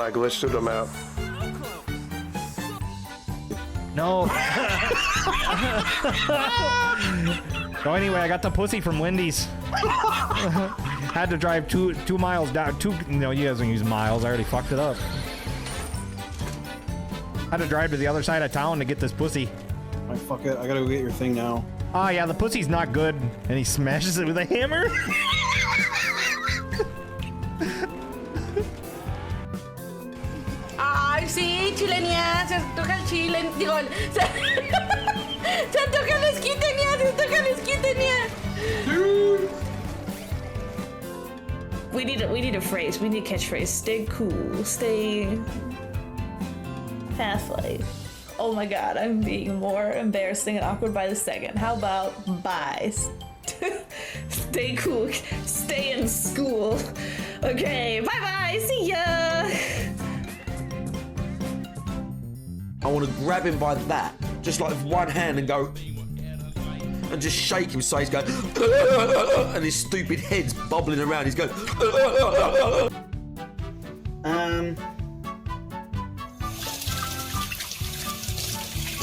I glitched through the map. No. So anyway, I got the pussy from Wendy's. Had to drive two miles down. No, you guys don't use miles. I already fucked it up. Had to drive to the other side of town to get this pussy. Alright, fuck it. I gotta go get your thing now. Oh yeah, the pussy's not good. And he smashes it with a hammer. Ay, sí, chilenia, se toca el chile, digo, se toca el esquitenia, se toca el esquitenia. We need a phrase, we need a catchphrase. Stay cool, stay Half-Life. Oh my god, I'm being more embarrassing and awkward by the second. How about bye? Stay cool, stay in school. Okay, bye-bye, see ya! I want to grab him by that, just like with one hand, and go, and just shake him so he's going, and his stupid head's bobbling around. He's going,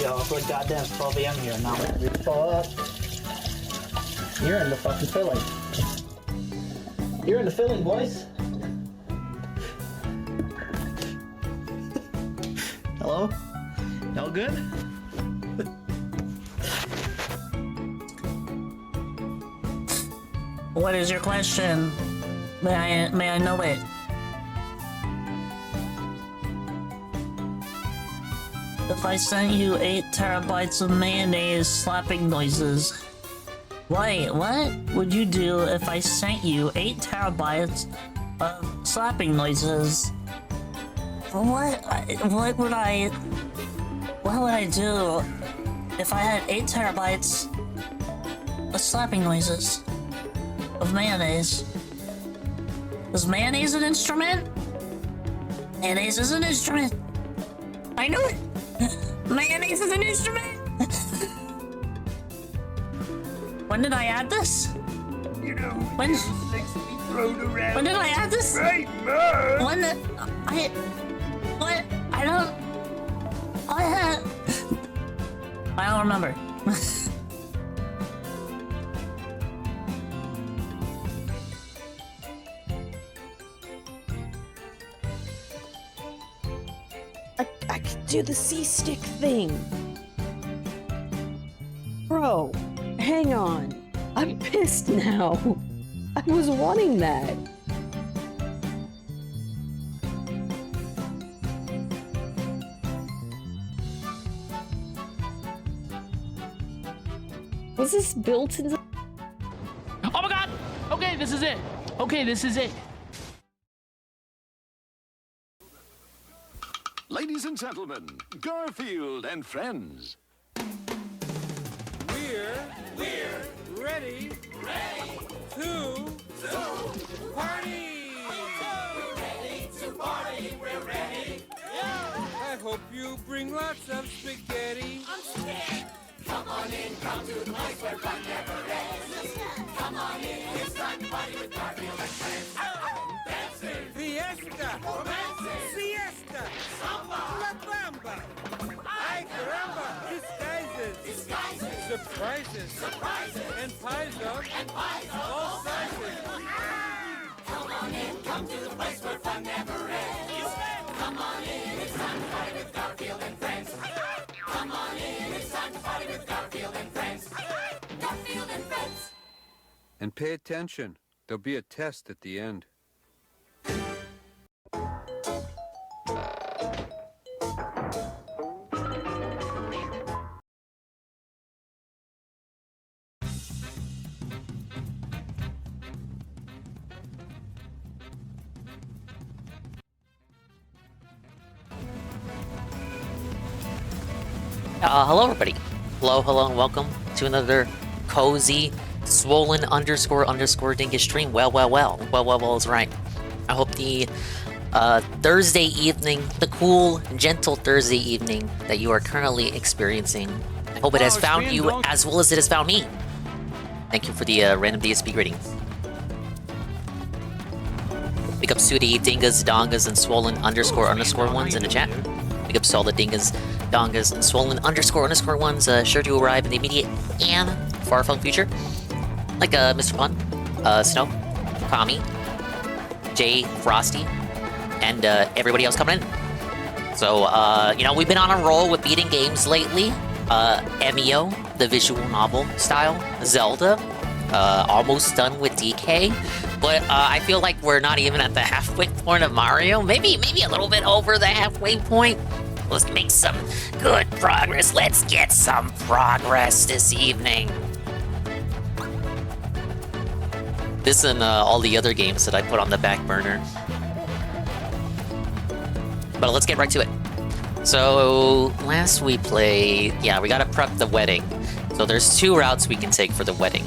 Yo, it's like goddamn 12 a.m. here now. Fuck. You're in the fucking filling. You're in the filling, boys. Hello? Y'all good? What is your question? May I know it? If I sent you 8 terabytes of mayonnaise slapping noises. Wait, what would you do if I sent you 8 terabytes of slapping noises? What would I do if I had 8 terabytes of slapping noises of mayonnaise? Is mayonnaise an instrument? Mayonnaise is an instrument. I knew it. Mayonnaise is an instrument. When did I add this? You know, When likes to be thrown around. when did I add this? Right, Mom. When did I don't remember. I could do the C-stick thing. Bro, hang on. I'm pissed now. I was wanting that. Was this built into... Oh my god! Okay, this is it. Okay, this is it. Ladies and gentlemen, Garfield and friends. We're ready to party! We're ready to party, we're ready! I hope you bring lots of spaghetti. I'm scared! Come on in, come to the place where fun never ends. Come on in, it's time to party with Garfield and friends. Dancing, fiesta, romancing, siesta, samba, la bamba. Ay caramba, disguises, surprises, and pies of all sizes. Come on in, come to the place where fun never ends. Come on in, it's time to party with Garfield and friends. Come on in, it's time to party with Garfield and friends. Garfield and friends. And pay attention. There'll be a test at the end. Hello everybody. Hello, and welcome to another cozy, swollen _ dingus stream. Well is right. I hope the Thursday evening, the cool, gentle Thursday evening that you are currently experiencing, I hope it has found you as well as it has found me. Thank you for the random DSP greetings. Big ups to the dingas, dongas, and swollen underscore ones in the chat. Big ups to all the dingas, dongas, and swollen underscore ones sure to arrive in the immediate and far-flung future. Like Mr. Pun, Snow, Kami, Jay, Frosty, and everybody else coming in. So, you know, we've been on a roll with beating games lately. Emio, the visual novel style, Zelda, almost done with DK, but I feel like we're not even at the halfway point of Mario. Maybe a little bit over the halfway point. Let's make some good progress. Let's get some progress this evening. This and all the other games that I put on the back burner. But let's get right to it. So, last we played... Yeah, we gotta prep the wedding. So there's 2 routes we can take for the wedding.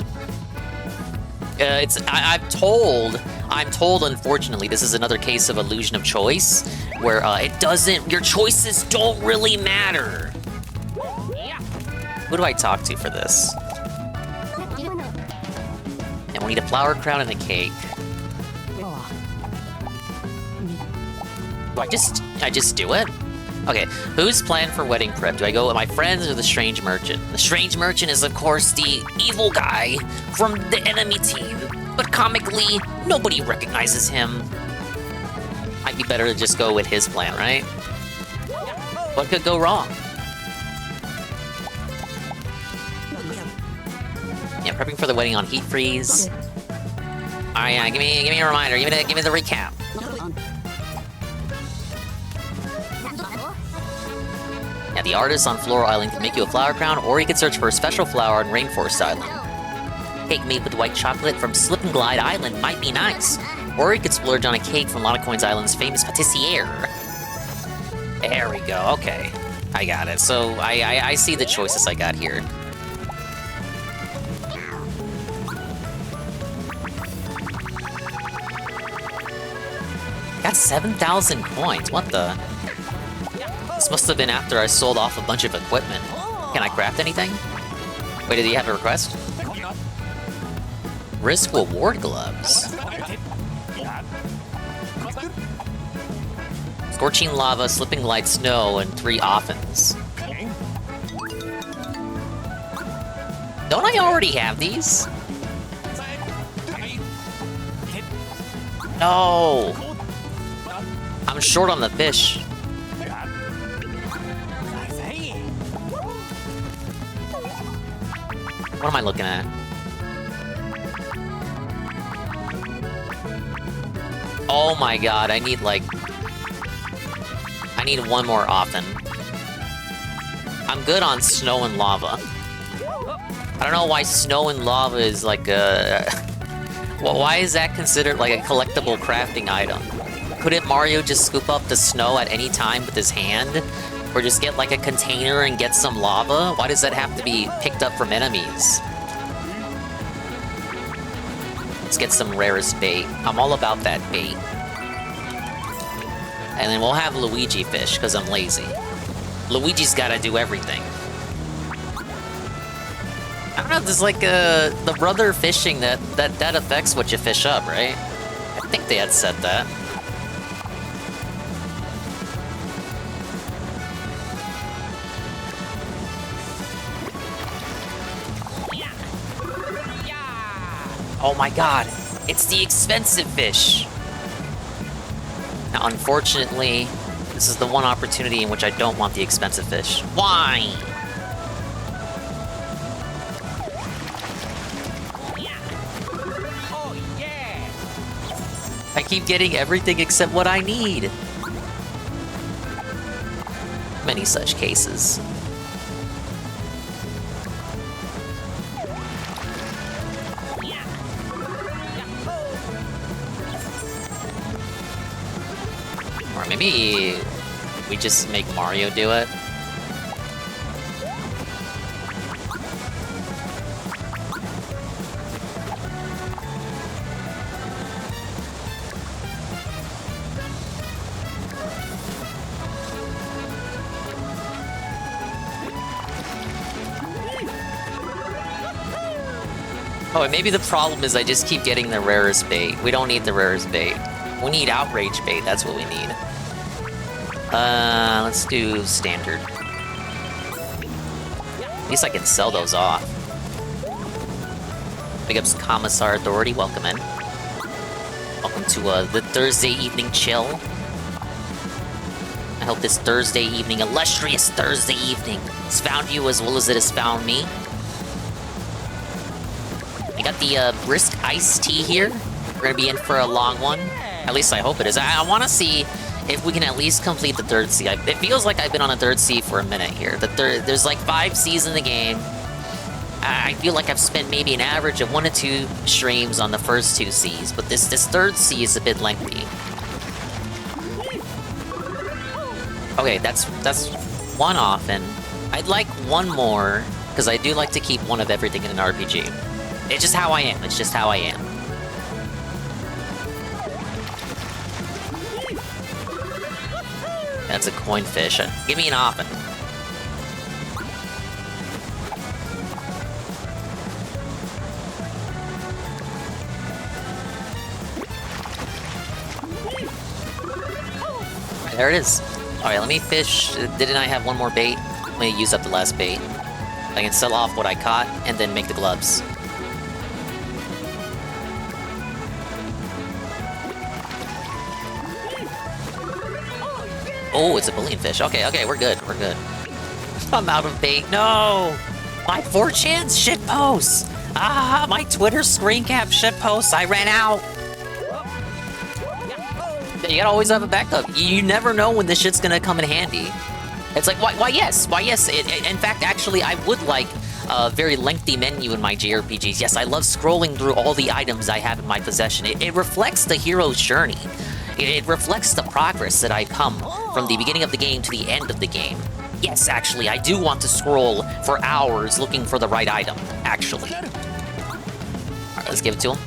I'm told, unfortunately, this is another case of illusion of choice, where your choices don't really matter. Who do I talk to for this? And we need a flower crown and a cake. Do I just do it? Okay, who's planned for wedding prep? Do I go with my friends or the strange merchant? The strange merchant is, of course, the evil guy from the enemy team, but comically, nobody recognizes him. Might be better to just go with his plan, right? What could go wrong? Yeah, prepping for the wedding on heat freeze. Alright, yeah, give me a reminder. Give me the recap. Yeah, the artist on Floral Island can make you a flower crown, or you can search for a special flower on Rainforest Island. Cake made with white chocolate from Slip and Glide Island might be nice. Or you could splurge on a cake from Lotta Coins Island's famous patissiere. There we go, okay. I got it. So, I see the choices I got here. Got 7,000 coins, what the? This must have been after I sold off a bunch of equipment. Can I craft anything? Wait, did he have a request? Risk reward gloves. Scorching lava, slipping light snow, and 3 offens. Don't I already have these? No! I'm short on the fish. What am I looking at? Oh my god, I need 1 more often. I'm good on snow and lava. I don't know why snow and lava is like a... Why is that considered like a collectible crafting item? Couldn't Mario just scoop up the snow at any time with his hand? Or just get like a container and get some lava? Why does that have to be picked up from enemies? Let's get some rarest bait. I'm all about that bait. And then we'll have Luigi fish, because I'm lazy. Luigi's gotta do everything. I don't know, there's like the brother fishing that affects what you fish up, right? I think they had said that. Oh my god, it's the expensive fish! Now, unfortunately, this is the one opportunity in which I don't want the expensive fish. Why? I keep getting everything except what I need. Many such cases. Or maybe we just make Mario do it. Oh, and maybe the problem is I just keep getting the rarest bait. We don't need the rarest bait. We need outrage bait, that's what we need. Let's do standard. At least I can sell those off. Big ups Commissar Authority, welcome in. Welcome to the Thursday evening chill. I hope this Thursday evening, illustrious Thursday evening, has found you as well as it has found me. We got the brisk iced tea here. We're gonna be in for a long one. At least I hope it is. I want to see if we can at least complete the third sea. It feels like I've been on a third sea for a minute here. There's like 5 seas in the game. I feel like I've spent maybe an average of 1 to 2 streams on the first 2 seas, but this third sea is a bit lengthy. Okay, that's one off, and I'd like one more, because I do like to keep one of everything in an RPG. It's just how I am. It's just how I am. That's a coin fish. Give me an offin. There it is. Alright, let me fish. Didn't I have one more bait? Let me use up the last bait. I can sell off what I caught and then make the gloves. Oh, it's a bullion fish. Okay, okay, we're good. We're good. I'm out of bait. No! My 4chan's shitpost! Ah, my Twitter screen cap shitpost. I ran out. You gotta always have a backup. You never know when this shit's gonna come in handy. It's like, why yes. In fact, actually, I would like a very lengthy menu in my JRPGs. Yes, I love scrolling through all the items I have in my possession. It reflects the hero's journey. It reflects the progress that I've come from the beginning of the game to the end of the game. Yes, actually, I do want to scroll for hours looking for the right item, actually. Alright, let's give it to him.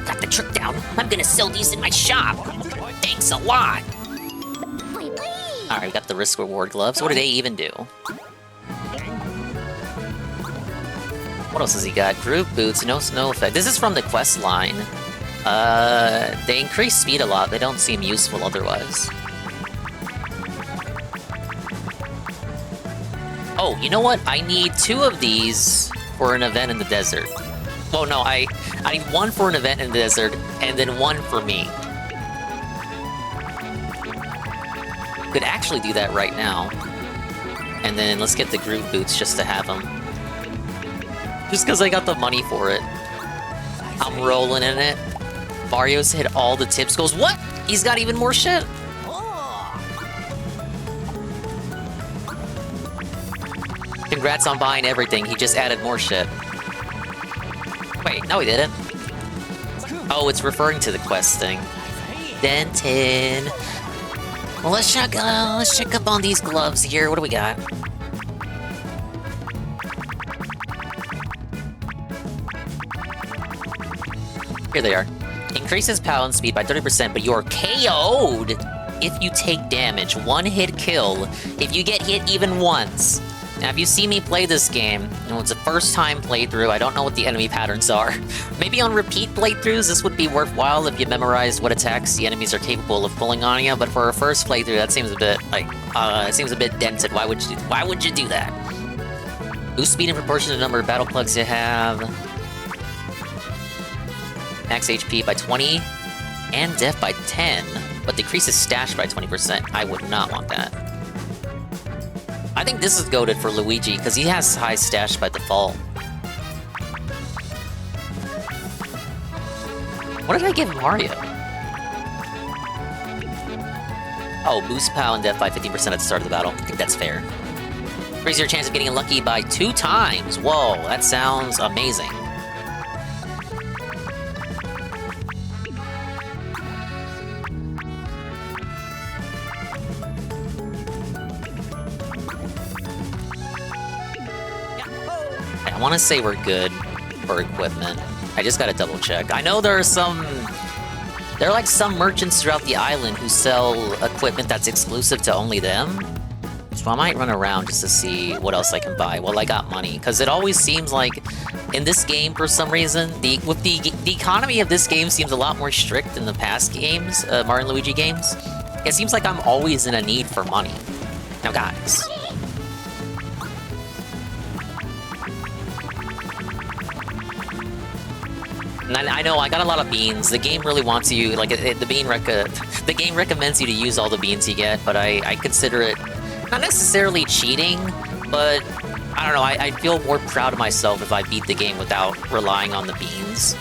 Got the trick down. I'm gonna sell these in my shop. Thanks a lot. Alright, we got the risk reward gloves. What do they even do? What else has he got? Groove boots, no snow effect. This is from the quest line. They increase speed a lot. They don't seem useful otherwise. Oh, you know what? I need 2 of these for an event in the desert. Well, no, I need 1 for an event in the desert, and then 1 for me. Could actually do that right now. And then let's get the groove boots just to have them. Just because I got the money for it. I'm rolling in it. Mario's hit all the tips. Goes, what? He's got even more shit. Congrats on buying everything. He just added more shit. Wait, no he didn't. Oh, it's referring to the quest thing. Denton. Well, let's check up on these gloves here. What do we got? Here they are. Increases power and speed by 30%, but you're KO'd if you take damage. 1-hit kill if you get hit even once. Now, if you see me play this game, it's a first-time playthrough, I don't know what the enemy patterns are. Maybe on repeat playthroughs, this would be worthwhile if you memorized what attacks the enemies are capable of pulling on you, but for a first playthrough, that seems a bit, it seems a bit dented. Why would you do that? Boost speed in proportion to the number of battle plugs you have. Max HP by 20, and death by 10, but decreases stash by 20%. I would not want that. I think this is goated for Luigi, because he has high stash by default. What did I give Mario? Oh, boost POW and death by 50% at the start of the battle. I think that's fair. Increase your chance of getting unlucky by 2 times. Whoa, that sounds amazing. I want to say we're good for equipment. I just gotta double check. I know there are there are like some merchants throughout the island who sell equipment that's exclusive to only them. So I might run around just to see what else I can buy while I got money. Because it always seems like in this game, for some reason, the economy of this game seems a lot more strict than the past games, Mario and Luigi games. It seems like I'm always in a need for money. Now, guys. And I know I got a lot of beans. The game really wants you, like the game recommends you to use all the beans you get, but I consider it not necessarily cheating, but I don't know. I feel more proud of myself if I beat the game without relying on the beans.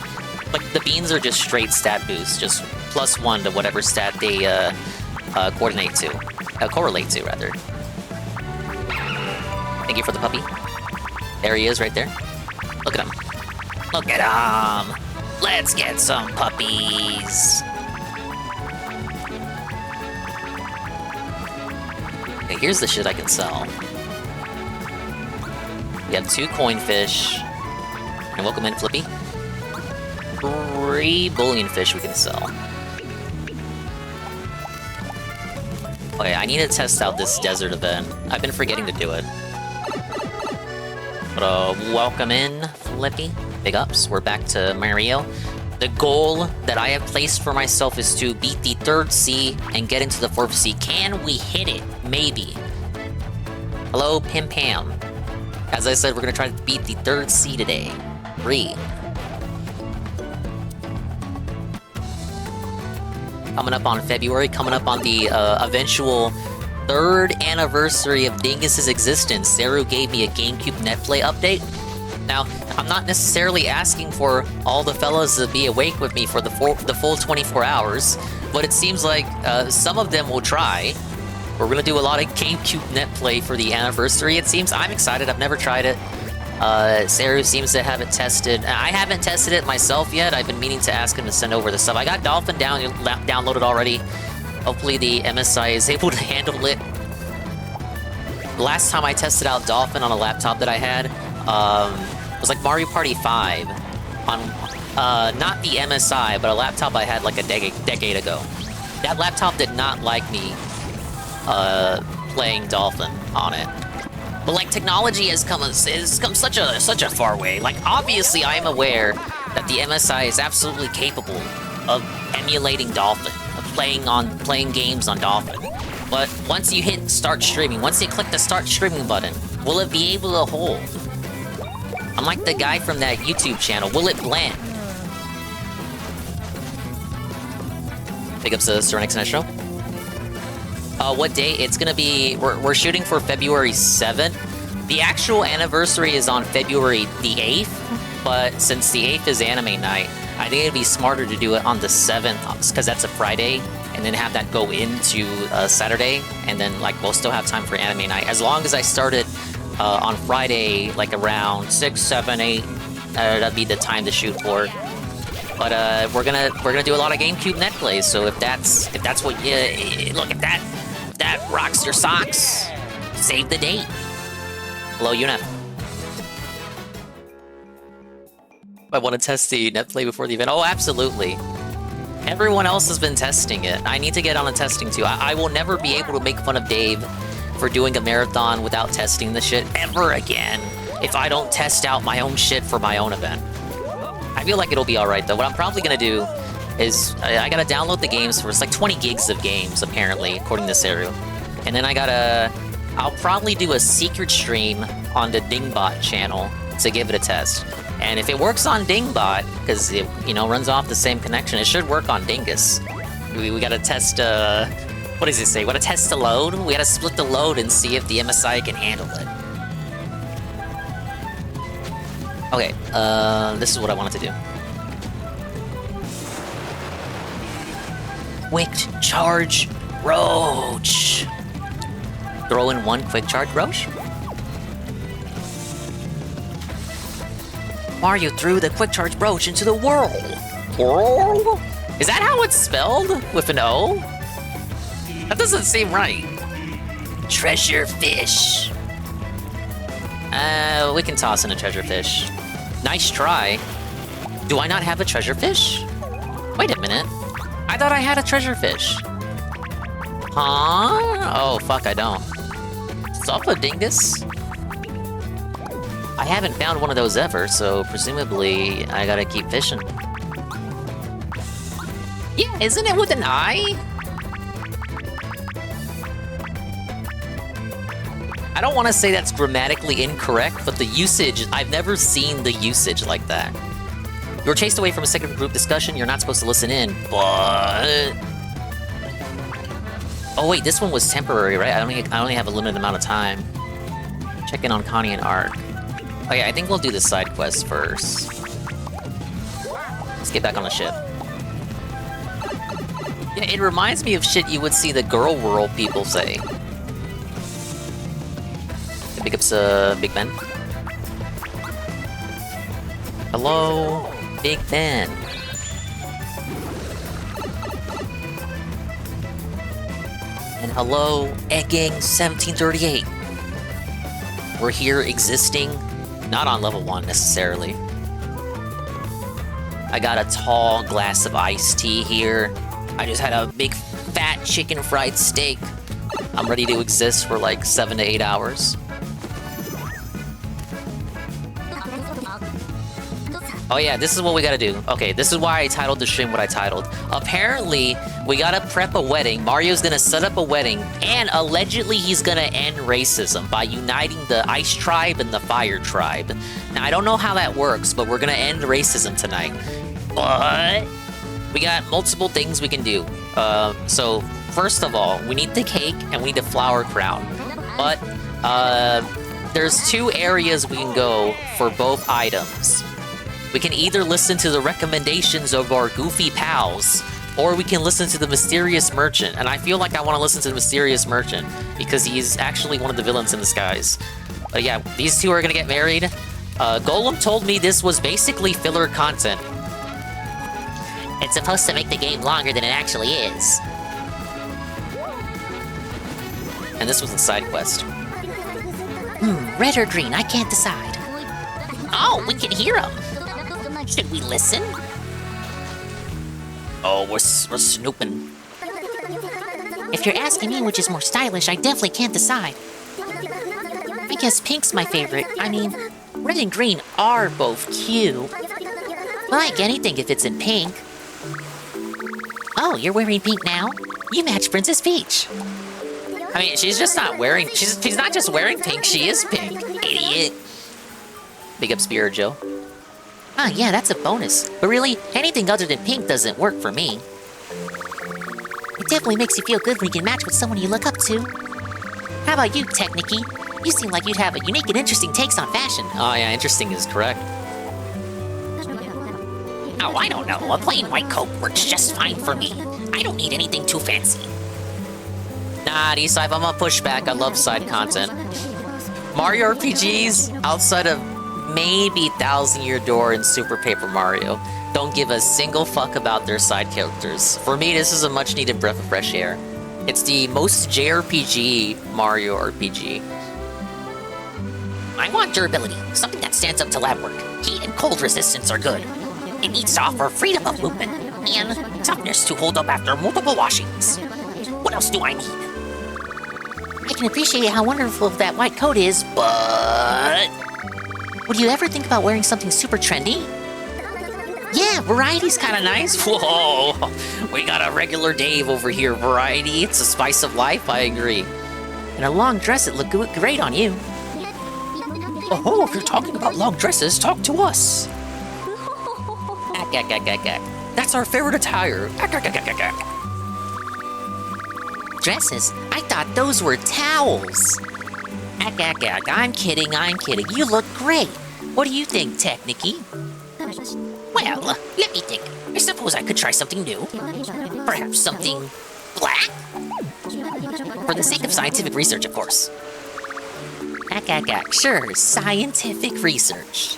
Like the beans are just straight stat boosts, just +1 to whatever stat they correlate to rather. Thank you for the puppy. There he is, right there. Look at him. Look at him. Let's get some puppies. Okay, here's the shit I can sell. We have 2 coin fish. And welcome in, Flippy. 3 bullion fish we can sell. Okay, I need to test out this desert event. I've been forgetting to do it. But welcome in, Flippy. Big ups. We're back to Mario. The goal that I have placed for myself is to beat the 3rd sea and get into the 4th sea. Can we hit it? Maybe. Hello, Pim Pam. As I said, we're gonna try to beat the 3rd sea today. 3. Coming up on February, coming up on the eventual 3rd anniversary of Dingus's existence. Zeru gave me a GameCube Netplay update. Now, I'm not necessarily asking for all the fellas to be awake with me for the full 24 hours, but it seems like some of them will try. We're gonna do a lot of GameCube Netplay for the anniversary, it seems. I'm excited, I've never tried it. Zeru seems to have it tested. I haven't tested it myself yet. I've been meaning to ask him to send over the stuff. I got Dolphin downloaded already. Hopefully the MSI is able to handle it. Last time I tested out Dolphin on a laptop that I had, it was like Mario Party 5 on, not the MSI, but a laptop I had like a decade ago. That laptop did not like me playing Dolphin on it. But like technology has come such a far way. Like obviously I am aware that the MSI is absolutely capable of emulating Dolphin, of playing games on Dolphin. But once you hit start streaming, once you click the start streaming button, will it be able to hold? I'm like the guy from that YouTube channel. Will it blend? Big ups to Sir Nexo. What day? It's gonna be... We're shooting for February 7th. The actual anniversary is on February the 8th, but since the 8th is anime night, I think it'd be smarter to do it on the 7th, because that's a Friday, and then have that go into Saturday, and then like we'll still have time for anime night. As long as I started on Friday, like around 6, 7, 8, that'd be the time to shoot for. But we're gonna do a lot of GameCube Netplays. So if that's what you look, if that rocks your socks, save the date. Hello, Unef. I want to test the Netplay before the event. Oh, absolutely. Everyone else has been testing it. I need to get on a testing too. I will never be able to make fun of Dave for doing a marathon without testing the shit ever again if I don't test out my own shit for my own event. I feel like it'll be alright though. What I'm probably gonna do is I gotta download the games for it's like 20 gigs of games apparently, according to Seru. And then I'll probably do a secret stream on the Dingbot channel to give it a test. And if it works on Dingbot, because it runs off the same connection, it should work on Dingus. We gotta test what does it say? We gotta test the load? We gotta split the load and see if the MSI can handle it. Okay, this is what I wanted to do. Quick charge Roach. Throw in 1 quick charge Roach. Mario threw the quick charge Roach into the world. World? Is that how it's spelled? With an O? That doesn't seem right. Treasure fish. We can toss in a treasure fish. Nice try. Do I not have a treasure fish? Wait a minute. I thought I had a treasure fish. Huh? Oh, fuck, I don't. Sulfur dingus? I haven't found one of those ever, so presumably I gotta keep fishing. Yeah, isn't it with an I? I don't want to say that's grammatically incorrect, but the usage, I've never seen the usage like that. You're chased away from a second group discussion, you're not supposed to listen in, but... Oh wait, this one was temporary, right? I only have a limited amount of time. Check in on Connie and Ark. Oh yeah, I think we'll do the side quest first. Let's get back on the ship. Yeah, it reminds me of shit you would see the Girl World people say. Big ups, Big Ben. Hello, Big Ben. And hello, Egg Gang 1738. We're here existing, not on level 1 necessarily. I got a tall glass of iced tea here. I just had a big fat chicken fried steak. I'm ready to exist for like 7 to 8 hours. Oh yeah, this is what we gotta do. Okay, this is why I titled the stream what I titled. Apparently, we gotta prep a wedding. Mario's gonna set up a wedding, and allegedly he's gonna end racism by uniting the Ice Tribe and the Fire Tribe. Now, I don't know how that works, but we're gonna end racism tonight. But we got multiple things we can do. So, first of all, we need the cake, and we need a flower crown. But, there's 2 areas we can go for both items. We can either listen to the recommendations of our goofy pals, or we can listen to the Mysterious Merchant. And I feel like I want to listen to the Mysterious Merchant, because he's actually one of the villains in disguise. But yeah, these 2 are gonna get married. Golem told me this was basically filler content. It's supposed to make the game longer than it actually is. And this was the side quest. Red or green, I can't decide. Oh, we can hear him. Should we listen? Oh, we're snooping. If you're asking me which is more stylish, I definitely can't decide. I guess pink's my favorite. I mean, red and green are both cute. I like anything if it's in pink. Oh, you're wearing pink now? You match Princess Peach. I mean, she's just not wearing... She's not just wearing pink, she is pink. Idiot. Big up Spirit Joe. Ah, yeah, that's a bonus. But really, anything other than pink doesn't work for me. It definitely makes you feel good when you can match with someone you look up to. How about you, Technicky? You seem like you'd have a unique and interesting takes on fashion. Oh yeah, interesting is correct. Oh, I don't know. A plain white coat works just fine for me. I don't need anything too fancy. Nah, D-Side, I'm a pushback. I love side content. Mario RPGs, outside of maybe Thousand Year Door and Super Paper Mario, don't give a single fuck about their side characters. For me, this is a much needed breath of fresh air. It's the most JRPG Mario RPG. I want durability, something that stands up to lab work. Heat and cold resistance are good. It needs to offer freedom of movement, and toughness to hold up after multiple washings. What else do I need? I can appreciate how wonderful that white coat is, but... Would you ever think about wearing something super trendy? Yeah, variety's kinda nice. Whoa, we got a regular Dave over here. Variety, it's a spice of life, I agree. And a long dress, it looked great on you. Oh, if you're talking about long dresses, talk to us. That's our favorite attire. Dresses? I thought those were towels. I'm kidding. You look great. What do you think, Technicky? Well, let me think. I suppose I could try something new. Perhaps something black? For the sake of scientific research, of course. Sure, scientific research.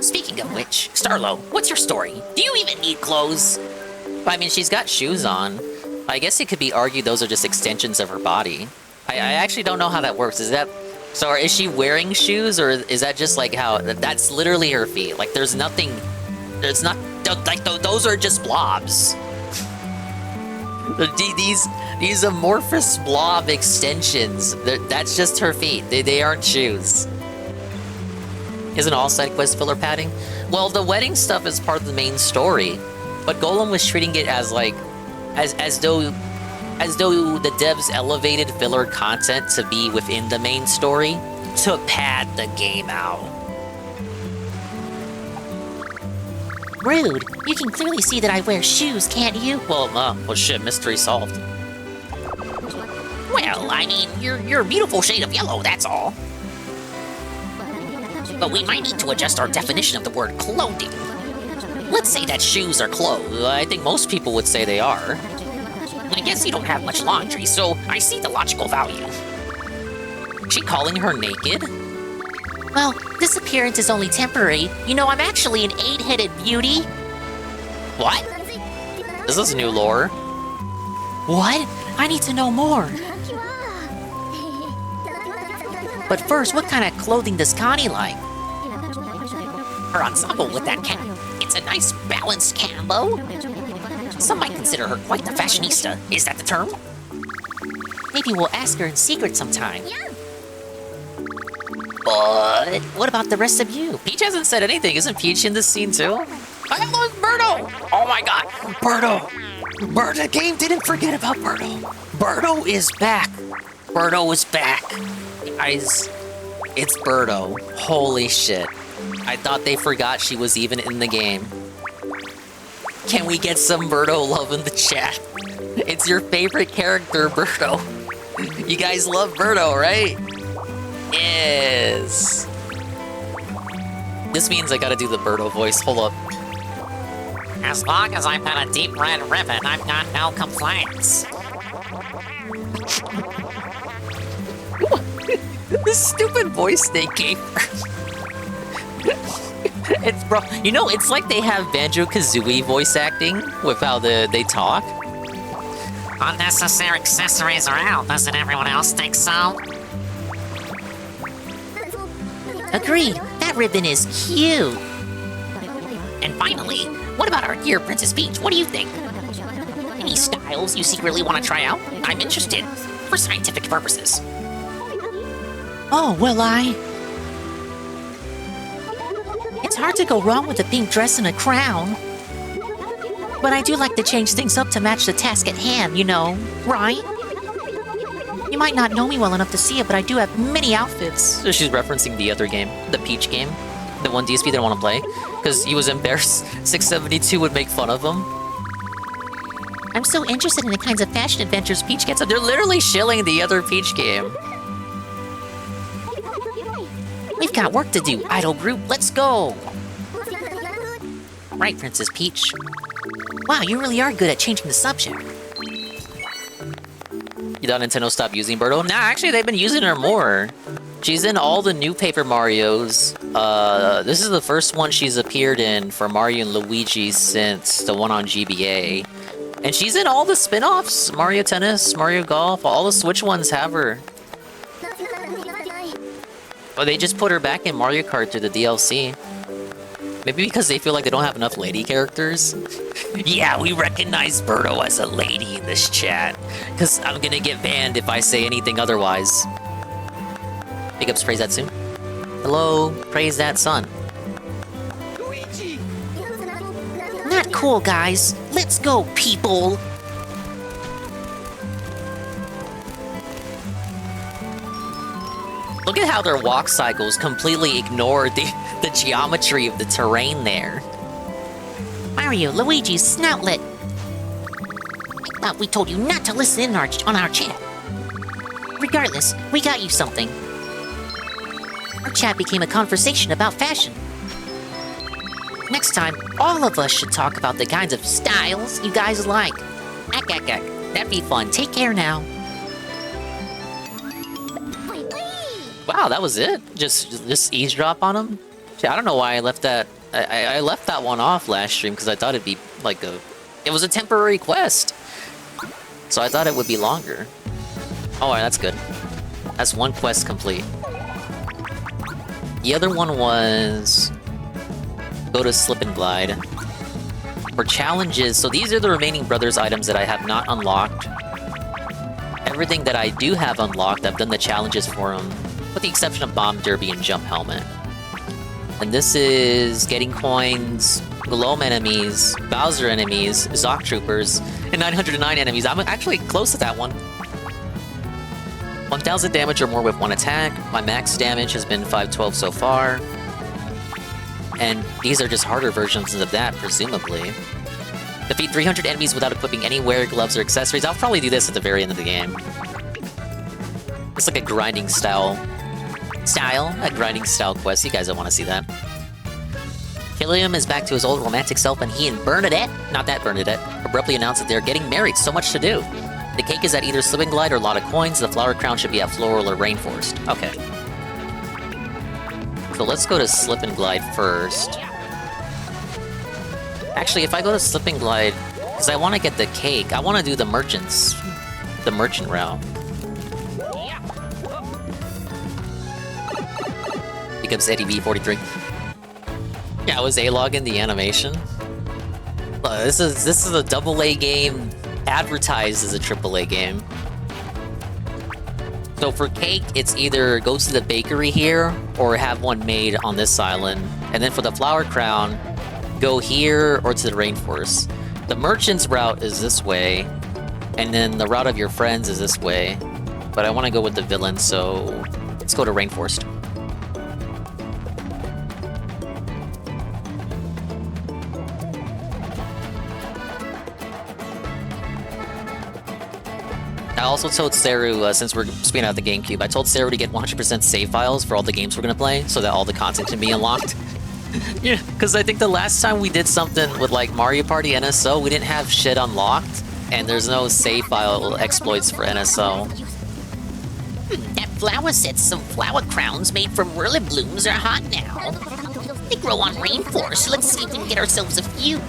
Speaking of which, Starlo, what's your story? Do you even need clothes? I mean, she's got shoes on. I guess it could be argued those are just extensions of her body. I actually don't know how that works. Is that... So is she wearing shoes, or is that just like how... That's literally her feet. Like, there's nothing... There's not... Like, those are just blobs. These amorphous blob extensions. That's just her feet. They aren't shoes. Isn't all side quest filler padding? Well, the wedding stuff is part of the main story, but Golem was treating it as like, as though the devs elevated filler content to be within the main story to pad the game out. Rude. You can clearly see that I wear shoes, can't you? Well, shit, mystery solved. Well, I mean, you're a beautiful shade of yellow, that's all. But we might need to adjust our definition of the word clothing. Let's say that shoes are clothes. I think most people would say they are. I guess you don't have much laundry, so I see the logical value. Is she calling her naked? Well, this appearance is only temporary. You know, I'm actually an 8-headed beauty. What? This is new lore. What? I need to know more. But first, what kind of clothing does Connie like? Her ensemble with that cap. It's a nice balanced combo. Some might consider her quite the fashionista. Is that the term? Maybe we'll ask her in secret sometime. But what about the rest of you? Peach hasn't said anything. Isn't Peach in this scene too? I love Birdo! Oh my god, Birdo! The game didn't forget about Birdo. Birdo is back. Birdo is back. Guys, it's Birdo. Holy shit. I thought they forgot she was even in the game. Can we get some Birdo love in the chat? It's your favorite character, Birdo. You guys love Birdo, right? Yes. This means I gotta do the Birdo voice. Hold up. As long as I've got a deep red ribbon, I've got no complaints. This stupid voice they gave her. It's bro, you know, it's like they have Banjo-Kazooie voice acting with how they talk. Unnecessary accessories around, doesn't everyone else think so? Agreed, that ribbon is cute. And finally, what about our dear Princess Peach? What do you think? Any styles you secretly want to try out? I'm interested, for scientific purposes. Oh, well, It's hard to go wrong with a pink dress and a crown. But I do like to change things up to match the task at hand, you know, right? You might not know me well enough to see it, but I do have many outfits. So she's referencing the other game, the Peach game. The one DSP didn't want to play, because he was embarrassed 672 would make fun of him. I'm so interested in the kinds of fashion adventures Peach gets up. They're literally shilling the other Peach game. We've got work to do, idol group. Let's go. Right, Princess Peach. Wow, you really are good at changing the subject. You thought Nintendo stopped using Birdo? Nah, actually, they've been using her more. She's in all the new Paper Marios. This is the first one she's appeared in for Mario and Luigi since the one on GBA. And she's in all the spin-offs. Mario Tennis, Mario Golf, all the Switch ones have her. Oh, they just put her back in Mario Kart through the DLC. Maybe because they feel like they don't have enough lady characters. Yeah, we recognize Birdo as a lady in this chat. Because I'm gonna get banned if I say anything otherwise. Big ups, praise that soon. Hello, praise that son. Luigi! Not cool, guys. Let's go, people. Look at how their walk cycles completely ignore the geometry of the terrain there. Mario, Luigi's snoutlet. I thought we told you not to listen in on our chat. Regardless, we got you something. Our chat became a conversation about fashion. Next time, all of us should talk about the kinds of styles you guys like. Ack, ack, ack. That'd be fun. Take care now. Wow, that was it? Just eavesdrop on him? I don't know why I left that. I left that one off last stream because I thought it'd be like it was a temporary quest. So I thought it would be longer. Oh, that's good. That's one quest complete. The other one was go to Slip and Glide. For challenges, so these are the remaining Brothers items that I have not unlocked. everything that I do have unlocked, I've done the challenges for them, with the exception of Bomb Derby and Jump Helmet. And this is getting coins, Gloam enemies, Bowser enemies, Zoc Troopers, and 909 enemies. I'm actually close to that one. 1000 damage or more with one attack. My max damage has been 512 so far. And these are just harder versions of that, presumably. Defeat 300 enemies without equipping any wear gloves or accessories. I'll probably do this at the very end of the game. It's like a grinding style quest. You guys don't want to see that. Killiam is back to his old romantic self, and he and Bernadette, not that Bernadette, abruptly announced that they're getting married. So much to do. The cake is at either Slip and Glide or Lot of Coins. The flower crown should be at Floral or Rainforest. Okay. So let's go to Slip and Glide first. Actually, if I go to Slip and Glide, because I want to get the cake, I want to do the merchant route. Becomes Eddie V43. Yeah, was A-Log in the animation? This is a AA game advertised as a AAA game. So for cake, it's either go to the bakery here or have one made on this island. And then for the flower crown, go here or to the rainforest. The merchant's route is this way, and then the route of your friends is this way. But I want to go with the villain, so let's go to rainforest. I also told Saru, since we're speaking out the GameCube, I told Saru to get 100% save files for all the games we're gonna play, so that all the content can be unlocked. Yeah, because I think the last time we did something with like Mario Party NSO, we didn't have shit unlocked, and there's no save file exploits for NSO. That flower sets some flower crowns made from whirly blooms are hot now. They grow on rainforest. Let's see if we can get ourselves a few.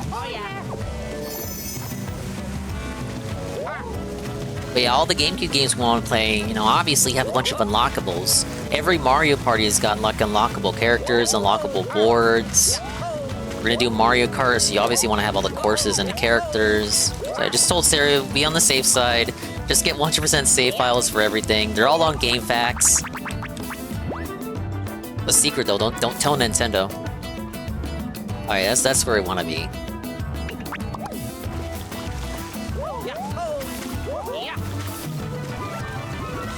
But yeah, all the GameCube games we want to play, you know, obviously have a bunch of unlockables. Every Mario Party has got like unlockable characters, unlockable boards. We're gonna do Mario Kart, so you obviously want to have all the courses and the characters. So I just told Sarah, be on the safe side. Just get 100% save files for everything. They're all on GameFAQs. A secret though, don't tell Nintendo. Alright, that's where I want to be.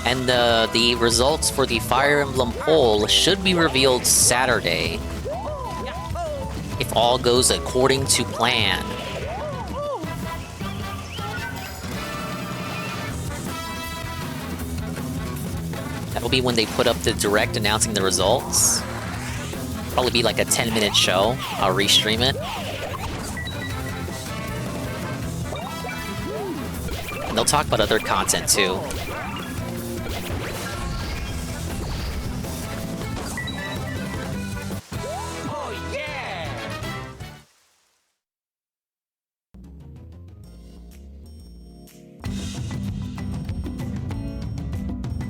And the results for the Fire Emblem poll should be revealed Saturday, if all goes according to plan. That'll be when they put up the direct announcing the results. Probably be like a 10-minute show. I'll restream it. And they'll talk about other content too.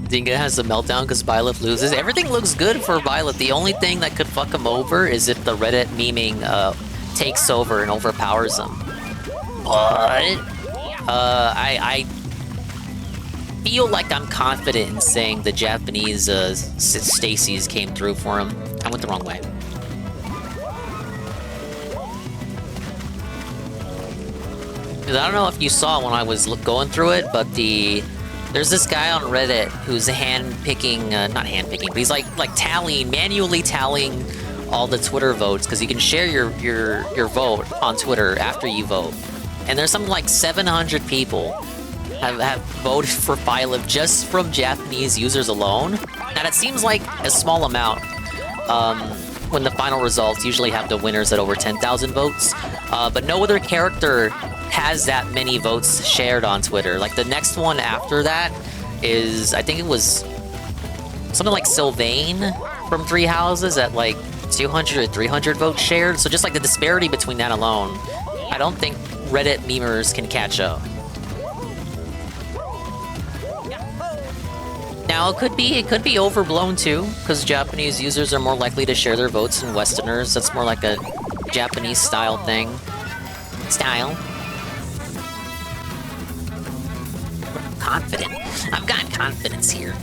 Dinga has a meltdown because Byleth loses. Everything looks good for Byleth. The only thing that could fuck him over is if the Reddit memeing takes over and overpowers him. But I feel like I'm confident in saying the Japanese Stacy's came through for him. I went the wrong way. I don't know if you saw when I was going through it, but there's this guy on Reddit who's not hand-picking, but he's like manually tallying all the Twitter votes, because you can share your vote on Twitter after you vote. And there's something like 700 people have voted for Byleth just from Japanese users alone. And it seems like a small amount when the final results usually have the winners at over 10,000 votes. But no other character has that many votes shared on Twitter. Like the next one after that is, I think it was something like Sylvain from Three Houses at like 200 or 300 votes shared. So just like the disparity between that alone, I don't think Reddit memers can catch up. Now it could be overblown too, because Japanese users are more likely to share their votes than Westerners. That's more like a Japanese style thing. confident. I've got confidence here.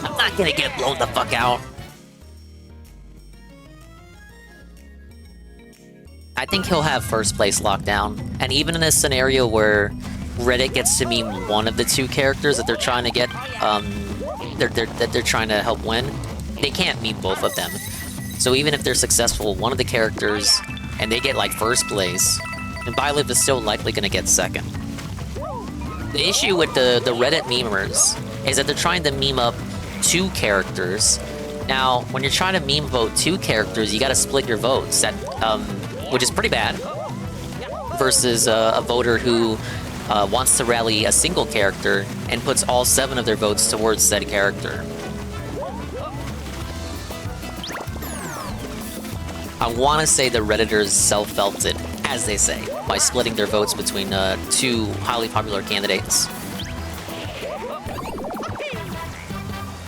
I'm not gonna get blown the fuck out. I think he'll have first place locked down. And even in a scenario where Reddit gets to meme one of the two characters that they're trying to get, they're trying to help win, they can't meme both of them. So even if they're successful, one of the characters, and they get like first place, then Bylib is still likely gonna get second. The issue with the Reddit memers is that they're trying to meme up two characters. Now, when you're trying to meme vote two characters, you gotta split your votes, which is pretty bad, versus a voter who wants to rally a single character and puts all 7 of their votes towards said character. I want to say the Redditors self-felt it, as they say, by splitting their votes between 2 highly popular candidates.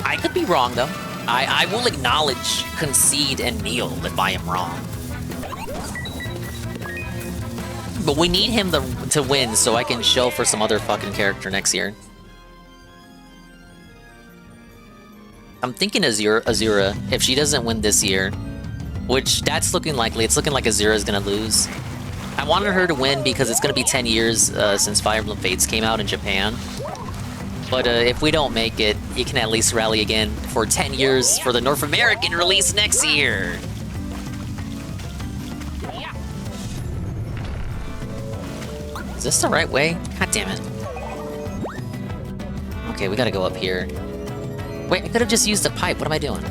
I could be wrong, though. I will acknowledge, concede, and kneel if I am wrong. But we need him to win so I can show for some other fucking character next year. I'm thinking Azura, if she doesn't win this year, which that's looking likely, it's looking like Azura is gonna lose. I wanted her to win because it's gonna be 10 years since Fire Emblem Fates came out in Japan. But if we don't make it, you can at least rally again for 10 years for the North American release next year. Is this the right way? God damn it. Okay, we gotta go up here. Wait, I could have just used the pipe. What am I doing?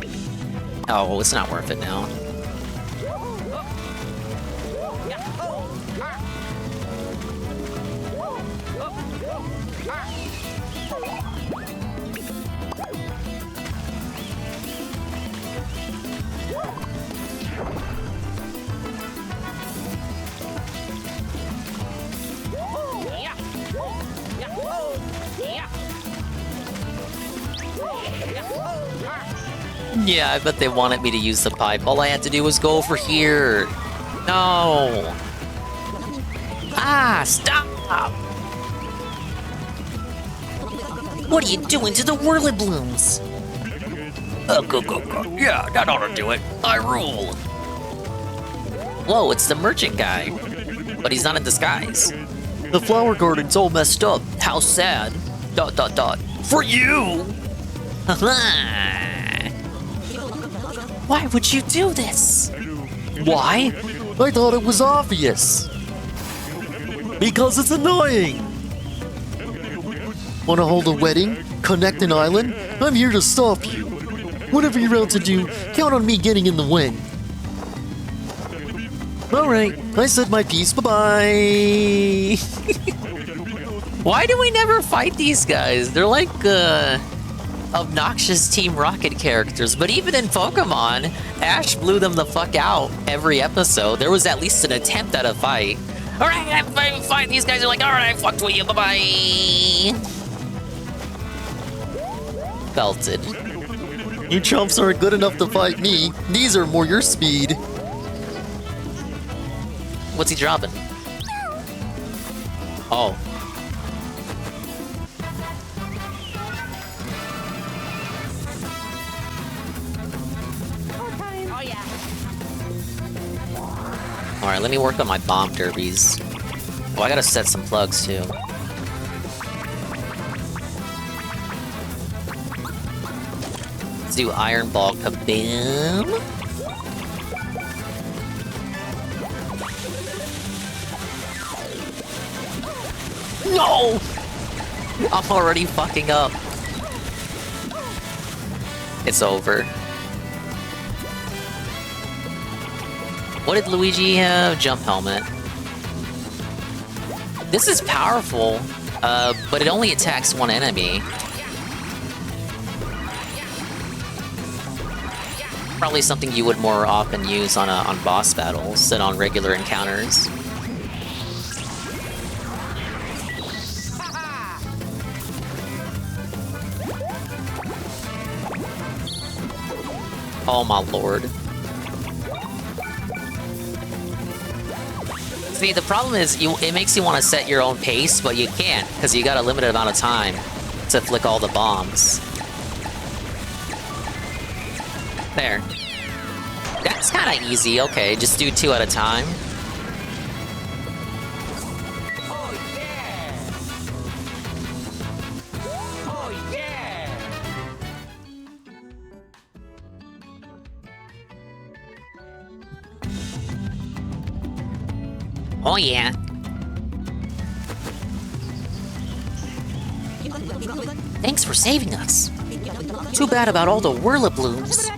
Oh, well, it's not worth it now. Yeah, I bet they wanted me to use the pipe. All I had to do was go over here. No. Ah, stop. What are you doing to the whirly blooms? Go. Yeah, that ought to do it. I rule. Whoa, it's the merchant guy. But he's not in disguise. The flower garden's all messed up. How sad. ... For you! Why would you do this? Why? I thought it was obvious. Because it's annoying. Wanna hold a wedding? Connect an island? I'm here to stop you. Whatever you're out to do, count on me getting in the win. Alright, I said my piece, bye-bye. Why do we never fight these guys? They're like, obnoxious Team Rocket characters, but even in Pokemon, Ash blew them the fuck out every episode. There was at least an attempt at a fight. Alright, I'm fine. These guys are like, alright, I fucked with you, bye-bye. Belted. You chumps aren't good enough to fight me. These are more your speed. What's he dropping? Oh. Alright, let me work on my bomb derbies. Oh, I gotta set some plugs too. Let's do Iron Ball Kaboom. No! I'm already fucking up. It's over. What did Luigi have? Jump helmet. This is powerful, but it only attacks one enemy. Probably something you would more often use on boss battles than on regular encounters. Oh my lord. See, the problem is it makes you want to set your own pace, but you can't, because you got a limited amount of time. to flick all the bombs. There. That's kind of easy. Okay, just do 2 at a time. Oh yeah. Thanks for saving us. Too bad about all the whirliblooms.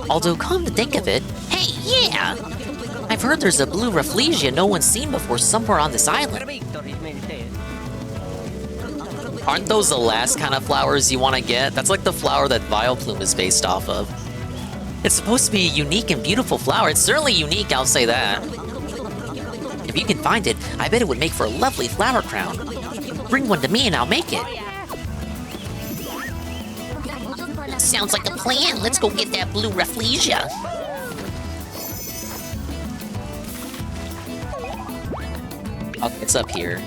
Although, come to think of it, hey, yeah! I've heard there's a blue Rafflesia no one's seen before somewhere on this island. Aren't those the last kind of flowers you want to get? That's like the flower that Vileplume is based off of. It's supposed to be a unique and beautiful flower. It's certainly unique, I'll say that. If you can find it, I bet it would make for a lovely flower crown. Bring one to me and I'll make it. Sounds like a plan. Let's go get that blue Rafflesia. Oh, it's up here.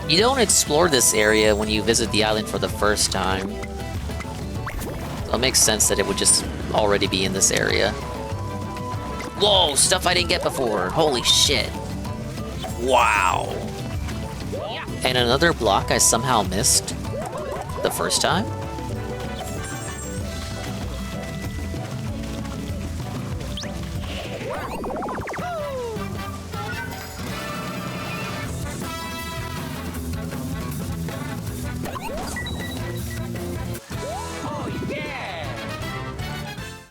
You don't explore this area when you visit the island for the first time. So it makes sense that it would just already be in this area. Whoa, stuff I didn't get before. Holy shit. Wow. And another block I somehow missed the first time.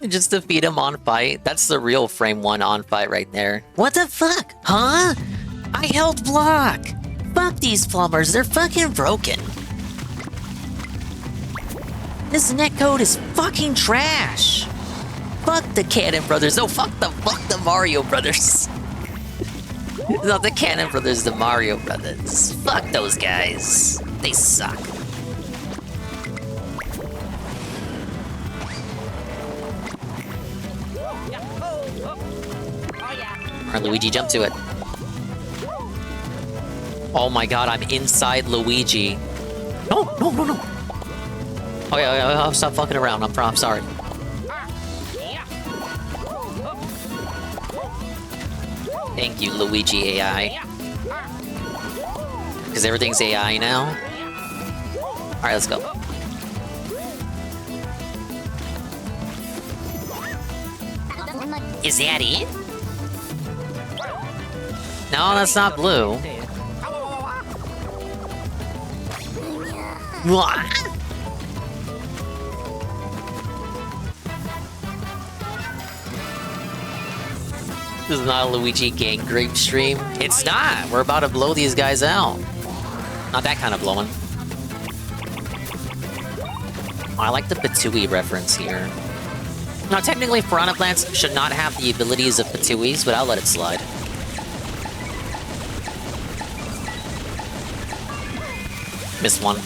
Just defeat him on fight. That's the real frame 1 on fight right there. What the fuck? Huh? I held block. Fuck these plumbers. They're fucking broken. This netcode is fucking trash. Fuck the Cannon Brothers. Oh, fuck the Mario Brothers. Not the Cannon Brothers, the Mario Brothers. Fuck those guys. They suck. Alright, Luigi, jump to it. Oh my god, I'm inside Luigi. No. Oh yeah, stop fucking around. I'm sorry. Thank you, Luigi AI. Because everything's AI now. Alright, let's go. Is that it? No, that's not blue. What? This is not a Luigi gang grape stream. It's not! We're about to blow these guys out. Not that kind of blowing. I like the Patooey reference here. Now, technically, piranha plants should not have the abilities of Patooeys, but I'll let it slide. Missed one.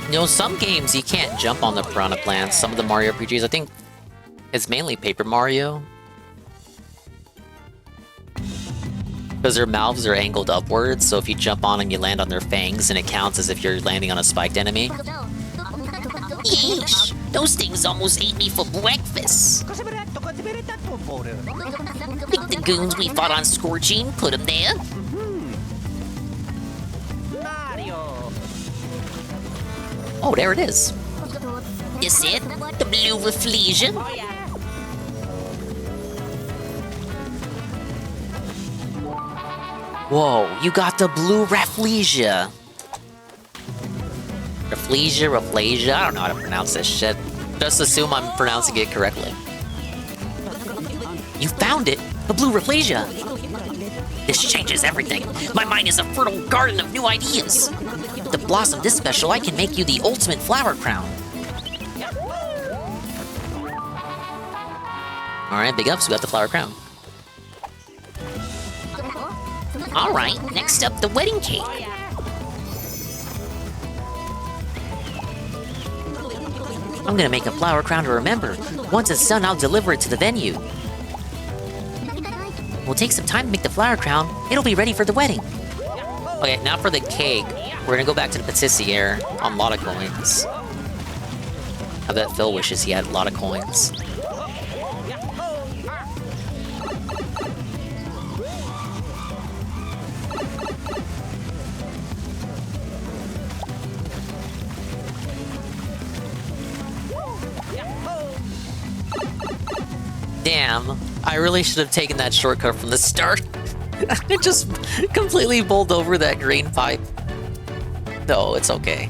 You know, some games you can't jump on the piranha plants. Some of the Mario RPGs, I think it's mainly Paper Mario. Because their mouths are angled upwards, so if you jump on and you land on their fangs, and it counts as if you're landing on a spiked enemy. Yeesh! Those things almost ate me for breakfast. Think the goons we fought on Scorching put them there? Oh, there it is. Is it? The blue Rafflesia? Whoa, you got the blue Rafflesia. Rafflesia, I don't know how to pronounce this shit. Just assume I'm pronouncing it correctly. You found it! The blue Rafflesia! This changes everything. My mind is a fertile garden of new ideas. With the blossom this special, I can make you the ultimate flower crown. Alright, big ups, we got the flower crown. Alright, next up, the wedding cake. I'm gonna make a flower crown to remember. Once it's done, I'll deliver it to the venue. We'll take some time to make the flower crown. It'll be ready for the wedding. Okay, now for the cake. We're gonna go back to the patissiere on a lot of coins. I bet Phil wishes he had a lot of coins. Damn, I really should have taken that shortcut from the start. I just completely bowled over that green pipe. No, it's okay.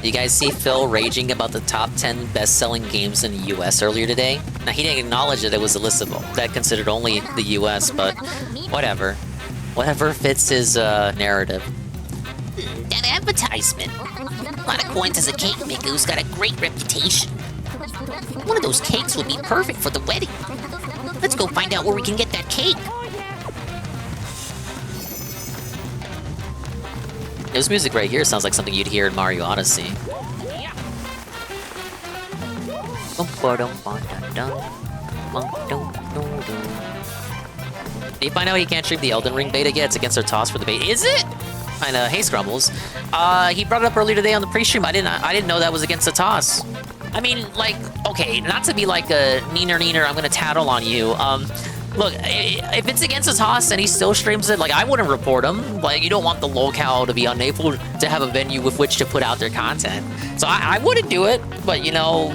You guys see Phil raging about the top 10 best-selling games in the US earlier today? Now, he didn't acknowledge that it was a list of that considered only the US, but whatever. Whatever fits his narrative. That advertisement. A lot of coins as a cake maker who's got a great reputation. One of those cakes would be perfect for the wedding. Let's go find out where we can get that cake. This music right here sounds like something you'd hear in Mario Odyssey. Did you find out he can't stream the Elden Ring beta yet? It's against our toss for the beta. Is it? And hey, Scrumbles. He brought it up earlier today on the pre-stream. I didn't know that was against the toss. I mean, like, okay, not to be like a neener, I'm gonna tattle on you. Look, if it's against the toss and he still streams it, like, I wouldn't report him. Like, you don't want the locale to be unable to have a venue with which to put out their content. So I wouldn't do it, but you know,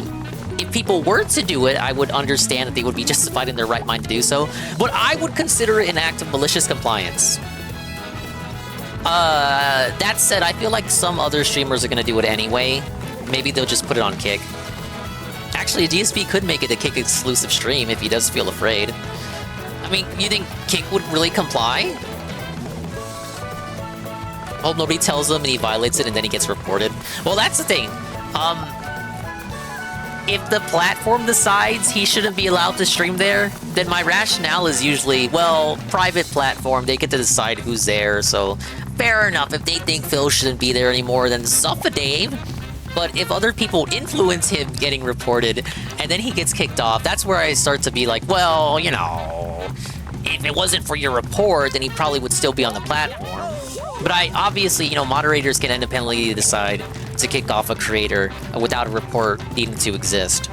if people were to do it, I would understand that they would be justified in their right mind to do so. But I would consider it an act of malicious compliance. That said, I feel like some other streamers are gonna do it anyway. Maybe they'll just put it on Kick. Actually, DSP could make it a Kick exclusive stream if he does feel afraid. I mean, you think Kick would really comply? Hope nobody tells him and he violates it and then he gets reported. Well, that's the thing. If the platform decides he shouldn't be allowed to stream there, then my rationale is usually, well, private platform, they get to decide who's there, so fair enough. If they think Phil shouldn't be there anymore, then suffer Dave. But if other people influence him getting reported, and then he gets kicked off, that's where I start to be like, well, you know, if it wasn't for your report, then he probably would still be on the platform. But obviously, you know, moderators can independently decide to kick off a creator without a report needing to exist.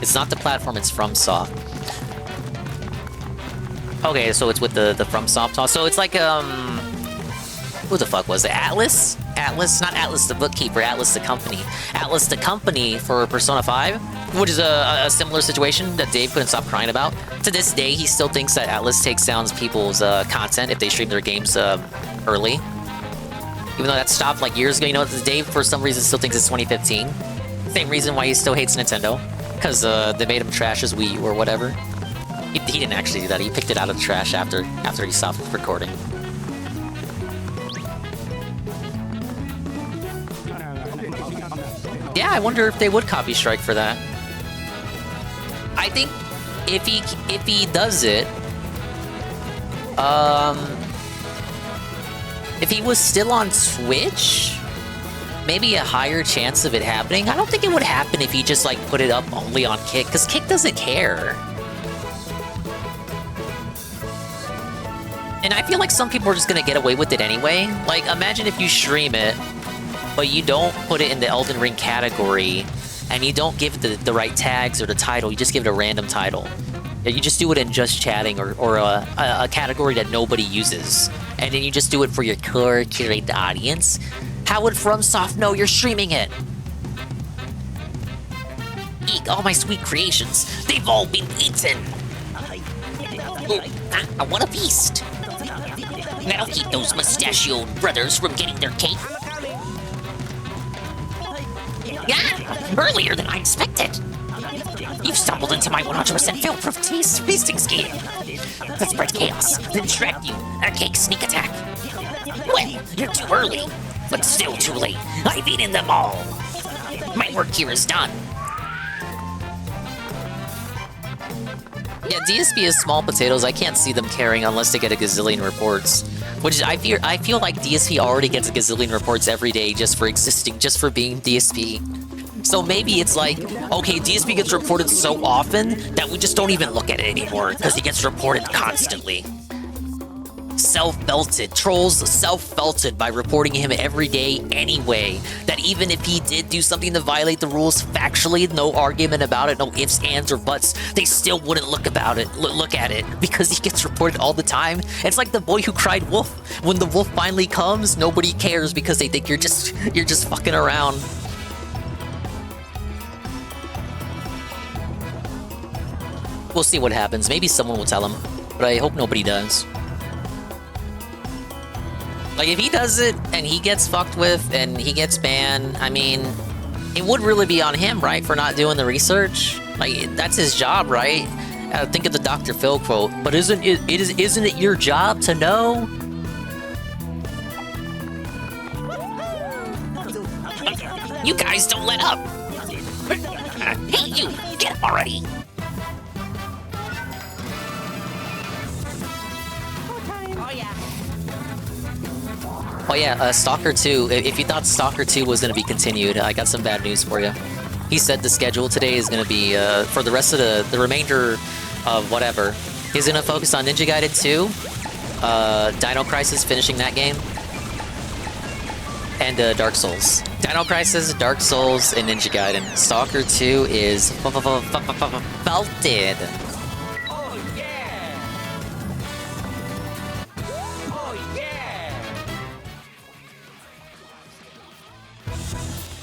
It's not the platform, it's FromSoft. Okay, so it's with the FromSoft toss. So it's like, who the fuck was it? Atlas? Atlas? Not Atlas the bookkeeper, Atlas the company. Atlas the company for Persona 5, which is a similar situation that Dave couldn't stop crying about. To this day, he still thinks that Atlas takes down people's content if they stream their games early. Even though that stopped like years ago, you know, Dave for some reason still thinks it's 2015. Same reason why he still hates Nintendo, because they made him trash his Wii U or whatever. He didn't actually do that. He picked it out of the trash after he stopped recording. Yeah, I wonder if they would copy strike for that. I think if he does it, if he was still on Twitch, maybe a higher chance of it happening. I don't think it would happen if he just like put it up only on Kick, because Kick doesn't care. And I feel like some people are just gonna get away with it anyway. Like, imagine if you stream it, but you don't put it in the Elden Ring category, and you don't give it the right tags or the title, you just give it a random title. You just do it in just chatting or a category that nobody uses. And then you just do it for your core curated audience. How would FromSoft know you're streaming it? Eek, all my sweet creations, they've all been eaten. Oh, I want a feast. That'll keep those mustachioed brothers from getting their cake. Yeah, earlier than I expected. You've stumbled into my 100% fail-proof feasting scheme. Let's spread chaos, then distract you. A cake sneak attack. Well, you're too early. But still too late. I've eaten them all. My work here is done. Yeah, DSP is small potatoes. I can't see them caring unless they get a gazillion reports. Which I feel like DSP already gets a gazillion reports every day just for existing, just for being DSP. So maybe it's like, okay, DSP gets reported so often that we just don't even look at it anymore because he gets reported constantly. Self-belted. Trolls self-belted by reporting him every day anyway. That even if he did do something to violate the rules factually, no argument about it, no ifs, ands, or buts, they still wouldn't look at it because he gets reported all the time. It's like the boy who cried wolf. When the wolf finally comes, nobody cares because they think you're just fucking around. We'll see what happens. Maybe someone will tell him, but I hope nobody does. Like, if he does it, and he gets fucked with, and he gets banned, I mean, it would really be on him, right, for not doing the research? Like, that's his job, right? Think of the Dr. Phil quote, but isn't it your job to know? You guys don't let up. Hey, you! Get up already! Oh yeah, Stalker 2, if you thought Stalker 2 was going to be continued, I got some bad news for you. He said the schedule today is going to be, for the rest of the remainder of whatever, he's going to focus on Ninja Gaiden 2, Dino Crisis, finishing that game, and Dark Souls. Dino Crisis, Dark Souls, and Ninja Gaiden. Stalker 2 is belted.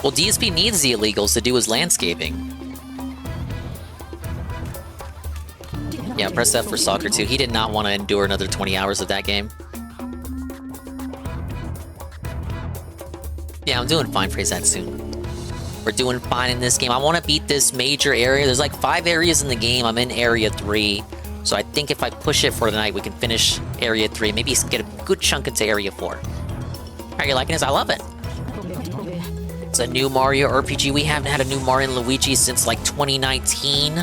Well, DSP needs the illegals to do his landscaping. Yeah, press F for Stalker 2. He did not want to endure another 20 hours of that game. Yeah, I'm doing fine for Zetsun. We're doing fine in this game. I want to beat this major area. There's like 5 areas in the game. I'm in Area 3. So I think if I push it for the night, we can finish Area 3. Maybe get a good chunk into Area 4. Are you liking this? I love it. It's a new Mario RPG. We haven't had a new Mario and Luigi since like 2019.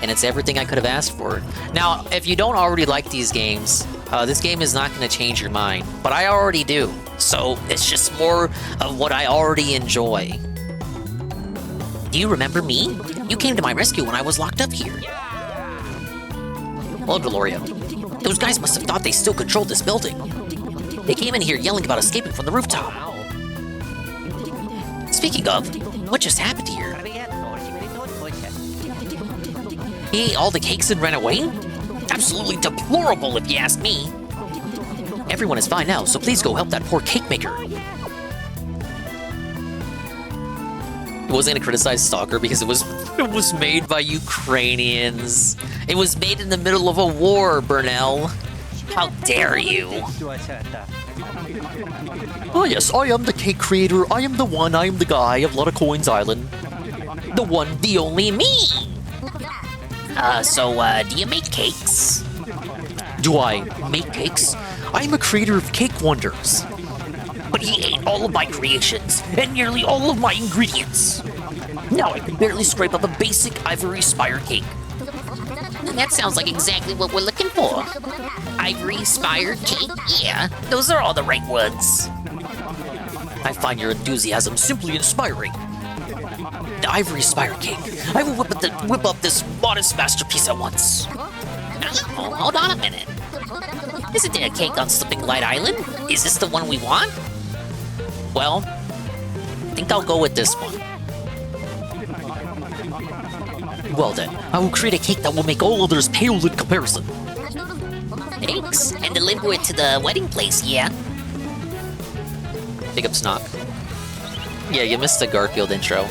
And it's everything I could have asked for. Now, if you don't already like these games, this game is not going to change your mind. But I already do. So it's just more of what I already enjoy. Do you remember me? You came to my rescue when I was locked up here. Hello, Deloria. Those guys must have thought they still controlled this building. They came in here yelling about escaping from the rooftop. Speaking of, what just happened here? He ate all the cakes and ran away? Absolutely deplorable if you ask me. Everyone is fine now, so please go help that poor cake maker. I wasn't gonna criticize Stalker because it was made by Ukrainians. It was made in the middle of a war, Burnell. How dare you? Oh yes, I am the cake creator. I am the one. I am the guy of Lot of Coins Island. The one, the only me. Do you make cakes? Do I make cakes? I am a creator of cake wonders. But he ate all of my creations and nearly all of my ingredients. Now I can barely scrape up a basic ivory spire cake. That sounds like exactly what we're looking for. Ivory spire cake? Yeah, those are all the right ones. I find your enthusiasm simply inspiring. The ivory spire cake. I will whip up this modest masterpiece at once. Oh, hold on a minute. Isn't there a cake on Slipping Light Island? Is this the one we want? Well, I think I'll go with this one. Well then, I will create a cake that will make all others pale in comparison. Thanks, and deliver it to the wedding place, yeah? Big up Snock. Yeah, you missed the Garfield intro.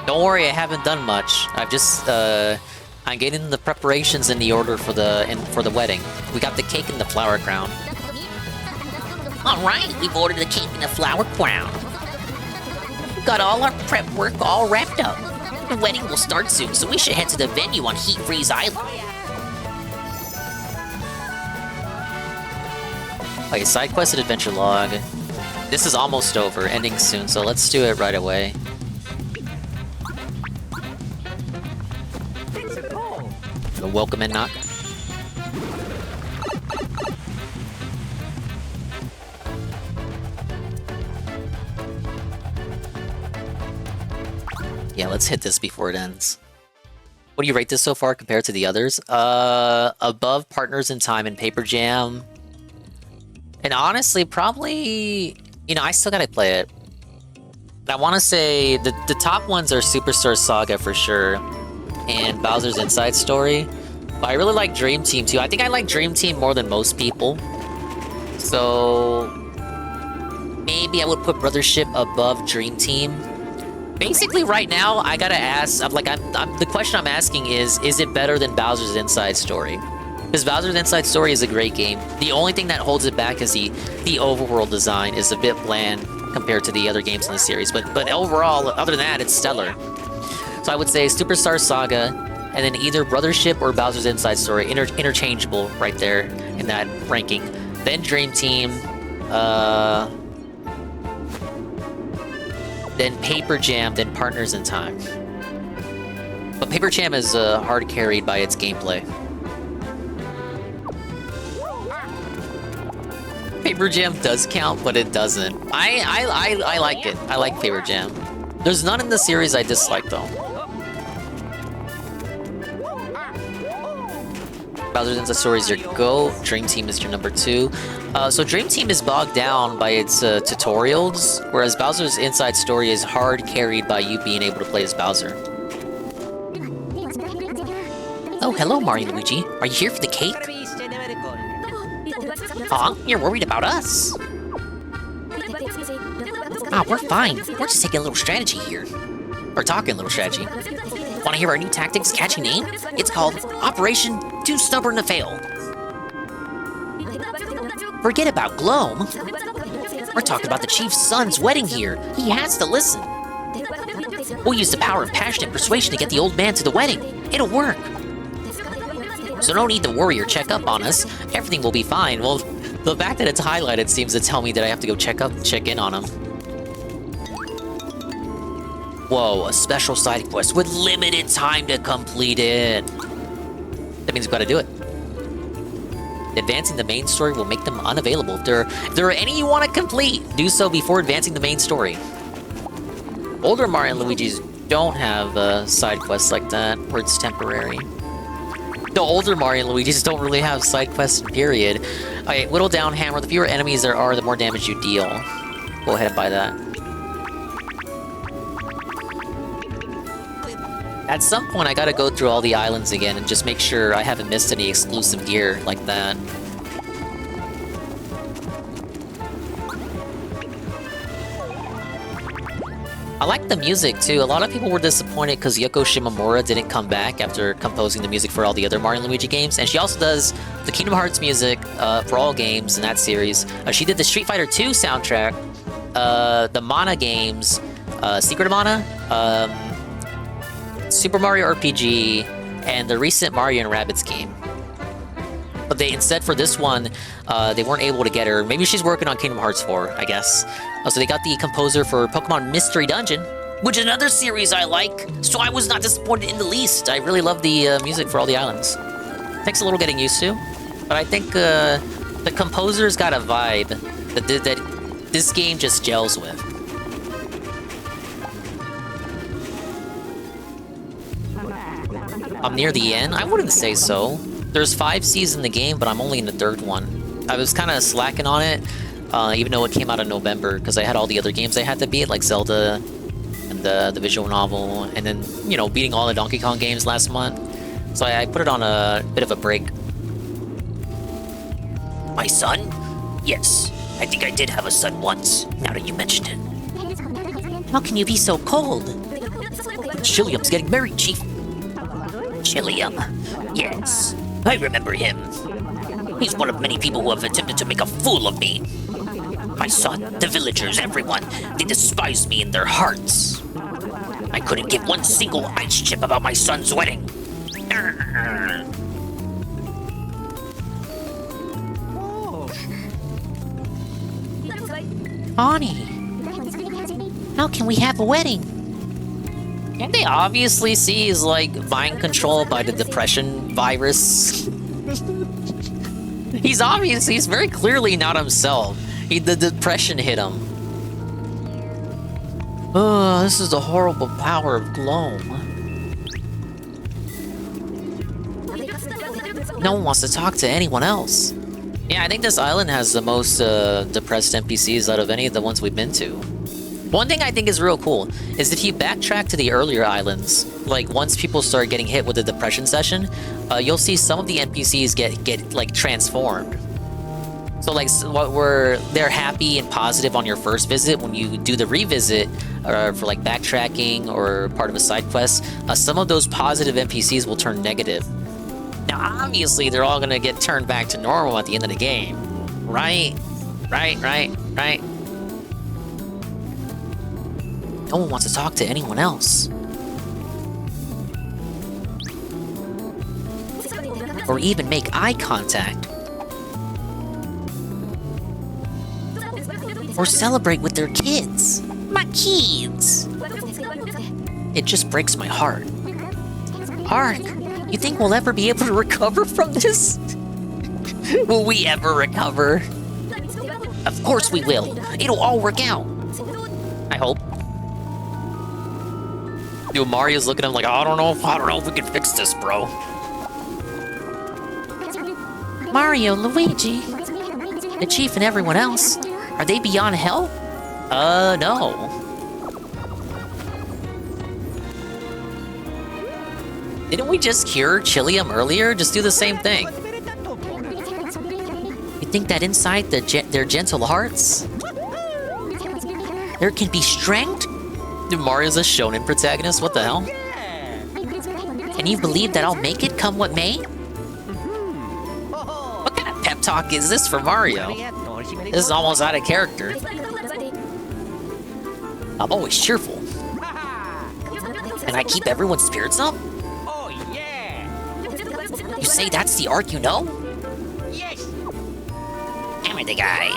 Don't worry, I haven't done much. I've just, I'm getting the preparations in the order for the wedding. We got the cake and the flower crown. Alright, we've ordered the cake and the flower crown. We've got all our prep work all wrapped up. The wedding will start soon, so we should head to the venue on Heat Freeze Island. Okay, side quest and adventure log. This is almost over, ending soon, so let's do it right away. Welcome in, knock. Yeah, let's hit this before it ends. What do you rate this so far compared to the others? Above Partners in Time and Paper Jam. And honestly, probably... You know, I still gotta play it. I want to say the top ones are Superstar Saga for sure, and Bowser's Inside Story. But I really like Dream Team too. I think I like Dream Team more than most people. So... maybe I would put Brothership above Dream Team. Basically, right now, I gotta ask, the question I'm asking is it better than Bowser's Inside Story? Because Bowser's Inside Story is a great game. The only thing that holds it back is the overworld design is a bit bland compared to the other games in the series. But overall, other than that, it's stellar. So I would say Superstar Saga, and then either Brothership or Bowser's Inside Story, interchangeable right there in that ranking. Then Dream Team, then Paper Jam, then Partners in Time. But Paper Jam is hard carried by its gameplay. Paper Jam does count, but it doesn't. I like it. I like Paper Jam. There's none in the series I dislike though. Bowser's Inside Story is your go. Dream Team is your number 2. So Dream Team is bogged down by its tutorials, whereas Bowser's Inside Story is hard carried by you being able to play as Bowser. Oh, hello, Mario and Luigi. Are you here for the cake? Aw, you're worried about us. Ah, we're fine. We're just taking a little strategy here. Or talking a little strategy. Want to hear our new tactics catchy name? It's called Operation Too Stubborn to Fail. Forget about Gloam. We're talking about the chief's son's wedding here. He has to listen. We'll use the power of passionate persuasion to get the old man to the wedding. It'll work. So no need to worry or check up on us. Everything will be fine. Well, the fact that it's highlighted seems to tell me that I have to go check in on him. Whoa, a special side quest with limited time to complete it. That means we've got to do it. Advancing the main story will make them unavailable. If there are any you want to complete, do so before advancing the main story. Older Mario and Luigi's don't have side quests like that, where it's temporary. The older Mario and Luigi's don't really have side quests, period. Alright, whittle down hammer. The fewer enemies there are, the more damage you deal. Go ahead and buy that. At some point, I gotta go through all the islands again and just make sure I haven't missed any exclusive gear like that. I like the music too. A lot of people were disappointed because Yoko Shimomura didn't come back after composing the music for all the other Mario and Luigi games, and she also does the Kingdom Hearts music for all games in that series. She did the Street Fighter 2 soundtrack, the Mana games, Secret of Mana, Super Mario RPG, and the recent Mario & Rabbids game. But they instead for this one, they weren't able to get her. Maybe she's working on Kingdom Hearts 4, I guess. So they got the composer for Pokemon Mystery Dungeon, which is another series I like, so I was not disappointed in the least. I really love the music for all the islands. Takes a little getting used to, but I think the composer's got a vibe that this game just gels with. I'm near the end? I wouldn't say so. There's 5 Cs in the game, but I'm only in the 3rd one. I was kind of slacking on it, even though it came out in November, because I had all the other games I had to beat, like Zelda and the visual novel, and then, you know, beating all the Donkey Kong games last month. So I put it on a bit of a break. My son? Yes, I think I did have a son once, now that you mentioned it. How can you be so cold? Chilium's getting married, Chief. Chilium? Yes, I remember him. He's one of many people who have attempted to make a fool of me. My son, the villagers, everyone, they despise me in their hearts. I couldn't give one single ice chip about my son's wedding. Ani, how can we have a wedding? Can't they obviously see he's like mind controlled by the depression virus? He's very clearly not himself. The depression hit him. Oh, this is the horrible power of gloom. No one wants to talk to anyone else. Yeah, I think this island has the most depressed NPCs out of any of the ones we've been to. One thing I think is real cool is if you backtrack to the earlier islands, like once people start getting hit with the depression session, you'll see some of the NPCs get like transformed. So like they're happy and positive on your first visit. When you do the revisit for like backtracking or part of a side quest, some of those positive NPCs will turn negative. Now obviously they're all gonna get turned back to normal at the end of the game, right? Right. No one wants to talk to anyone else. Or even make eye contact. Or celebrate with their kids. My kids. It just breaks my heart. Ark, you think we'll ever be able to recover from this? Will we ever recover? Of course we will. It'll all work out. I hope. Dude, Mario's looking at him like, I don't know if we can fix this, bro. Mario, Luigi, the chief and everyone else, are they beyond help? No. Didn't we just cure Chilium earlier? Just do the same thing. You think that inside their gentle hearts, there can be strength? Dude, Mario's a shonen protagonist? What the hell? Can you believe that I'll make it come what may? What kind of pep talk is this for Mario? This is almost out of character. I'm always cheerful. And I keep everyone's spirits up? Oh, yeah. You say that's the art you know? Yes. Hammer the guy.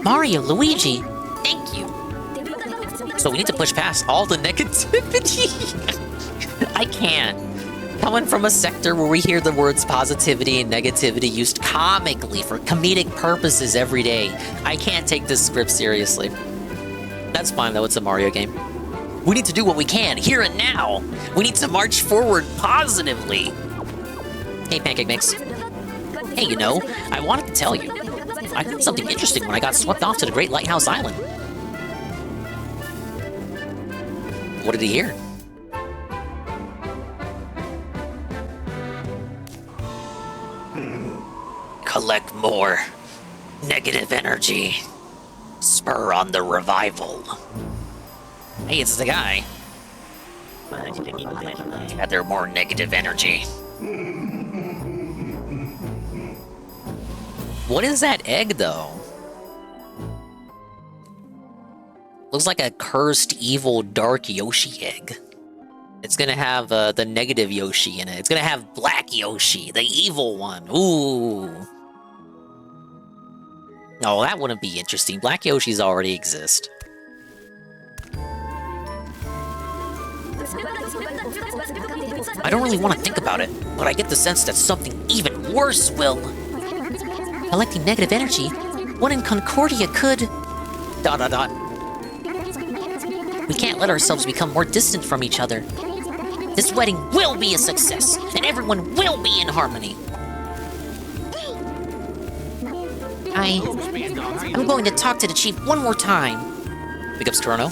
Mario, Luigi, Thank you. So we need to push past all the negativity. I can't. Coming from a sector where we hear the words positivity and negativity used comically for comedic purposes every day, I can't take this script seriously. That's fine though, it's a Mario game. We need to do what we can, here and now. We need to march forward positively. Hey, Pancake Mix. Hey, you know, I wanted to tell you. I found something interesting when I got swept off to the Great Lighthouse Island. What did he hear? Collect more negative energy. Spur on the revival. Hey, it's the guy. Gather more negative energy. What is that egg, though? Looks like a cursed, evil, dark Yoshi egg. It's gonna have the negative Yoshi in it. It's gonna have Black Yoshi, the evil one. Ooh. Oh, that wouldn't be interesting. Black Yoshis already exist. I don't really want to think about it, but I get the sense that something even worse will... collecting negative energy, what in Concordia could... ... We can't let ourselves become more distant from each other. This wedding will be a success, and everyone will be in harmony. I'm going to talk to the chief one more time. Big ups, Chrono.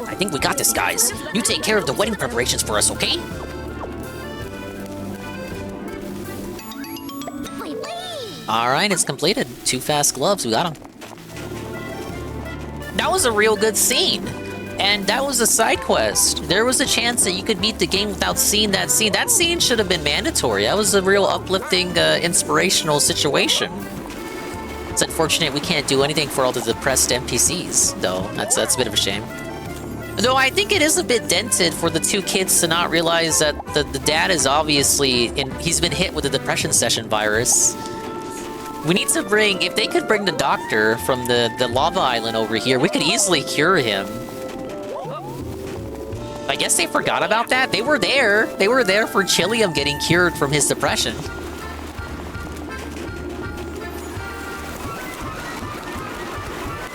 I think we got this, guys. You take care of the wedding preparations for us, okay? Alright, it's completed. 2 fast gloves, we got them. That was a real good scene. And that was a side quest. There was a chance that you could beat the game without seeing that scene. That scene should have been mandatory. That was a real uplifting, inspirational situation. It's unfortunate we can't do anything for all the depressed NPCs, though. That's a bit of a shame. Though I think it is a bit dented for the 2 kids to not realize that the dad is obviously... he's been hit with the depression session virus. We need to bring... If they could bring the doctor from the lava island over here, we could easily cure him. I guess they forgot about that. They were there. They were there for Chilium getting cured from his depression.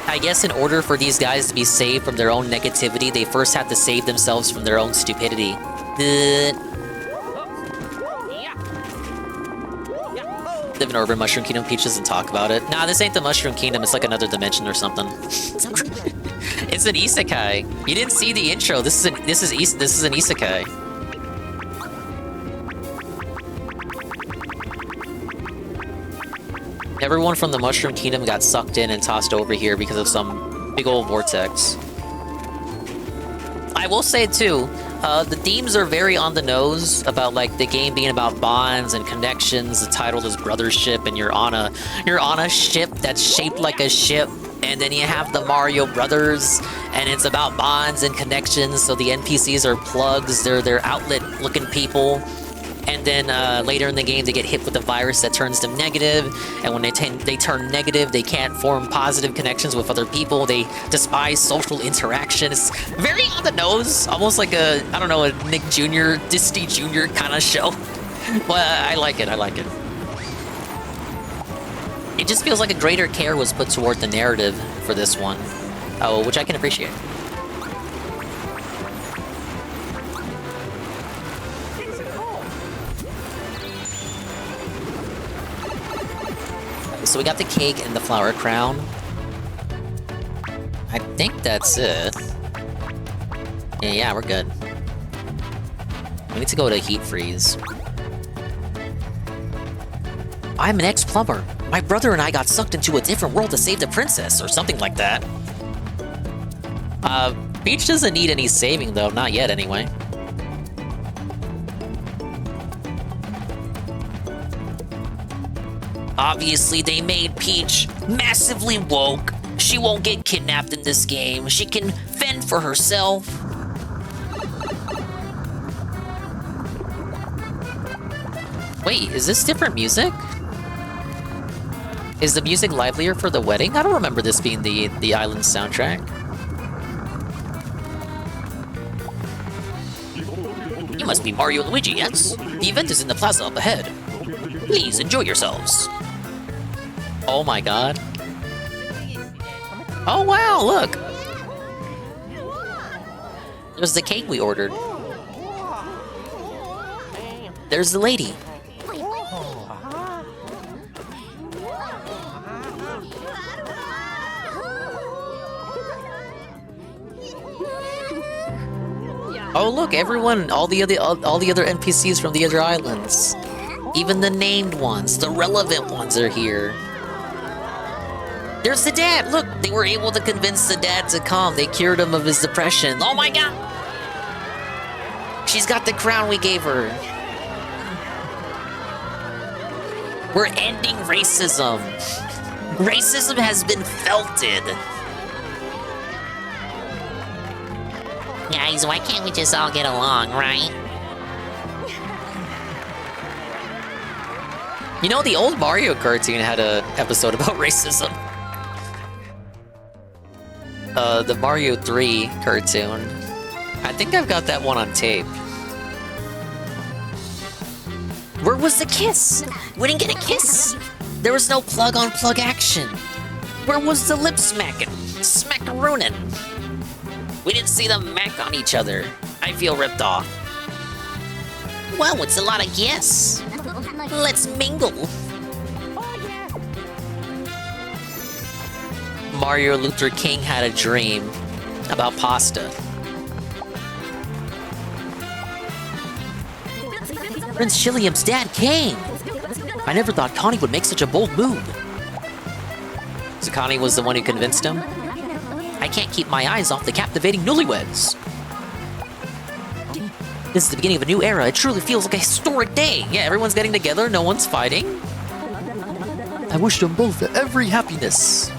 I guess in order for these guys to be saved from their own negativity, they first have to save themselves from their own stupidity. Live in Urban Mushroom Kingdom. Peach doesn't talk about it. Nah, this ain't the Mushroom Kingdom. It's like another dimension or something. It's an isekai. You didn't see the intro. This is an isekai. Everyone from the Mushroom Kingdom got sucked in and tossed over here because of some big old vortex. I will say too, the themes are very on the nose about like the game being about bonds and connections. The title is Brothership, and you're on a ship that's shaped like a ship. And then you have the Mario Brothers, and it's about bonds and connections. So the NPCs are plugs. They're outlet-looking people. And then later in the game, they get hit with a virus that turns them negative. And when they turn negative, they can't form positive connections with other people. They despise social interaction. It's very on the nose, almost like a, I don't know, a Nick Jr., Disney Jr. kind of show. But I like it. I like it. It just feels like a greater care was put toward the narrative for this one. Oh, which I can appreciate. So we got the cake and the flower crown. I think that's it. Yeah, we're good. We need to go to heat freeze. I'm an ex-plumber. My brother and I got sucked into a different world to save the princess, or something like that. Peach doesn't need any saving, though. Not yet, anyway. Obviously, they made Peach massively woke. She won't get kidnapped in this game. She can fend for herself. Wait, is this different music? Is the music livelier for the wedding? I don't remember this being the island soundtrack. You must be Mario and Luigi, yes? The event is in the plaza up ahead. Please enjoy yourselves. Oh my god. Oh wow, look! There's the cake we ordered. There's the lady. Oh look, everyone, all the other NPCs from the other islands. Even the named ones, the relevant ones are here. There's the dad! Look, they were able to convince the dad to come. They cured him of his depression. Oh my god! She's got the crown we gave her. We're ending racism. Racism has been felted. Guys, why can't we just all get along, right? You know, the old Mario cartoon had an episode about racism. The Mario 3 cartoon. I think I've got that one on tape. Where was the kiss? We didn't get a kiss. There was no plug-on-plug action. Where was the lip smacking? Smackaroonin'. We didn't see them mac on each other. I feel ripped off. Well, it's a lot of yes. Let's mingle. Mario Luther King had a dream about pasta. Prince Chilium's dad came. I never thought Connie would make such a bold move. So Connie was the one who convinced him? I can't keep my eyes off the captivating newlyweds. This is the beginning of a new era. It truly feels like a historic day. Yeah, everyone's getting together. No one's fighting. I wish them both every happiness.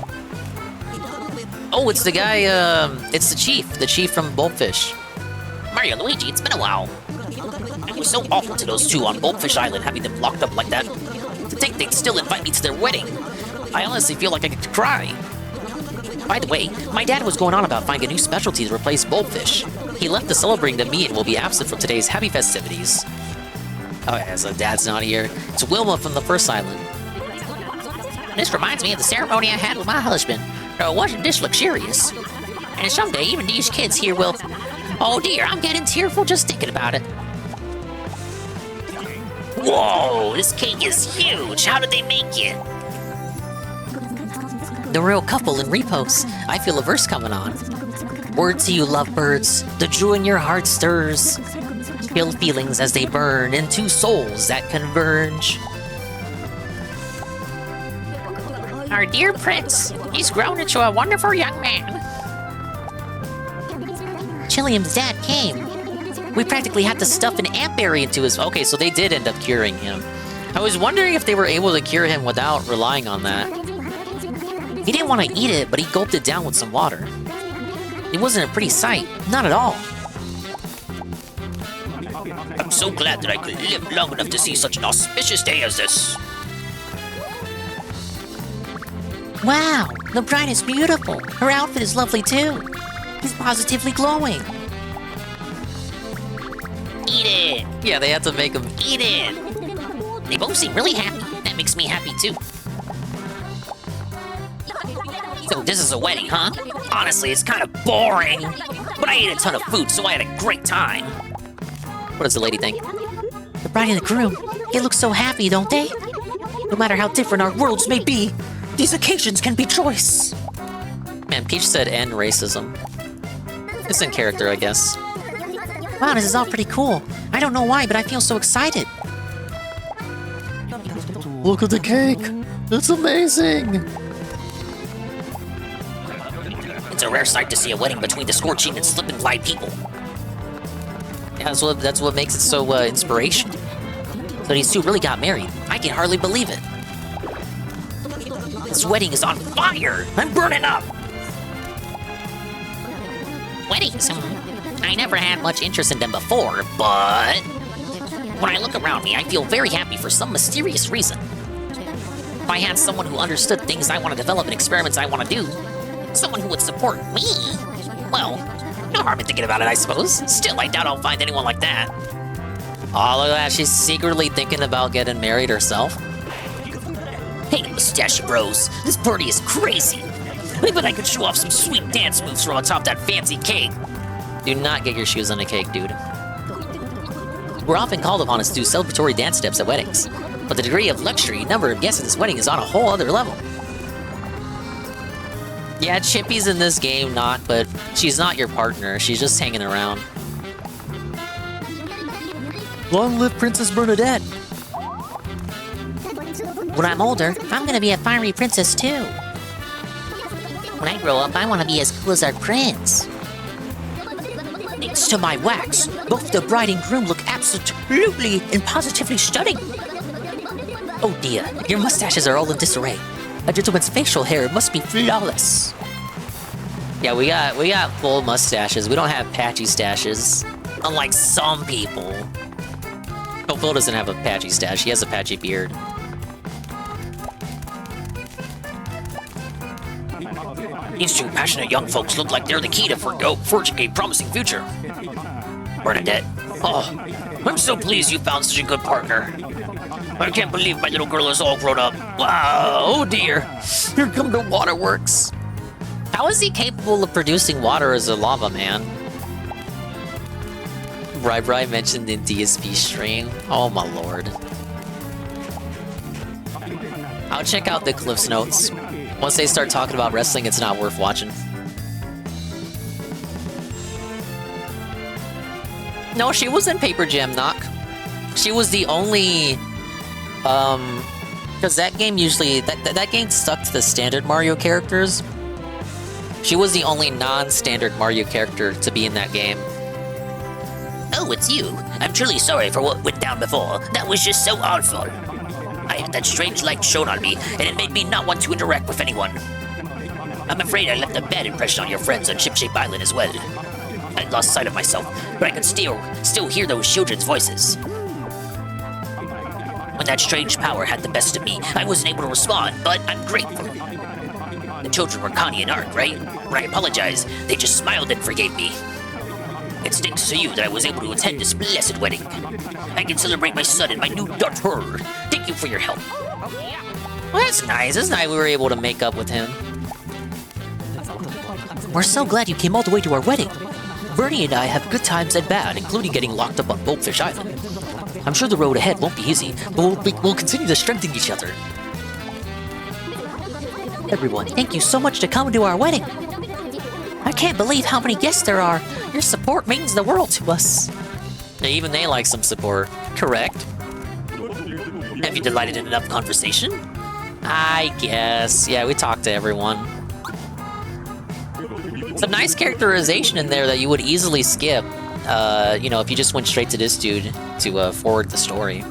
Oh, it's the guy, it's the chief from Bulbfish. Mario, Luigi, it's been a while. I was so awful to those two on Bulbfish Island, having them locked up like that. To think they'd still invite me to their wedding. I honestly feel like I could cry. By the way, my dad was going on about finding a new specialty to replace goldfish. He left to celebrating to me and will be absent from today's happy festivities. Oh yeah, so Dad's not here. It's Wilma from the first island. This reminds me of the ceremony I had with my husband. Though it wasn't this luxurious. And someday even these kids here will... Oh dear, I'm getting tearful just thinking about it. Whoa, this cake is huge. How did they make it? The real couple in repose. I feel a verse coming on. Word to you, lovebirds. The drew in your heart stirs. Feel feelings as they burn into souls that converge. Our dear prince, he's grown into a wonderful young man. Chilliam's dad came. We practically had to stuff an antberry into his... Okay, so they did end up curing him. I was wondering if they were able to cure him without relying on that. He didn't want to eat it, but he gulped it down with some water. It wasn't a pretty sight. Not at all. I'm so glad that I could live long enough to see such an auspicious day as this. Wow, the bride is beautiful. Her outfit is lovely too. He's positively glowing. Eat it! Yeah, they had to make him Eat it! They both seem really happy. That makes me happy too. So this is a wedding, huh? Honestly, it's kind of boring. But I ate a ton of food, so I had a great time. What does the lady think? The bride and the groom, they look so happy, don't they? No matter how different our worlds may be, these occasions can be choice. Man, Peach said end racism. It's in character, I guess. Wow, this is all pretty cool. I don't know why, but I feel so excited. Look at the cake. It's amazing. It's a rare sight to see a wedding between the scorching and slip and glide people. Yeah, that's what makes it so inspirational. So these two really got married. I can hardly believe it. This wedding is on fire! I'm burning up! Weddings? I never had much interest in them before, but... When I look around me, I feel very happy for some mysterious reason. If I had someone who understood things I want to develop and experiments I want to do, someone who would support me, well, no harm in thinking about it, I suppose. Still, I doubt I'll find anyone like that. Oh, look at that. She's secretly thinking about getting married herself. Hey, mustache bros, this party is crazy. I bet I could show off some sweet dance moves from on top of that fancy cake. Do not get your shoes on a cake, dude. We're often called upon to do celebratory dance steps at weddings, but the degree of luxury number of guests at this wedding is on a whole other level. Yeah, Chippy's in this game, but she's not your partner. She's just hanging around. Long live Princess Bernadette! When I'm older, I'm gonna be a fiery princess too. When I grow up, I want to be as cool as our prince. Thanks to my wax, both the bride and groom look absolutely and positively stunning. Oh dear, your mustaches are all in disarray. A gentleman's facial hair must be flawless. Yeah, we got full mustaches. We don't have patchy stashes, unlike some people. Oh, Phil doesn't have a patchy stash. He has a patchy beard. These two passionate young folks look like they're the key to forging a promising future. Bernadette, oh, I'm so pleased you found such a good partner. I can't believe my little girl is all grown up. Wow, oh dear. Here come the waterworks. How is he capable of producing water as a lava man? Bri mentioned in DSP stream. Oh my lord. I'll check out the Cliff's Notes. Once they start talking about wrestling, it's not worth watching. No, she was in Paper Jam Knock. She was the only... because that game usually... That game stuck to the standard Mario characters. She was the only non-standard Mario character to be in that game. Oh, it's you. I'm truly sorry for what went down before. That was just so awful. I had that strange light shown on me, and it made me not want to interact with anyone. I'm afraid I left a bad impression on your friends on Ship Shape Island as well. I lost sight of myself, but I could still hear those children's voices. When that strange power had the best of me. I wasn't able to respond, but I'm grateful. The children were Connie and Art, right? I apologize. They just smiled and forgave me. It's thanks to you that I was able to attend this blessed wedding. I can celebrate my son and my new daughter. Thank you for your help. Well, that's nice. It's nice we were able to make up with him. We're so glad you came all the way to our wedding. Bernie and I have good times and bad, including getting locked up on Goldfish Island. I'm sure the road ahead won't be easy, but we'll continue to strengthen each other. Everyone, thank you so much to come to our wedding. I can't believe how many guests there are. Your support means the world to us. Even they like some support. Correct. Have you delighted in enough conversation? I guess. Yeah, we talked to everyone. Some nice characterization in there that you would easily skip, you know, if you just went straight to this dude to forward the story.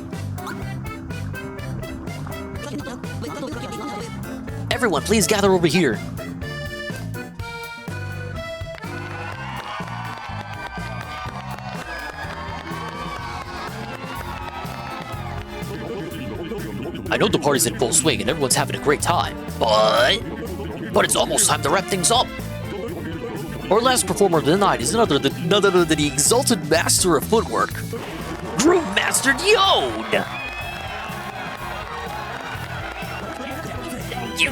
Everyone, please gather over here. I know the party's in full swing and everyone's having a great time, but it's almost time to wrap things up. Our last performer of the night is none other than the exalted master of footwork, Groove Master Yode!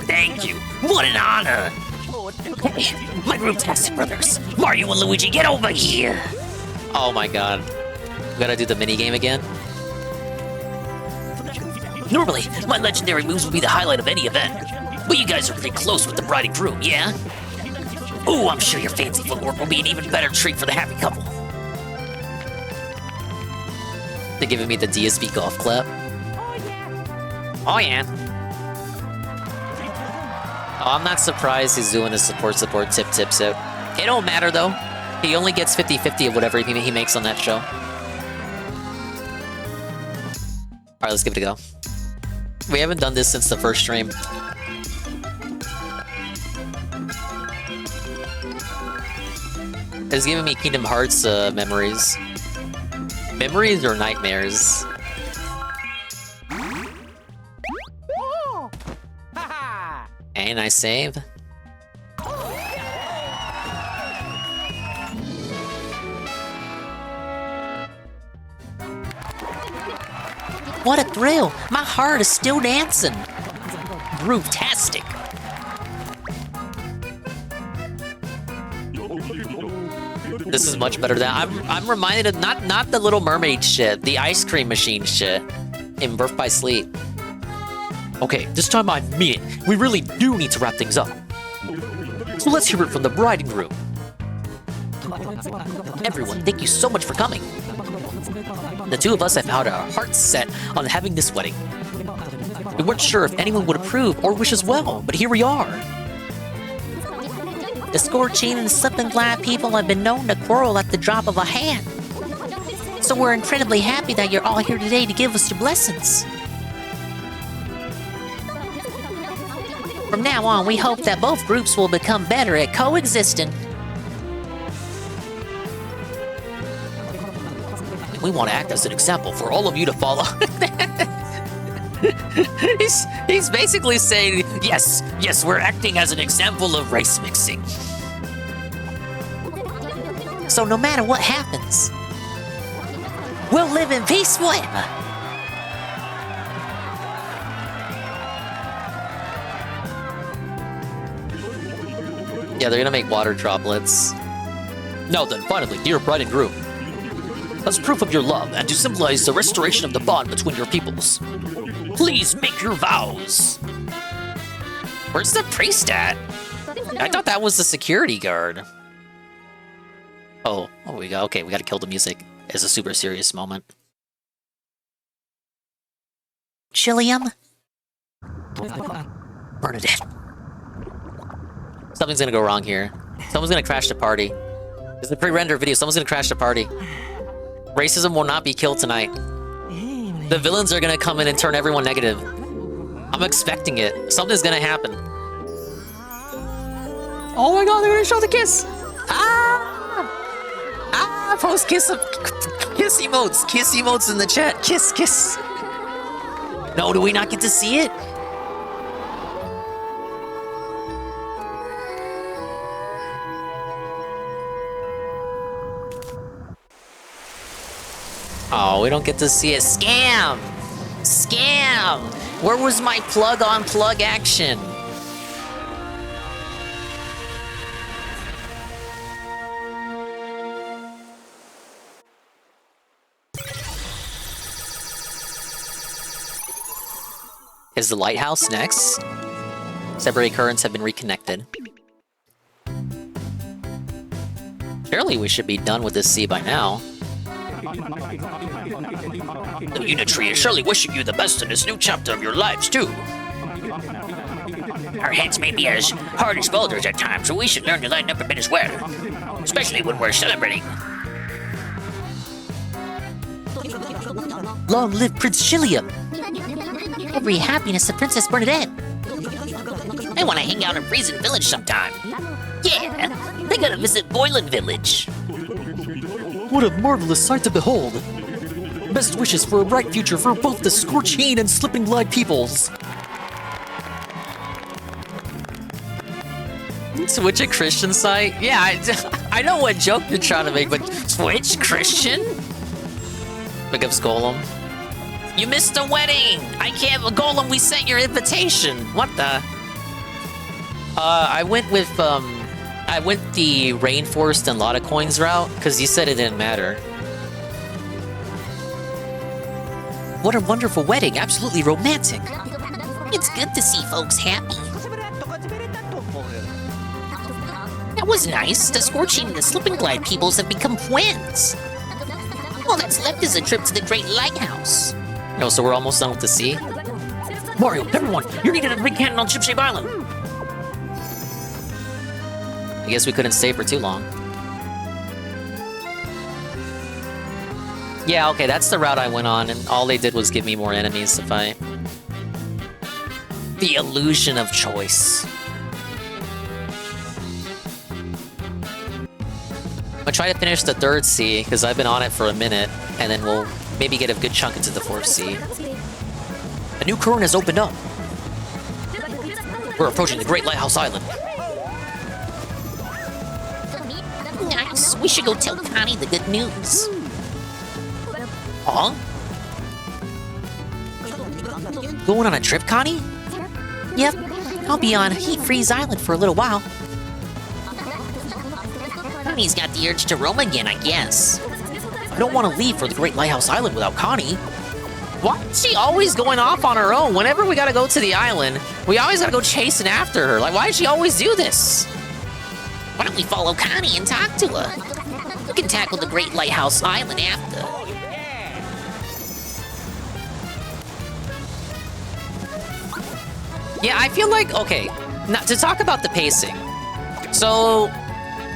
Thank you! What an honor! Hey, my Groove-tastic brothers, Mario and Luigi, get over here! Oh my god. We gotta do the minigame again? Normally, my legendary moves would be the highlight of any event, but you guys are pretty close with the bride and groom, yeah? Ooh, I'm sure your fancy footwork will be an even better treat for the happy couple. They're giving me the DSP golf clap. Oh yeah. Oh, I'm not surprised he's doing his support tips out. It don't matter though. He only gets 50-50 of whatever he makes on that show. Alright, let's give it a go. We haven't done this since the first stream. It's giving me Kingdom Hearts memories. Memories or nightmares? Okay, nice save. What a thrill! My heart is still dancing. Groove-tastic. This is much better than I'm reminded of not the Little Mermaid shit, the ice cream machine shit in Birth by Sleep. Okay, this time I mean it. We really do need to wrap things up. So let's hear it from the bride and groom. Everyone, thank you so much for coming. The two of us have had our hearts set on having this wedding. We weren't sure if anyone would approve or wish as well, but here we are. The Scorching and Slip and Glide people have been known to quarrel at the drop of a hat. So we're incredibly happy that you're all here today to give us your blessings. From now on, we hope that both groups will become better at coexisting. We want to act as an example for all of you to follow. He's basically saying, yes, we're acting as an example of race mixing. So no matter what happens, we'll live in peace forever. yeah, they're gonna make water droplets. Now then, finally, dear bride and groom, as proof of your love and to symbolize the restoration of the bond between your peoples, please make your vows. Where's the priest at? I thought that was the security guard. Oh, we go. Okay, we gotta kill the music. It's a super serious moment. Chillium? Bernadette. Something's gonna go wrong here. Someone's gonna crash the party. It's a pre-rendered video. Someone's gonna crash the party. Racism will not be killed tonight. The villains are gonna come in and turn everyone negative. I'm expecting it. Something's gonna happen. Oh my god, they're gonna show the kiss! Post kiss emotes. Kiss emotes in the chat. Kiss. No, do we not get to see it? Oh, we don't get to see it. Scam! Scam! Where was my plug-on-plug action? Is the lighthouse next? Separated currents have been reconnected. Surely we should be done with this sea by now. The Unit Tree is surely wishing you the best in this new chapter of your lives, too. Our heads may be as hard as boulders at times, so we should learn to lighten up a bit as well. Especially when we're celebrating. Long live Prince Chilium! Every happiness to Princess Bernadette! I want to hang out in Freezing Village sometime. Yeah, they gotta visit Boylan Village. What a marvelous sight to behold! Best wishes for a bright future for both the Scorching and Slipping Glide peoples! Switch a Christian site? Yeah, I know what joke you're trying to make, but Switch Christian? Big ups Golem. You missed the wedding! I can't, Golem, we sent your invitation! What the? I went the Rainforest and Lotta Coins route, because you said it didn't matter. What a wonderful wedding, absolutely romantic! It's good to see folks happy. That was nice. The Scorching and the Slipping Glide peoples have become friends. All that's left is a trip to the Great Lighthouse. No, so we're almost done with the sea? Mario, everyone, you're needed at the Big Cannon on Chipshape Island. I guess we couldn't stay for too long. Yeah, okay, that's the route I went on, and all they did was give me more enemies to fight. The illusion of choice. I'm gonna try to finish the third sea, because I've been on it for a minute, and then we'll maybe get a good chunk into the fourth sea. A new current has opened up. We're approaching the Great Lighthouse Island. Nice. We should go tell Connie the good news. Huh? Going on a trip, Connie? Yep, I'll be on Heat Freeze Island for a little while. Connie's got the urge to roam again, I guess. I don't want to leave for the Great Lighthouse Island without Connie. Why is she always going off on her own? Whenever we gotta go to the island, we always gotta go chasing after her. Like, why does she always do this? Why don't we follow Connie and talk to her? We can tackle the Great Lighthouse Island after. Yeah, I feel like, okay, not to talk about the pacing. So,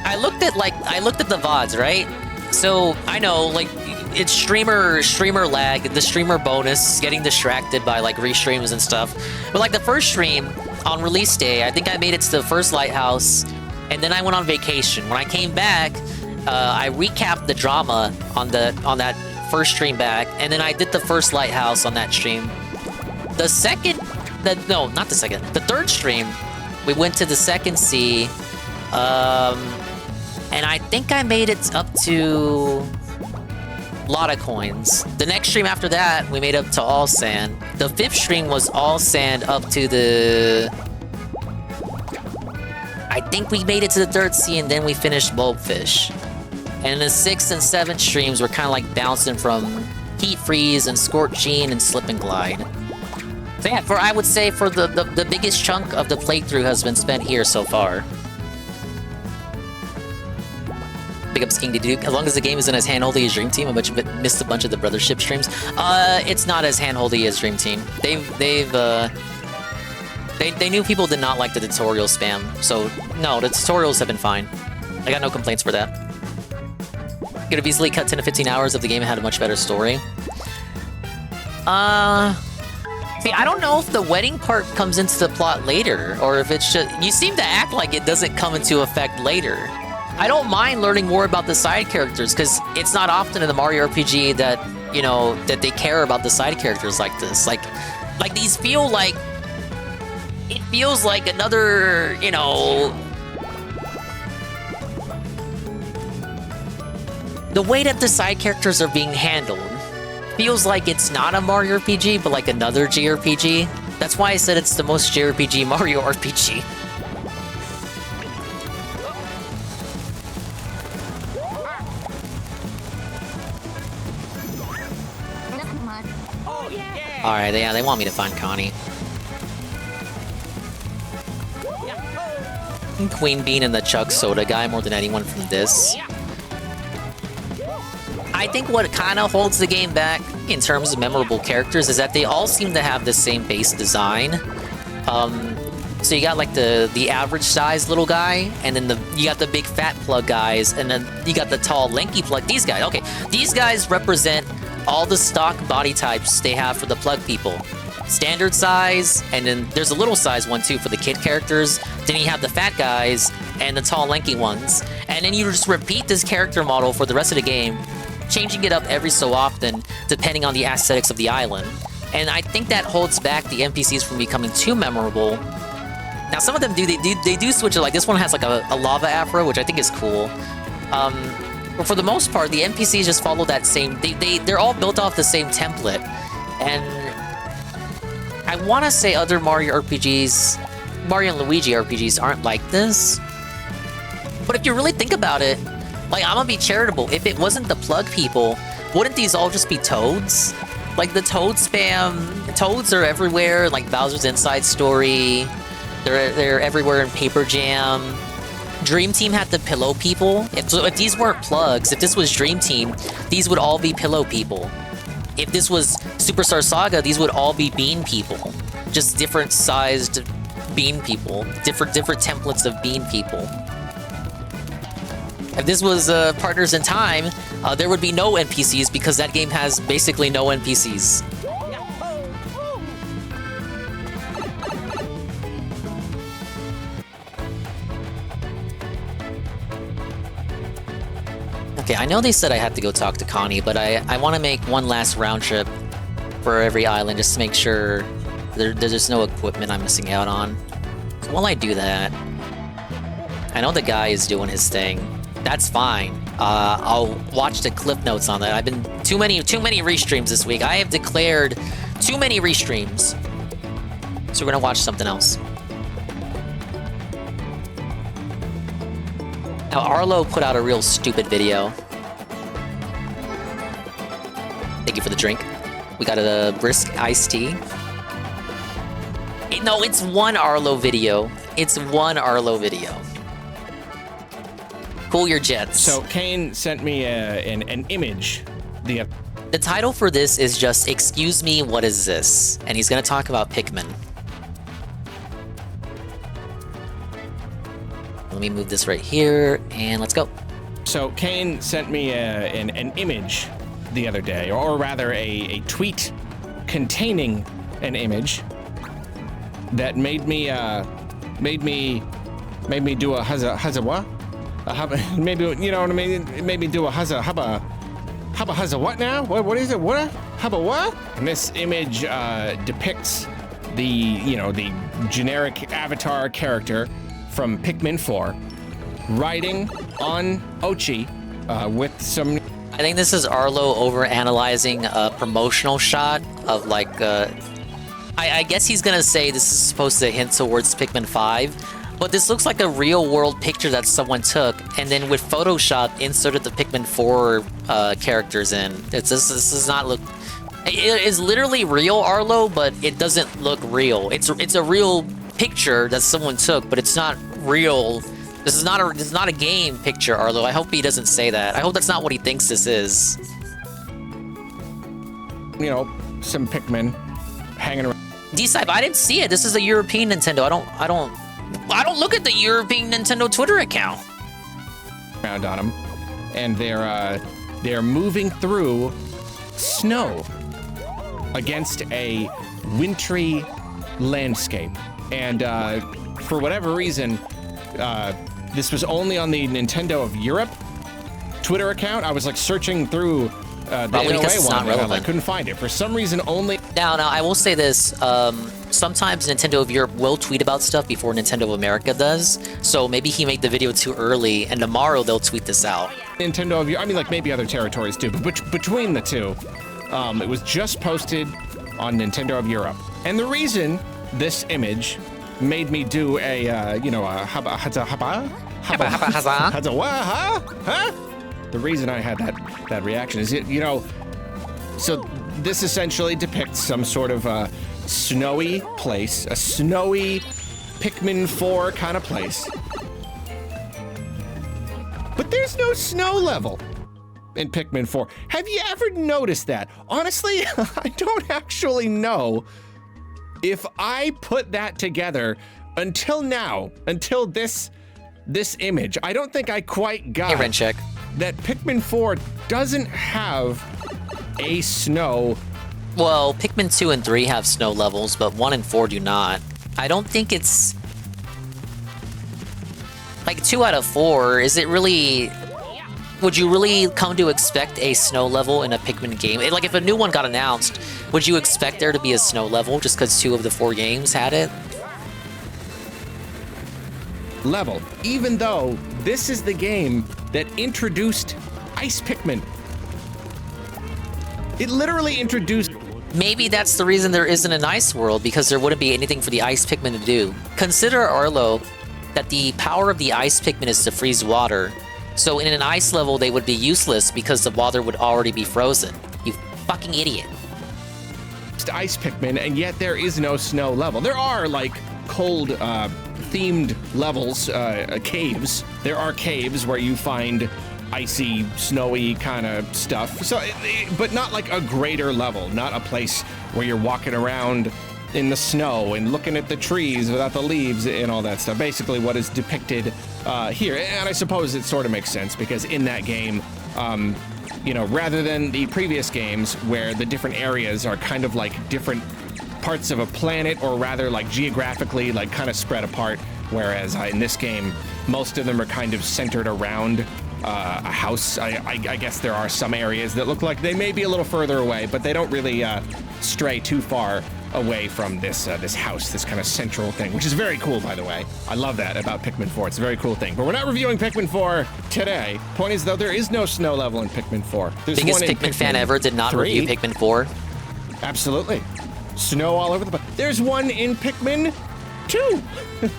I looked at the VODs, right? So, I know, like, it's streamer lag, the streamer bonus, getting distracted by, like, restreams and stuff. But, like, the first stream, on release day, I think I made it to the first lighthouse, and then I went on vacation. When I came back, I recapped the drama on that first stream back, and then I did the first lighthouse on that stream. The third stream, we went to the second sea, and I think I made it up to Lotta Coins. The next stream after that, we made up to All Sand. The fifth stream was All Sand up to the... I think we made it to the third sea, and then we finished Bulbfish. And the sixth and seventh streams were kind of like bouncing from Heat Freeze and Scorching and Slip and Glide. So yeah, I would say for the biggest chunk of the playthrough has been spent here so far. Big ups King Duke. As long as the game isn't as handholdy as Dream Team, I missed a bunch of the Brothership streams. It's not as handholdy as Dream Team. They knew people did not like the tutorial spam, so no, the tutorials have been fine. I got no complaints for that. Could have easily cut 10 to 15 hours if the game had a much better story. See, I don't know if the wedding part comes into the plot later, or if it's just... You seem to act like it doesn't come into effect later. I don't mind learning more about the side characters, because it's not often in the Mario RPG that, you know, that they care about the side characters like this. Like, Like, these feel like... It feels like another, you know... The way that the side characters are being handled feels like it's not a Mario RPG, but like another JRPG. That's why I said it's the most JRPG Mario RPG. Alright, yeah, they want me to find Connie. Queen Bean and the Chug Soda guy more than anyone from this. I think what kind of holds the game back in terms of memorable characters is that they all seem to have the same base design. So you got like the average size little guy, and then you got the big fat plug guys, and then you got the tall lanky plug. These guys, okay, these guys represent all the stock body types they have for the plug people. Standard size, and then there's a little size one too for the kid characters. Then you have the fat guys and the tall lanky ones. And then you just repeat this character model for the rest of the game, changing it up every so often depending on the aesthetics of the island. And I think that holds back the NPCs from becoming too memorable. Now some of them they do switch it, like this one has like a lava afro, which I think is cool. But for the most part, the NPCs just follow that same, they're all built off the same template. And I want to say other Mario RPGs, Mario and Luigi RPGs aren't like this. But if you really think about it, like, I'm gonna be charitable. If it wasn't the plug people, wouldn't these all just be Toads? Like, the Toad spam, Toads are everywhere, like Bowser's Inside Story. They're everywhere in Paper Jam. Dream Team had the pillow people. If these weren't plugs, if this was Dream Team, these would all be pillow people. If this was Superstar Saga, these would all be bean people. Just different sized bean people. Different templates of bean people. If this was Partners in Time, there would be no NPCs because that game has basically no NPCs. Okay, I know they said I had to go talk to Connie, but I want to make one last round trip for every island just to make sure there's no equipment I'm missing out on. So while I do that, I know the guy is doing his thing. That's fine. I'll watch the clip notes on that. I've been too many restreams this week. I have declared too many restreams. So we're gonna watch something else. Now Arlo put out a real stupid video. Thank you for the drink. We got a brisk iced tea. No, it's one Arlo video. It's one Arlo video. Cool your jets. So Kane sent me an image. The title for this is just "Excuse me, what is this?" And he's gonna talk about Pikmin. Let me move this right here, and let's go. So Kane sent me an image the other day, or rather a tweet containing an image that made me do a huzza what? Maybe, you know what I mean? It made me do a huzza what now? What is it? What? Hubba what? And this image depicts the generic avatar character from Pikmin 4 riding on Ochi with some... I think this is Arlo over-analyzing a promotional shot of like... I guess he's gonna say this is supposed to hint towards Pikmin 5. But this looks like a real-world picture that someone took, and then with Photoshop inserted the Pikmin 4 characters in. This does not look... It is literally real, Arlo, but it doesn't look real. It's a real picture that someone took, but it's not real. This is not a game picture, Arlo. I hope he doesn't say that. I hope that's not what he thinks this is. You know, some Pikmin hanging around. D-Cype, I didn't see it. This is a European Nintendo. I don't look at the European Nintendo Twitter account. Around on them, and they're moving through snow against a wintry landscape, and for whatever reason, this was only on the Nintendo of Europe Twitter account. I was like searching through Probably because it's not I relevant. couldn't find it. For some reason, only... Now, I will say this. Sometimes Nintendo of Europe will tweet about stuff before Nintendo of America does. So maybe he made the video too early, and tomorrow they'll tweet this out. Nintendo of Europe, I mean, like, maybe other territories too, but between the two, it was just posted on Nintendo of Europe. And the reason this image made me do a, you know, a the reason I had that reaction is, you know, so this essentially depicts some sort of snowy place, a snowy Pikmin 4 kind of place. But there's no snow level in Pikmin 4. Have you ever noticed that? Honestly, I don't actually know if I put that together until now, until this image. I don't think I quite got that Pikmin 4 doesn't have a snow. Well, Pikmin 2 and 3 have snow levels, but 1 and 4 do not. I don't think it's... Like, 2 out of 4, is it really... Would you really come to expect a snow level in a Pikmin game? Like, if a new one got announced, would you expect there to be a snow level just because 2 of the 4 games had it? Level, even though this is the game that introduced Ice Pikmin. It literally introduced... Maybe that's the reason there isn't an ice world, because there wouldn't be anything for the Ice Pikmin to do. Consider, Arlo, that the power of the Ice Pikmin is to freeze water. So in an ice level, they would be useless because the water would already be frozen. You fucking idiot. Ice Pikmin, and yet there is no snow level. There are, like, cold, themed levels, caves. There are caves where you find icy, snowy kind of stuff. So, but not like a greater level, not a place where you're walking around in the snow and looking at the trees without the leaves and all that stuff. Basically what is depicted here. And I suppose it sort of makes sense because in that game, you know, rather than the previous games where the different areas are kind of like different parts of a planet, or rather like geographically like kind of spread apart, whereas in this game most of them are kind of centered around a house. I guess there are some areas that look like they may be a little further away, but they don't really stray too far away from this this house, this kind of central thing, which is very cool, by the way. I love that about Pikmin 4. It's a very cool thing. But we're not reviewing Pikmin 4 today. Point is, though, there is no snow level in Pikmin 4. There's Biggest one in Pikmin fan ever did not 3. review Pikmin 4. Absolutely. Snow all over the place. There's one in Pikmin 2.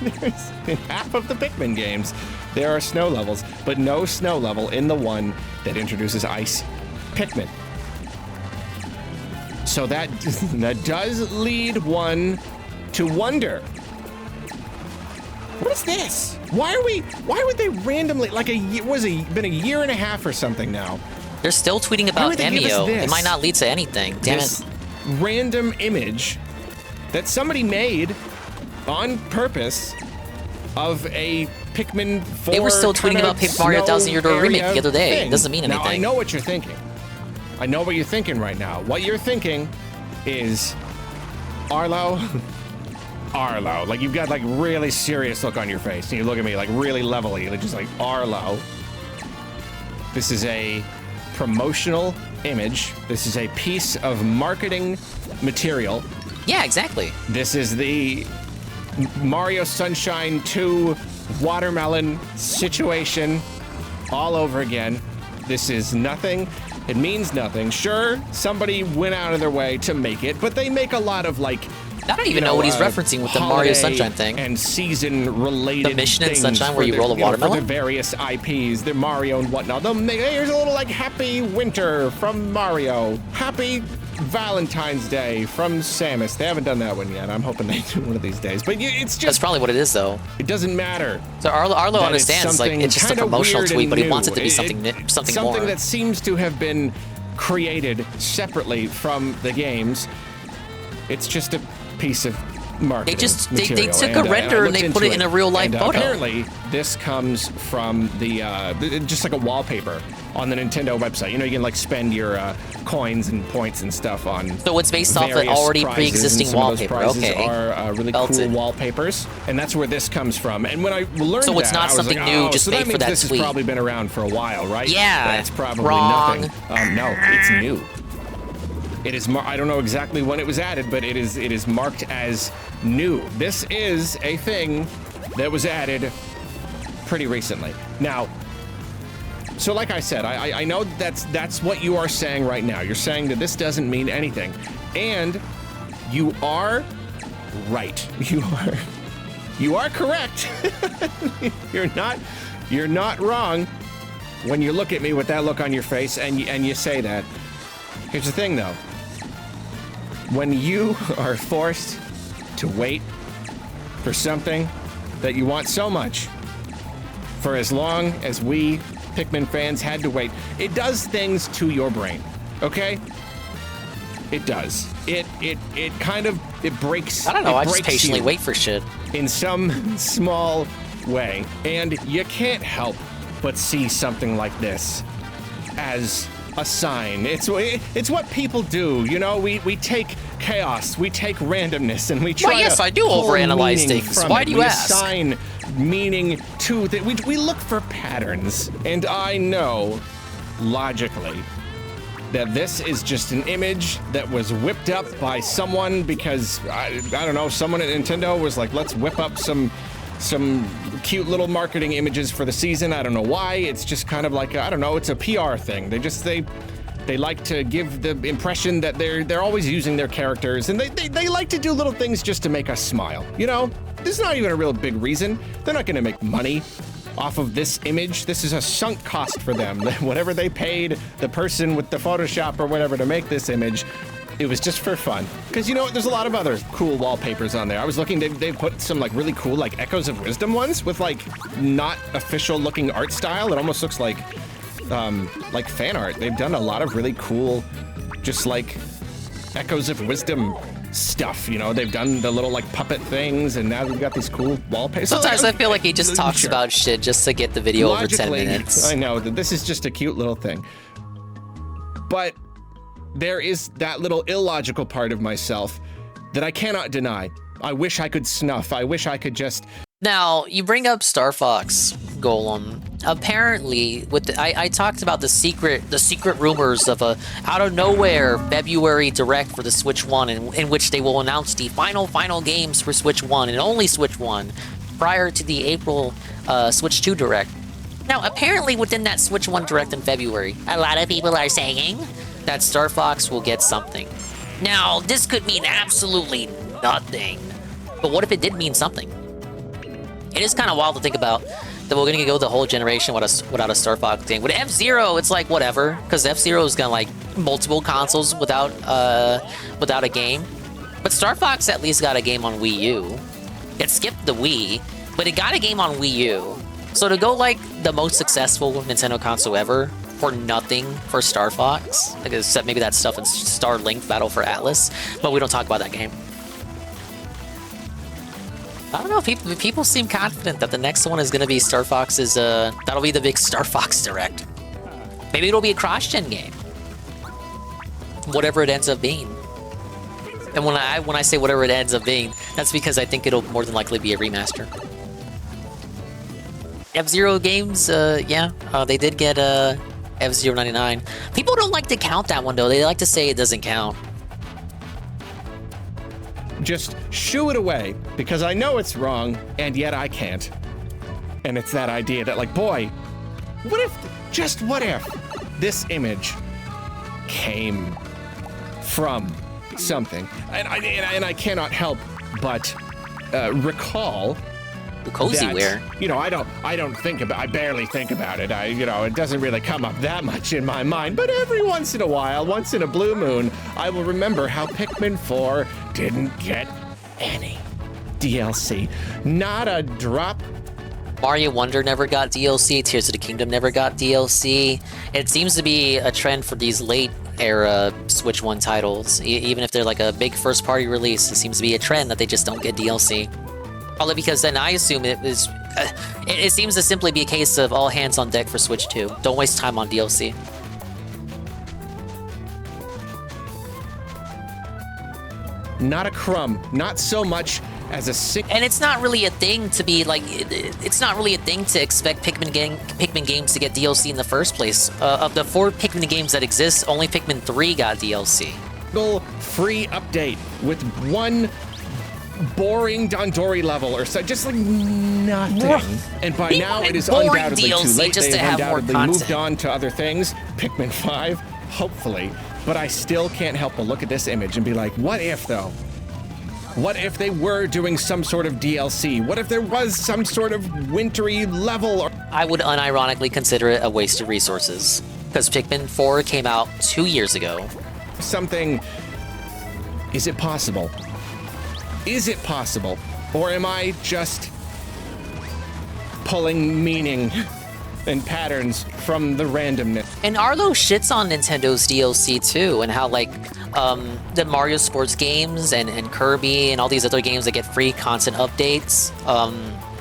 There's in half of the Pikmin games, there are snow levels, but no snow level in the one that introduces Ice Pikmin. So that does lead one to wonder, what is this? Why would they randomly, like been a year and a half or something now? They're still tweeting about Emio. It might not lead to anything. Damn it. Random image that somebody made on purpose of a Pikmin 4. They were still tweeting about Paper Mario 1000 Year Door Remake the other day. It doesn't mean anything. Now, I know what you're thinking. I know what you're thinking right now. What you're thinking is, Arlo, like you've got like really serious look on your face, and you look at me like really levelly, like just like, Arlo, this is a promotional image. This is a piece of marketing material. Yeah, exactly. This is the Mario Sunshine 2 watermelon situation all over again. This is nothing. It means nothing. Sure, somebody went out of their way to make it, but they make a lot of like, I don't even know what he's referencing with the Mario Sunshine thing. And season-related the mission in things Sunshine where you roll a watermelon? For the various IPs, the Mario and whatnot. They'll make, here's a little like Happy Winter from Mario. Happy Valentine's Day from Samus. They haven't done that one yet. I'm hoping they do one of these days. But it's just... That's probably what it is, though. It doesn't matter. So Arlo understands, like, it's just a promotional tweet, but he wants it to be something more. Something that seems to have been created separately from the games. It's just a piece of marketing they material. took a render and they put it in a real life photo. Apparently, this comes from the just like a wallpaper on the Nintendo website. You know, you can like spend your coins and points and stuff on. So it's based off an various already prizes, pre-existing and some wallpaper. Of those prizes Okay, are really Belted. cool wallpapers, and that's where this comes from. And when I learned So it's that, not I was something like, new, oh, just so made that for means that this tweet. has probably been around for a while, right? Yeah, that's probably wrong. nothing. No, it's new. It is. I don't know exactly when it was added, but it is marked as new. This is a thing that was added pretty recently. Now, so like I said, I know that's what you are saying right now. You're saying that this doesn't mean anything, and you are right. You are correct. You're not wrong when you look at me with that look on your face and you say that. Here's the thing, though. When you are forced to wait for something that you want so much for as long as we Pikmin fans had to wait, it does things to your brain, okay? It does. It kind of breaks. I don't know. I just breaks patiently you wait for shit. in some small way, and you can't help but see something like this as a sign. It's what people do, you know. We take chaos, we take randomness, and we try. Well, yes, to I do pull overanalyze meaning things. from Why it. do you we ask? assign meaning to that. We look for patterns, and I know logically that this is just an image that was whipped up by someone because I don't know, someone at Nintendo was like, let's whip up some cute little marketing images for the season. I don't know why. It's just kind of like, I don't know, it's a PR thing. They like to give the impression that they're always using their characters, and they like to do little things just to make us smile. You know, there's not even a real big reason. They're not going to make money off of this image. This is a sunk cost for them. Whatever they paid the person with the Photoshop or whatever to make this image, it was just for fun. Because you know what, there's a lot of other cool wallpapers on there. I was looking, they put some like really cool like Echoes of Wisdom ones with like not official looking art style. It almost looks like fan art. They've done a lot of really cool, just like Echoes of Wisdom stuff, you know. They've done the little like puppet things, and now they've got these cool wallpapers. Sometimes I feel like he just talks about shit just to get the video over 10 minutes. I know that this is just a cute little thing, but there is that little illogical part of myself that I cannot deny. I wish I could snuff. I wish I could just. Now, you bring up Star Fox Golem. Apparently, I talked about the secret rumors of a out of nowhere February direct for the Switch 1 in which they will announce the final games for Switch 1 and only Switch 1 prior to the April Switch 2 direct. Now, apparently within that Switch 1 direct in February, a lot of people are saying that Star Fox will get something. Now, this could mean absolutely nothing, but what if it did mean something? It is kind of wild to think about that we're gonna go the whole generation without a Star Fox game. With F-Zero, it's like whatever, because F-Zero is gonna like multiple consoles without a game. But Star Fox at least got a game on Wii U. It skipped the Wii, but it got a game on Wii U. So to go like the most successful Nintendo console ever for nothing for Star Fox, like, except maybe that stuff in Star Link Battle for Atlas, but we don't talk about that game. I don't know, people seem confident that the next one is going to be Star Fox's, that'll be the big Star Fox Direct. Maybe it'll be a cross-gen game. Whatever it ends up being. And when I say whatever it ends up being, that's because I think it'll more than likely be a remaster. F-Zero games, they did get F-Zero 99. People don't like to count that one, though. They like to say it doesn't count. Just shoo it away, because I know it's wrong, and yet I can't. And it's that idea that, like, boy, what if this image came from something? And I cannot help but recall the Cozy-ware. You know, I barely think about it. It doesn't really come up that much in my mind, but every once in a while, once in a blue moon, I will remember how Pikmin 4 didn't get any DLC. Not a drop Mario Wonder never got DLC, Tears of the Kingdom never got DLC. It seems to be a trend for these late era Switch 1 titles. Even if they're like a big first party release, it seems to be a trend that they just don't get DLC. Probably because then I assume it seems to simply be a case of all hands on deck for Switch 2. Don't waste time on DLC. Not a crumb. Not so much as a sick. And it's not really a thing to be like, it's not really a thing to expect Pikmin games to get DLC in the first place. Of the 4 Pikmin games that exist, only Pikmin 3 got DLC. Free update with one boring Dandori level or so, just like nothing. And by now it is undoubtedly too late. Just They've to have more undoubtedly moved content. on to other things. Pikmin 5, hopefully. But I still can't help but look at this image and be like, what if though? What if they were doing some sort of DLC? What if there was some sort of wintry level? I would unironically consider it a waste of resources. Because Pikmin 4 came out 2 years ago. Something. Is it possible? Is it possible? Or am I just pulling meaning and patterns from the randomness? And Arlo shits on Nintendo's DLC too, and how like the Mario Sports games and Kirby and all these other games that get free content updates,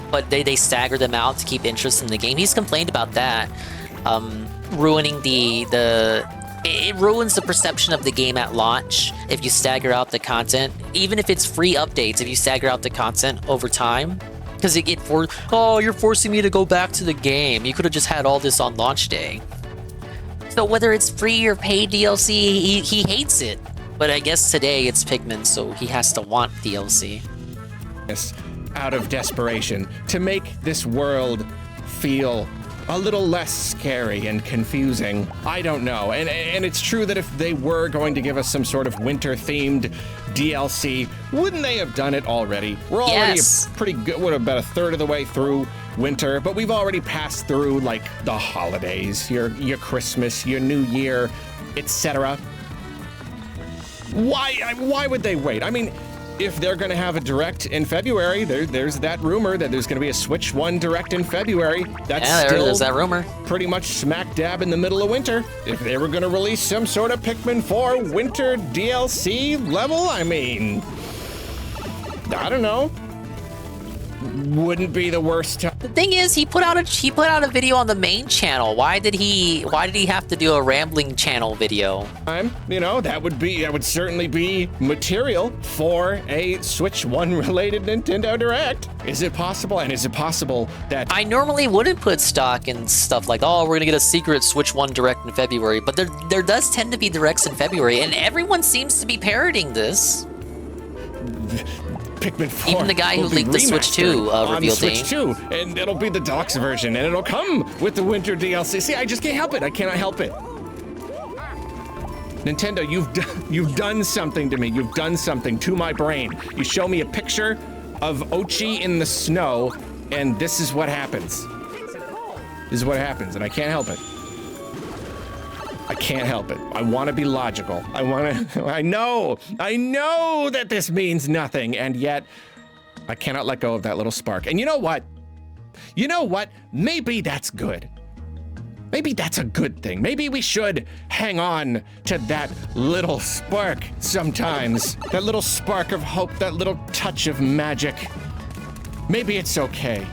but they stagger them out to keep interest in the game. He's complained about that, ruining it ruins the perception of the game at launch if you stagger out the content, even if it's free updates. If you stagger out the content over time, because you're forcing me to go back to the game. You could have just had all this on launch day. So whether it's free or paid DLC, he hates it. But I guess today it's Pikmin, so he has to want DLC. Out of desperation to make this world feel a little less scary and confusing. I don't know. And it's true that if they were going to give us some sort of winter-themed DLC, wouldn't they have done it already? We're already pretty good, about a third of the way through winter, but we've already passed through like the holidays, your Christmas, your New Year, etc. Why would they wait? I mean, if they're going to have a Direct in February, there's that rumor that there's going to be a Switch 1 Direct in February. That's there's that rumor. Pretty much smack dab in the middle of winter. If they were going to release some sort of Pikmin 4 winter DLC level, I mean, I don't know. Wouldn't be the worst time. The thing is, he put out a video on the main channel. Why did he have to do a rambling channel video? You know, that would certainly be material for a Switch 1 related Nintendo Direct. Is it possible? And is it possible that I normally wouldn't put stock in stuff like, oh, we're gonna get a secret Switch 1 Direct in February, but there does tend to be Directs in February, and everyone seems to be parroting this. Pikmin 4 even the guy who leaked the Switch 2 reveal date. Switch 2, and it'll be the deluxe version, and it'll come with the winter DLC. See, I just can't help it. I cannot help it. Nintendo, you've done something to me. You've done something to my brain. You show me a picture of Ochi in the snow, and this is what happens. This is what happens, and I can't help it. I can't help it. I want to be logical. I know that this means nothing, and yet I cannot let go of that little spark. And you know what? Maybe that's good. Maybe that's a good thing. Maybe we should hang on to that little spark sometimes. That little spark of hope, that little touch of magic. Maybe it's okay.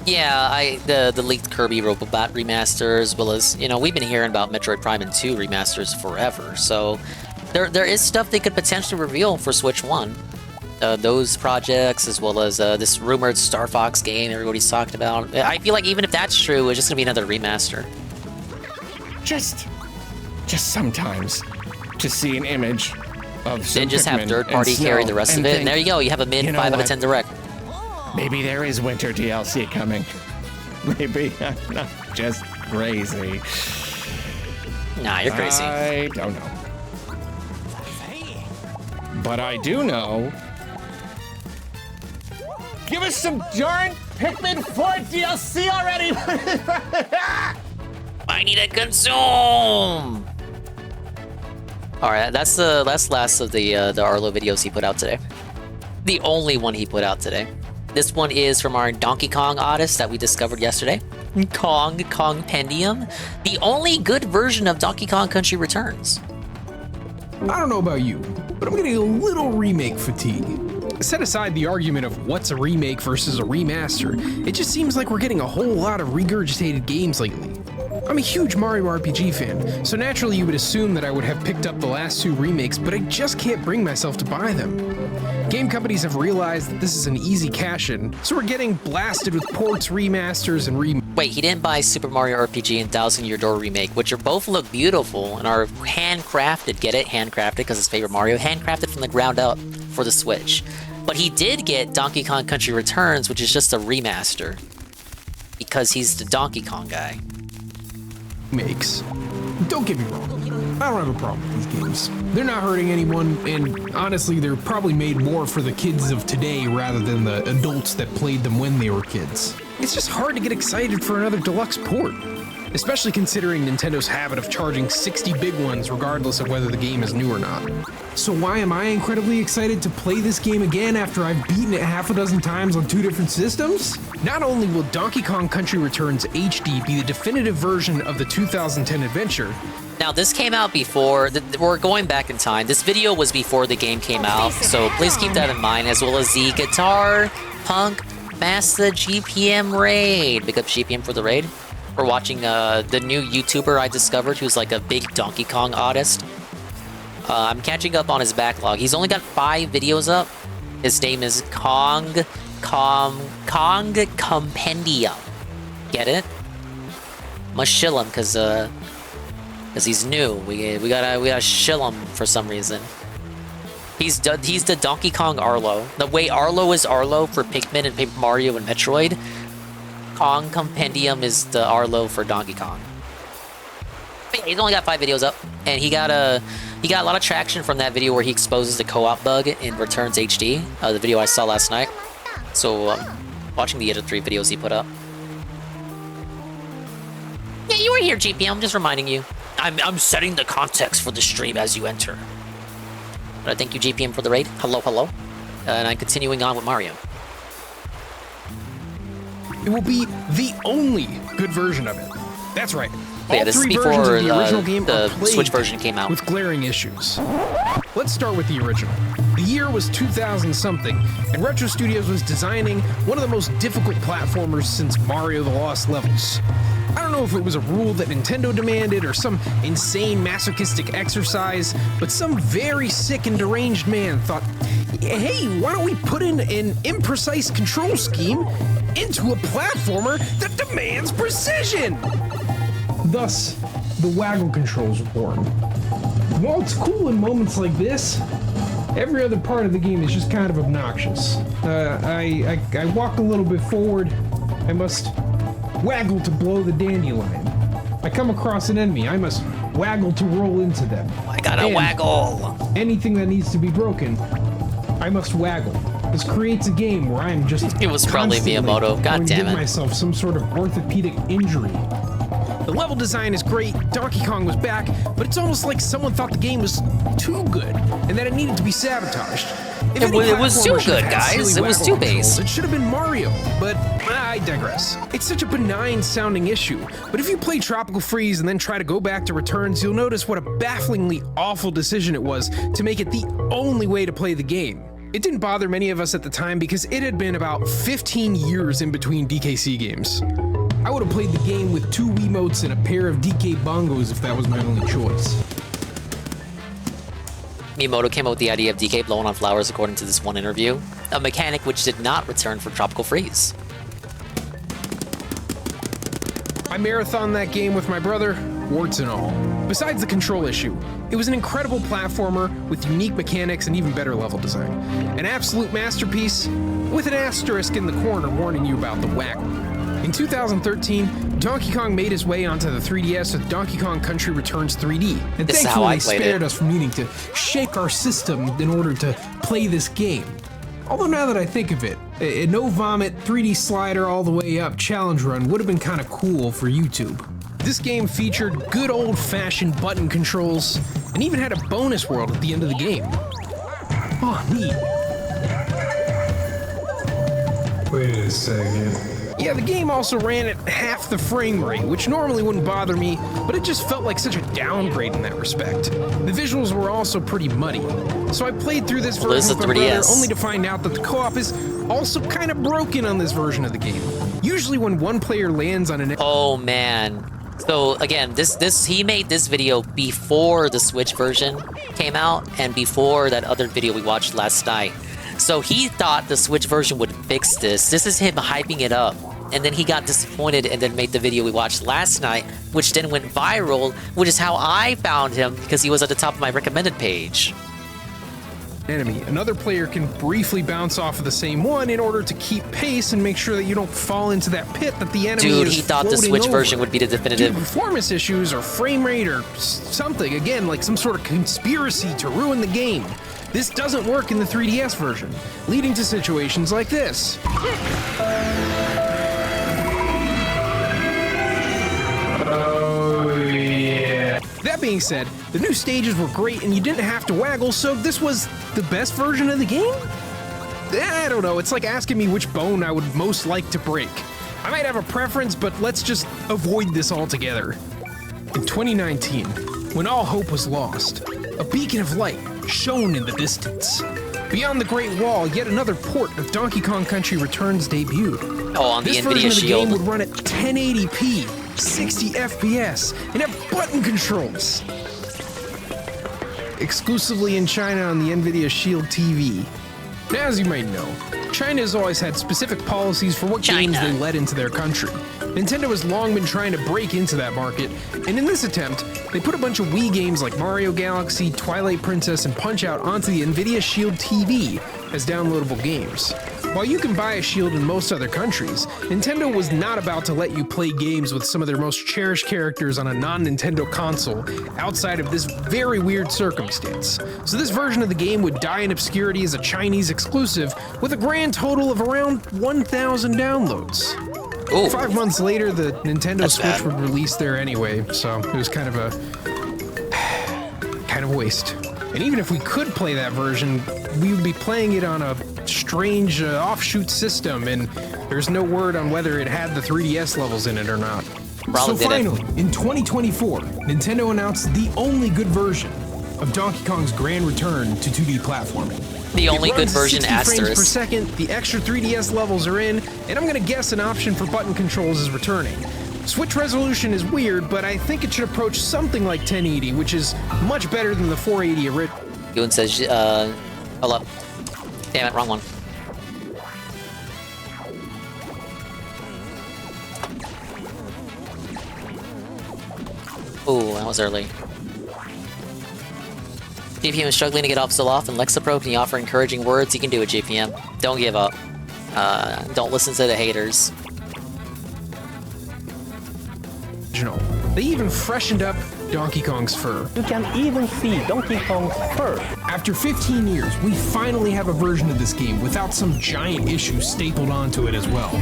Yeah, the leaked Kirby Robobot remaster, as well as, we've been hearing about Metroid Prime and 2 remasters forever, so there is stuff they could potentially reveal for Switch 1. Those projects, as well as this rumored Star Fox game everybody's talked about. I feel like even if that's true, it's just gonna be another remaster. Just sometimes to see an image of some Then just have Pikmin third party and carry snow the rest and of it, and think, there you go, you have a mid 5 out of 10 Direct. Maybe there is winter DLC coming. Maybe I'm not just crazy. Nah, you're crazy. I don't know. But I do know. Give us some darn Pikmin 4 DLC already! I need to consume! Alright, that's the last of the Arlo videos he put out today. The only one he put out today. This one is from our Donkey Kong artist that we discovered yesterday. Kongpendium, the only good version of Donkey Kong Country Returns. I don't know about you, but I'm getting a little remake fatigue. Set aside the argument of what's a remake versus a remaster, it just seems like we're getting a whole lot of regurgitated games lately. I'm a huge Mario RPG fan, so naturally you would assume that I would have picked up the last 2 remakes, but I just can't bring myself to buy them. Game companies have realized that this is an easy cash-in, so we're getting blasted with ports, remasters, and Wait, he didn't buy Super Mario RPG and Thousand Year Door Remake, which are both look beautiful and are handcrafted. Get it? Handcrafted, because it's favorite Mario. Handcrafted from the ground up for the Switch. But he did get Donkey Kong Country Returns, which is just a remaster. Because he's the Donkey Kong guy. Makes. Don't get me wrong, I don't have a problem with these games. They're not hurting anyone, and honestly, they're probably made more for the kids of today rather than the adults that played them when they were kids. It's just hard to get excited for another deluxe port, especially considering Nintendo's habit of charging 60 big ones regardless of whether the game is new or not. So why am I incredibly excited to play this game again after I've beaten it half a dozen times on 2 different systems? Not only will Donkey Kong Country Returns HD be the definitive version of the 2010 adventure. Now this came out before, we're going back in time. This video was before the game came out, so please keep that in mind, as well as the Guitar Punk Master GPM raid. Big up GPM for the raid. We're watching the new YouTuber I discovered who's like a big Donkey Kong artist. I'm catching up on his backlog. He's only got 5 videos up. His name is Kong Compendium. Get it? Must shill him because he's new. We gotta shill him for some reason. He's the Donkey Kong Arlo. The way Arlo is Arlo for Pikmin and Paper Mario and Metroid, Kong Compendium is the Arlo for Donkey Kong. But yeah, he's only got 5 videos up, and he got a lot of traction from that video where he exposes the co-op bug in Returns HD, the video I saw last night. So watching the other 3 videos he put up. Yeah, you were here, GP. I'm just reminding you. I'm setting the context for the stream as you enter. But thank you, GPM, for the raid. Hello, hello. And I'm continuing on with Mario. It will be the only good version of it. That's right. Yeah, this is before the Switch version came out. With glaring issues. Let's start with the original. The year was 2000-something, and Retro Studios was designing one of the most difficult platformers since Mario the Lost Levels. I don't know if it was a rule that Nintendo demanded or some insane masochistic exercise, but some very sick and deranged man thought, hey, why don't we put in an imprecise control scheme into a platformer that demands precision? Thus, the waggle controls were born. While it's cool in moments like this, every other part of the game is just kind of obnoxious. I walk a little bit forward, I must waggle to blow the dandelion. I come across an enemy, I must waggle to roll into them. I gotta waggle! Anything that needs to be broken, I must waggle. This creates a game where I'm just It was probably Miyamoto, god damn it. Give myself some sort of orthopedic injury. The level design is great, Donkey Kong was back, but it's almost like someone thought the game was too good, and that it needed to be sabotaged. It was too good, guys. It was too base. It should have been Mario, but I digress. It's such a benign sounding issue, but if you play Tropical Freeze and then try to go back to Returns, you'll notice what a bafflingly awful decision it was to make it the only way to play the game. It didn't bother many of us at the time because it had been about 15 years in between DKC games. I would have played the game with 2 Wiimotes and a pair of DK bongos if that was my only choice. Miyamoto came up with the idea of DK blowing on flowers according to this one interview, a mechanic which did not return for Tropical Freeze. I marathoned that game with my brother, warts and all. Besides the control issue, it was an incredible platformer with unique mechanics and even better level design. An absolute masterpiece with an asterisk in the corner warning you about the waggle. In 2013, Donkey Kong made his way onto the 3DS with Donkey Kong Country Returns 3D, and thankfully spared us from needing to shake our system in order to play this game. Although now that I think of it, a no-vomit 3D slider all the way up challenge run would have been kind of cool for YouTube. This game featured good old-fashioned button controls, and even had a bonus world at the end of the game. Oh, neat. Wait a second. Yeah, the game also ran at half the frame rate, which normally wouldn't bother me, but it just felt like such a downgrade in that respect. The visuals were also pretty muddy. So I played through this version with my brother, only to find out that the co-op is also kind of broken on this version of the game. Usually when one player lands on an... Oh, man. So, again, he made this video before the Switch version came out and before that other video we watched last night. So he thought the Switch version would fix this. This is him hyping it up. And then he got disappointed and then made the video we watched last night, which then went viral, which is how I found him, because he was at the top of my recommended page. Enemy. Another player can briefly bounce off of the same one in order to keep pace and make sure that you don't fall into that pit that the enemy is Dude, he thought the Switch version would be the definitive. Due to performance issues or frame rate or something, again, like some sort of conspiracy to ruin the game. This doesn't work in the 3DS version, leading to situations like this. Oh, yeah. That being said, the new stages were great and you didn't have to waggle, so this was the best version of the game? I don't know, it's like asking me which bone I would most like to break. I might have a preference, but let's just avoid this altogether. In 2019, when all hope was lost, a beacon of light shone in the distance. Beyond the Great Wall, yet another port of Donkey Kong Country Returns debuted. Oh, on the this NVIDIA version of the Shield. game would run at 1080p, 60 FPS, and have button controls. Exclusively in China on the NVIDIA Shield TV. Now, as you might know, China has always had specific policies for what games they let into their country. Nintendo has long been trying to break into that market, and in this attempt, they put a bunch of Wii games like Mario Galaxy, Twilight Princess, and Punch-Out onto the NVIDIA Shield TV as downloadable games. While you can buy a Shield in most other countries, Nintendo was not about to let you play games with some of their most cherished characters on a non-Nintendo console outside of this very weird circumstance. So this version of the game would die in obscurity as a Chinese exclusive with a grand total of around 1,000 downloads. Ooh. 5 months later, the Nintendo Switch would release there anyway, so it was kind of a waste. And even if we could play that version, we would be playing it on a strange offshoot system, and there's no word on whether it had the 3DS levels in it or not. Probably so finally, in 2024, Nintendo announced the only good version of Donkey Kong's grand return to 2D platforming. The only good version, 60 frames per asterisk. second, the extra 3DS levels are in, and I'm gonna guess an option for button controls is returning. Switch resolution is weird, but I think it should approach something like 1080, which is much better than the 480 original. Ewan says, hold up. Damn it, wrong one. Ooh, that was early. JPM is struggling to get off Zoloft and Lexapro. Can you offer encouraging words? You can do it, JPM. Don't give up. Don't listen to the haters. They even freshened up Donkey Kong's fur. You can even see Donkey Kong's fur. After 15 years, we finally have a version of this game without some giant issue stapled onto it as well.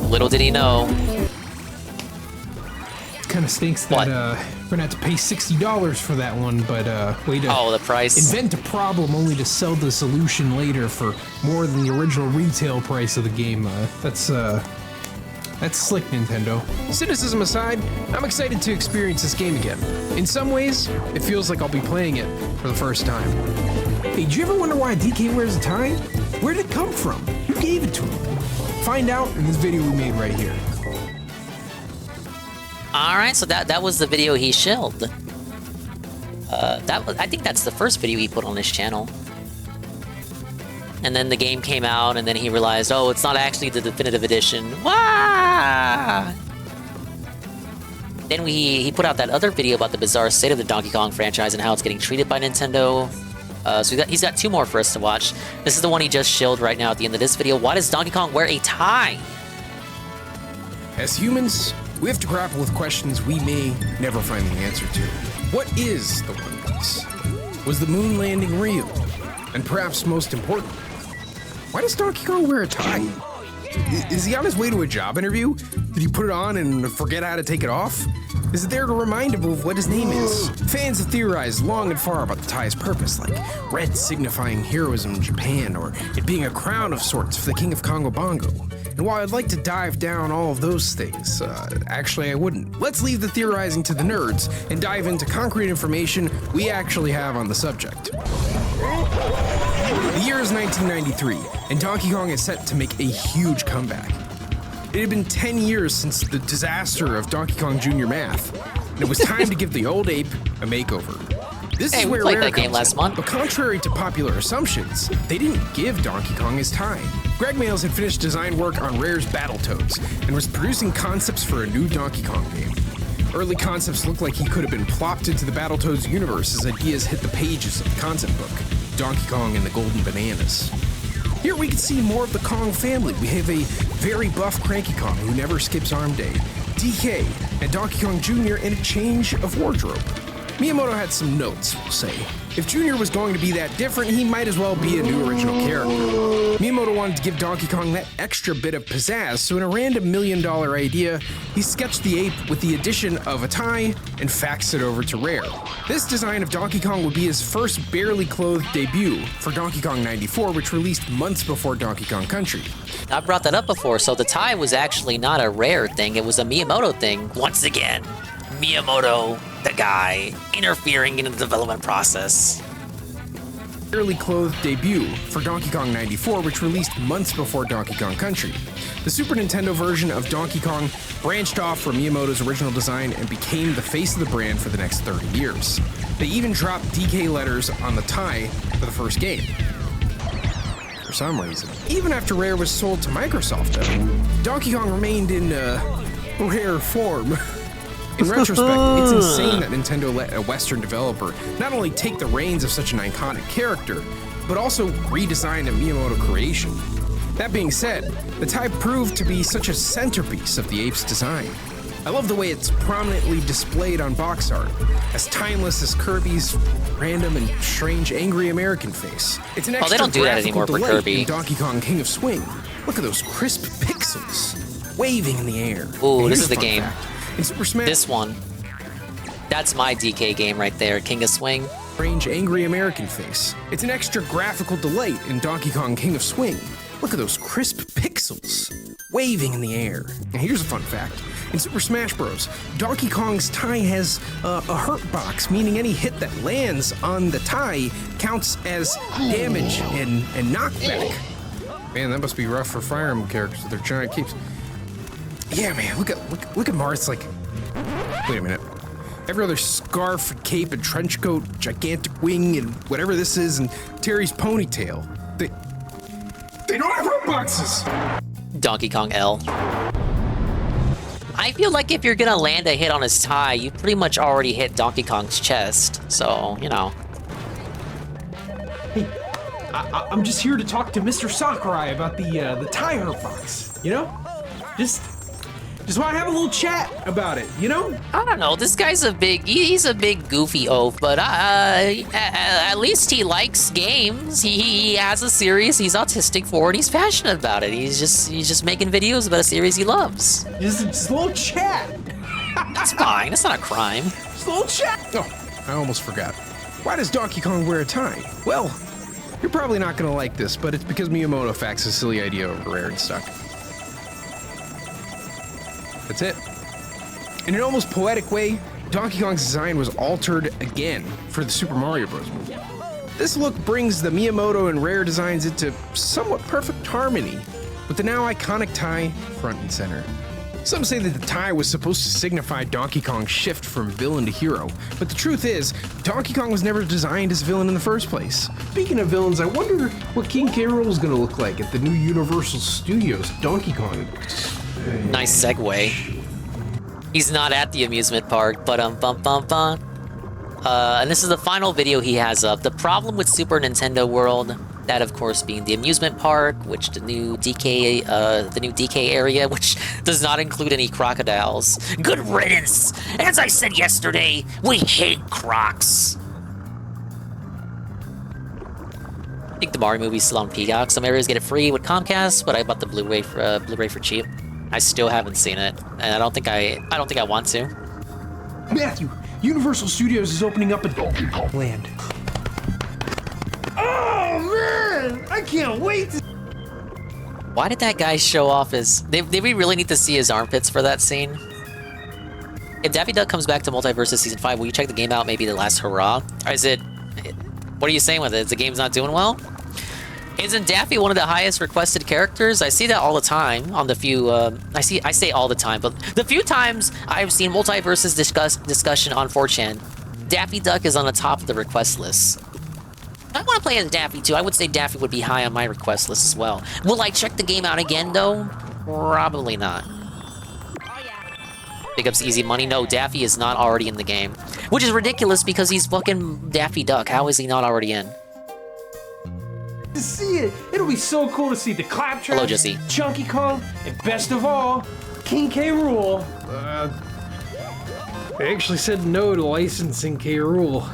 Little did he know. Kind of stinks that we're gonna have to pay $60 for that one, but way to the price. invent a problem only to sell the solution later for more than the original retail price of the game. That's slick, Nintendo. Cynicism aside, I'm excited to experience this game again. In some ways, it feels like I'll be playing it for the first time. Hey, did you ever wonder why DK wears a tie? Where did it come from? Who gave it to him? Find out in this video we made right here. Alright, so that was the video he shilled. I think that's the first video he put on his channel. And then the game came out, and then he realized, oh, it's not actually the definitive edition. Wah! Then he put out that other video about the bizarre state of the Donkey Kong franchise and how it's getting treated by Nintendo. So he's got 2 more for us to watch. This is the one he just shilled right now at the end of this video. Why does Donkey Kong wear a tie? As humans, we have to grapple with questions we may never find the answer to. What is the One Piece? Was the moon landing real? And perhaps most important, why does Donkey Kong wear a tie? Is he on his way to a job interview? Did he put it on and forget how to take it off? Is it there to remind him of what his name is? Fans have theorized long and far about the tie's purpose, like red signifying heroism in Japan, or it being a crown of sorts for the King of Congo Bongo. And while I'd like to dive down all of those things, actually I wouldn't. Let's leave the theorizing to the nerds and dive into concrete information we actually have on the subject. The year is 1993, and Donkey Kong is set to make a huge comeback. It had been 10 years since the disaster of Donkey Kong Jr. Math, and it was time to give the old ape a makeover. This is where played Rare that game comes last in. month. But contrary to popular assumptions, they didn't give Donkey Kong his time. Greg Mails had finished design work on Rare's Battletoads and was producing concepts for a new Donkey Kong game. Early concepts looked like he could have been plopped into the Battletoads universe as ideas hit the pages of the concept book, Donkey Kong and the Golden Bananas. Here we can see more of the Kong family. We have a very buff Cranky Kong who never skips arm day, DK, and Donkey Kong Jr. in a change of wardrobe. Miyamoto had some notes, we'll say. If Jr. was going to be that different, he might as well be a new original character. Miyamoto wanted to give Donkey Kong that extra bit of pizzazz, so in a random $1 million idea, he sketched the ape with the addition of a tie and faxed it over to Rare. This design of Donkey Kong would be his first barely clothed debut for Donkey Kong 94, which released months before Donkey Kong Country. I brought that up before, so the tie was actually not a Rare thing, it was a Miyamoto thing. Once again, Miyamoto, the guy, interfering in the development process. Barely clothed debut for Donkey Kong 94, which released months before Donkey Kong Country. The Super Nintendo version of Donkey Kong branched off from Miyamoto's original design and became the face of the brand for the next 30 years. They even dropped DK letters on the tie for the first game. For some reason. Even after Rare was sold to Microsoft, though, Donkey Kong remained in rare form. In retrospect, it's insane that Nintendo let a Western developer not only take the reins of such an iconic character, but also redesign a Miyamoto creation. That being said, the tie proved to be such a centerpiece of the ape's design. I love the way it's prominently displayed on box art, as timeless as Kirby's random and strange angry American face. It's an extra they don't do that anymore for delight Kirby. in Donkey Kong King of Swing. Look at those crisp pixels waving in the air. Ooh, And this here's is a the fun game. fact. In Super Smash, This one. That's my DK game right there, King of Swing. strange angry American face. It's an extra graphical delight in Donkey Kong King of Swing. Look at those crisp pixels waving in the air. And here's a fun fact. In Super Smash Bros., Donkey Kong's tie has a hurt box, meaning any hit that lands on the tie counts as damage and knockback. Man, that must be rough for Fire Emblem characters with their giant keeps. Yeah, man, look at Mars. Like, wait a minute. Every other scarf, cape, and trench coat, gigantic wing, and whatever this is, and Terry's ponytail. They don't have hurt boxes. Donkey Kong L. I feel like if you're gonna land a hit on his tie, you pretty much already hit Donkey Kong's chest. So, you know. Hey, I'm just here to talk to Mr. Sakurai about the tie hurt box. You know, just want to have a little chat about it. You know. I don't know, this guy's he's a big goofy oaf, but at least he likes games. He has a series he's autistic for, and he's passionate about it. He's just making videos about a series he loves. Just a little chat. That's fine, that's not a crime. Just a little chat. Oh, I almost forgot. Why does Donkey Kong wear a tie? Well, you're probably not gonna like this, but it's because Miyamoto faxed a silly idea over Rare and stuck. That's it. In an almost poetic way, Donkey Kong's design was altered again for the Super Mario Bros. Movie. This look brings the Miyamoto and Rare designs into somewhat perfect harmony, with the now iconic tie front and center. Some say that the tie was supposed to signify Donkey Kong's shift from villain to hero, but the truth is, Donkey Kong was never designed as a villain in the first place. Speaking of villains, I wonder what King K. Rool is going to look like at the new Universal Studios Donkey Kong. Nice segue. He's not at the amusement park, but and this is the final video he has up. The problem with Super Nintendo World, that of course being the amusement park, which the new DK area, which does not include any crocodiles. Good riddance. As I said yesterday, we hate crocs. I think the Mario movie's still on Peacock. Some areas get it free with Comcast, but I bought the Blu-ray for cheap. I still haven't seen it, and I don't think I want to. Matthew, Universal Studios is opening up a Donkey Kong Land. Oh man, I can't wait to... Why did that guy show off his... Did we really need to see his armpits for that scene? If Daffy Duck comes back to Multiversus Season 5, will you check the game out maybe the last hurrah? Or is it... What are you saying with it? Is the game's not doing well? Isn't Daffy one of the highest requested characters? I see that all the time on the few... I say all the time, but the few times I've seen Multiversus discussion on 4chan, Daffy Duck is on the top of the request list. I want to play as Daffy too. I would say Daffy would be high on my request list as well. Will I check the game out again though? Probably not. Big ups Easy Money. No, Daffy is not already in the game. Which is ridiculous because he's fucking Daffy Duck. How is he not already in? To see it, it'll be so cool to see the Claptrap, Hello, Jesse. Chunky Kong, and best of all, King K. Rool. They actually said no to licensing K. Rool.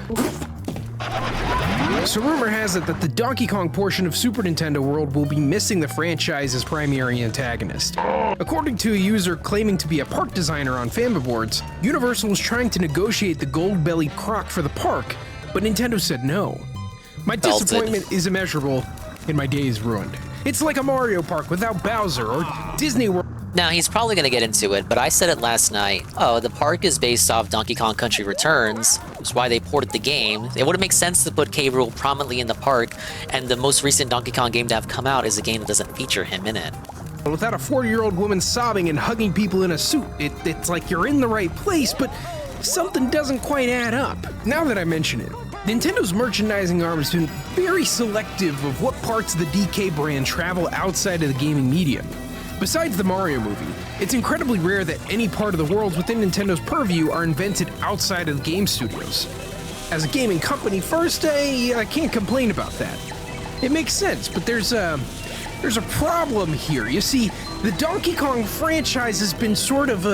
So rumor has it that the Donkey Kong portion of Super Nintendo World will be missing the franchise's primary antagonist. According to a user claiming to be a park designer on Fanboy Boards, Universal was trying to negotiate the gold-bellied croc for the park, but Nintendo said no. My disappointment is immeasurable, and my day is ruined. It's like a Mario Park without Bowser, or Disney World. Now, he's probably going to get into it, but I said it last night. Oh, the park is based off Donkey Kong Country Returns, which is why they ported the game. It wouldn't make sense to put K. Rool prominently in the park, and the most recent Donkey Kong game to have come out is a game that doesn't feature him in it. Without a 40-year-old woman sobbing and hugging people in a suit, it's like you're in the right place, but something doesn't quite add up. Now that I mention it, Nintendo's merchandising arm has been very selective of what parts of the DK brand travel outside of the gaming medium. Besides the Mario movie, it's incredibly rare that any part of the worlds within Nintendo's purview are invented outside of the game studios. As a gaming company first, I can't complain about that. It makes sense, but there's a problem here. You see, the Donkey Kong franchise has been sort of,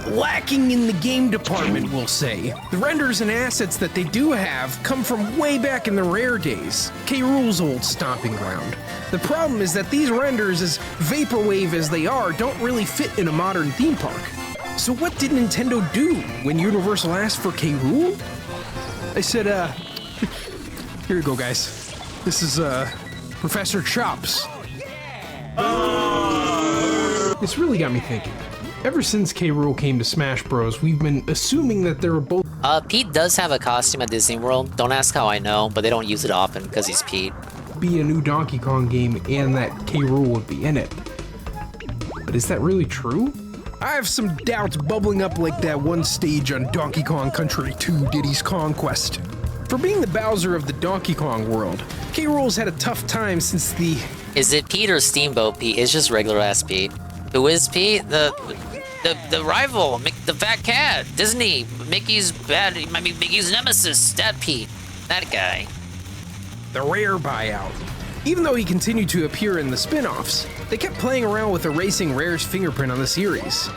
lacking in the game department, we'll say. The renders and assets that they do have come from way back in the Rare days, K. Rool's old stomping ground. The problem is that these renders, as vaporwave as they are, don't really fit in a modern theme park. So what did Nintendo do when Universal asked for K. Rool? They said, here you go, guys. This is, Professor Chops. This really got me thinking. Ever since K. Rool came to Smash Bros, we've been assuming that they were both... Pete does have a costume at Disney World. Don't ask how I know, but they don't use it often because he's Pete. Be a new Donkey Kong game and that K. Rool would be in it. But is that really true? I have some doubts bubbling up like that one stage on Donkey Kong Country 2 Diddy's Conquest. For being the Bowser of the Donkey Kong world, K. Rool's had a tough time since the... Is it Pete or Steamboat Pete? It's just regular ass Pete. Who is Pete? The rival, the fat cat, Disney, Mickey's nemesis, that Pete, that guy. The Rare buyout. Even though he continued to appear in the spin-offs, they kept playing around with erasing Rare's fingerprint on the series.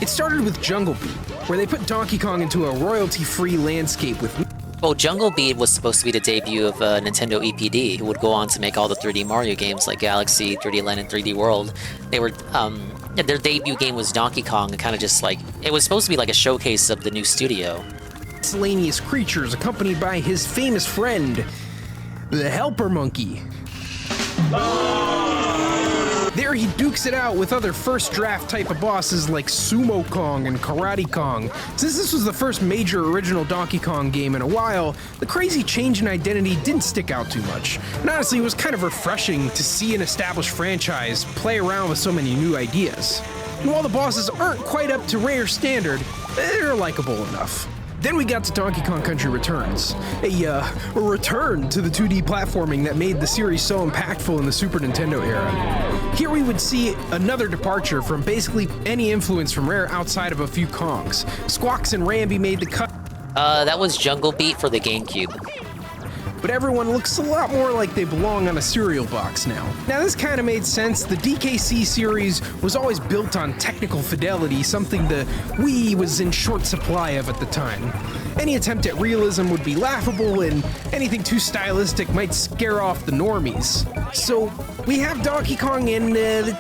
It started with Jungle Beat, where they put Donkey Kong into a royalty-free landscape with... Well, Jungle Beat was supposed to be the debut of Nintendo EPD, who would go on to make all the 3D Mario games like Galaxy, 3D Land, and 3D World. They were, their debut game was Donkey Kong, and kind of just like, it was supposed to be like a showcase of the new studio. Miscellaneous creatures accompanied by his famous friend, the Helper Monkey. There he dukes it out with other first draft type of bosses like Sumo Kong and Karate Kong. Since this was the first major original Donkey Kong game in a while, the crazy change in identity didn't stick out too much. And honestly, it was kind of refreshing to see an established franchise play around with so many new ideas. And while the bosses aren't quite up to Rare standard, they're likable enough. Then we got to Donkey Kong Country Returns, a return to the 2D platforming that made the series so impactful in the Super Nintendo era. Here we would see another departure from basically any influence from Rare outside of a few Kongs. Squawks and Rambi made the cut. That was Jungle Beat for the GameCube. but everyone looks a lot more like they belong on a cereal box now. Now this kind of made sense. The DKC series was always built on technical fidelity, something the Wii was in short supply of at the time. Any attempt at realism would be laughable, and anything too stylistic might scare off the normies. So we have Donkey Kong and the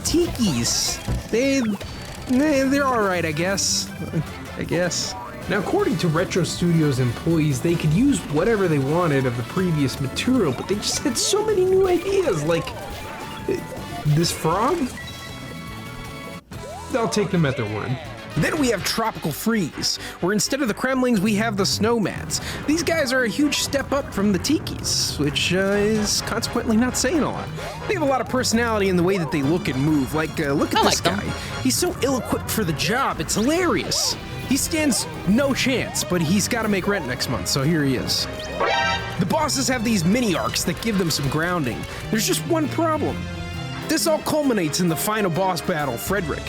Tikis. They're alright, I guess. Now, according to Retro Studios employees, they could use whatever they wanted of the previous material, but they just had so many new ideas, like this frog? I'll take them at their word. Then we have Tropical Freeze, where instead of the Kremlings, we have the Snowmats. These guys are a huge step up from the Tikis, which is consequently not saying a lot. They have a lot of personality in the way that they look and move. Like, look at this guy. He's so ill-equipped for the job, it's hilarious. He stands no chance, but he's got to make rent next month, so here he is. The bosses have these mini-arcs that give them some grounding. There's just one problem. This all culminates in the final boss battle, Frederick.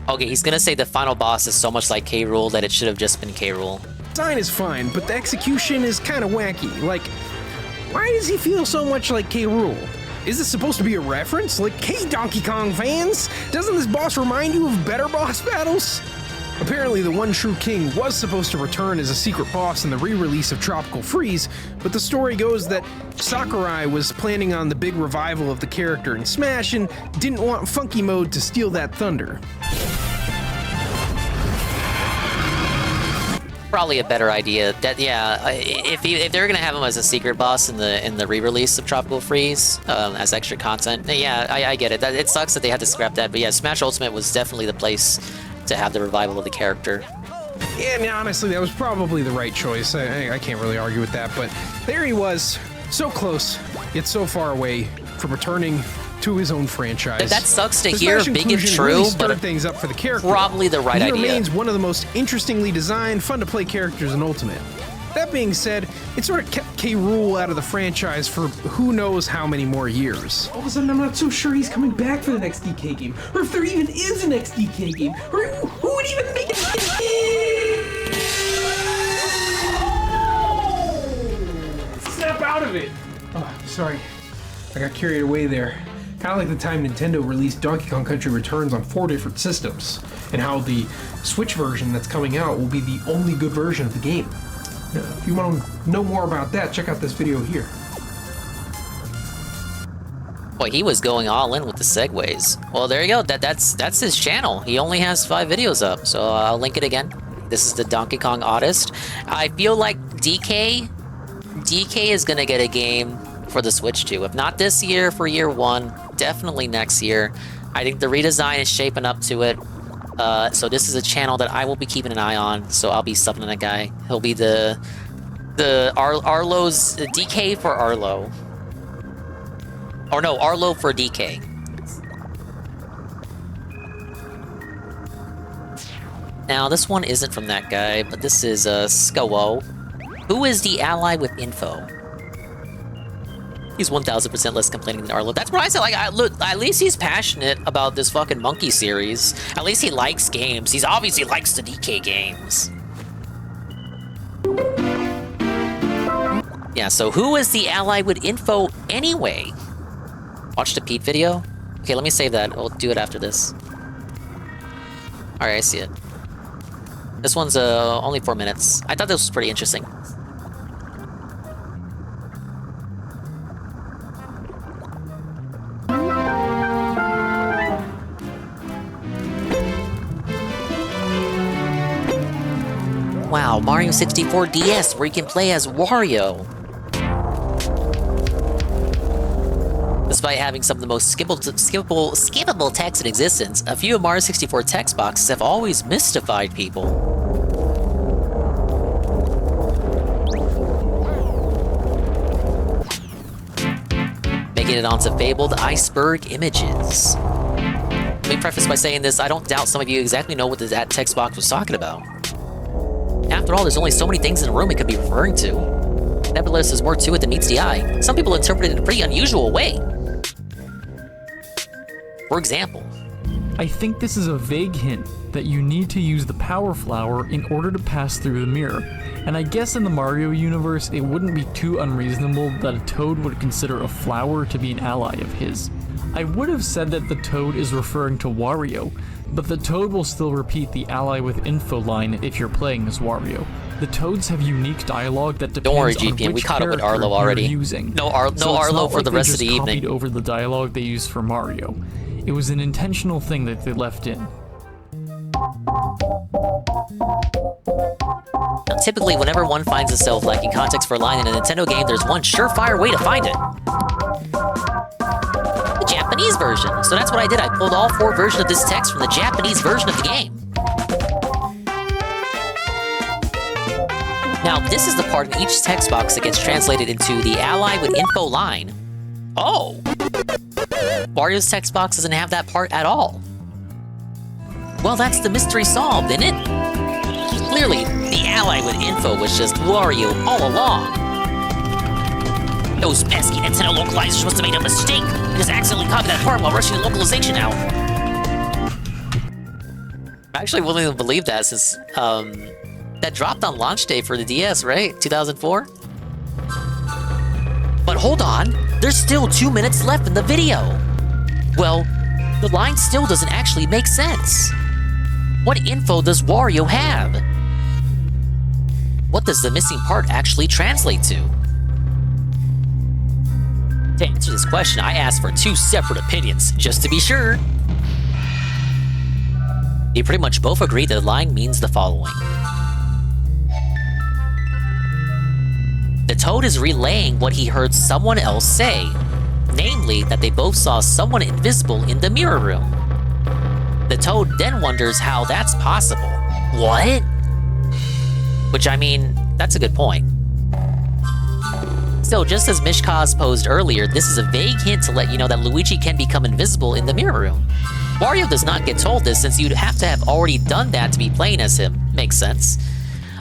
Okay, he's gonna say the final boss is so much like K. Rool that it should have just been K. Rool. Design is fine, but the execution is kind of wacky. Like, why does he feel so much like K. Rool? Is this supposed to be a reference? Like, hey, Donkey Kong fans, doesn't this boss remind you of better boss battles? Apparently, the One True King was supposed to return as a secret boss in the re-release of Tropical Freeze, but the story goes that Sakurai was planning on the big revival of the character in Smash and didn't want Funky Mode to steal that thunder. Probably a better idea. That if they're gonna have him as a secret boss in the re-release of Tropical Freeze as extra content, yeah, I get it. It sucks that they had to scrap that, but yeah, Smash Ultimate was definitely the place to have the revival of the character. Yeah, I mean, honestly, that was probably the right choice. I can't really argue with that, but there he was, so close, yet so far away from returning to his own franchise. That sucks to hear, big and true, really but things up for the character. Probably the right idea. He remains one of the most interestingly designed, fun-to-play characters in Ultimate. That being said, it sort of kept K. Rool out of the franchise for who knows how many more years. All of a sudden, I'm not so sure he's coming back for the next DK game, or if there even is an next DK game, or who would even make it. Snap out of it! Oh, sorry. I got carried away there. Kind of like the time Nintendo released Donkey Kong Country Returns on 4 different systems, and how the Switch version that's coming out will be the only good version of the game. If you want to know more about that, check out this video here. Boy, he was going all in with the segues. Well, there you go. That's his channel. He only has 5 videos up, so I'll link it again. This is the Donkey Kong Artist. I feel like DK is gonna get a game for the Switch too. If not this year, for year 1, definitely next year. I think the redesign is shaping up to it. So this is a channel that I will be keeping an eye on, so I'll be subbing that guy. He'll be the Arlo's DK for Arlo. Or no, Arlo for DK. Now, this one isn't from that guy, but this is Skowo. Who is the ally with info? He's 1000% less complaining than Arlo. That's what I said. Like, look, at least he's passionate about this fucking monkey series. At least he likes games. He's obviously likes the DK games. Yeah, so who is the ally with info anyway? Watch the Pete video? Okay, let me save that. We'll do it after this. Alright, I see it. This one's only 4 minutes. I thought this was pretty interesting. Wow, Mario 64 DS, where you can play as Wario. Despite having some of the most skippable text in existence, a few of Mario 64 text boxes have always mystified people. Making it onto fabled iceberg images. Let me preface by saying this, I don't doubt some of you exactly know what that text box was talking about. After all, there's only so many things in a room it could be referring to. Nevertheless, there's more to it than meets the eye. Some people interpret it in a pretty unusual way. For example, I think this is a vague hint that you need to use the power flower in order to pass through the mirror, and I guess in the Mario universe it wouldn't be too unreasonable that a Toad would consider a flower to be an ally of his. I would have said that the Toad is referring to Wario, but the Toad will still repeat the ally with info line if you're playing as Wario. The Toads have unique dialogue that depends Don't worry, on GPN, we which caught up with character Arlo already. you're using. No So it's Arlo not for like the they rest of just the copied evening. over the dialogue they used for Mario. It was an intentional thing that they left in. Now, typically, whenever one finds itself lacking context for a line in a Nintendo game, there's one surefire way to find it. The Japanese version. So that's what I did. I pulled all 4 versions of this text from the Japanese version of the game. Now, this is the part in each text box that gets translated into the ally with info line. Oh! Wario's text box doesn't have that part at all. Well, that's the mystery solved, isn't it? Clearly, the ally with info was just Wario all along. Those pesky Nintendo localizers must have made a mistake and just accidentally copied that part while rushing the localization out. I actually wouldn't even believe that since, that dropped on launch day for the DS, right? 2004? But hold on, there's still 2 minutes left in the video. Well, the line still doesn't actually make sense. What info does Wario have? What does the missing part actually translate to? To answer this question, I asked for 2 separate opinions, just to be sure. They pretty much both agree that the line means the following. The Toad is relaying what he heard someone else say, namely that they both saw someone invisible in the mirror room. The Toad then wonders how that's possible. What? Which, I mean, that's a good point. Still, just as Mishkaz posed earlier, this is a vague hint to let you know that Luigi can become invisible in the mirror room. Wario does not get told this since you'd have to have already done that to be playing as him. Makes sense.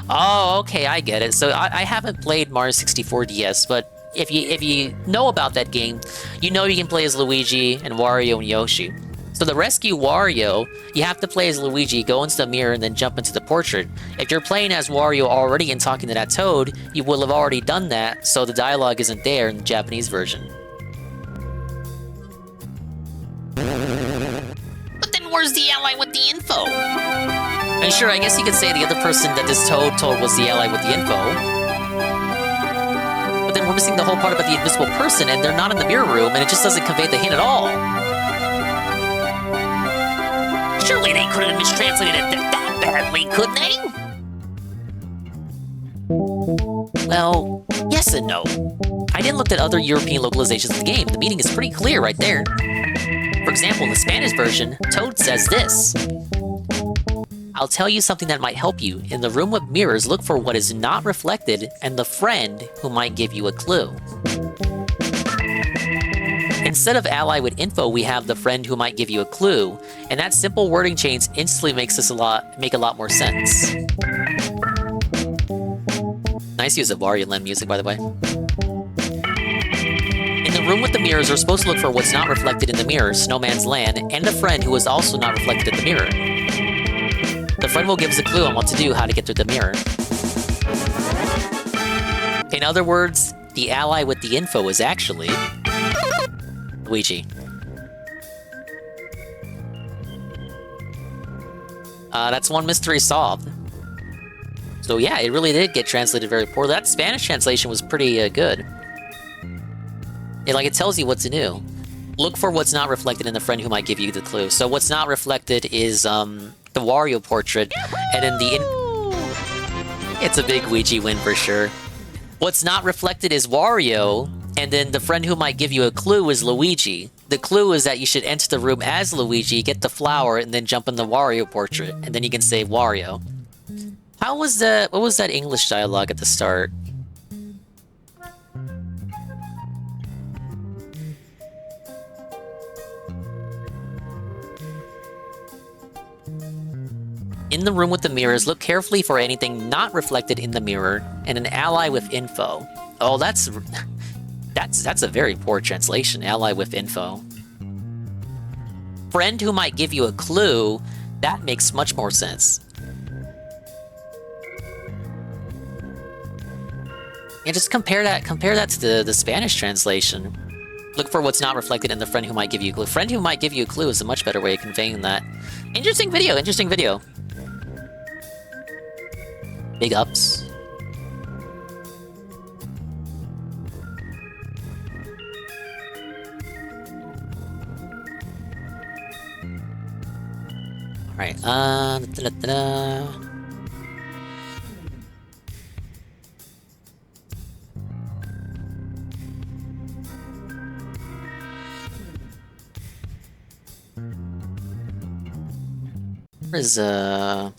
Oh, okay, I get it. So I haven't played Mario 64 DS, but if you know about that game, you know you can play as Luigi and Wario and Yoshi. So to rescue Wario, you have to play as Luigi, go into the mirror, and then jump into the portrait. If you're playing as Wario already and talking to that Toad, you will have already done that, so the dialogue isn't there in the Japanese version. But then where's the ally with the info? And sure, I guess you could say the other person that this Toad told was the ally with the info. But then we're missing the whole part about the invisible person, and they're not in the mirror room, and it just doesn't convey the hint at all. Surely they couldn't have mistranslated it that badly, could they? Well, yes and no. I didn't look at other European localizations of the game. The meaning is pretty clear right there. For example, in the Spanish version, Toad says this. I'll tell you something that might help you. In the room with mirrors, look for what is not reflected and the friend who might give you a clue. Instead of ally with info, we have the friend who might give you a clue, and that simple wording change instantly makes this make a lot more sense. Nice use of Wario Land music, by the way. In the room with the mirrors, we're supposed to look for what's not reflected in the mirror, Snowman's Land, and a friend who is also not reflected in the mirror. The friend will give us a clue on what to do, how to get through the mirror. In other words, the ally with the info is actually Luigi. That's one mystery solved. So yeah, it really did get translated very poorly. That Spanish translation was pretty good. It tells you what to do. Look for what's not reflected in the friend who might give you the clue. So what's not reflected is the Wario portrait, and in the it's a big Luigi win for sure. What's not reflected is Wario, and then the friend who might give you a clue is Luigi. The clue is that you should enter the room as Luigi, get the flower, and then jump in the Wario portrait, and then you can save Wario. What was that English dialogue at the start? In the room with the mirrors, look carefully for anything not reflected in the mirror, and an ally with info. Oh, that's a very poor translation, ally with info. friend who might give you a clue, that makes much more sense. And just compare that to the Spanish translation. Look for what's not reflected in the friend who might give you a clue. Friend who might give you a clue is a much better way of conveying that. Interesting video, interesting video. Big ups. Alright, Where's, okay,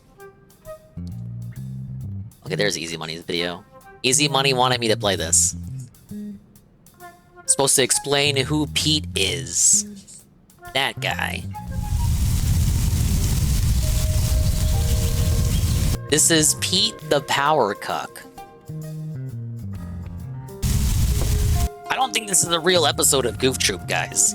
there's Easy Money's video. Easy Money wanted me to play this. Supposed to explain who Pete is. That guy. This is Pete the Power Cuck. I don't think this is a real episode of Goof Troop, guys.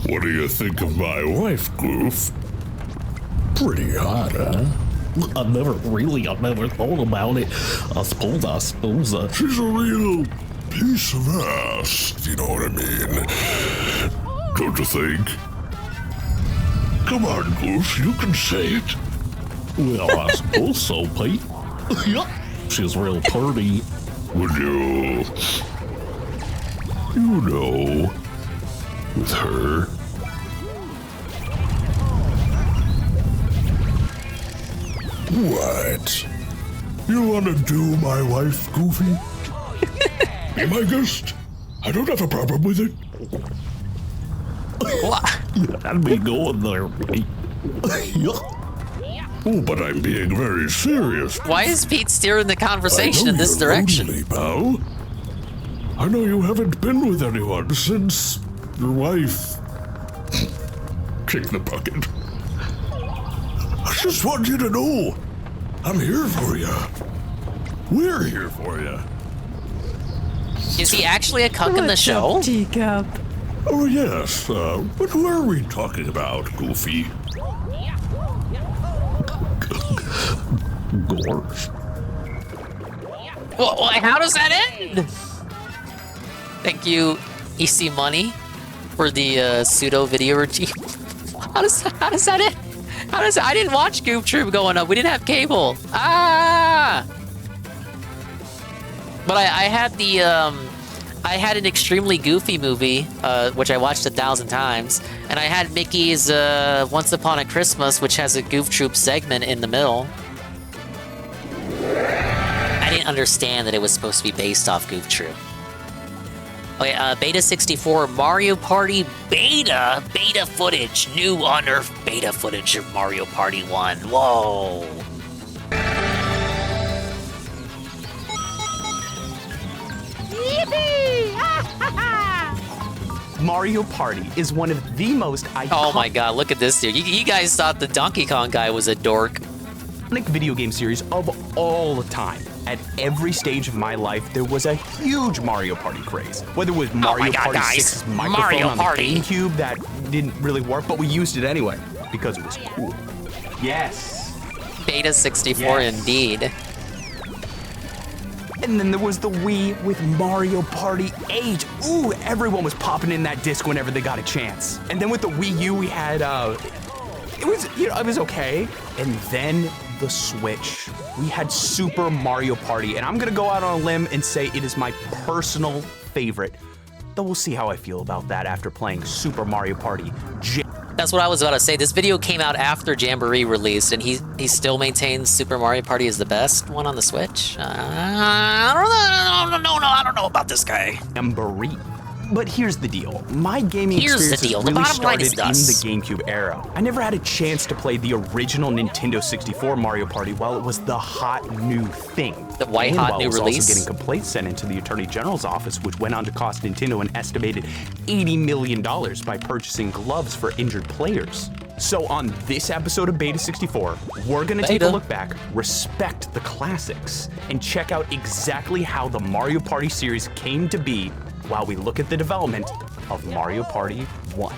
What do you think of my wife, Goof? Pretty hot, huh? I've never thought about it. I suppose, She's a real piece of ass, if you know what I mean. Don't you think? Come on, Goof, you can say it. well, I suppose so, Pete. Yup, she's real pretty. Would you... You know... with her... What? You wanna do my wife, Goofy? Be my guest. I don't have a problem with it. What? I'd be going there, Pete. Oh, but I'm being very serious. Why is Pete steering the conversation in this direction? Lonely, pal. I know you haven't been with anyone since your wife kicked the bucket. I just want you to know, I'm here for you. We're here for you. Is he actually a cuck in the show? Teacup. Oh, yes. What were we talking about, Goofy? Gorge. Well, how does that end? Thank you, EC Money, for the pseudo video routine. How does that end? I didn't watch Goof Troop going up. We didn't have cable. Ah! But I had the I had an extremely goofy movie, which I watched 1,000 times, and I had Mickey's Once Upon a Christmas, which has a Goof Troop segment in the middle. I didn't understand that it was supposed to be based off Goof Troop. Okay, Beta 64, Mario Party Beta footage. New unearthed beta footage of Mario Party 1. Whoa. Mario Party is one of the most iconic... Oh my god, look at this dude. You guys thought the Donkey Kong guy was a dork. ...video game series of all time. At every stage of my life, there was a huge Mario Party craze. Whether it was Mario Party 6's microphone on the GameCube that didn't really work, but we used it anyway, because it was cool. Yes. Beta 64 indeed. And then there was the Wii with Mario Party 8. Ooh, everyone was popping in that disc whenever they got a chance. And then with the Wii U, we had, it was okay. And then the Switch. We had Super Mario Party, and I'm gonna go out on a limb and say it is my personal favorite. Though we'll see how I feel about that after playing Super Mario Party. That's what I was about to say. This video came out after Jamboree released, and he still maintains Super Mario Party is the best one on the Switch. I don't know about this guy. Jamboree. But here's the deal. My gaming experience really started in the GameCube era. I never had a chance to play the original Nintendo 64 Mario Party while it was the hot new thing. The white hot new release. I was also getting complaints sent into the Attorney General's office, which went on to cost Nintendo an estimated $80 million by purchasing gloves for injured players. So on this episode of Beta 64, we're gonna take a look back, respect the classics, and check out exactly how the Mario Party series came to be while we look at the development of Mario Party 1.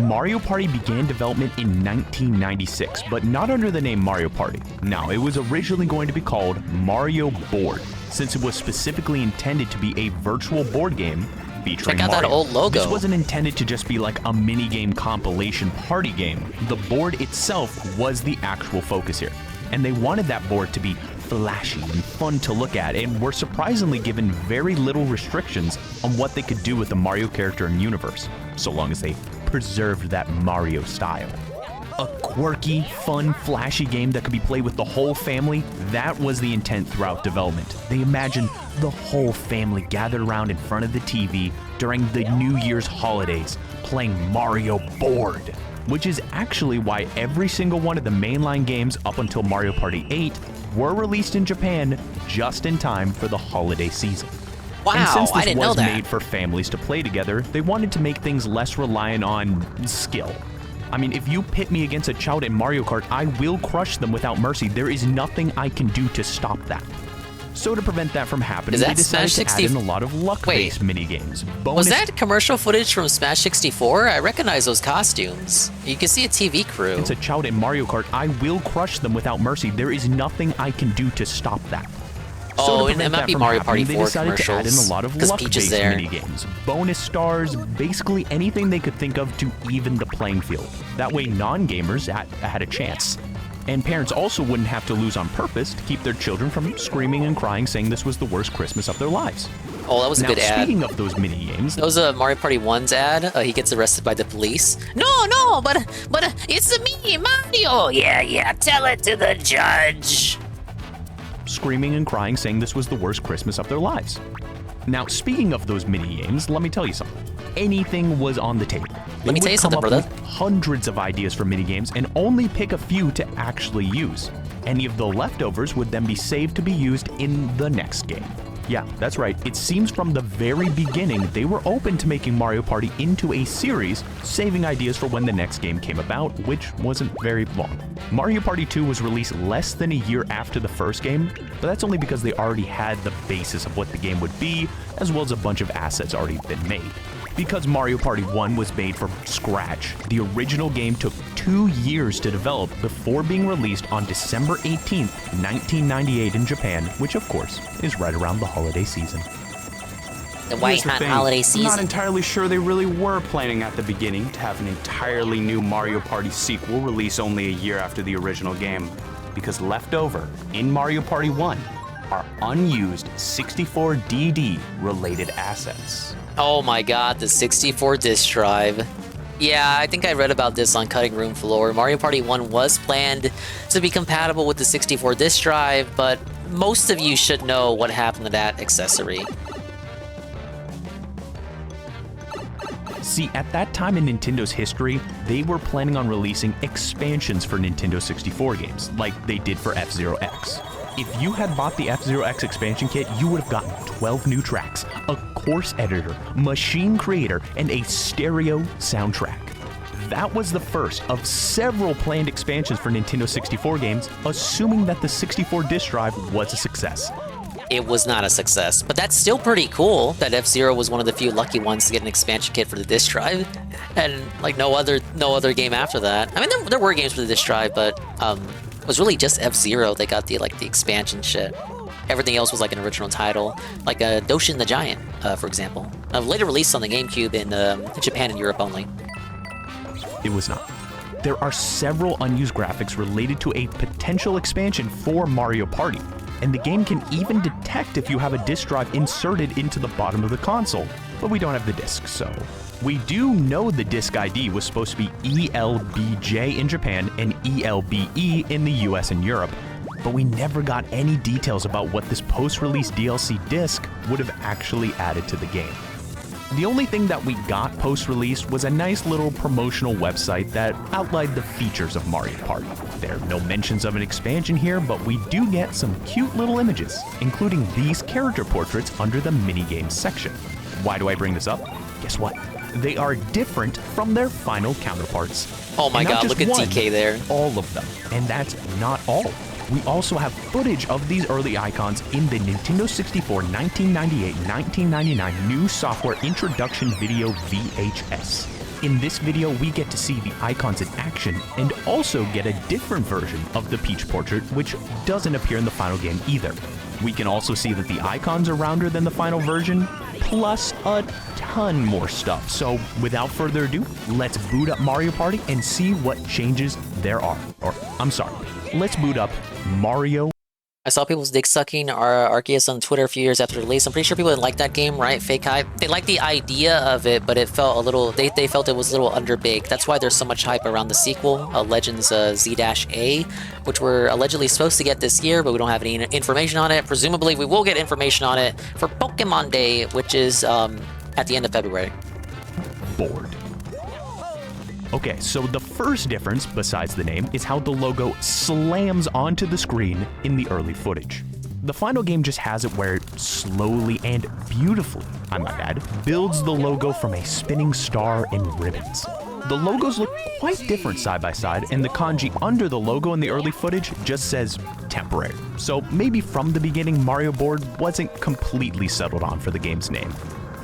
Mario Party began development in 1996, but not under the name Mario Party. No, it was originally going to be called Mario Board, since it was specifically intended to be a virtual board game featuring Check out Mario. that old logo. This wasn't intended to just be like a mini-game compilation party game. The board itself was the actual focus here, and they wanted that board to be flashy and fun to look at, and were surprisingly given very little restrictions on what they could do with the Mario character and universe, so long as they preserved that Mario style. A quirky, fun, flashy game that could be played with the whole family, that was the intent throughout development. They imagined the whole family gathered around in front of the TV during the New Year's holidays, playing Mario Board, which is actually why every single one of the mainline games up until Mario Party 8 were released in Japan just in time for the holiday season. Wow, and since this I didn't know was that. made for families to play together, they wanted to make things less reliant on skill. I mean, if you pit me against a child in Mario Kart, I will crush them without mercy. There is nothing I can do to stop that. So to prevent that from happening, Is that they decided Smash to add in a lot of luck-based minigames. Was that commercial footage from Smash 64? I recognize those costumes. You can see a TV crew. It's a child in Mario Kart, I will crush them without mercy. There is nothing I can do to stop that. Oh, to it prevent might that be from Mario happening, Party they 4 decided to add in a commercials, lot of 'cause Peach is luck-based there. minigames, bonus stars, basically anything they could think of to even the playing field. That way non-gamers had a chance. And parents also wouldn't have to lose on purpose to keep their children from screaming and crying saying this was the worst Christmas of their lives. Oh, that was a Now, good ad. speaking of those mini-games, That was a Mario Party 1's ad. He gets arrested by the police. No, but it's me, Mario. Yeah, tell it to the judge. screaming and crying saying this was the worst Christmas of their lives. Now, speaking of those mini-games, let me tell you something. Anything was on the table. Let me tell you something, brother. Hundreds of ideas for minigames and only pick a few to actually use. Any of the leftovers would then be saved to be used in the next game. Yeah, that's right. It seems from the very beginning they were open to making Mario Party into a series, saving ideas for when the next game came about, which wasn't very long. Mario Party 2 was released less than a year after the first game, but that's only because they already had the basis of what the game would be, as well as a bunch of assets already been made. Because Mario Party 1 was made from scratch, the original game took 2 years to develop before being released on December 18th, 1998 in Japan, which of course is right around the holiday season. The white hot holiday I'm not season. entirely sure they really were planning at the beginning to have an entirely new Mario Party sequel release only a year after the original game, because left over in Mario Party 1 are unused 64DD related assets. Oh my god, the 64 disk drive. Yeah, I think I read about this on Cutting Room Floor. Mario Party 1 was planned to be compatible with the 64 disk drive, but most of you should know what happened to that accessory. See, at that time in Nintendo's history, they were planning on releasing expansions for Nintendo 64 games, like they did for F-Zero X. If you had bought the F-Zero X expansion kit, you would have gotten 12 new tracks, a course editor, machine creator, and a stereo soundtrack. That was the first of several planned expansions for Nintendo 64 games, assuming that the 64 disc drive was a success. It was not a success, but that's still pretty cool that F-Zero was one of the few lucky ones to get an expansion kit for the disc drive, and like no other game after that. I mean, there were games for the disc drive, but it was really just F-Zero that got the expansion shit. Everything else was like an original title, like Doshin the Giant, for example. Later released on the GameCube in Japan and Europe only. It was not. There are several unused graphics related to a potential expansion for Mario Party, and the game can even detect if you have a disc drive inserted into the bottom of the console, but we don't have the disc, so... We do know the disc ID was supposed to be ELBJ in Japan and ELBE in the US and Europe, but we never got any details about what this post-release DLC disc would have actually added to the game. The only thing that we got post-release was a nice little promotional website that outlined the features of Mario Party. There are no mentions of an expansion here, but we do get some cute little images, including these character portraits under the minigames section. Why do I bring this up? Guess what? they are different from their final counterparts. Oh my And not god, just look at one, DK there. All of them. And that's not all. We also have footage of these early icons in the Nintendo 64 1998-1999 new software introduction video VHS. In this video, we get to see the icons in action and also get a different version of the Peach portrait, which doesn't appear in the final game either. We can also see that the icons are rounder than the final version, plus a ton more stuff. So without further ado, let's boot up Mario Party and see what changes there are. Or, I'm sorry, let's boot up Mario. I saw people's dick sucking Arceus on Twitter a few years after the release. I'm pretty sure people didn't like that game, right? Fake hype. They liked the idea of it, but it felt a little. They felt it was a little underbaked. That's why there's so much hype around the sequel, Legends Z-A, which we're allegedly supposed to get this year, but we don't have any information on it. Presumably, we will get information on it for Pokemon Day, which is at the end of February. Board. Okay, so the first difference, besides the name, is how the logo slams onto the screen in the early footage. The final game just has it where it slowly and beautifully, I might add, builds the logo from a spinning star and ribbons. The logos look quite different side by side, and the kanji under the logo in the early footage just says temporary. So maybe from the beginning, Mario Board wasn't completely settled on for the game's name.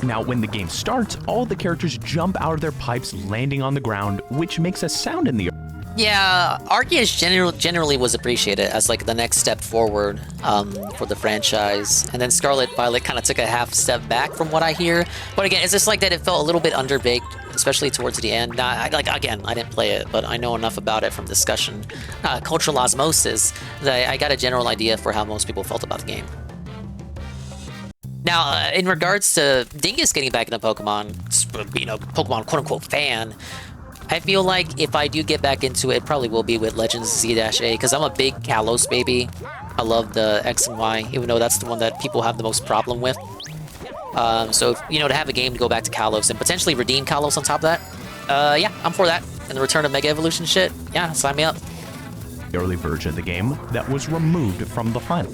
Now, when the game starts, all the characters jump out of their pipes, landing on the ground, which makes a sound in the... Yeah, Arceus generally was appreciated as like the next step forward for the franchise. And then Scarlet Violet kind of took a half step back from what I hear. But again, it's just like that it felt a little bit underbaked, especially towards the end. Now, again, I didn't play it, but I know enough about it from discussion. Cultural osmosis, that I got a general idea for how most people felt about the game. Now, in regards to Dingus getting back into Pokemon, Pokemon quote-unquote fan, I feel like if I do get back into it, it probably will be with Legends Z-A, because I'm a big Kalos baby. I love the X and Y, even though that's the one that people have the most problem with. So, to have a game to go back to Kalos and potentially redeem Kalos on top of that, yeah, I'm for that. And the return of Mega Evolution shit, yeah, sign me up. The early version of the game that was removed from the final.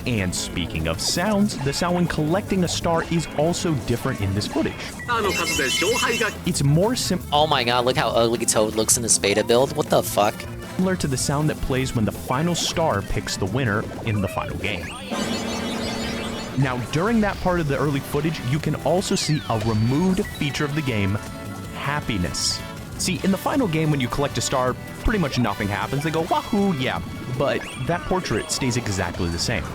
And speaking of sounds, the sound when collecting a star is also different in this footage. It's more Oh my god, look how ugly Toad looks in this beta build. What the fuck? Similar to the sound that plays when the final star picks the winner in the final game. Now, during that part of the early footage, you can also see a removed feature of the game, happiness. See, in the final game, when you collect a star, pretty much nothing happens. They go, wahoo, yeah. But that portrait stays exactly the same.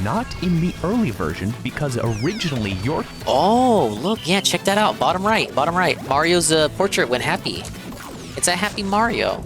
Not in the early version, because originally your... Oh, look, yeah, check that out. Bottom right. Mario's portrait went happy. It's a happy Mario.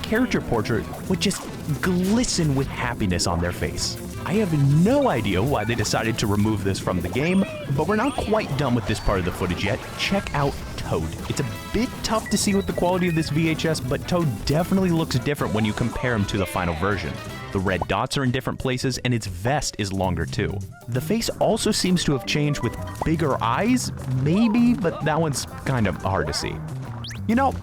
Character portrait would just glisten with happiness on their face. I have no idea why they decided to remove this from the game, but we're not quite done with this part of the footage yet. Check out Toad. It's a bit tough to see with the quality of this VHS, but Toad definitely looks different when you compare him to the final version. The red dots are in different places, and its vest is longer too. The face also seems to have changed with bigger eyes, maybe, but that one's kind of hard to see.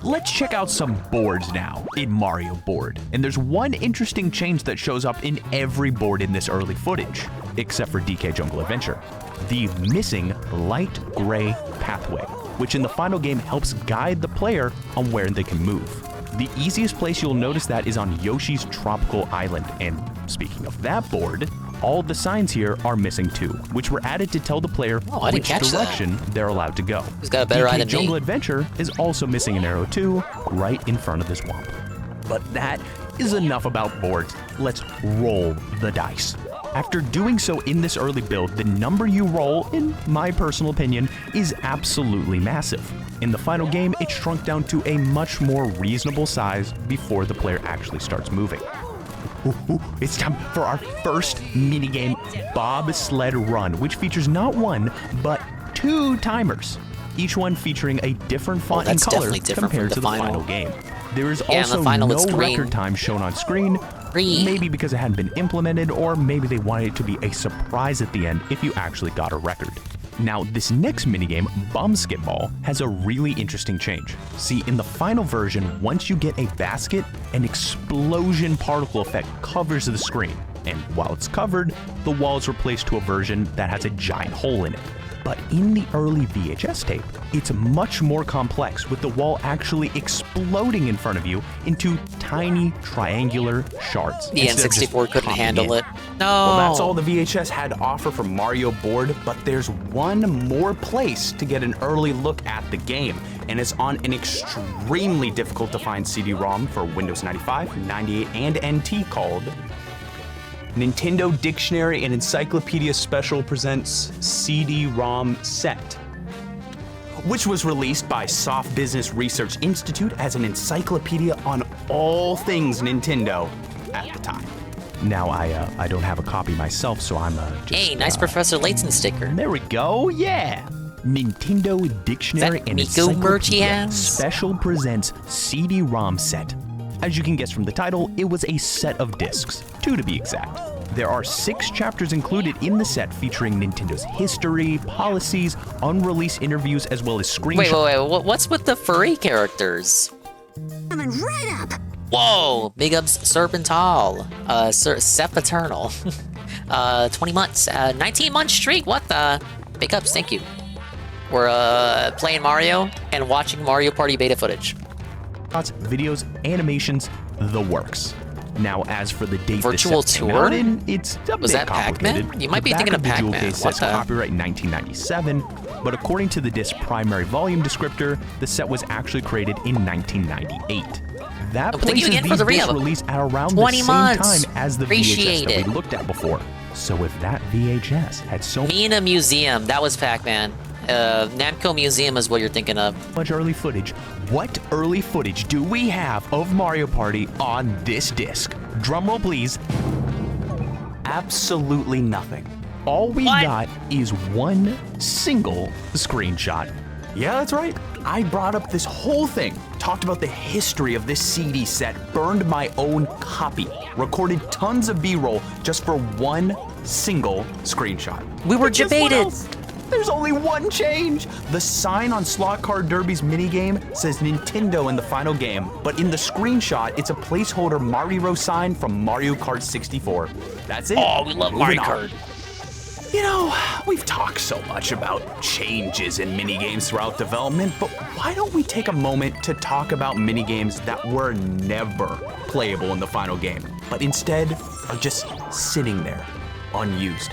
Let's check out some boards now in Mario Board. And there's one interesting change that shows up in every board in this early footage, except for DK Jungle Adventure. The missing light gray pathway, which in the final game helps guide the player on where they can move. The easiest place you'll notice that is on Yoshi's Tropical Island. And speaking of that board, all the signs here are missing too, which were added to tell the player which direction they're allowed to go. He's got a better eye than me. Jungle Adventure is also missing an arrow too, right in front of this swamp. But that is enough about boards. Let's roll the dice. After doing so in this early build, the number you roll, in my personal opinion, is absolutely massive. In the final game, it shrunk down to a much more reasonable size before the player actually starts moving. It's time for our first minigame, Bobsled Run, which features not one, but 2 timers, each one featuring a different font and color compared to the final game. There is also no record time shown on screen, maybe because it hadn't been implemented, or maybe they wanted it to be a surprise at the end if you actually got a record. Now, this next minigame, Bumsketball, has a really interesting change. See, in the final version, once you get a basket, an explosion particle effect covers the screen. And while it's covered, the wall is replaced to a version that has a giant hole in it. But in the early VHS tape, it's much more complex, with the wall actually exploding in front of you into tiny triangular shards. The instead of just N64 couldn't popping handle in. it. No. Well, That's all the VHS had to offer for Mario Board, but there's one more place to get an early look at the game, and it's on an extremely difficult to find CD-ROM for Windows 95, 98, and NT called Nintendo Dictionary and Encyclopedia Special presents CD-ROM Set, which was released by Soft Business Research Institute as an encyclopedia on all things Nintendo at the time. Now, I don't have a copy myself, so I'm just... Hey, nice Professor Layton sticker. There we go, yeah! Nintendo Dictionary and Miku merch he Encyclopedia has? Special presents CD-ROM Set. As you can guess from the title, it was a set of discs, 2 to be exact. There are 6 chapters included in the set featuring Nintendo's history, policies, unreleased interviews, as well as screenshots. Wait, what's with the furry characters? Coming right up. Whoa, big ups Serpental, Sempiternal. 20 months, 19-month streak, what the? Big ups, thank you. We're playing Mario and watching Mario Party beta footage. Videos, animations, the works. Now, as for the date Virtual this set came tour? out in, it's a Was bit that Pac-Man? complicated. You might be The thinking back of the jewel Pac-Man. case What says the? copyright in 1997, but according to the disc's primary volume descriptor, the set was actually created in 1998. That Thank you places again for these the discs re-up. released at around the 20 same months. time as the Appreciate VHS that it. we looked at before. So if that VHS had so Me in a museum, that was Pac-Man. Namco Museum is what you're thinking of. much early footage, what early footage do we have of Mario Party on this disc? Drumroll, please. Absolutely nothing. All we got is one single screenshot. Yeah, that's right. I brought up this whole thing, talked about the history of this CD set, burned my own copy, recorded tons of B-roll just for one single screenshot. We were But guess what debated. else? There's only one change. The sign on Slot Car Derby's minigame says Nintendo in the final game, but in the screenshot, it's a placeholder Mario sign from Mario Kart 64. That's it. Oh, we love Moving Mario on. Kart. You know, we've talked so much about changes in minigames throughout development, but why don't we take a moment to talk about minigames that were never playable in the final game, but instead are just sitting there, unused?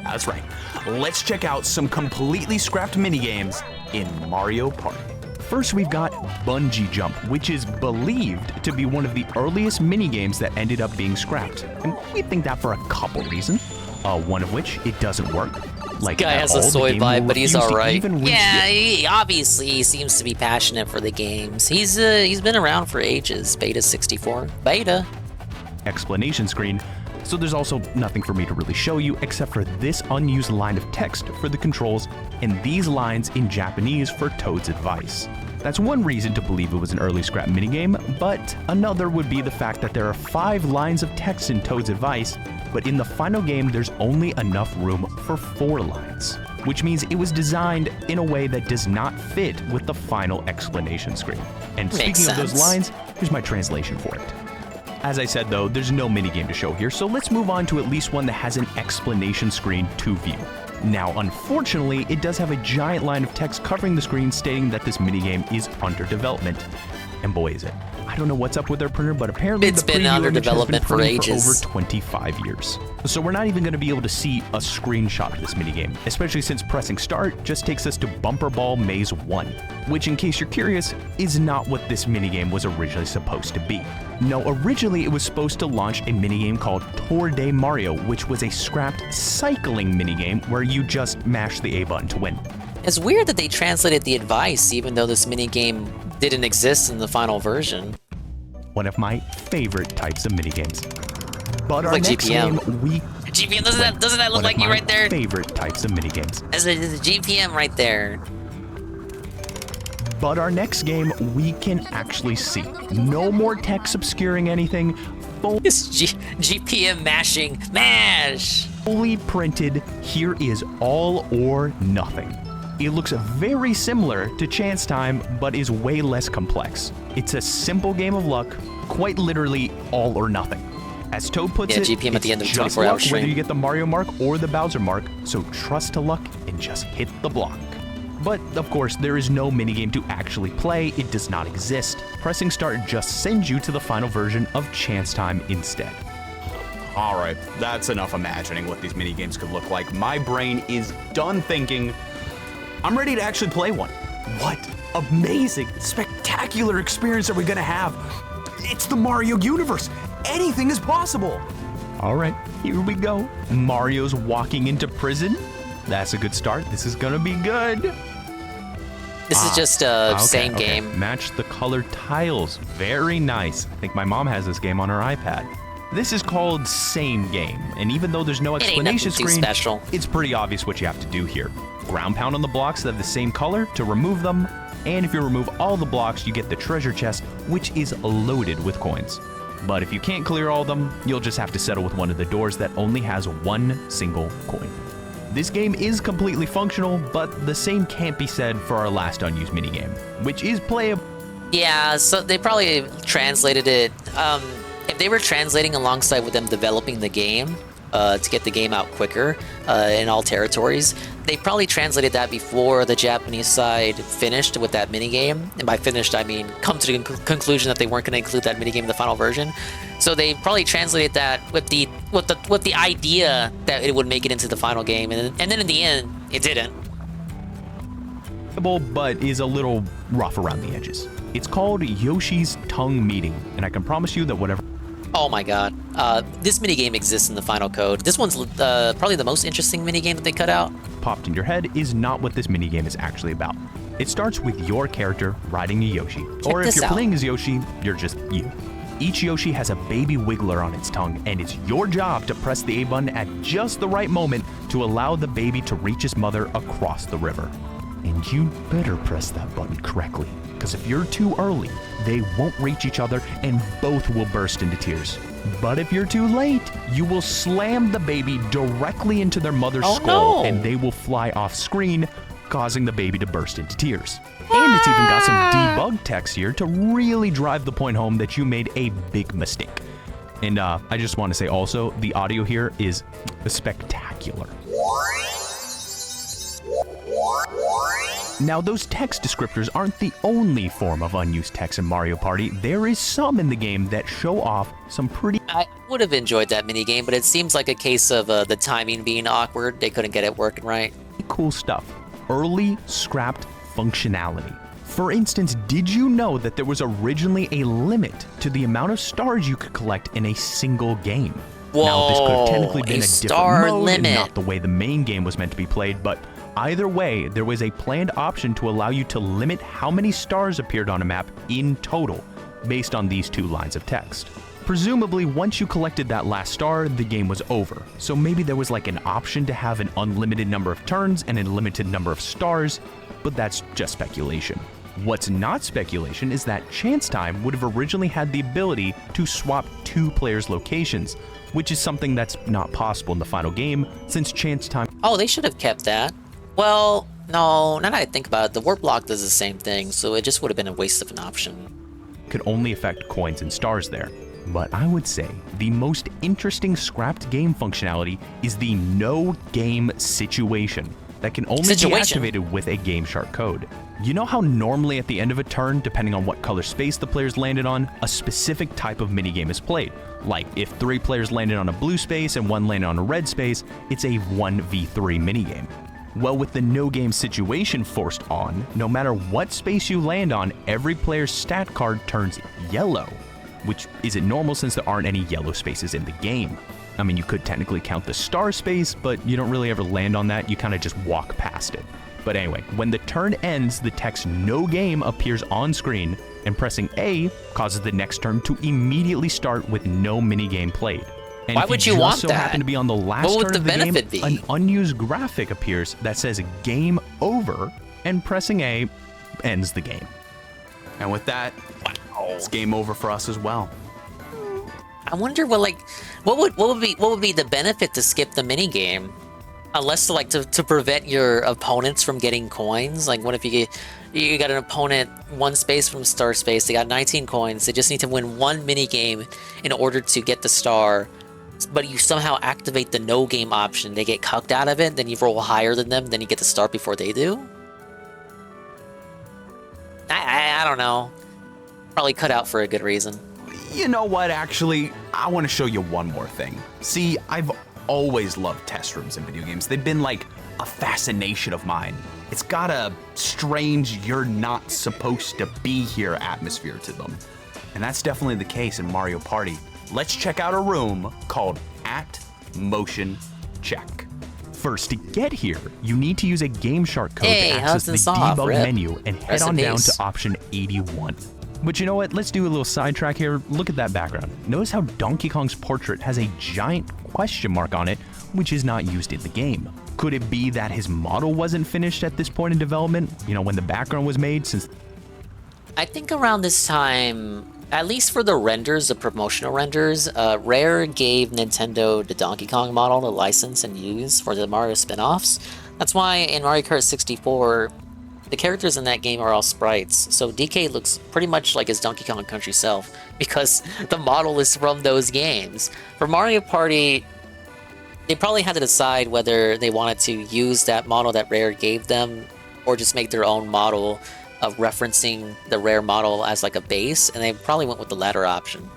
That's right. Let's check out some completely scrapped minigames in Mario Party. First, we've got Bungee Jump, which is believed to be one of the earliest minigames that ended up being scrapped. And we think that for a couple reasons. One of which, it doesn't work. Like Guy at has all, a the soy game will vibe, but he's refuse to alright. even reach Yeah, the- he obviously seems to be passionate for the games. He's been around for ages. Beta 64. Beta. explanation screen, so there's also nothing for me to really show you except for this unused line of text for the controls and these lines in Japanese for Toad's advice. That's one reason to believe it was an early scrap minigame, but another would be the fact that there are 5 lines of text in Toad's advice, but in the final game there's only enough room for 4 lines, which means it was designed in a way that does not fit with the final explanation screen. And Makes speaking of those sense. lines, here's my translation for it. As I said though, there's no minigame to show here, so let's move on to at least one that has an explanation screen to view. Now, unfortunately, it does have a giant line of text covering the screen stating that this minigame is under development. And boy is it. I don't know what's up with their printer, but apparently It's the been preview under image has been development for printing ages. over 25 years. So we're not even going to be able to see a screenshot of this minigame, especially since pressing start just takes us to Bumper Ball Maze 1, which, in case you're curious, is not what this minigame was originally supposed to be. No, originally it was supposed to launch a minigame called Tour de Mario, which was a scrapped cycling minigame where you just mash the A button to win. It's weird that they translated the advice even though this minigame didn't exist in the final version. One of my favorite types of minigames. But our Like next GPM. game, GPM, doesn't that look one like of you my right there? favorite types of minigames. There's a GPM right there. But our next game, we can actually see. No more text obscuring anything. It's GPM mashing. Mash! Fully printed, here is all or nothing. It looks very similar to Chance Time, but is way less complex. It's a simple game of luck, quite literally all or nothing. As Toad puts Yeah, it, GPM at the it's end of the just 24-hour luck stream. whether you get the Mario mark or the Bowser mark, so trust to luck and just hit the block. But of course, there is no minigame to actually play, it does not exist. Pressing start just sends you to the final version of Chance Time instead. Alright, that's enough imagining what these minigames could look like. My brain is done thinking. I'm ready to actually play one. What amazing, spectacular experience are we gonna have? It's the Mario universe. Anything is possible. Alright, here we go. Mario's walking into prison. That's a good start. This is gonna be good. This is just a same game. Match the colored tiles. Very nice. I think my mom has this game on her iPad. This is called Same Game, and even though there's no explanation screen, it's pretty obvious what you have to do here. Ground pound on the blocks that have the same color to remove them, and if you remove all the blocks, you get the treasure chest, which is loaded with coins. But if you can't clear all of them, you'll just have to settle with one of the doors that only has one single coin. This game is completely functional, but the same can't be said for our last unused minigame, which is playable. Yeah, so they probably translated it. If they were translating alongside with them developing the game to get the game out quicker in all territories, they probably translated that before the Japanese side finished with that minigame. And by finished, I mean come to the conclusion that they weren't going to include that minigame in the final version. So they probably translated that with the idea that it would make it into the final game, and then in the end, it didn't. But is a little rough around the edges. It's called Yoshi's Tongue Meeting, and I can promise you that whatever. Oh my god. This minigame exists in the final code. This one's probably the most interesting minigame that they cut out. Popped in your head is not what this minigame is actually about. It starts with your character riding a Yoshi. Or if you're playing as Yoshi, you're just you. Each Yoshi has a baby wiggler on its tongue, and it's your job to press the A button at just the right moment to allow the baby to reach his mother across the river. And you better press that button correctly, because if you're too early, they won't reach each other and both will burst into tears. But if you're too late, you will slam the baby directly into their mother's skull, and they will fly off screen, causing the baby to burst into tears. And it's even got some debug text here to really drive the point home that you made a big mistake. And I just want to say also, the audio here is spectacular. Now, those text descriptors aren't the only form of unused text in Mario Party. There is some in the game that show off some pretty... I would have enjoyed that minigame, but it seems like a case of the timing being awkward. They couldn't get it working right. Cool stuff. Early scrapped functionality. For instance, did you know that there was originally a limit to the amount of stars you could collect in a single game? Whoa, now, this could have technically been a different mode limit. and not the way the main game was meant to be played, but either way, there was a planned option to allow you to limit how many stars appeared on a map in total, based on these two lines of text. Presumably, once you collected that last star, the game was over. So maybe there was like an option to have an unlimited number of turns and a limited number of stars, but that's just speculation. What's not speculation is that Chance Time would have originally had the ability to swap two players' locations, which is something that's not possible in the final game, since Chance Time... Oh, they should have kept that. Well, no, now that I think about it, the warp block does the same thing, so it just would have been a waste of an option. Could only affect coins and stars there. But I would say the most interesting scrapped game functionality is the no game situation that can only be activated with a Game Shark code. You know how normally at the end of a turn, depending on what color space the players landed on, a specific type of minigame is played? Like if 3 players landed on a blue space and 1 landed on a red space, it's a 1v3 minigame. Well, with the no game situation forced on, no matter what space you land on, every player's stat card turns yellow, which isn't normal since there aren't any yellow spaces in the game. I mean, you could technically count the star space, but you don't really ever land on that, you kind of just walk past it. But anyway, when the turn ends, the text no game appears on screen, and pressing A causes the next turn to immediately start with no minigame played. And why would you want so that? happen to be on the last what would turn the of the benefit game, be? An unused graphic appears that says game over, and pressing A ends the game. And with that, it's game over for us as well. I wonder what would be the benefit to skip the minigame? Unless to prevent your opponents from getting coins. Like what if you got an opponent 1 space from star space, they got 19 coins, they just need to win 1 minigame in order to get the star but you somehow activate the no game option, they get cucked out of it, then you roll higher than them, then you get to start before they do? I don't know. Probably cut out for a good reason. You know what, actually, I want to show you one more thing. See, I've always loved test rooms in video games. They've been like a fascination of mine. It's got a strange, you're not supposed to be here atmosphere to them. And that's definitely the case in Mario Party. Let's check out a room called @Motion Check. First, to get here, you need to use a Game Shark code to access the debug menu and head on down to option 81. But you know what? Let's do a little sidetrack here. Look at that background. Notice how Donkey Kong's portrait has a giant question mark on it, which is not used in the game. Could it be that his model wasn't finished at this point in development? You know, when the background was made, since... I think around this time, at least for the renders, the promotional renders, Rare gave Nintendo the Donkey Kong model to license and use for the Mario spin-offs. That's why in Mario Kart 64, the characters in that game are all sprites, so DK looks pretty much like his Donkey Kong Country self, because the model is from those games. For Mario Party, they probably had to decide whether they wanted to use that model that Rare gave them, or just make their own model of referencing the Rare model as like a base, and they probably went with the latter option.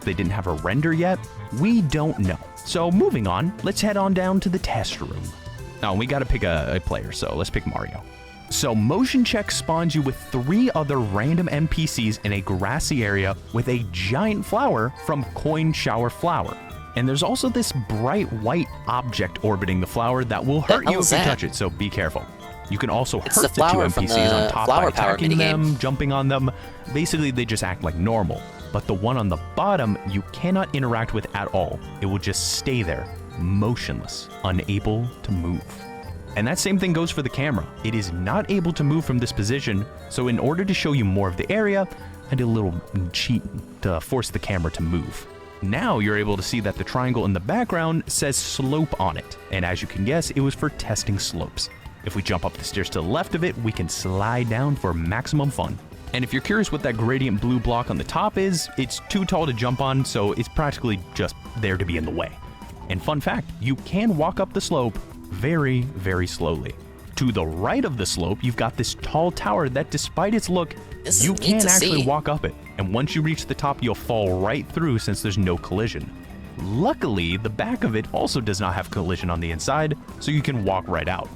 They didn't have a render yet? We don't know. So moving on, let's head on down to the test room. Oh, we gotta pick a player, so let's pick Mario. So Motion Check spawns you with 3 other random NPCs in a grassy area with a giant flower from Coin Shower Flower. And there's also this bright white object orbiting the flower that will hurt you if you touch it, so be careful. You can also hurt the 2 NPCs on top by attacking them, jumping on them. Basically, they just act like normal. But the one on the bottom, you cannot interact with at all. It will just stay there, motionless, unable to move. And that same thing goes for the camera. It is not able to move from this position, so in order to show you more of the area, I did a little cheat to force the camera to move. Now you're able to see that the triangle in the background says slope on it, and as you can guess, it was for testing slopes. If we jump up the stairs to the left of it, we can slide down for maximum fun. And if you're curious what that gradient blue block on the top is, it's too tall to jump on, so it's practically just there to be in the way. And fun fact, you can walk up the slope very, very slowly. To the right of the slope, you've got this tall tower that, despite its look, you can actually walk up it. And once you reach the top, you'll fall right through since there's no collision. Luckily, the back of it also does not have collision on the inside, so you can walk right out.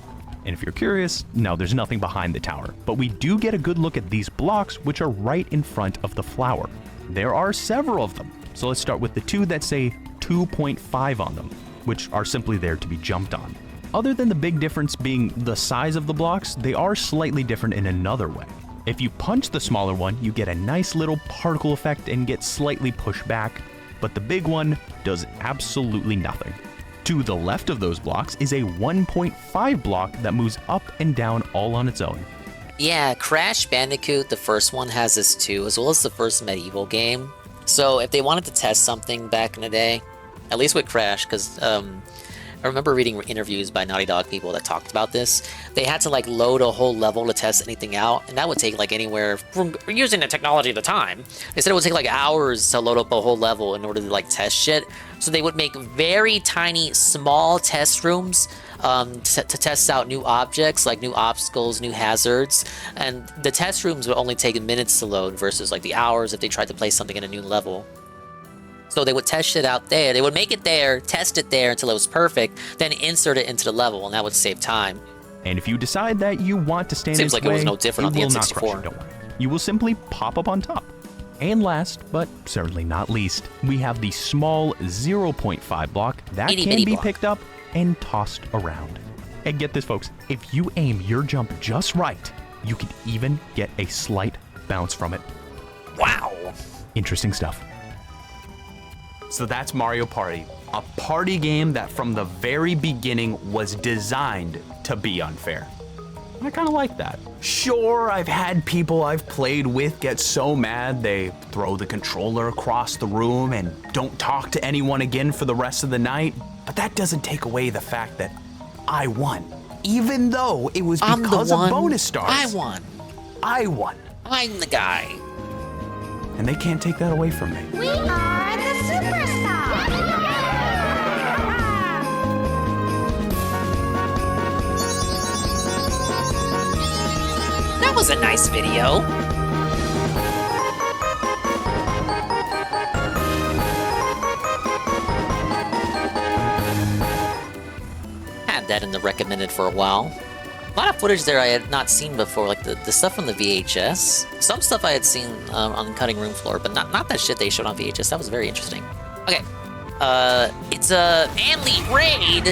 And if you're curious, no, there's nothing behind the tower, but we do get a good look at these blocks, which are right in front of the flower. There are several of them, so let's start with the 2 that say 2.5 on them, which are simply there to be jumped on. Other than the big difference being the size of the blocks, they are slightly different in another way. If you punch the smaller one, you get a nice little particle effect and get slightly pushed back, but the big one does absolutely nothing. To the left of those blocks is a 1.5 block that moves up and down all on its own. Yeah, Crash Bandicoot, the first one, has this too, as well as the first medieval game. So if they wanted to test something back in the day, at least with Crash, because I remember reading interviews by Naughty Dog people that talked about this. They had to like load a whole level to test anything out, and that would take like anywhere from using the technology at the time. They said it would take like hours to load up a whole level in order to like test shit. So they would make very tiny, small test rooms to test out new objects, like new obstacles, new hazards, and the test rooms would only take minutes to load versus like the hours if they tried to play something in a new level. So they would test shit out there. They would make it there, test it there until it was perfect, then insert it into the level, and that would save time. And if you decide that you want to stand in its way, seems like it was no different on the N64. Don't worry. You will simply pop up on top. And last, but certainly not least, we have the small 0.5 block that can be picked up and tossed around. And get this, folks, if you aim your jump just right, you can even get a slight bounce from it. Wow! Interesting stuff. So that's Mario Party, a party game that from the very beginning was designed to be unfair. I kind of like that. Sure, I've had people I've played with get so mad they throw the controller across the room and don't talk to anyone again for the rest of the night, but that doesn't take away the fact that I won. Even though it was because of bonus stars. I won. I won. I'm the guy. And they can't take that away from me. We are the superstars! was a nice video. Had that in the recommended for a while. A lot of footage there I had not seen before, like the stuff from the VHS. Some stuff I had seen on the cutting room floor, but not that shit they showed on VHS. That was very interesting. Okay. It's a family raid.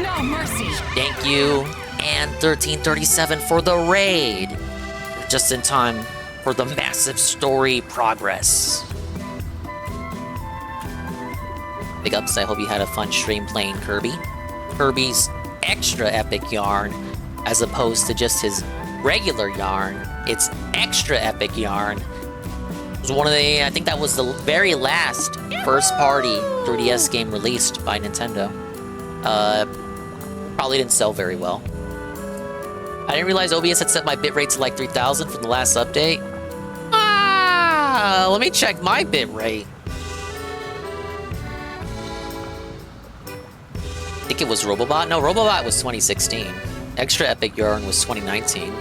No mercy. Thank you. And 1337 for the raid. Just in time for the massive story progress. Big ups, I hope you had a fun stream playing Kirby. Kirby's extra epic yarn, as opposed to just his regular yarn. It's extra epic yarn. It was one of the, I think that was the very last first party 3DS game released by Nintendo. Probably didn't sell very well. I didn't realize OBS had set my bitrate to like 3000 from the last update. Let me check my bitrate. I think it was Robobot. No, Robobot was 2016. Extra Epic Yarn was 2019.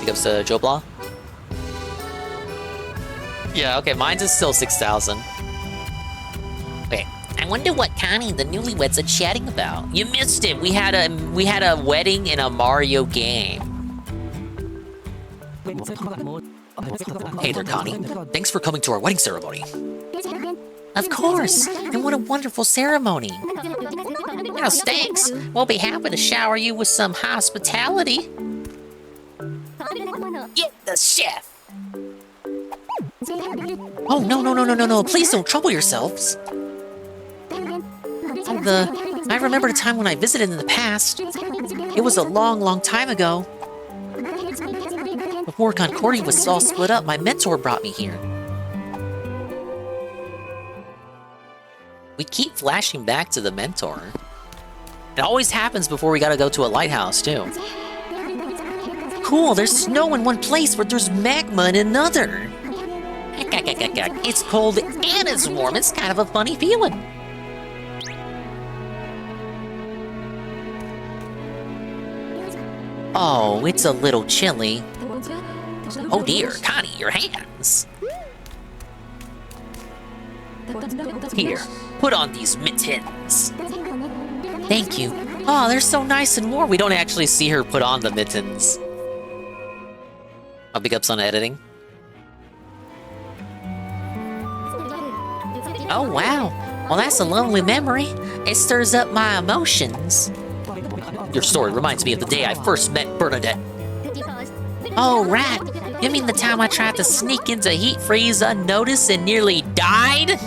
Big ups to Joe Blah. Yeah, okay, mine's is still 6,000. Okay, I wonder what Connie the newlyweds are chatting about. You missed it. We had a wedding in a Mario game. Hey there, Connie. Thanks for coming to our wedding ceremony. Of course, and what a wonderful ceremony. Now, thanks. We'll be happy to shower you with some hospitality. Get the chef. Oh, no. Please don't trouble yourselves. I remember a time when I visited in the past. It was a long time ago. Before Concordia was all split up, my mentor brought me here. We keep flashing back to the mentor. It always happens before we gotta go to a lighthouse, too. Cool, there's snow in one place, but there's magma in another. It's cold and it's warm. It's kind of a funny feeling. Oh, it's a little chilly. Oh dear, Connie, your hands. Here, put on these mittens. Thank you. Oh, they're so nice and warm. We don't actually see her put on the mittens. I'll big ups on editing. Oh, wow. Well, that's a lovely memory. It stirs up my emotions. Your story reminds me of the day I first met Bernadette. Oh, right. You mean the time I tried to sneak into Heat Freeze unnoticed and nearly died?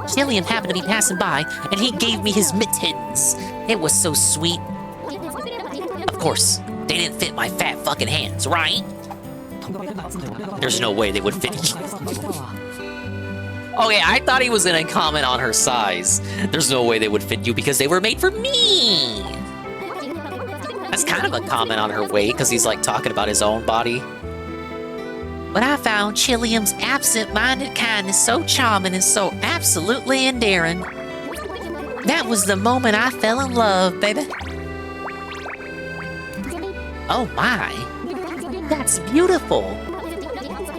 Chillian happened to be passing by, and he gave me his mittens. It was so sweet. Of course, they didn't fit my fat fucking hands, right? There's no way they would fit you. Okay, I thought he was gonna comment on her size. There's no way they would fit you because they were made for me. That's kind of a comment on her weight because he's like talking about his own body. But I found Chilliam's absent-minded kindness so charming and so absolutely endearing. That was the moment I fell in love, baby. Oh my, that's beautiful.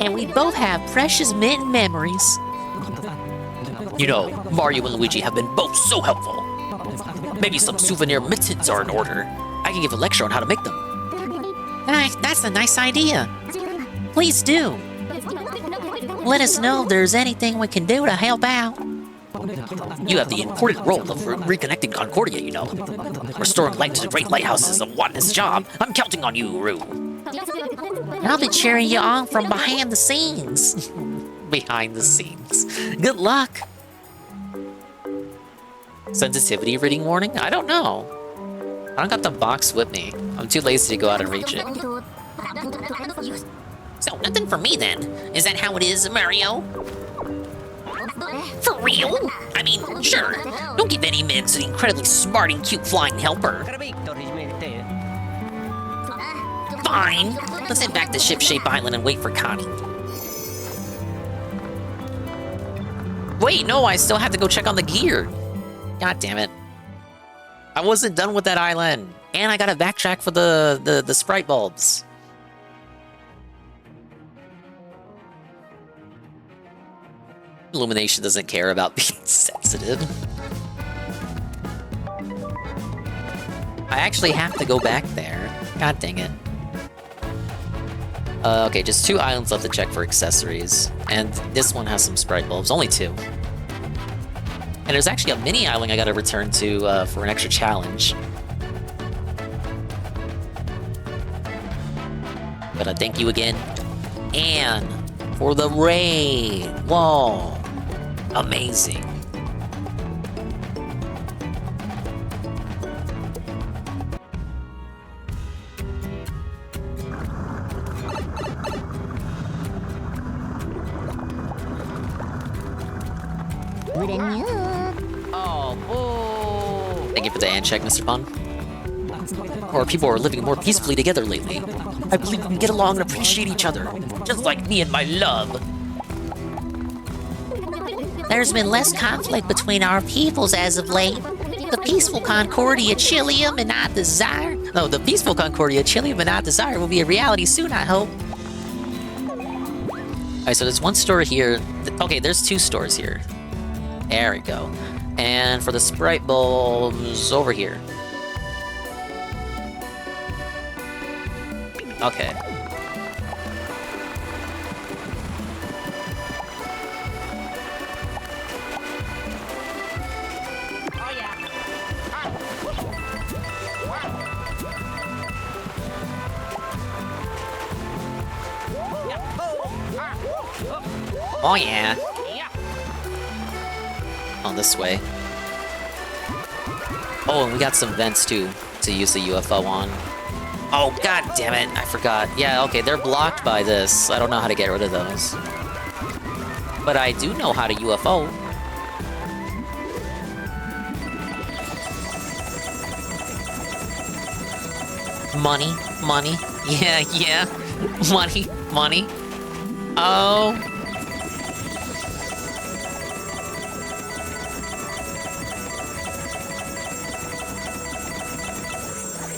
And we both have precious mitten memories. You know, Mario and Luigi have been both so helpful. Maybe some souvenir mittens are in order. I can give a lecture on how to make them. That's a nice idea. Please do. Let us know if there's anything we can do to help out. You have the important role of reconnecting Concordia, you know. Restoring light to the Great Lighthouse is a wondrous job. I'm counting on you, Rue. I'll be cheering you on from behind the scenes. Behind the scenes. Good luck. Sensitivity reading warning? I don't know. I don't got the box with me. I'm too lazy to go out and reach it. So, nothing for me then. Is that how it is, Mario? For real? I mean, sure. Don't give any minutes to the incredibly smart and cute flying helper. Fine. Let's head back to Ship-Shape Island and wait for Connie. Wait, no, I still have to go check on the gear. God damn it. I wasn't done with that island. And I gotta backtrack for the sprite bulbs. Illumination doesn't care about being sensitive. I actually have to go back there. God dang it. Okay, just 2 islands left to check for accessories. And this one has some sprite bulbs. Only 2. And there's actually a mini island I gotta return to for an extra challenge. But thank you again. And for the raid. Whoa. Amazing. Thank you for the hand check, Mr. Bun. Our people are living more peacefully together lately. I believe we can get along and appreciate each other, just like me and my love. There's been less conflict between our peoples as of late. The peaceful Concordia Chilium and I Desire. No, the peaceful Concordia Chilium and I Desire will be a reality soon, I hope. Alright, so there's one store here. Okay, there's 2 stores here. There we go. And for the sprite bulbs, over here. Okay. Oh yeah. On this way. Oh, and we got some vents too to use the UFO on. Oh, god damn it, I forgot. Yeah, okay, they're blocked by this. I don't know how to get rid of those. But I do know how to UFO. Money, money, yeah, yeah. Money, money. Oh.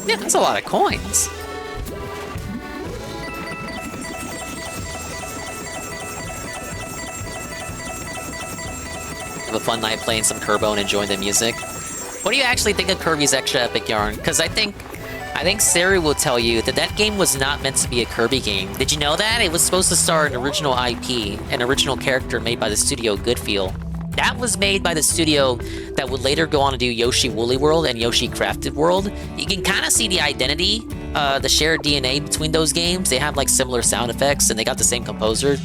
Yeah, that's a lot of coins. Have a fun night playing some Kerbo and enjoying the music. What do you actually think of Kirby's Extra Epic Yarn? Because I think Sari will tell you that that game was not meant to be a Kirby game. Did you know that? It was supposed to star an original IP, an original character made by the studio Goodfeel. That was made by the studio that would later go on to do Yoshi Woolly World and Yoshi Crafted World. You can kind of see the identity, the shared DNA between those games. They have like similar sound effects, and they got the same composer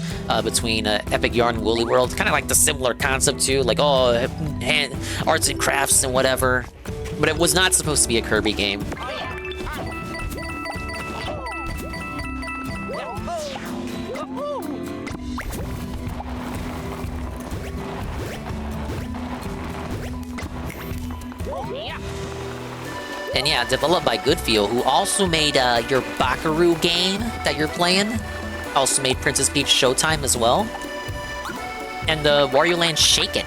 between Epic Yarn and Woolly World. Kind of like the similar concept too, like arts and crafts and whatever. But it was not supposed to be a Kirby game. And yeah, developed by Goodfeel, who also made your Bakaru game that you're playing. Also made Princess Peach Showtime as well. And the Wario Land Shake It.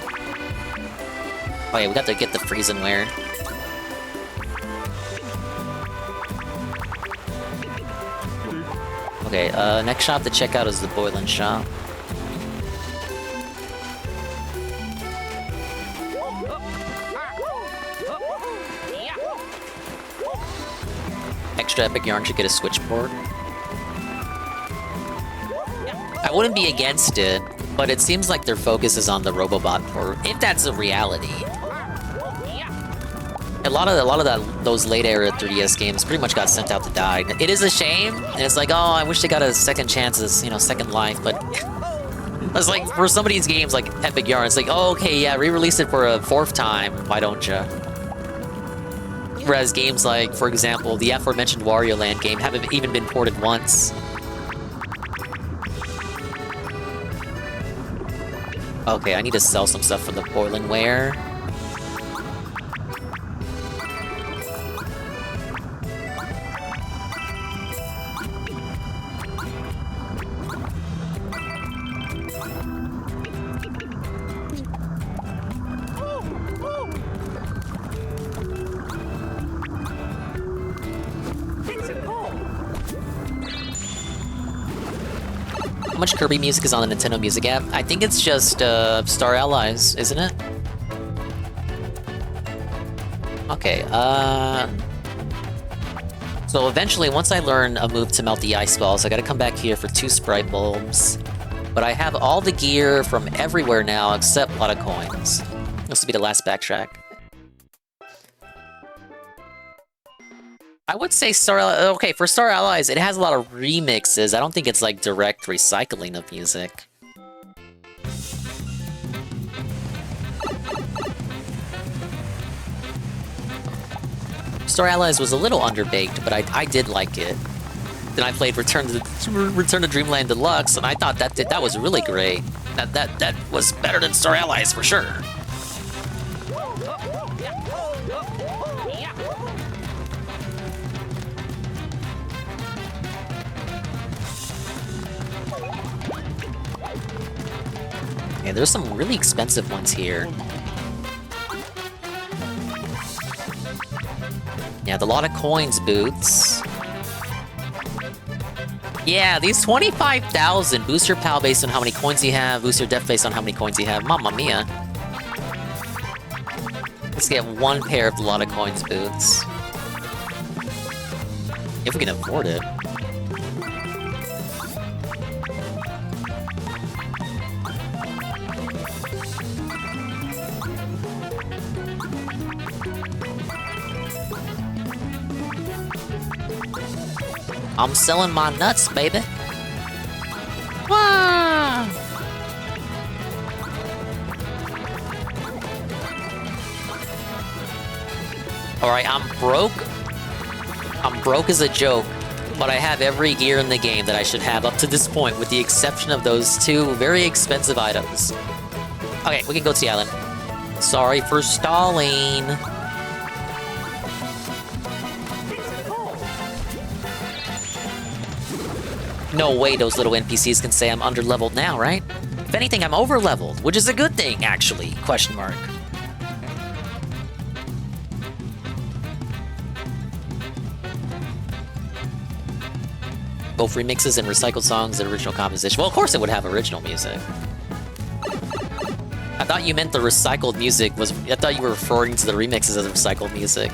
Oh yeah, we got to get the Friesenware. Okay, next shop to check out is the Boylan shop. Extra Epic Yarn should get a switchboard. I wouldn't be against it, but it seems like their focus is on the Robobot port, if that's a reality. A lot of those late era 3DS games pretty much got sent out to die. It is a shame, and it's like, oh, I wish they got a second chances, you know, second life, but it's like, for some of these games like Epic Yarn, it's like, oh, okay, yeah, re-release it for a 4th time, why don't ya? Whereas games like, for example, the aforementioned Wario Land game haven't even been ported once. Okay, I need to sell some stuff for the Boylanware. How much Kirby music is on the Nintendo Music app? I think it's just Star Allies, isn't it? Okay, so eventually, once I learn a move to melt the ice balls, I gotta come back here for 2 sprite bulbs. But I have all the gear from everywhere now except a lot of coins. This will be the last backtrack. I would say okay, for Star Allies, it has a lot of remixes. I don't think it's like direct recycling of music. Star Allies was a little underbaked, but I did like it. Then I played Return to Dreamland Deluxe, and I thought that was really great. That was better than Star Allies for sure. Okay, there's some really expensive ones here. Yeah, a lot of coins boots. Yeah, these 25,000 boost your PAL based on how many coins you have, boost your def based on how many coins you have. Mamma mia. Let's get 1 pair of the lot of coins boots. If we can afford it. I'm selling my nuts, baby. Wow. Alright, I'm broke. I'm broke as a joke, but I have every gear in the game that I should have up to this point, with the exception of those 2 very expensive items. Okay, we can go to the island. Sorry for stalling. No way those little NPCs can say I'm underleveled now, right? If anything, I'm overleveled, which is a good thing, actually, question mark. Both remixes and recycled songs and original composition. Well, of course it would have original music. I thought you meant the recycled music was... I thought you were referring to the remixes as recycled music.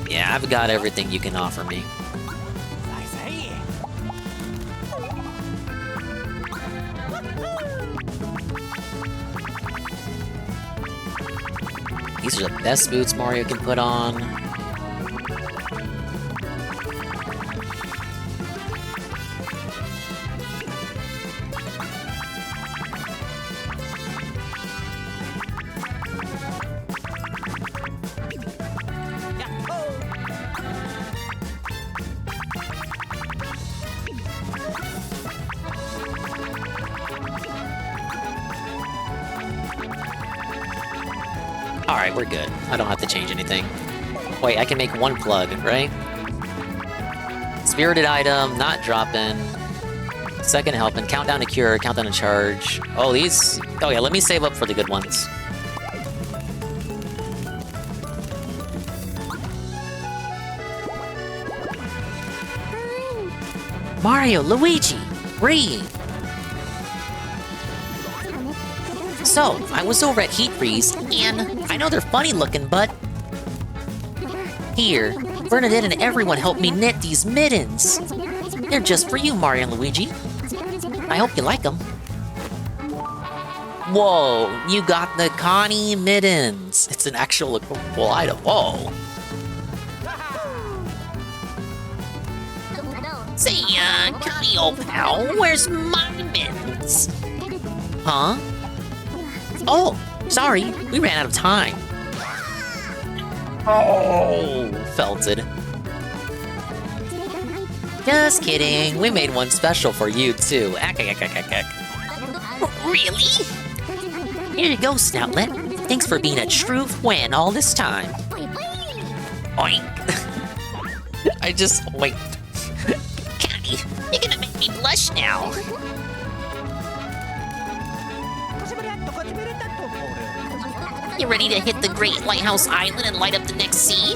Yeah, I've got everything you can offer me. These are the best boots Mario can put on. Alright, we're good. I don't have to change anything. Wait, I can make 1 plug, right? Spirited item, not dropping. Second helping, countdown to cure, countdown to charge. Oh, these... Oh yeah, let me save up for the good ones. Mario, Luigi, Ree. So, I was over at Heat Freeze, and I know they're funny looking, but... Here, Bernadette and everyone helped me knit these mittens. They're just for you, Mario and Luigi. I hope you like them. Whoa, you got the Connie mittens. It's an actual cool item. Whoa. Say, Connie, old pal, where's my mittens? Huh? Oh, sorry, we ran out of time. Oh, felted. Just kidding, we made one special for you too. Really? Here you go, Snoutlet. Thanks for being a true friend all this time. Oink. I just oinked. Connie, you're gonna make me blush now. You ready to hit the Great Lighthouse Island and light up the next sea?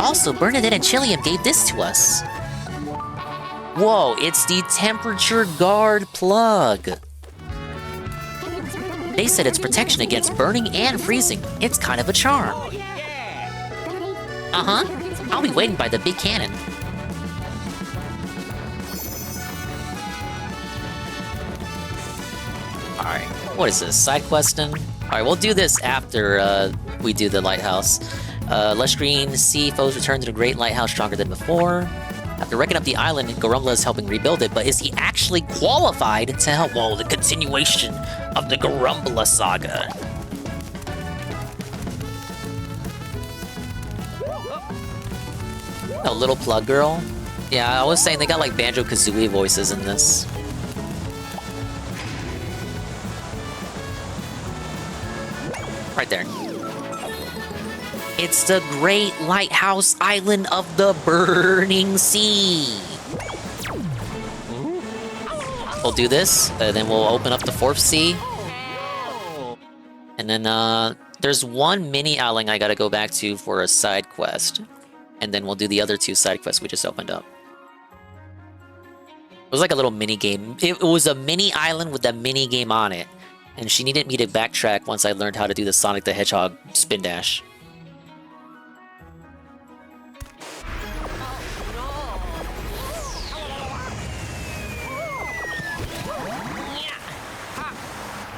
Also, Bernadette and Chilliam gave this to us. Whoa, it's the temperature guard plug. They said it's protection against burning and freezing. It's kind of a charm. Uh-huh. I'll be waiting by the big cannon. Alright, what is this? Side questing? Alright, we'll do this after we do the lighthouse. Lush green sea foes return to the Great Lighthouse stronger than before. After wrecking up the island, Garumbla is helping rebuild it, but is he actually qualified to help? Well, the continuation of the Garumbla saga. Oh, little plug girl? Yeah, I was saying they got like Banjo-Kazooie voices in this. Right there. It's the Great Lighthouse Island of the Burning Sea. We'll do this, and then we'll open up the 4th sea. And then, there's one mini island I gotta go back to for a side quest. And then we'll do the other 2 side quests we just opened up. It was like a little mini game. It was a mini island with a mini game on it. And she needed me to backtrack once I learned how to do the Sonic the Hedgehog spin dash.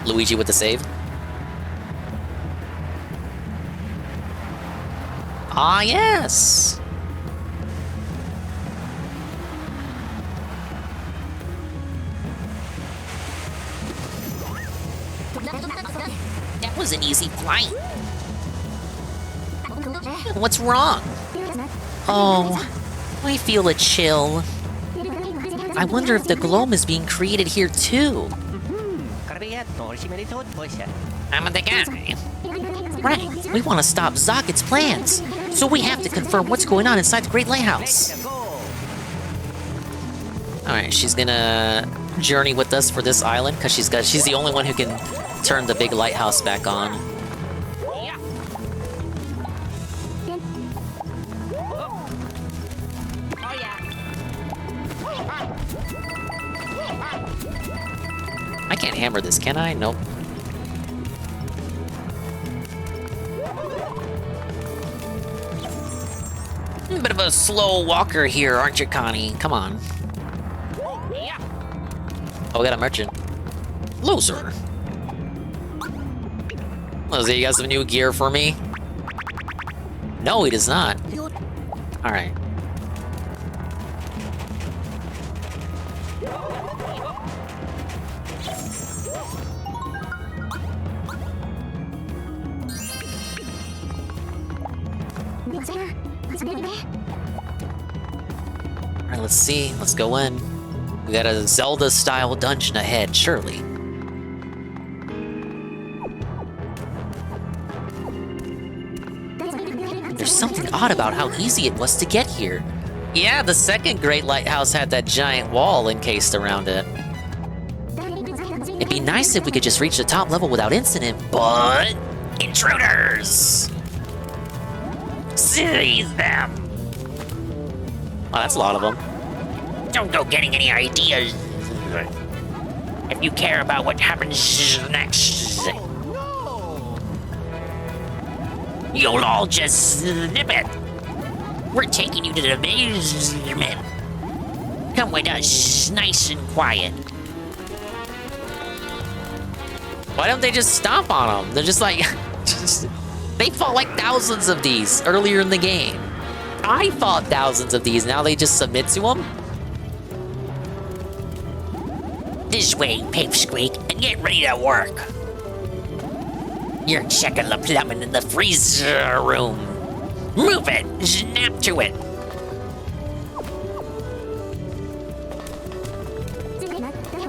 Luigi with the save. Ah, yes! That was an easy flight. What's wrong? Oh, I feel a chill. I wonder if the gloam is being created here too. I'm the guy. Right, we want to stop Zocket's plans, so we have to confirm what's going on inside the Great Lighthouse. Alright, she's gonna journey with us for this island, because she's the only one who can turn the big lighthouse back on. I can't hammer this, can I? Nope. Bit of a slow walker here, aren't you, Connie? Come on. Oh, we got a merchant. Loser. Does he got some new gear for me? No, he does not. Alright. Alright, let's see. Let's go in. We got a Zelda-style dungeon ahead, surely. There's something odd about how easy it was to get here. Yeah, the second Great Lighthouse had that giant wall encased around it. It'd be nice if we could just reach the top level without incident, but... intruders! Seize them! Oh, that's a lot of them. Don't go getting any ideas. If you care about what happens next, you'll all just snip it. We're taking you to the basement. Come with us, nice and quiet. Why don't they just stomp on them? They're just like... they fought like thousands of these earlier in the game. I fought thousands of these, now they just submit to them? This way, Pipsqueak, and get ready to work. You're checking the plumbing in the freezer room. Move it! Snap to it!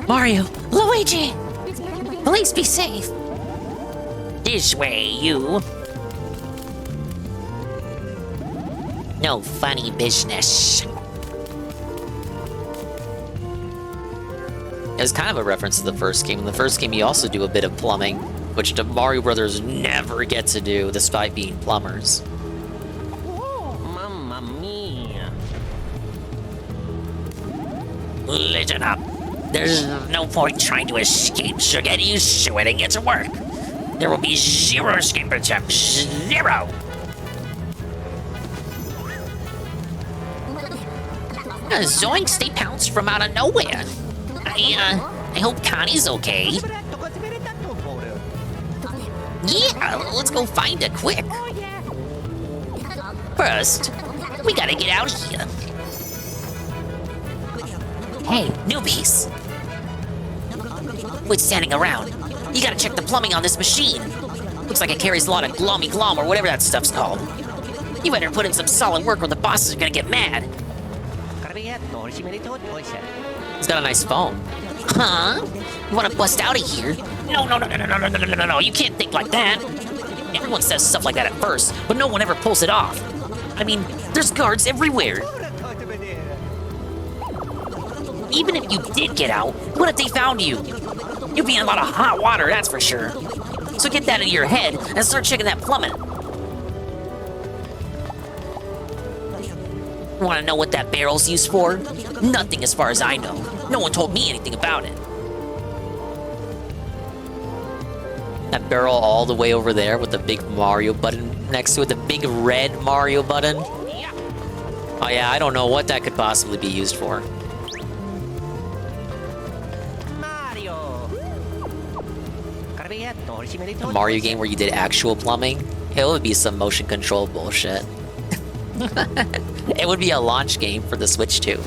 Mario! Luigi! Please be safe! This way, you. No funny business. It's kind of a reference to the first game. In the first game, you also do a bit of plumbing. which the Mario Brothers never get to do despite being plumbers. Mamma mia. Listen up. There's no point trying to escape, so get used to it and get to work. There will be 0 escape attempts. 0. Zoinks, they pounced from out of nowhere. I hope Connie's okay. Yeah, let's go find her quick. First, we gotta get out of here. Hey, newbies. Quit standing around. You gotta check the plumbing on this machine. Looks like it carries a lot of glommy glom or whatever that stuff's called. You better put in some solid work or the bosses are gonna get mad. He's got a nice phone. Huh? You wanna bust out of here? No, you can't think like that. Everyone says stuff like that at first, but no one ever pulls it off. I mean, there's guards everywhere. Even if you did get out, what if they found you? You'd be in a lot of hot water, that's for sure. So get that into your head and start checking that plumbing. Want to know what that barrel's used for? Nothing as far as I know. No one told me anything about it. That barrel all the way over there with the big Mario button next to it, the big red Mario button. Oh yeah, I don't know what that could possibly be used for. A Mario game where you did actual plumbing? It would be some motion control bullshit. It would be a launch game for the Switch too,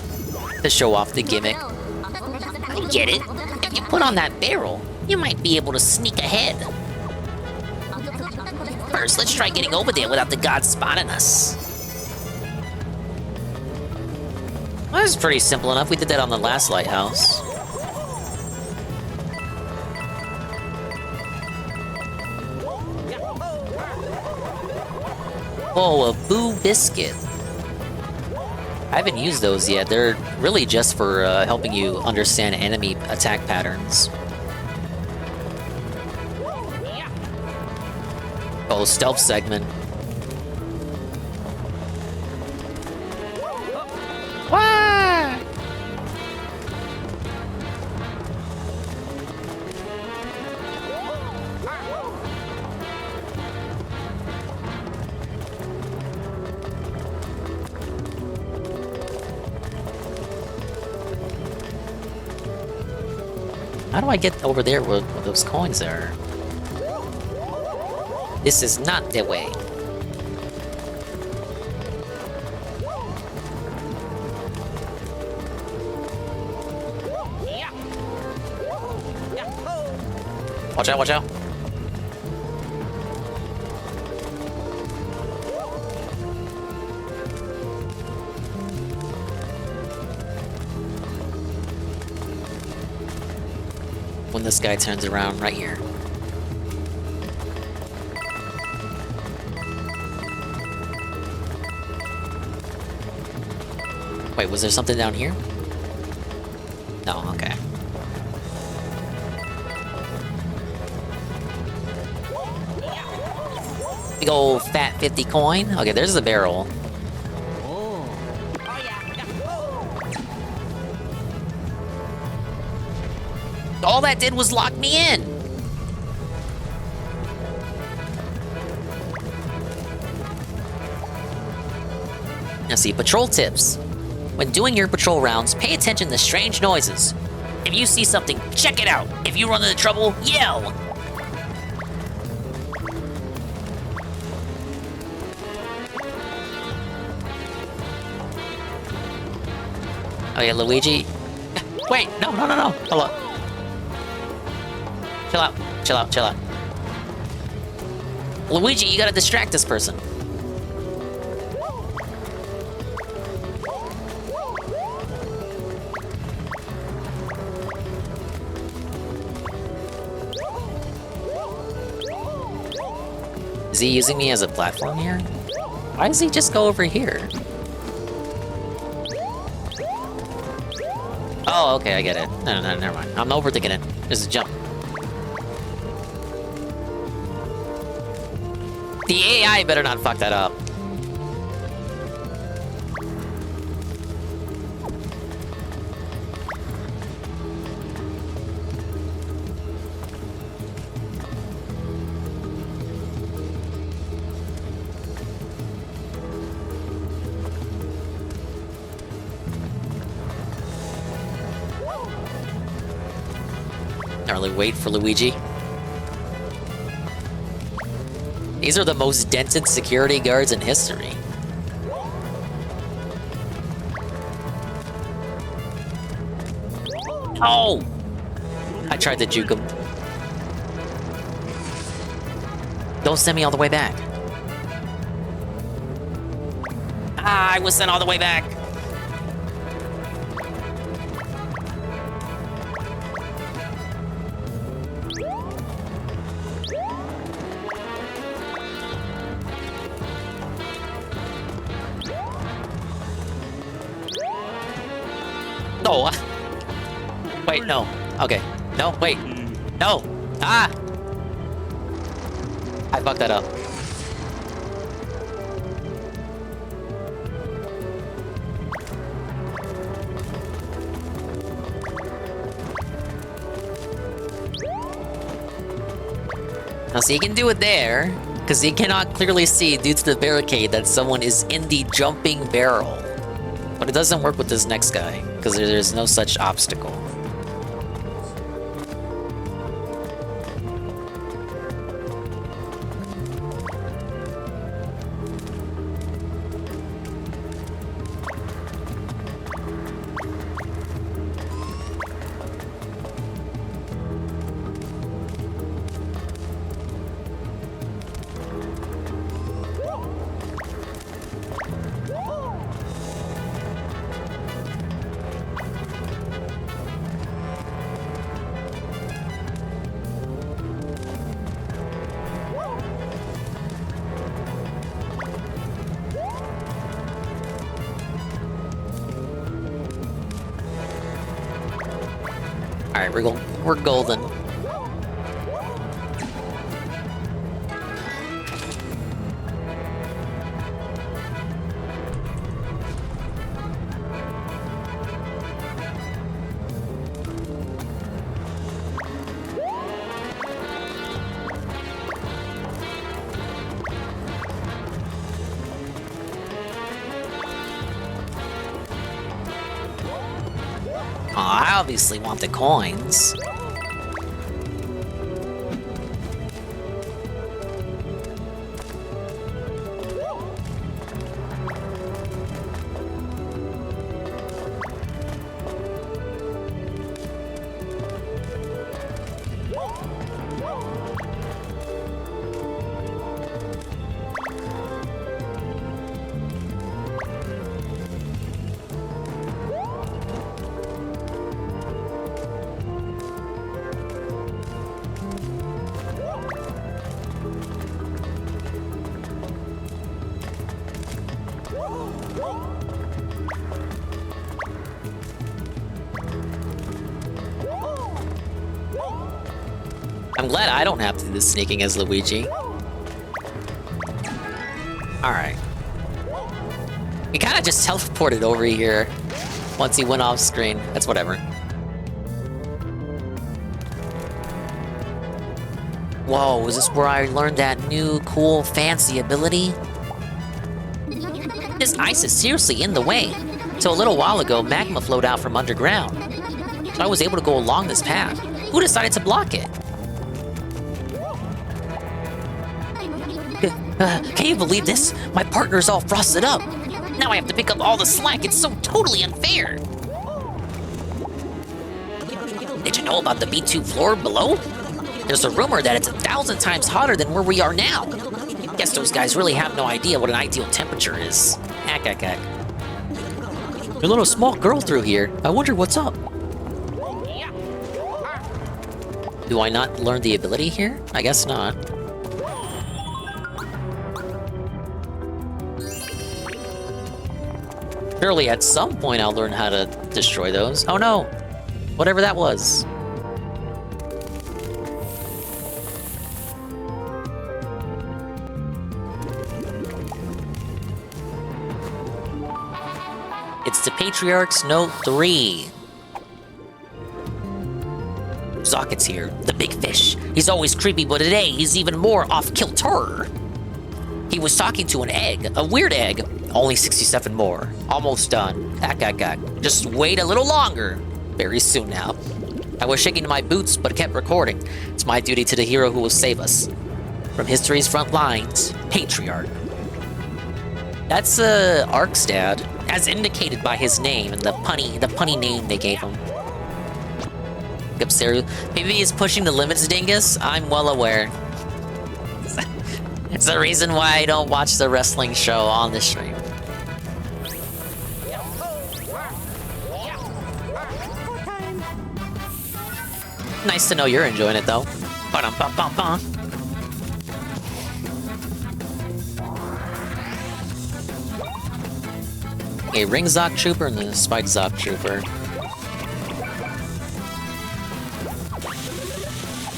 to show off the gimmick. I get it. If you put on that barrel, you might be able to sneak ahead. First, let's try getting over there without the gods spotting us. Well, that's pretty simple enough. We did that on the last lighthouse. Oh, a Boo Biscuit. I haven't used those yet. They're really just for helping you understand enemy attack patterns. Oh, stealth segment. Wah! How do I get over there where those coins are? This is not the way. Watch out, watch out. When this guy turns around right here. Wait, was there something down here? No, okay. Big old fat 50 coin. Okay, there's the barrel. All that did was lock me in. Now see, patrol tips. When doing your patrol rounds, pay attention to strange noises. If you see something, check it out. If you run into trouble, yell. Oh yeah, Luigi. Wait, no. Hold up. Chill out. Luigi, you gotta distract this person. Is he using me as a platform here? Why does he just go over here? Oh, okay, I get it. No, never mind. I'm overthinking it. Just jump. The AI better not fuck that up. Not really wait for Luigi. These are the most dented security guards in history. Oh! I tried to juke him. Don't send me all the way back. Ah, I was sent all the way back. No. Wait, no. Okay. No, wait. No. Ah! I fucked that up. Now, so you can do it there, because you cannot clearly see due to the barricade that someone is in the jumping barrel. But it doesn't work with this next guy, because there's no such obstacle. Alright, we're golden. Oh, I obviously want the coins. I'm glad I don't have to do the sneaking as Luigi. Alright. He kind of just teleported over here once he went off screen. That's whatever. Whoa, is this where I learned that new, cool, fancy ability? This ice is seriously in the way. So a little while ago, magma flowed out from underground. So I was able to go along this path. Who decided to block it? Can you believe this? My partner's all frosted up. Now I have to pick up all the slack. It's so totally unfair. Did you know about the B2 floor below? There's a rumor that it's 1,000 times hotter than where we are now. Guess those guys really have no idea what an ideal temperature is. Ack, ack, ack. There's a little small girl through here. I wonder what's up. Do I not learn the ability here? I guess not. Surely at some point I'll learn how to destroy those. Oh no! Whatever that was. It's the Patriarch's Note 3. Zocket's here, the big fish. He's always creepy, but today he's even more off-kilter. He was talking to an egg, a weird egg. Only 67 more. Almost done. Just wait a little longer. Very soon now. I was shaking my boots, but kept recording. It's my duty to the hero who will save us. From history's front lines, Patriarch. That's Ark's dad, as indicated by his name and the punny name they gave him. Maybe he's pushing the limits, Dingus. I'm well aware. It's the reason why I don't watch the wrestling show on the stream. Nice to know you're enjoying it, though. Ba-dum-bum-bum-bum. A Ring Zoc Trooper and the Spike Zoc Trooper.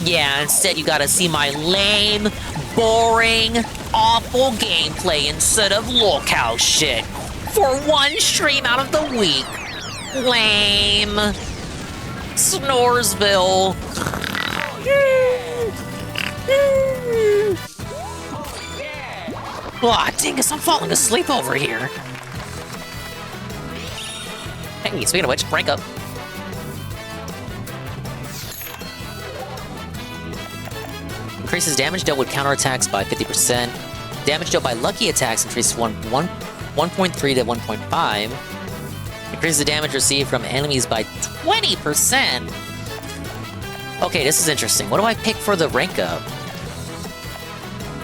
Yeah, instead you gotta see my lame, boring, awful gameplay instead of lolcow shit. For one stream out of the week. Lame. Snoresville. Aw, dingus, I'm falling asleep over here. Hey, speaking of which, break up. Increases damage dealt with counterattacks by 50%. Damage dealt by lucky attacks increases 1.3 to 1.5. Increases the damage received from enemies by 20%. Okay, this is interesting. What do I pick for the rank up?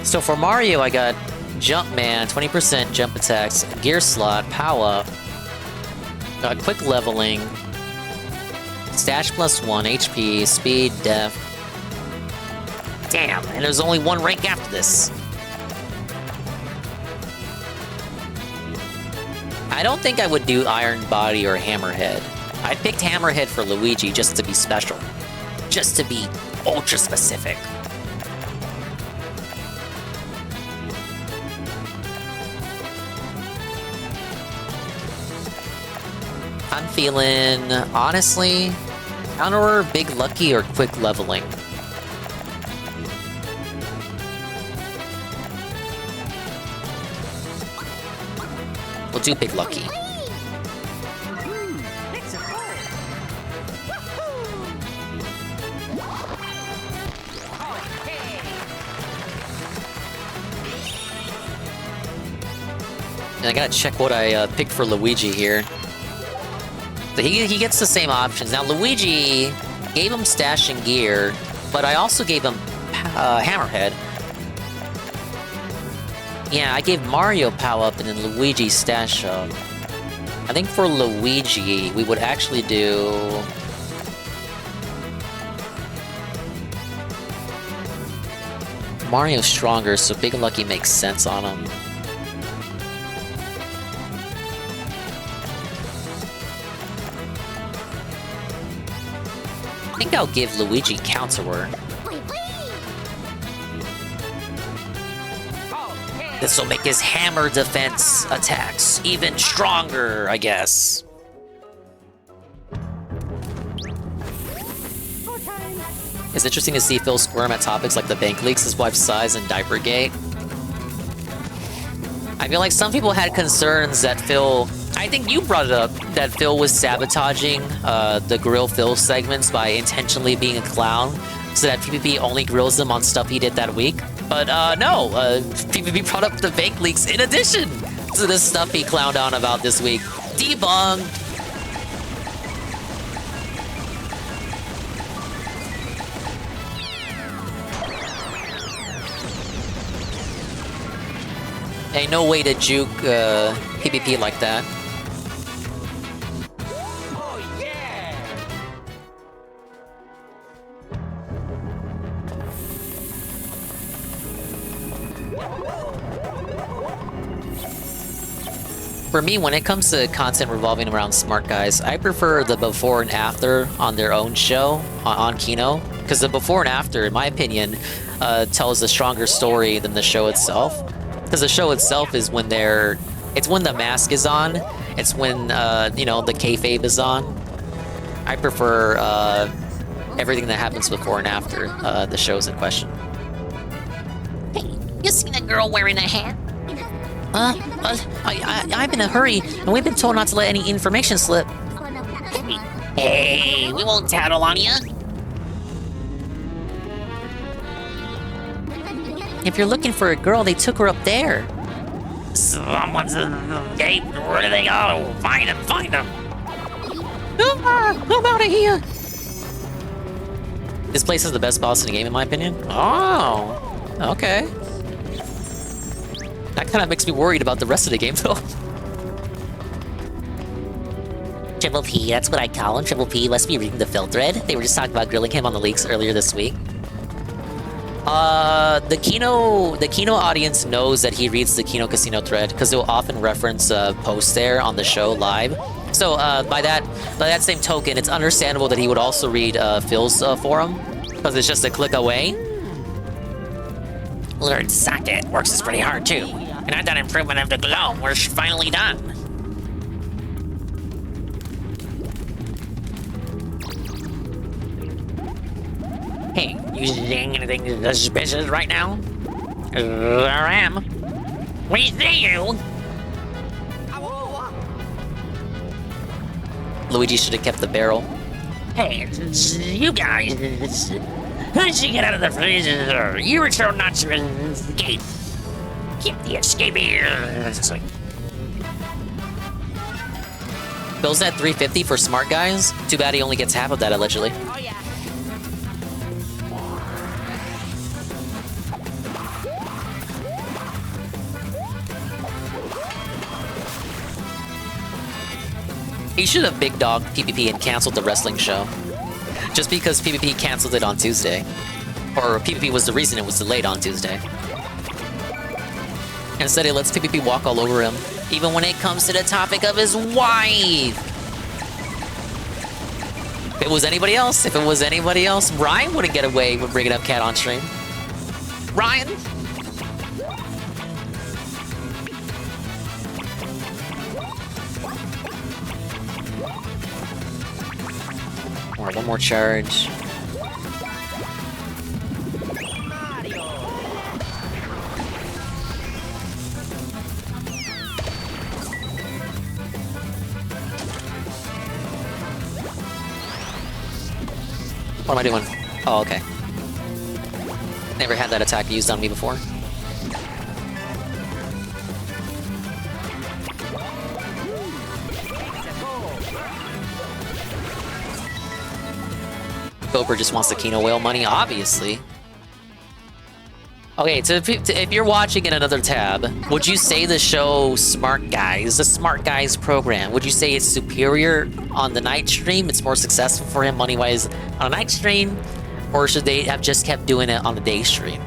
So for Mario, I got Jumpman, 20% jump attacks, gear slot, power, quick leveling, stash +1, HP, speed, def. Damn, and there's only one rank after this. I don't think I would do Iron Body or Hammerhead. I picked Hammerhead for Luigi just to be special. Just to be ultra specific. I'm feeling, honestly, counter, big lucky, or quick leveling. We'll do big lucky. And I gotta check what I picked for Luigi here. So he gets the same options. Now Luigi gave him stash and gear, but I also gave him Hammerhead. Yeah, I gave Mario power up and then Luigi stash up. I think for Luigi, we would actually do... Mario's stronger, so Big Lucky makes sense on him. I think I'll give Luigi Counterword. This will make his hammer defense attacks even stronger, I guess. It's interesting to see Phil squirm at topics like the bank leaks, his wife's size, and Diapergate. I feel like some people had concerns that Phil... I think you brought it up, that Phil was sabotaging the Grill Phil segments by intentionally being a clown, so that PvP only grills him on stuff he did that week. But no, PvP brought up the bank leaks in addition to the stuff he clowned on about this week. Debunked! Ain't no way to juke PvP like that. For me, when it comes to content revolving around smart guys, I prefer the before and after on their own show, on Kino. Because the before and after, in my opinion, tells a stronger story than the show itself. Because the show itself is when it's when the mask is on, It's when, you know, the kayfabe is on. I prefer everything that happens before and after the shows in question. You seen a girl wearing a hat? I'm in a hurry, and we've been told not to let any information slip. Hey, we won't tattle on you. If you're looking for a girl, they took her up there. Someone's in the gate. Where do they go? Find them, find them. I'm out of here. This place is the best boss in the game, in my opinion. Oh, okay. That kind of makes me worried about the rest of the game, though. Triple P, that's what I call him. Triple P must be reading the Phil thread. They were just talking about grilling him on the leaks earlier this week. The Kino audience knows that he reads the Kino Casino thread because they'll often reference posts there on the show live. So by that same token, it's understandable that he would also read Phil's forum because it's just a click away. Learn socket works is pretty hard too. And I've done improvement of the glow. We're finally done. Hey, you seeing anything suspicious right now? I am. We see you. Luigi should have kept the barrel. Hey, you guys. How did you get out of the freezer? You were told not to escape. Keep the escape here. Bill's at 350 for smart guys. Too bad he only gets half of that, allegedly. He should have big dogged PvP and canceled the wrestling show. Just because PvP canceled it on Tuesday. Or PvP was the reason it was delayed on Tuesday. Instead, it lets PvP walk all over him, even when it comes to the topic of his wife. If it was anybody else, Ryan wouldn't get away with bringing up Cat on stream. Ryan! Alright, one more charge. What am I doing? Oh, okay. Never had that attack used on me before. Boper just wants the Kino whale money, obviously. Okay, so if you're watching in another tab, would you say the show Smart Guys, the Smart Guys program, would you say it's superior on the night stream? It's more successful for him money-wise on a night stream? Or should they have just kept doing it on the day stream?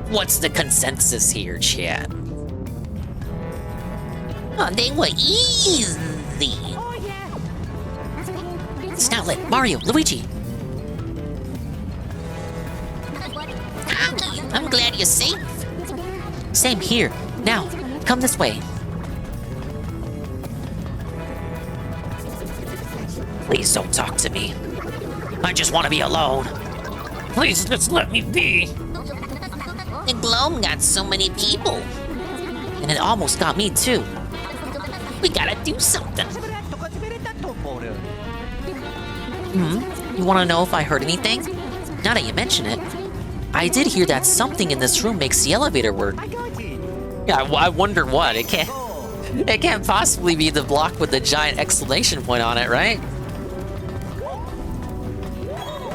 What's the consensus here, chat? Oh, they were easy. Snoutlet, Mario, Luigi. I'm glad you're safe. Same here. Now, come this way. Please don't talk to me. I just want to be alone. Please just let me be. The Gloam got so many people. And it almost got me too. We gotta do something. You want to know if I heard anything? Now that you mention it, I did hear that something in this room makes the elevator work. Yeah, I wonder what. It can't possibly be the block with the giant exclamation point on it, right?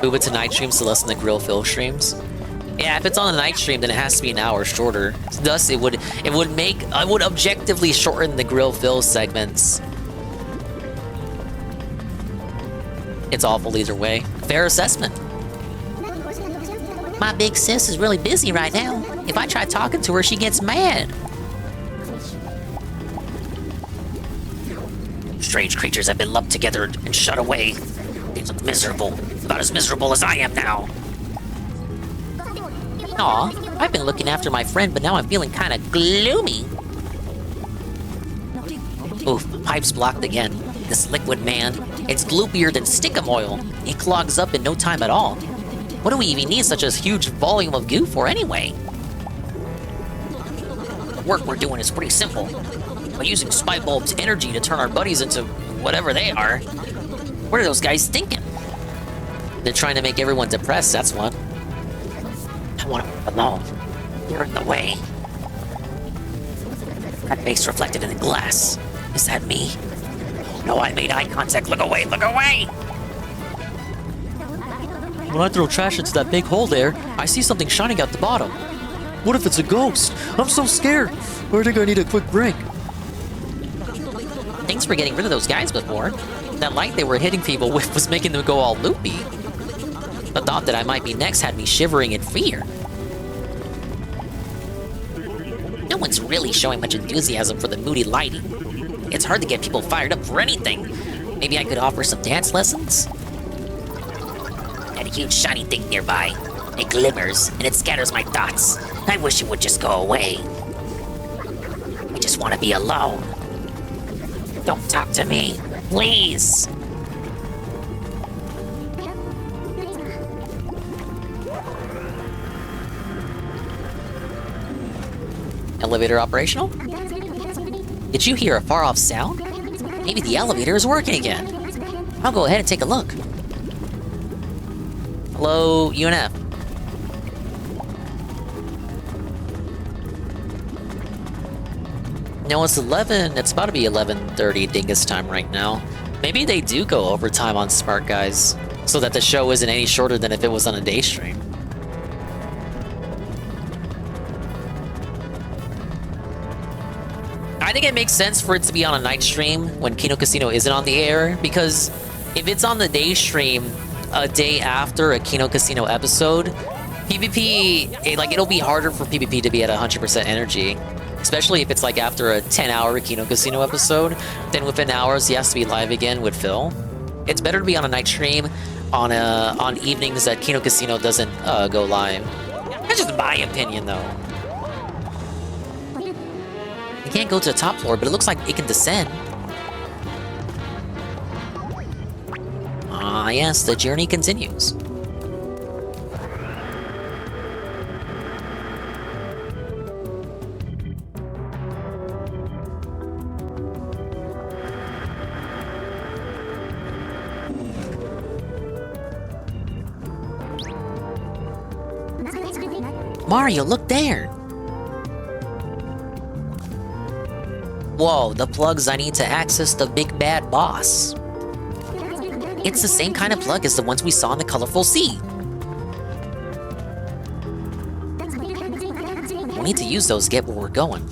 Move it to night streams to lessen the grill fill streams. Yeah, if it's on the night stream, then it has to be an hour shorter. Thus, it would objectively shorten the grill fill segments. It's awful either way. Fair assessment. My big sis is really busy right now. If I try talking to her, she gets mad. Strange creatures have been lumped together and shut away. They look miserable. About as miserable as I am now. Aw, I've been looking after my friend, but now I'm feeling kind of gloomy. Oof, pipe's blocked again. This liquid, man, it's gloopier than stickum oil. It clogs up in no time at all. What do we even need such a huge volume of goo for anyway? The work we're doing is pretty simple. By using Spy Bulb's energy to turn our buddies into whatever they are. What are those guys thinking? They're trying to make everyone depressed, that's what. I want to be alone. You're in the way. That face reflected in the glass. Is that me? No, I made eye contact. Look away, look away! When I throw trash into that big hole there, I see something shining out the bottom. What if it's a ghost? I'm so scared. I think I need a quick break. Thanks for getting rid of those guys before. That light they were hitting people with was making them go all loopy. The thought that I might be next had me shivering in fear. No one's really showing much enthusiasm for the moody lighting. It's hard to get people fired up for anything. Maybe I could offer some dance lessons? That huge shiny thing nearby. It glimmers, and it scatters my thoughts. I wish it would just go away. I just want to be alone. Don't talk to me, please. Elevator operational? Did you hear a far-off sound? Maybe the elevator is working again. I'll go ahead and take a look. Hello, UNF. No, it's 11. It's about to be 11:30 Dingus time right now. Maybe they do go overtime on Smart Guys, so that the show isn't any shorter than if it was on a day stream. I think it makes sense for it to be on a night stream when Kino Casino isn't on the air, because if it's on the day stream a day after a Kino Casino episode, PvP, it'll be harder for PvP to be at 100% energy. Especially if it's like after a 10-hour Kino Casino episode, then within hours he has to be live again with Phil. It's better to be on a night stream on evenings that Kino Casino doesn't go live. That's just my opinion, though. You can't go to the top floor, but it looks like it can descend. Ah, yes, the journey continues. Mario, look there! Whoa, the plugs I need to access the big bad boss. It's the same kind of plug as the ones we saw in the Colorful Sea. We need to use those to get where we're going.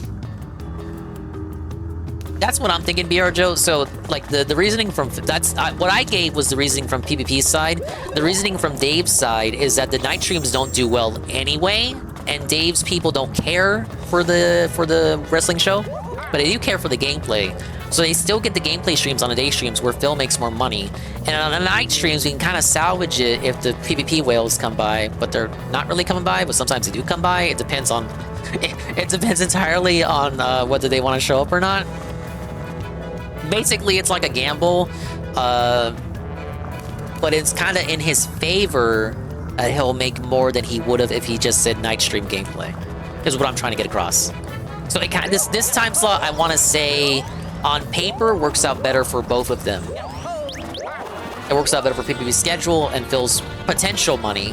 That's what I'm thinking, BR Joe. So, like, the reasoning from... what I gave was the reasoning from PvP's side. The reasoning from Dave's side is that the night streams don't do well anyway, and Dave's people don't care for the wrestling show, but they do care for the gameplay. So they still get the gameplay streams on the day streams where Phil makes more money. And on the night streams, we can kind of salvage it if the PvP whales come by, but they're not really coming by, but sometimes they do come by. It depends on... It depends entirely on whether they want to show up or not. Basically, it's like a gamble, but it's kind of in his favor that he'll make more than he would have if he just said night stream gameplay, is what I'm trying to get across. So it kind of, this time slot, I want to say, on paper, works out better for both of them. It works out better for PvP's schedule and Phil's potential money.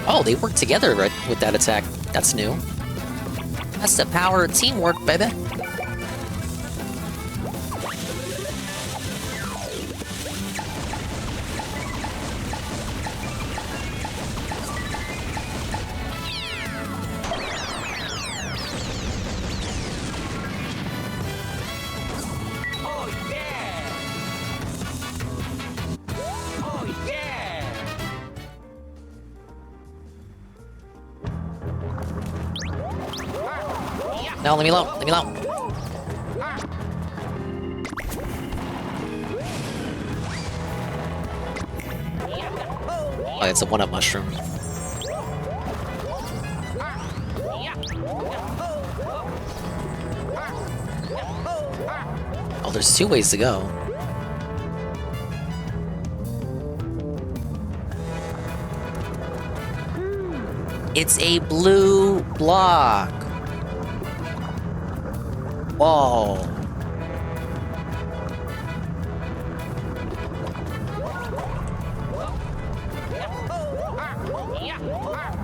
Oh, they work together right with that attack. That's new. That's the power of teamwork, baby. No, let me alone. Let me alone. Oh, it's a one-up mushroom. Oh, there's 2 ways to go. It's a blue block. Whoa.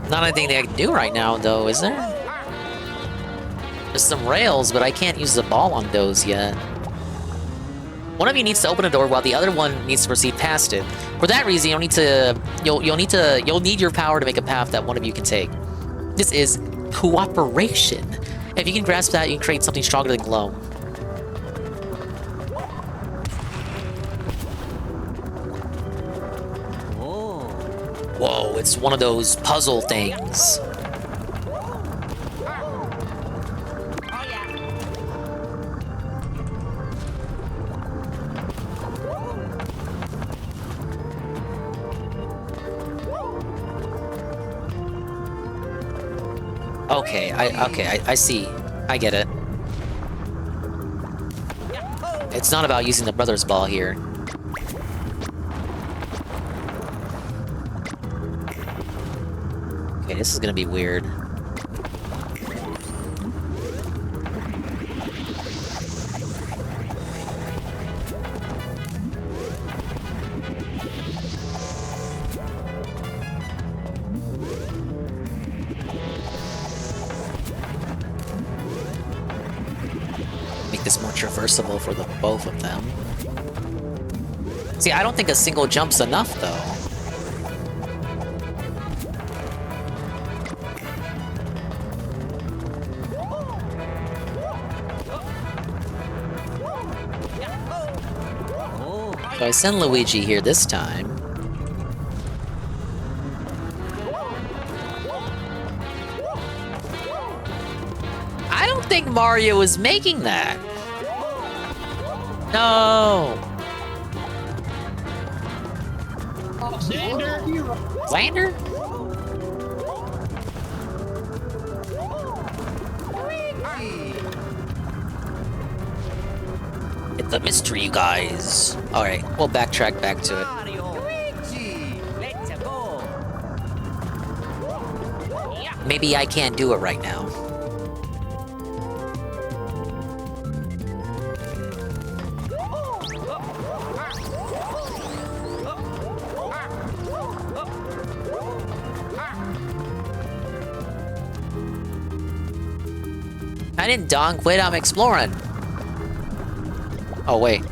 Not anything they can do right now, though, is there? There's some rails, but I can't use the ball on those yet. One of you needs to open a door while the other one needs to proceed past it. For that reason, you'll need your power to make a path that one of you can take. This is cooperation. If you can grasp that, you can create something stronger than glow. Whoa, it's one of those puzzle things. Okay, I see. I get it. It's not about using the brother's ball here. Okay, this is gonna be weird. Make this more traversable for the both of them. See, I don't think a single jump's enough, though. So I send Luigi here this time. I don't think Mario is making that. No. Xander! Xander? It's a mystery, you guys. Alright, we'll backtrack back to it. Let's go. Maybe I can't do it right now. I didn't donk quit, I'm exploring. Oh, wait.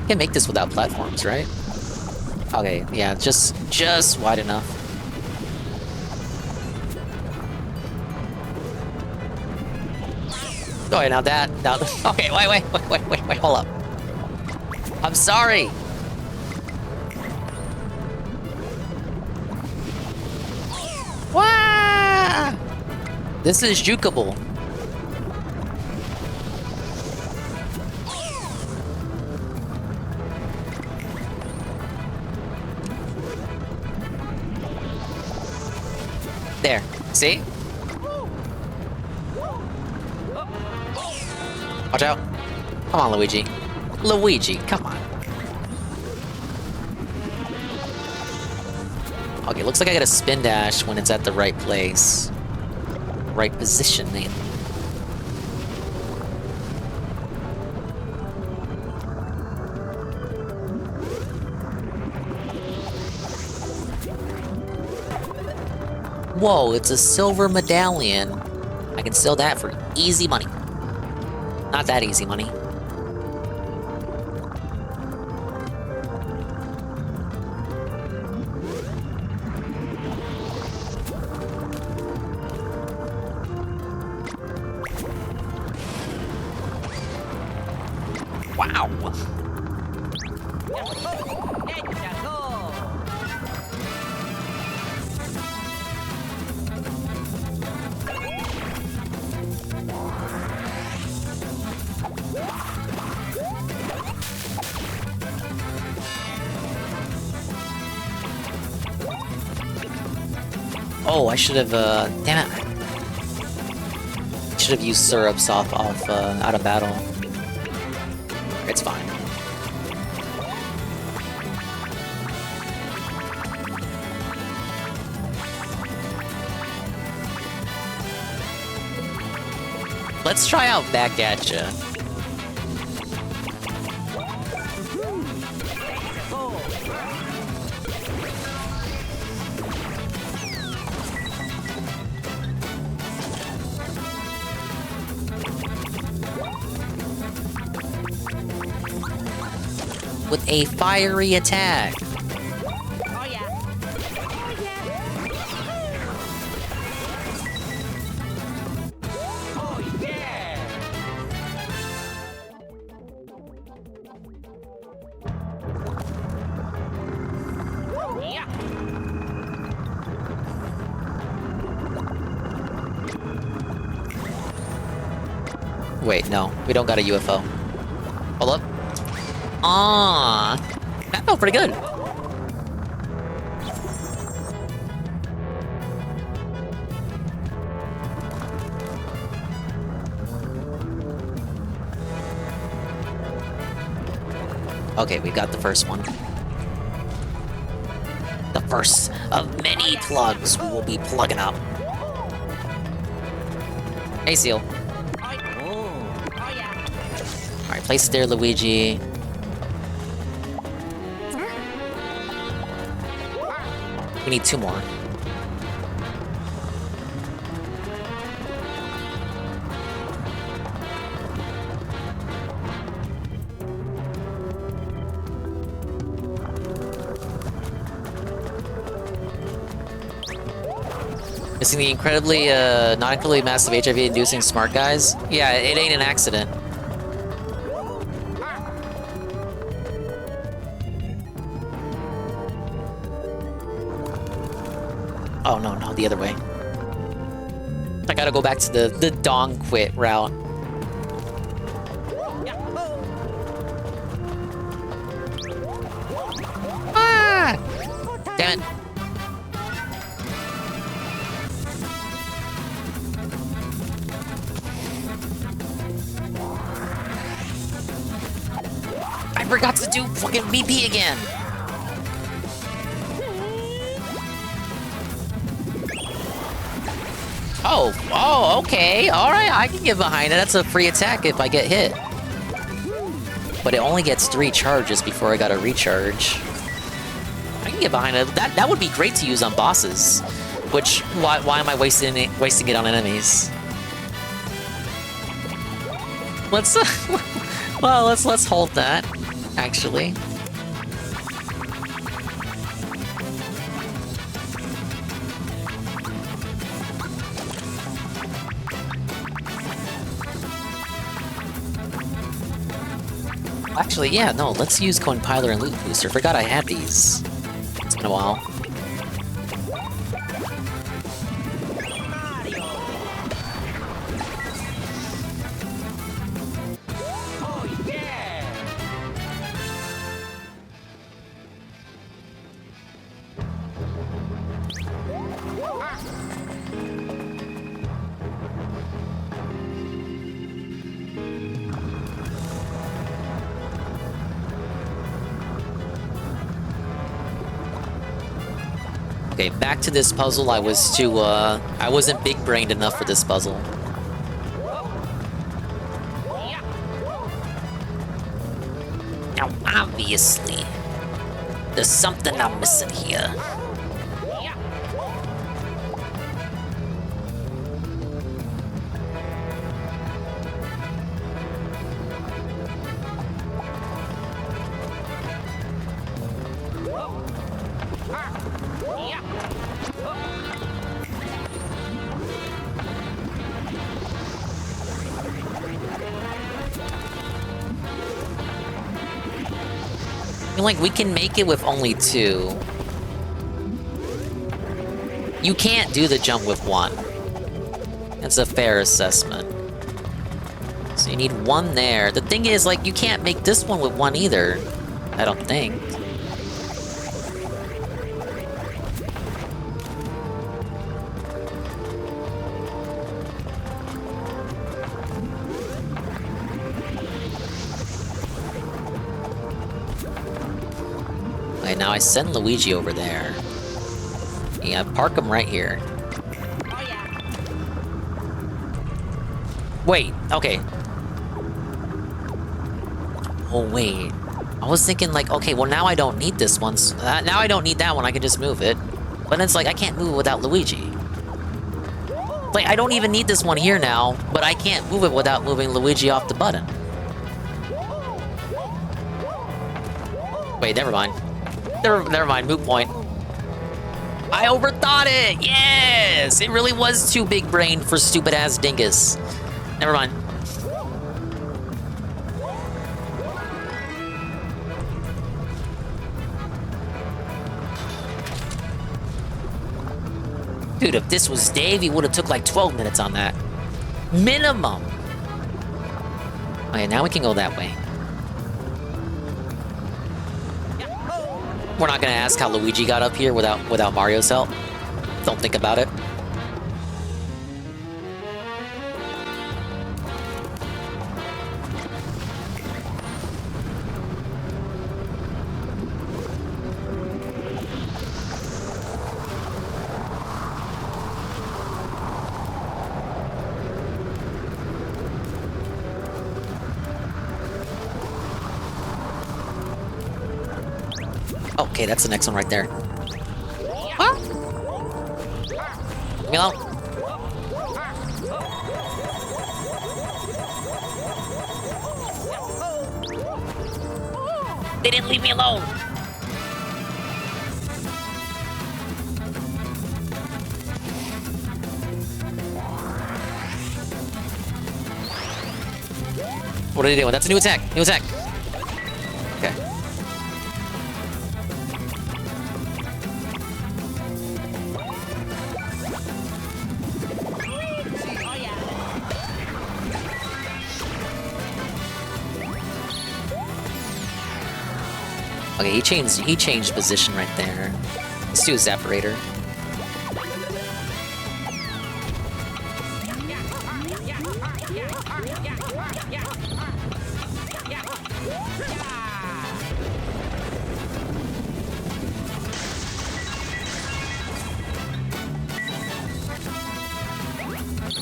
Can't make this without platforms, right? Okay, yeah, just wide enough. Oh, yeah, now that, okay, wait, hold up. I'm sorry. Wah! This is jukeable. There, see? Watch out. Come on, Luigi. Luigi, come on. Okay, looks like I gotta spin dash when it's at the right place. Right positioning. Whoa, it's a silver medallion. I can sell that for easy money. Not that easy money. Wow. Oh, I should have, damn it. Should have used syrups off out of battle. It's fine. Let's try out Back at Ya. With a fiery attack. Oh yeah. Oh yeah. Yeah. Wait, no, we don't got a UFO. Hold up. Ah, that felt pretty good. Okay, we got the first one. The first of many plugs we will be plugging up. Hey, Seal. Alright, place it there, Luigi. We need 2 more. Missing the incredibly, not incredibly massive HIV-inducing smart guys? Yeah, it ain't an accident. Oh, no, the other way. I gotta go back to the dong quit route. Ah! Damn it. I forgot to do fucking BP again. Oh, okay. Alright, I can get behind it. That's a free attack if I get hit. But it only gets 3 charges before I gotta recharge. I can get behind it. That would be great to use on bosses. Which, why am I wasting it on enemies? Let's, well, let's hold that, actually. Actually, yeah, no, let's use Compiler and Loot Booster. Forgot I had these. It's been a while. Okay, back to this puzzle. I wasn't big-brained enough for this puzzle. Now, obviously, there's something I'm missing here. Like, we can make it with only 2. You can't do the jump with 1. That's a fair assessment. So you need 1 there. The thing is, like, you can't make this one with 1 either. I don't think. now I send Luigi over there. Yeah, park him right here. Wait, okay. Oh, wait. I was thinking, like, okay, well, now I don't need this one. So now I don't need that one, I can just move it. But it's like, I can't move it without Luigi. Like, I don't even need this one here now, but I can't move it without moving Luigi off the button. Wait, never mind. Never mind, moot point. I overthought it! Yes! It really was too big brain for stupid-ass dingus. Never mind. Dude, if this was Dave, he would have took like 12 minutes on that. Minimum! Okay, now we can go that way. We're not gonna ask how Luigi got up here without Mario's help. Don't think about it. Okay, that's the next one right there. Huh? Leave me alone. They didn't leave me alone. What are they doing? That's a new attack. New attack. Okay. Okay, he changed position right there. Let's do a Zapparator.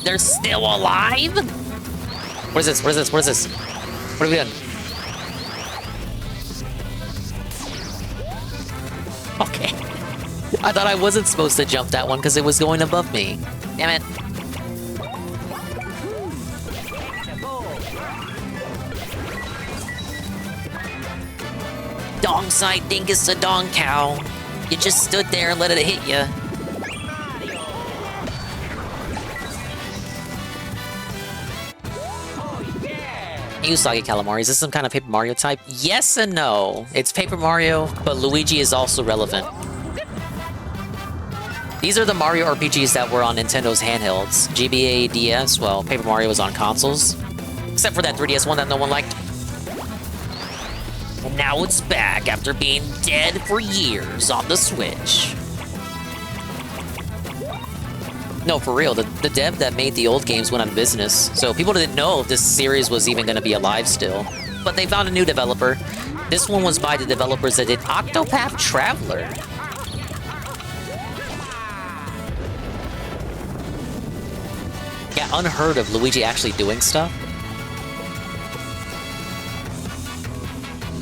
They're still alive? What is this? What is this? What is this? What have we done? Okay. I thought I wasn't supposed to jump that one because it was going above me. Damn it. Dong side dingus a dong cow. You just stood there and let it hit you. Usagi Calamari, is this some kind of Paper Mario type? Yes and no. It's Paper Mario, but Luigi is also relevant. These are the Mario RPGs that were on Nintendo's handhelds. GBA, DS, well, Paper Mario was on consoles. Except for that 3DS one that no one liked. And now it's back after being dead for years on the Switch. No, for real, the dev that made the old games went out of business, so people didn't know if this series was even going to be alive still. But they found a new developer. This one was by the developers that did Octopath Traveler. Yeah, unheard of Luigi actually doing stuff.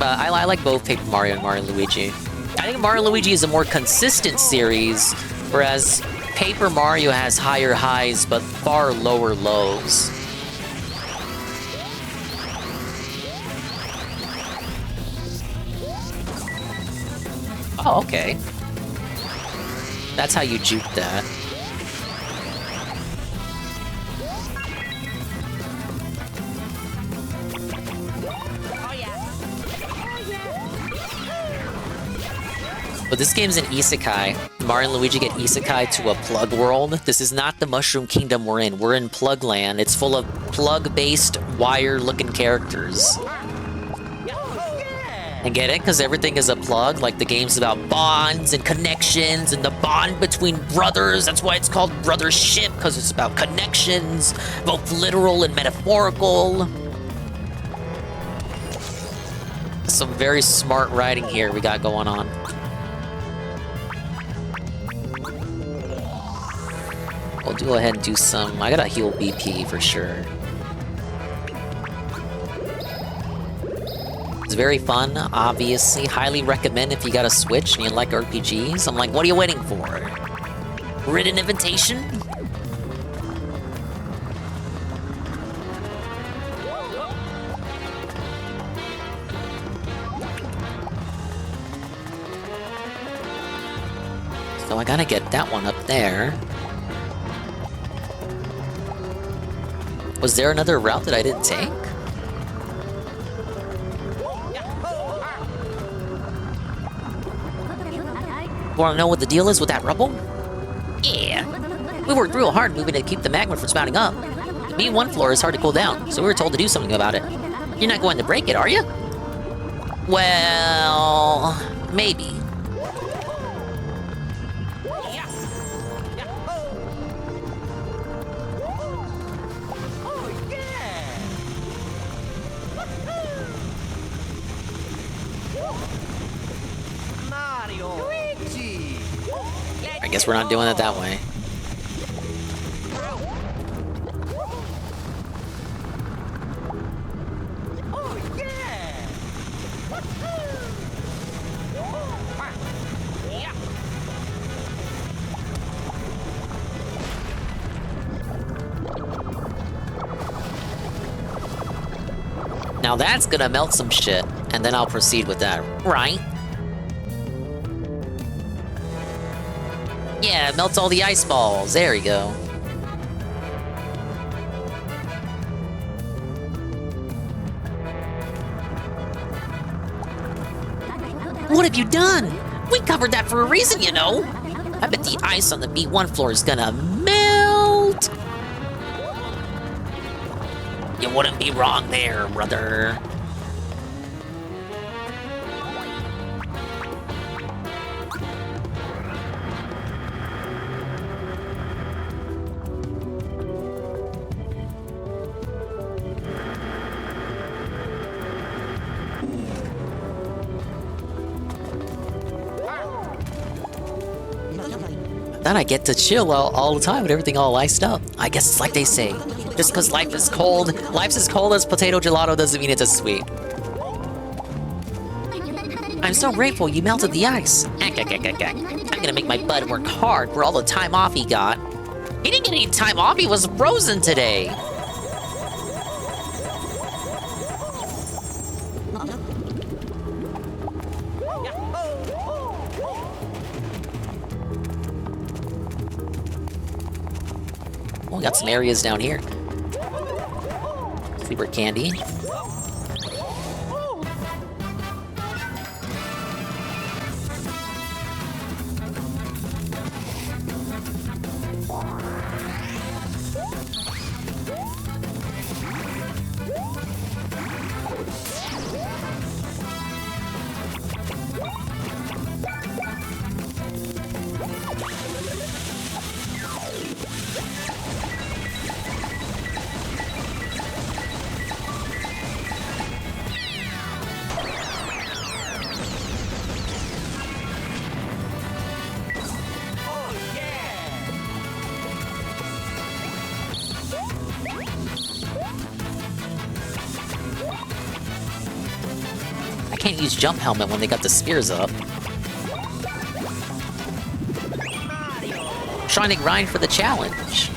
But I like both Paper Mario and Mario Luigi. I think Mario Luigi is a more consistent series, whereas Paper Mario has higher highs, but far lower lows. Oh, okay. That's how you juke that. But this game's an isekai. Mario and Luigi get isekai to a plug world. This is not the Mushroom Kingdom we're in. We're in Plug Land. It's full of plug-based, wire-looking characters. And get it? Because everything is a plug. Like, the game's about bonds and connections and the bond between brothers. That's why it's called Brothership, because it's about connections, both literal and metaphorical. Some very smart writing here we got going on. We'll go ahead and do some... I gotta heal BP for sure. It's very fun, obviously. Highly recommend if you got a Switch and you like RPGs. I'm like, what are you waiting for? Written invitation? So I gotta get that one up there. Was there another route that I didn't take? Wanna know what the deal is with that rubble? Yeah. We worked real hard moving to keep the magma from spouting up. Being one floor is hard to cool down, so we were told to do something about it. You're not going to break it, are you? Well... maybe. Luigi! I guess we're not doing it that way. Now that's gonna melt some shit, and then I'll proceed with that, right? Yeah, it melts all the ice balls. There we go. What have you done? We covered that for a reason, you know. I bet the ice on the B1 floor is gonna melt. You wouldn't be wrong there, brother. Then I get to chill all the time with everything all iced up. I guess it's like they say, just because life's as cold as potato gelato doesn't mean it's as sweet. I'm so grateful you melted the ice. I'm gonna make my bud work hard for all the time off he got. He didn't get any time off, he was frozen today. We got some areas down here. Sleeper candy. I can't use jump helmet when they got the spears up. Trying to grind for the challenge.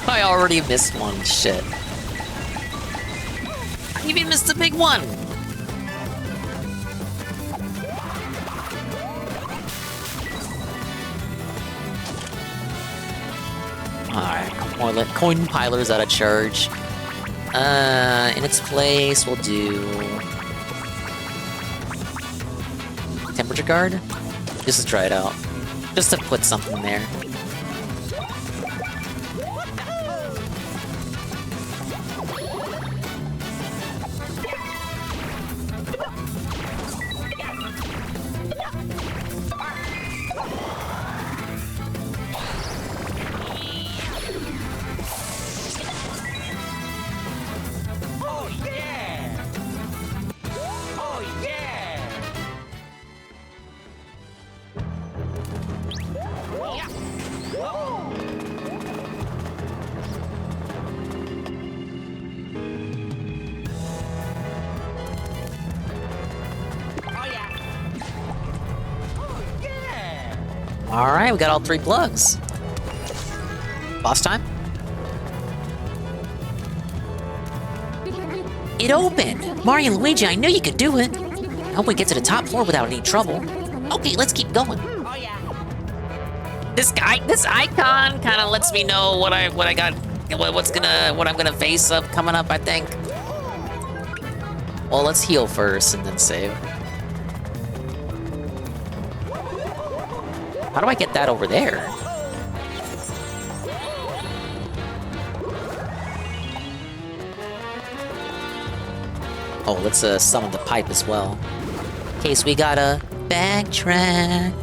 I already missed one, shit. I even missed a big one! Alright, more let coin pilers out of charge. In its place, we'll do... temperature guard? Just to try it out. Just to put something there. Alright, we got all 3 plugs. Boss time? It opened! Mario and Luigi, I knew you could do it! I hope we get to the top floor without any trouble. Okay, let's keep going. This icon kind of lets me know what I'm gonna face up coming up, I think. Well, let's heal first and then save. How do I get that over there? Oh, let's summon the pipe as well. In case we gotta backtrack.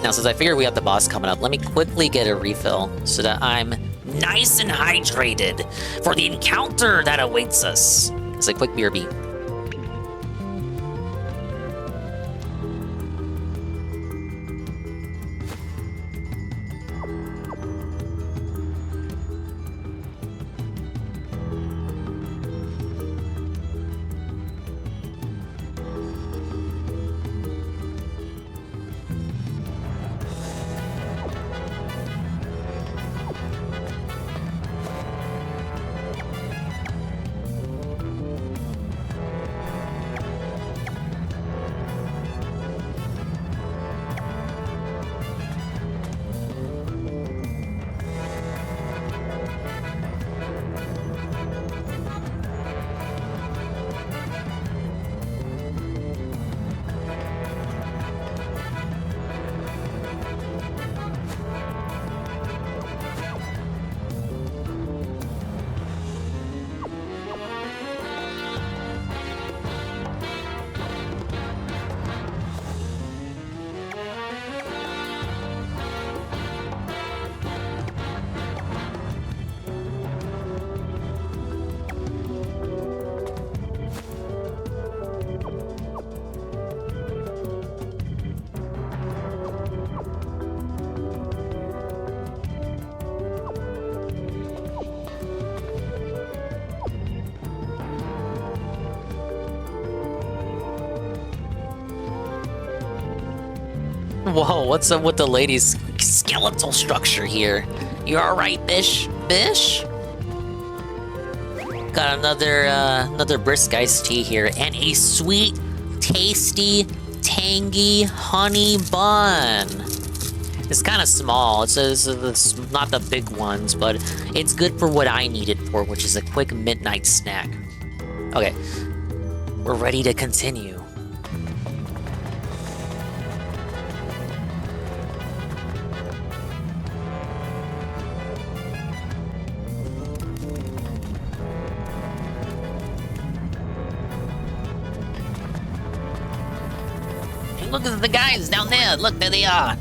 Now, since I figure we have the boss coming up, let me quickly get a refill so that I'm nice and hydrated for the encounter that awaits us. It's a quick BRB. Whoa, what's up with the lady's skeletal structure here? You alright, Bish? Bish? Got another brisk iced tea here, and a sweet, tasty, tangy honey bun. It's kind of small. It's not the big ones, but it's good for what I need it for, which is a quick midnight snack. Okay, we're ready to continue. Look at the guys down there. Look, there they are.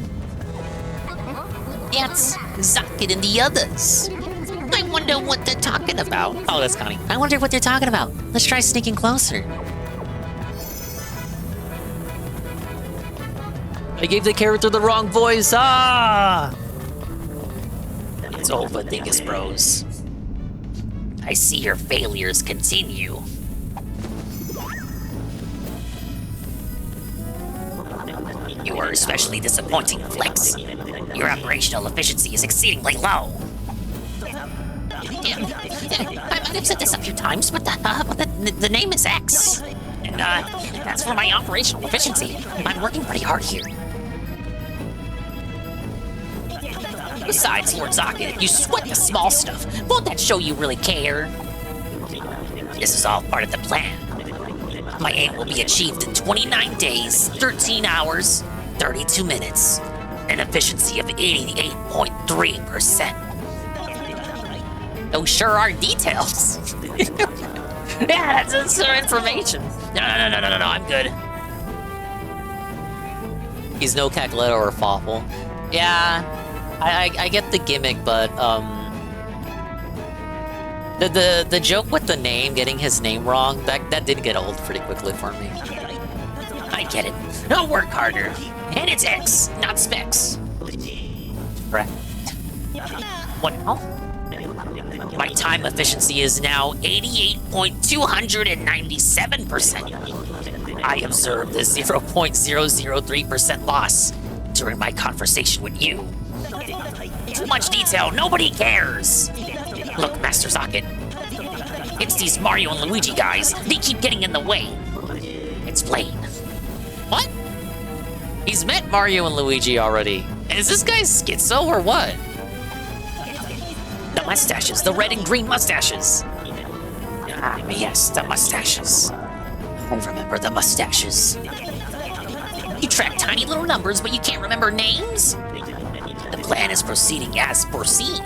That's Zucket and the others. I wonder what they're talking about. Oh, that's Connie. I wonder what they're talking about. Let's try sneaking closer. I gave the character the wrong voice. Ah! It's over, Dingus Bros. I see your failures continue. You are especially disappointing, Flex. Your operational efficiency is exceedingly low. I might have said this a few times, but the name is X. And that's for my operational efficiency. I'm working pretty hard here. Besides, Lord Zocket, if you sweat the small stuff, won't that show you really care? This is all part of the plan. My aim will be achieved in 29 days, 13 hours, 32 minutes, an efficiency of 88.3%. Those sure are details. Yeah, that's information. No, I'm good. He's no Cackletta or Fawful. Yeah, I get the gimmick, but the joke with the name, getting his name wrong, that did get old pretty quickly for me. I get it. I'll work harder. And it's X, not Specs. Correct. What now? My time efficiency is now 88.297%. I observed the 0.003% loss during my conversation with you. Too much detail, nobody cares. Look, Master Zocket. It's these Mario and Luigi guys. They keep getting in the way. It's plain. What? He's met Mario and Luigi already. Is this guy schizo or what? The mustaches, the red and green mustaches. Ah, yes, the mustaches. I remember the mustaches. You track tiny little numbers, but you can't remember names? The plan is proceeding as foreseen.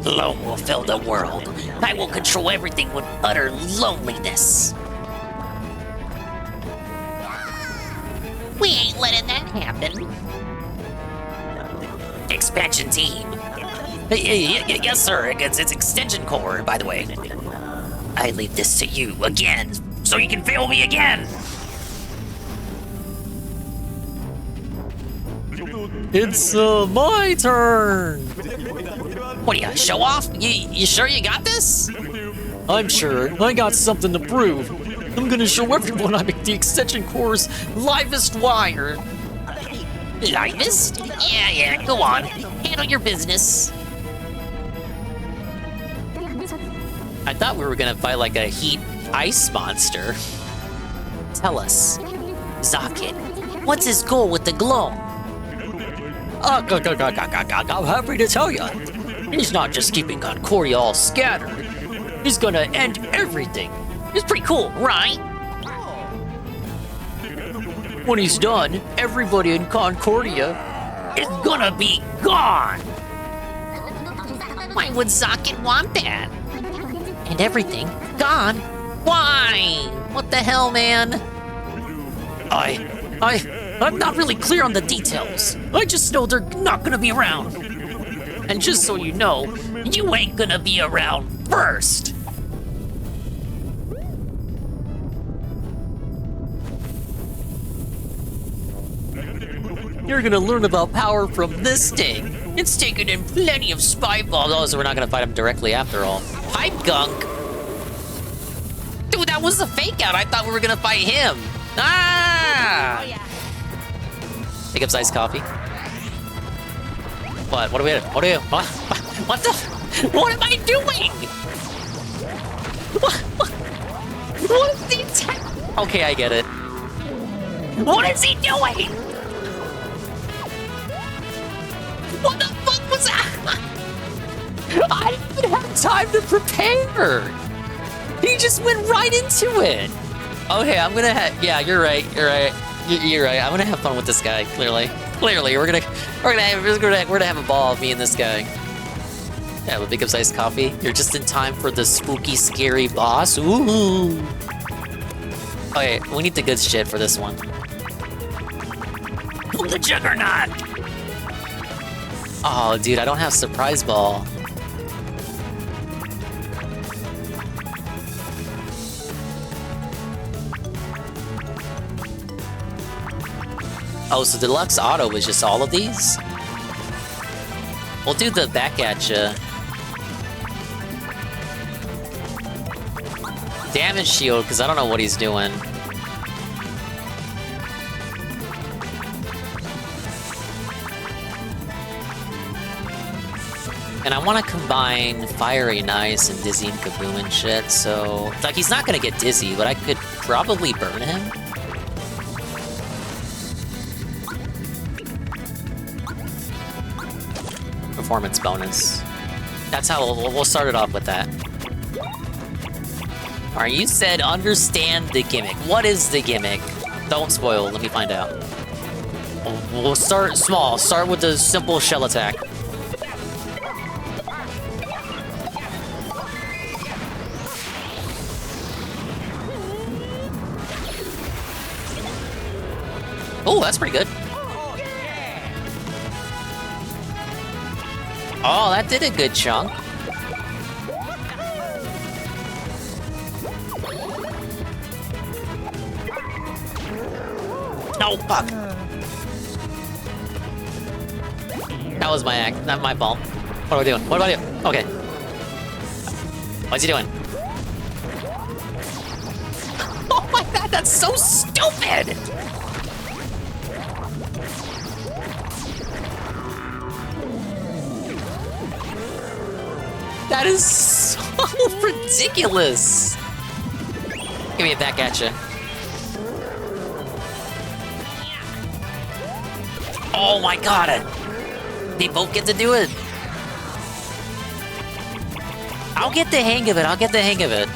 Lone will fill the world. I will control everything with utter loneliness. We ain't letting that happen. Expansion team. Yes, sir. It's extension core, by the way. I leave this to you again, so you can fail me again. It's my turn. What do you show off? You sure you got this? I'm sure. I got something to prove. I'm gonna show everyone I make the extension core's livest wire. Livest? Yeah, go on. Handle your business. I thought we were gonna fight like a heat ice monster. Tell us, Zocket, what's his goal with the glow? I'm happy to tell you. He's not just keeping Concordia all scattered. He's gonna end everything. It's pretty cool, right? When he's done, everybody in Concordia is gonna be gone. Why would Zocket want that? And everything gone? Why? What the hell, man? I'm not really clear on the details. I just know they're not gonna be around. And just so you know, you ain't gonna be around first. You're gonna learn about power from this thing. It's taken in plenty of spy balls. Oh, so we're not gonna fight him directly after all. Pipe gunk? Dude, that was a fake out. I thought we were gonna fight him. Ah! Pick up iced coffee. What? What are we doing? What are you? What the? What am I doing? What is he Okay, I get it. What is he doing? What the fuck was that? I didn't even have time to prepare. He just went right into it. Okay, I'm gonna yeah, you're right. You're right. You're right. I'm gonna have fun with this guy. Clearly, we're gonna have a ball, me and this guy. Yeah, with Big Up's iced coffee. You're just in time for the spooky, scary boss. Ooh. Okay, we need the good shit for this one. The Juggernaut. Oh, dude, I don't have surprise ball. Oh, so Deluxe Auto is just all of these? We'll do the back at ya. Damage shield, because I don't know what he's doing. And I want to combine Fiery and Ice and Dizzy and Kaboom and shit, so... Like, he's not gonna get dizzy, but I could probably burn him. Performance bonus. That's how we'll start it off with that. Alright, you said understand the gimmick. What is the gimmick? Don't spoil, let me find out. We'll start small. Start with the simple shell attack. Oh, that's pretty good. Oh, that did a good chunk. No, fuck. That was my act, not my fault. What are we doing? What am I doing? Okay. What's he doing? Oh my god, that's so stupid! That is so ridiculous! Give me it back at you. Oh my god! They both get to do it! I'll get the hang of it, I'll get the hang of it.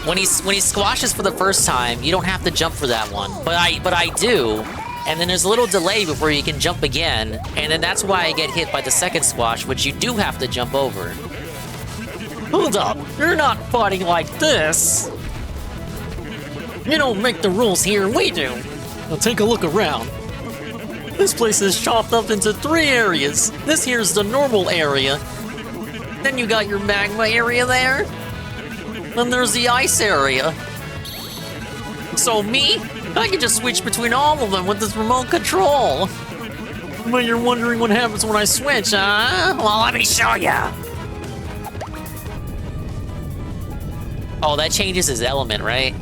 When he squashes for the first time, you don't have to jump for that one. But I do. And then there's a little delay before you can jump again. And then that's why I get hit by the second squash, which you do have to jump over. Hold up, you're not fighting like this. You don't make the rules here, we do. Now take a look around. This place is chopped up into 3 areas. This here's the normal area. Then you got your magma area there. Then there's the ice area. So me, I can just switch between all of them with this remote control. But you're wondering what happens when I switch, huh? Well, let me show ya. Oh, that changes his element, right?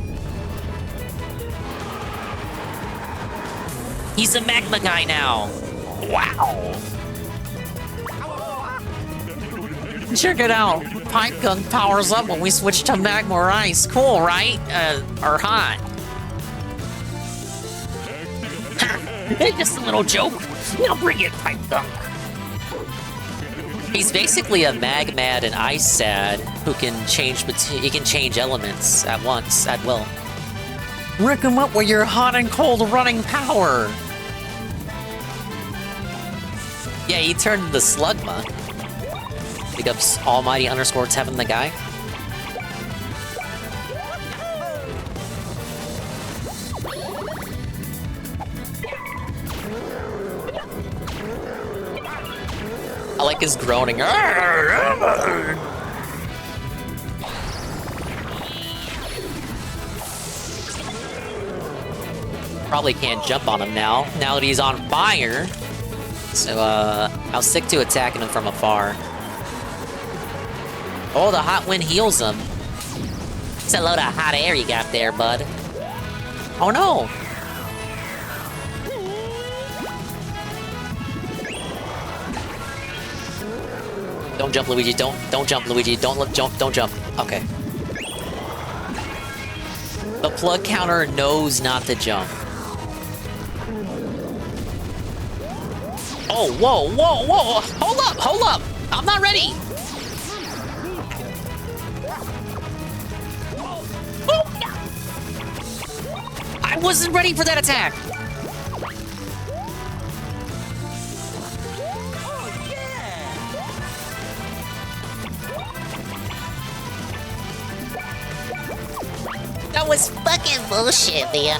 He's a magma guy now. Wow. Check it out. Pipe gun powers up when we switch to magma or ice. Cool, right? Or hot. Ha! Just a little joke. Now bring it, pipe gun. He's basically a Magmad and Ice Sad who can change elements at once, at will. Rick him up with your hot and cold running power. Yeah, he turned into Slugma. Big ups Almighty _ Tevin the guy. I like his groaning. Probably can't jump on him now that he's on fire. So, I'll stick to attacking him from afar. Oh, the hot wind heals him. It's a load of hot air you got there, bud. Oh no! Don't jump, Luigi. Don't jump, Luigi. Don't jump. Okay. The plug counter knows not to jump. Oh, whoa, whoa, whoa! Hold up! I'm not ready! I wasn't ready for that attack! That was fucking bullshit, man.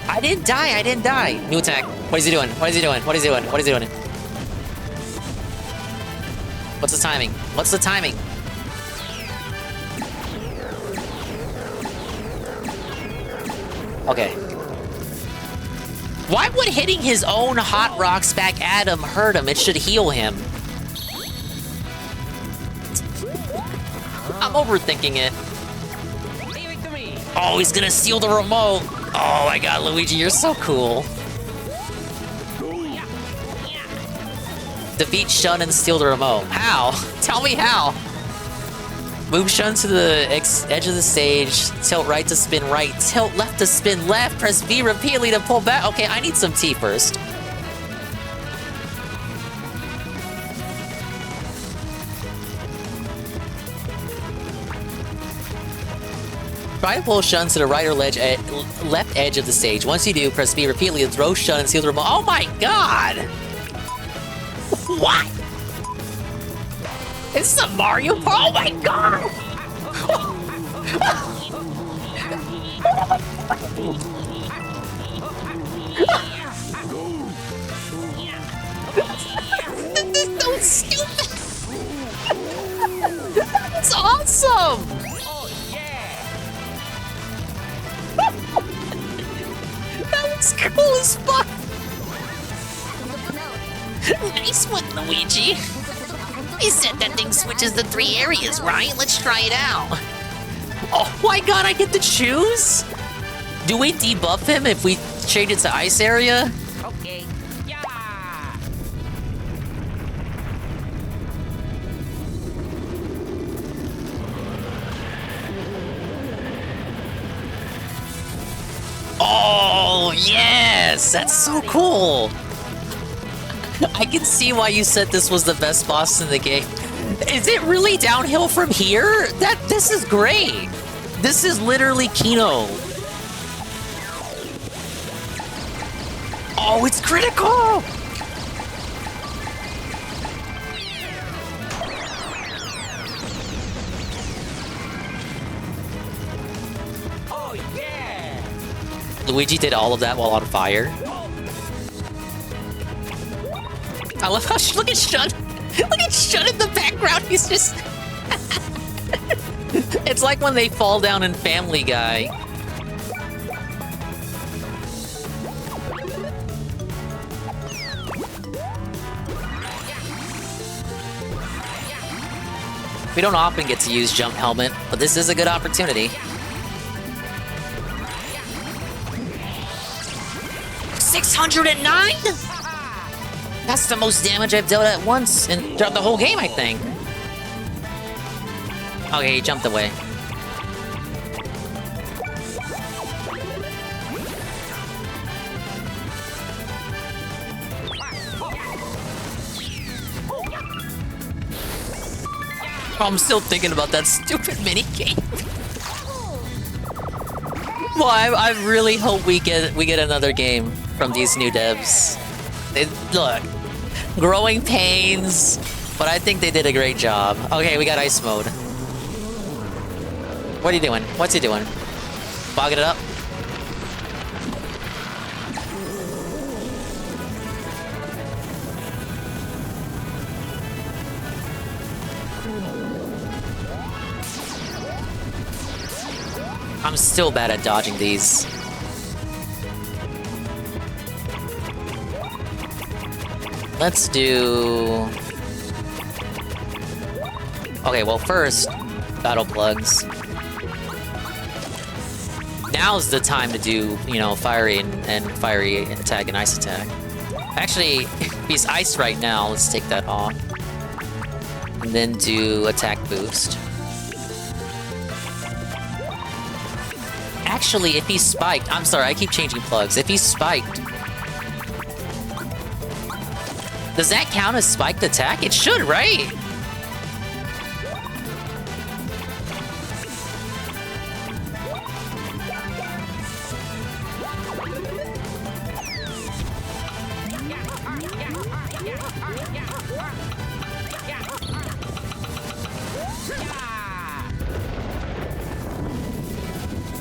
I didn't die. New attack. What is he doing? What's the timing? Okay. Why would hitting his own hot rocks back at him hurt him? It should heal him. overthinking it. Oh, he's gonna steal the remote. Oh my god, Luigi, you're so cool. Defeat Shun and steal the remote. How? Tell me how. Move Shun to the edge of the stage. Tilt right to spin right. Tilt left to spin left. Press V repeatedly to pull back. Okay, I need some tea first. Try to pull Shun to the right or left edge of the stage. Once you do, press B repeatedly to throw Shun and steal the remote. Oh my god! What? Is this a Mario Party? Oh my god! This is so stupid! That's awesome! That was cool as fuck! Nice one, Luigi. You said that thing switches the 3 areas, right? Let's try it out. Oh my god, I get to choose? Do we debuff him if we change it to ice area? Okay. Yeah. Oh, yes! That's so cool! I can see why you said this was the best boss in the game. Is it really downhill from here? This is great! This is literally Kino. Oh, it's critical! Oh yeah. Luigi did all of that while on fire. I love how look at Shun. Look at Shun in the background. He's just. It's like when they fall down in Family Guy. We don't often get to use Jump Helmet, but this is a good opportunity. 609? That's the most damage I've dealt at once throughout the whole game, I think. Okay, he jumped away. Oh, I'm still thinking about that stupid minigame. Well, I really hope we get another game from these new devs. Look, growing pains, but I think they did a great job. Okay, we got ice mode. What are you doing? What's he doing? Bogging it up? I'm still bad at dodging these. Let's do... Okay, well first, battle plugs. Now's the time to do, you know, fiery and fiery attack and ice attack. Actually, if he's ice right now, let's take that off. And then do attack boost. Actually, if he's spiked, I'm sorry, I keep changing plugs. If he's spiked, does that count as spiked attack? It should, right?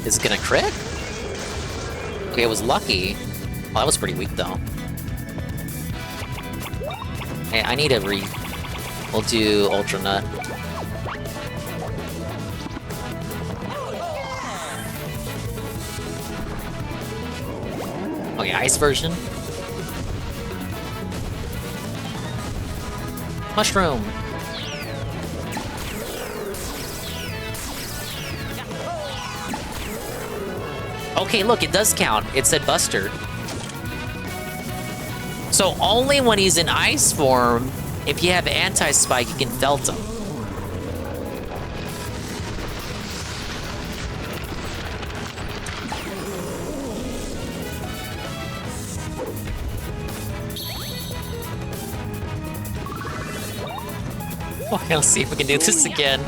Is it gonna crit? Okay, it was lucky. Well, that was pretty weak, though. Hey, I need a We'll do Ultra Nut. Okay, ice version. Mushroom. Okay, look, it does count. It said Buster. So only when he's in ice form, if you have anti-spike, you can felt him. Okay, let's see if we can do this again.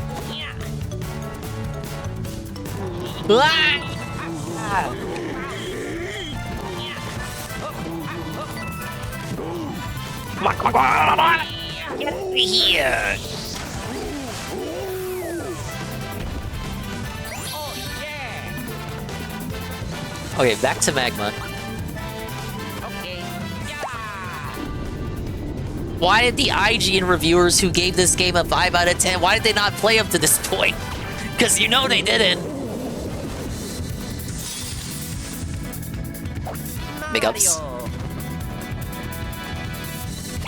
Get over here. Okay, back to magma. Why did the IGN reviewers who gave this game a 5 out of 10, why did they not play up to this point? Because you know they didn't. Big ups.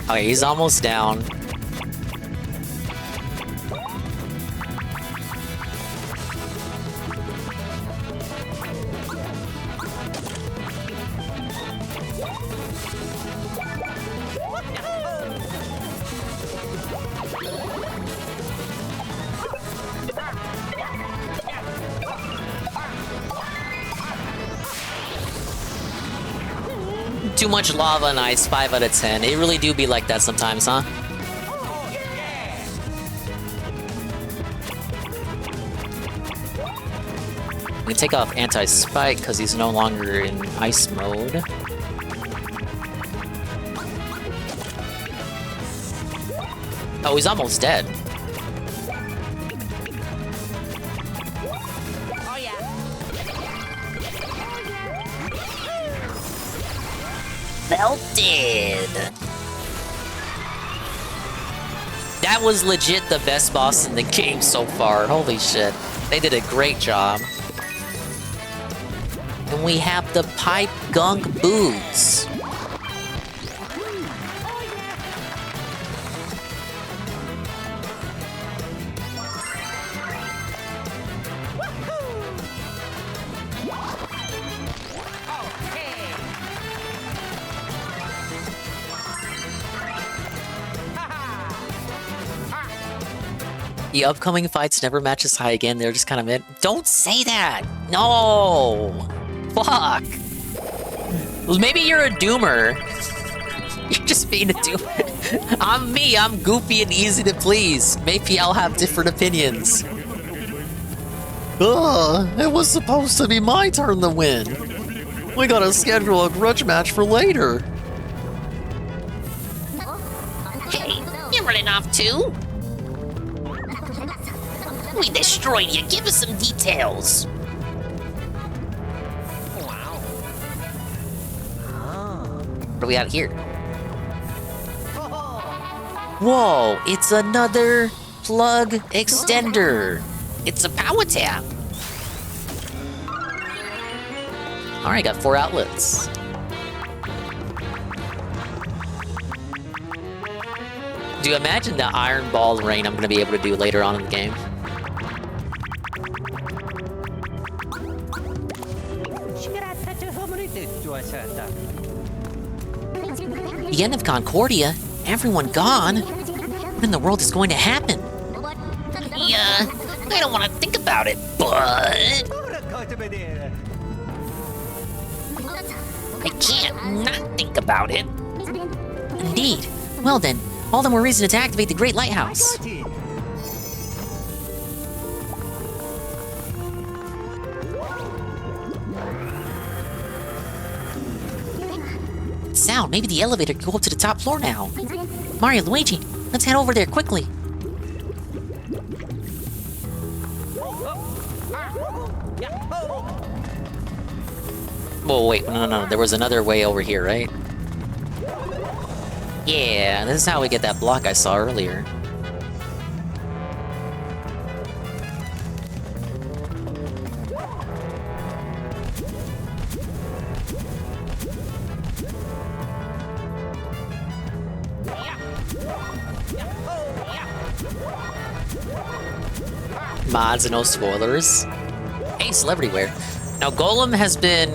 Okay, he's almost down. Too much lava and ice, 5 out of 10. It really do be like that sometimes, huh? We can take off anti-spike because he's no longer in ice mode. Oh, he's almost dead. Melted. That was legit the best boss in the game so far. Holy shit. They did a great job. And we have the pipe gunk boots. The upcoming fights never match as high again. They're just kind of it. Don't say that! No! Fuck! Well, maybe you're a doomer. You're just being a doomer. I'm me. I'm goofy and easy to please. Maybe I'll have different opinions. It was supposed to be my turn to win. We gotta schedule a grudge match for later. Hey, you're running off too? We destroyed you. Give us some details. What do we got here? Whoa, it's another plug extender. It's a power tap. Alright, got 4 outlets. Do you imagine the iron ball rain I'm going to be able to do later on in the game? The end of Concordia? Everyone gone? What in the world is going to happen? Yeah, I don't want to think about it, but... I can't not think about it. Indeed. Well then, all the more reason to activate the Great Lighthouse. Sound, maybe the elevator can go up to the top floor now. Mario, Luigi, let's head over there quickly. Whoa, wait, no, there was another way over here, right? Yeah, this is how we get that block I saw earlier. Mods and no spoilers. Hey, Celebrityware. Now, Golem has been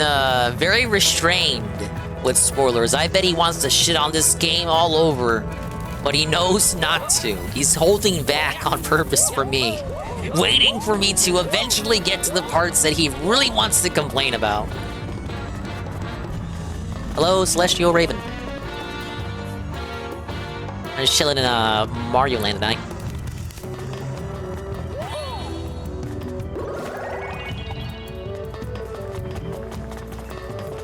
very restrained with spoilers. I bet he wants to shit on this game all over, but he knows not to. He's holding back on purpose for me, waiting for me to eventually get to the parts that he really wants to complain about. Hello, Celestial Raven. I'm just chilling in Mario Land tonight.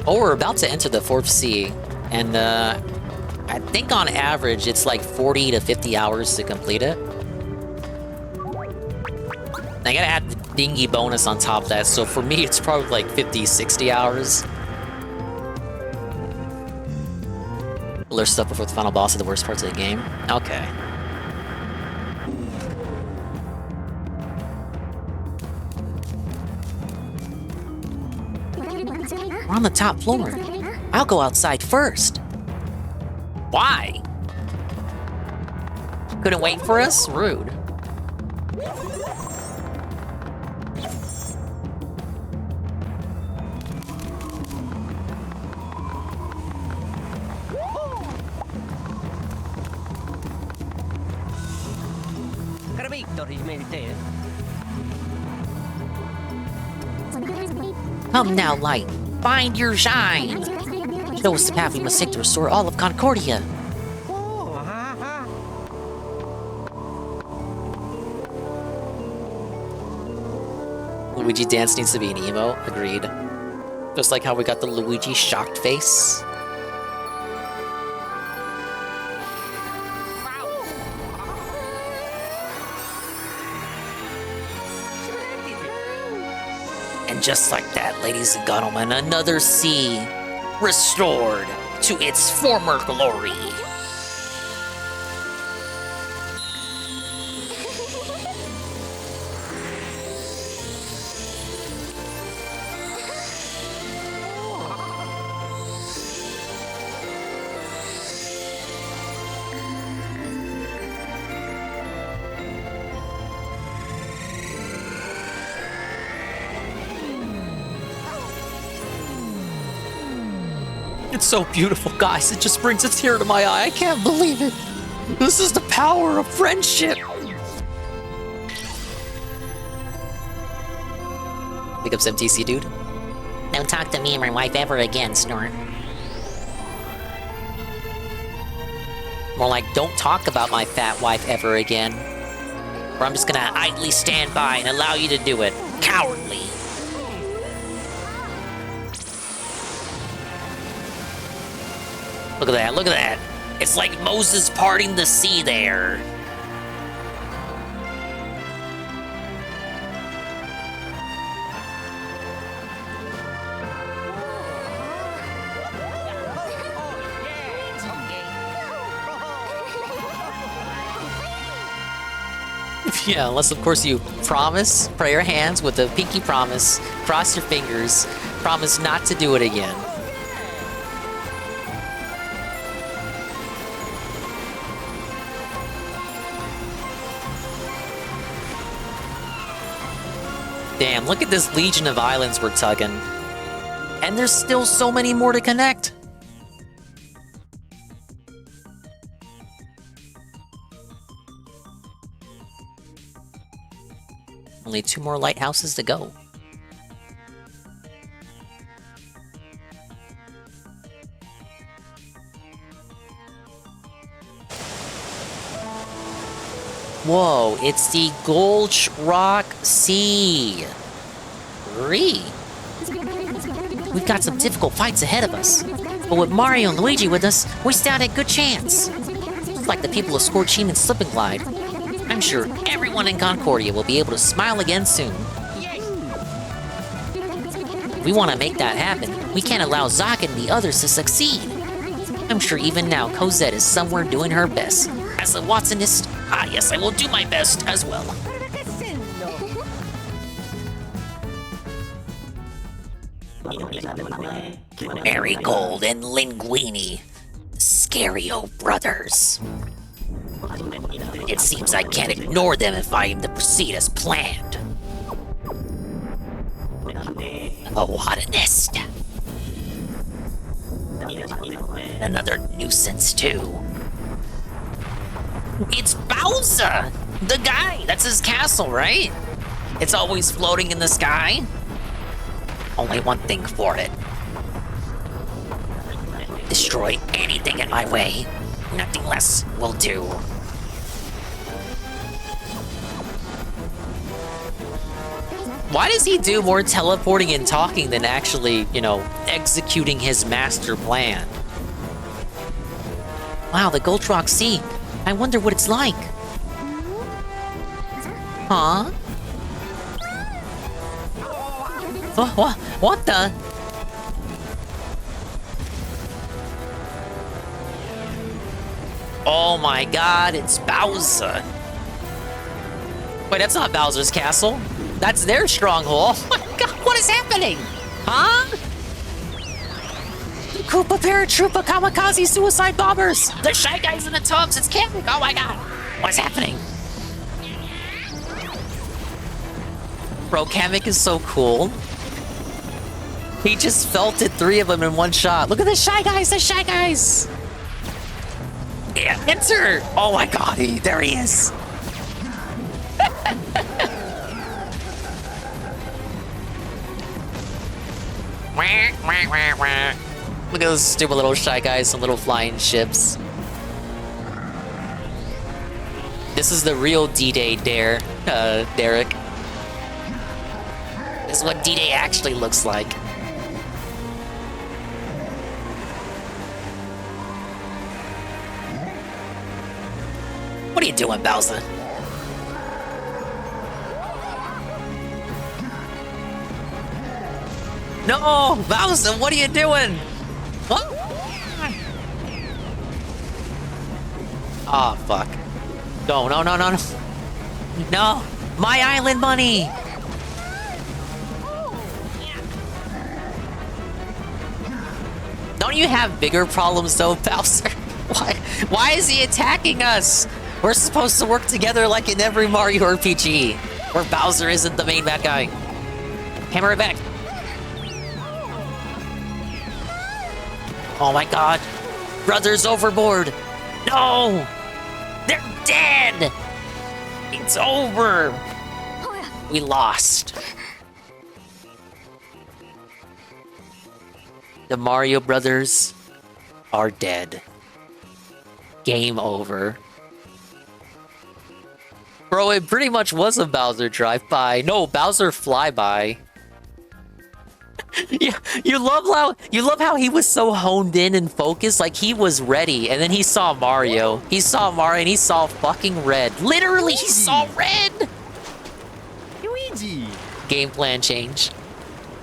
Oh, we're about to enter the 4th sea, and I think on average it's like 40 to 50 hours to complete it. I gotta add the dinghy bonus on top of that, so for me it's probably like 50, 60 hours. Well, there's stuff before the final boss of the worst parts of the game. Okay. We're on the top floor. I'll go outside first. Why? Couldn't wait for us? Rude. Come now, light. Find your shine. Show us the path we must take to restore all of Concordia. Luigi dance needs to be an emo. Agreed. Just like how we got the Luigi shocked face. And just like that, ladies and gentlemen, another sea restored to its former glory. It's so beautiful, guys. It just brings a tear to my eye. I can't believe it. This is the power of friendship. Pick up some TC, dude. Don't talk to me and my wife ever again, Snort. More like, don't talk about my fat wife ever again. Or I'm just gonna idly stand by and allow you to do it. Cowardly. Look at that, look at that. It's like Moses parting the sea there. Yeah, unless of course you promise, pray your hands with a pinky promise, cross your fingers, promise not to do it again. Damn, look at this legion of islands we're tugging. And there's still so many more to connect. Only 2 more lighthouses to go. Whoa, it's the Gulch Rock Sea. We've got some difficult fights ahead of us, but with Mario and Luigi with us, we stand a good chance. Like the people of Scorching and Slip and Glide. I'm sure everyone in Concordia will be able to smile again soon. If we want to make that happen, we can't allow Zoc and the others to succeed. I'm sure even now Cosette is somewhere doing her best. As a Watsonist, yes, I will do my best as well. Marigold and Linguini, the Scario brothers. It seems I can't ignore them if I am to proceed as planned. A water nest. Another nuisance, too. It's Bowser! The guy! That's his castle, right? It's always floating in the sky. Only one thing for it. Destroy anything in my way. Nothing less will do. Why does he do more teleporting and talking than actually, you know, executing his master plan? Wow, the Gold Rock Sea. I wonder what it's like. Huh? What the? Oh my god, it's Bowser. Wait, that's not Bowser's castle. That's their stronghold. Oh my god, what is happening? Huh? Koopa Paratroopa Kamikaze Suicide Bombers! The Shy Guys in the tubs, it's camping! Oh my god! What's happening? Bro, Kamek is so cool. He just felted 3 of them in one shot. Look at the Shy Guys, the Shy Guys! Yeah, enter! Oh my god, there he is. Look at those stupid little Shy Guys, some little flying ships. This is the real D-Day Derek. This is what D-Day actually looks like. What are you doing, Bowser? No! Bowser, what are you doing? What? Oh, fuck. No. No! My island money! Don't you have bigger problems though, Bowser? Why is he attacking us? We're supposed to work together like in every Mario RPG, where Bowser isn't the main bad guy. Hammer it back. Oh my god. Brothers overboard. No! They're dead! It's over! We lost. The Mario Brothers are dead. Game over. Bro, it pretty much was a Bowser drive-by. No, Bowser flyby. You love how he was so honed in and focused, like he was ready, and then he saw Mario. He saw Mario and he saw fucking red. Literally, he saw red! Luigi! Game plan change.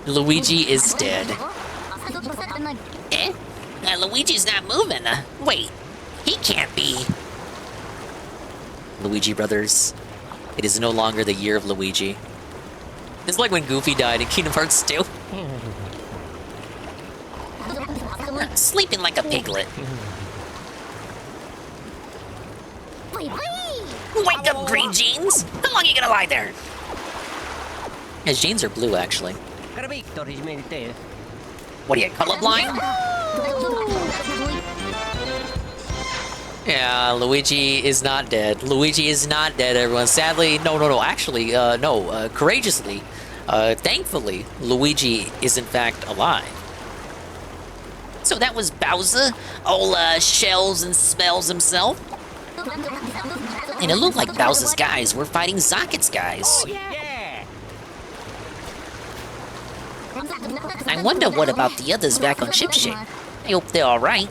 Luigi is dead. Eh? Luigi's not moving. Wait, he can't be. Luigi Brothers. It is no longer the year of Luigi. It's like when Goofy died in Kingdom Hearts 2. Sleeping like a piglet. Wake up, green jeans! How long are you gonna lie there? His jeans are blue, actually. What are you, colorblind? Yeah, Luigi is not dead. Luigi is not dead, everyone. Sadly, no. Actually, no. Courageously, thankfully, Luigi is in fact alive. So that was Bowser, all shells and smells himself. And it looked like Bowser's guys were fighting Zocket's guys. I wonder what about the others back on Shipshape. I hope they're alright.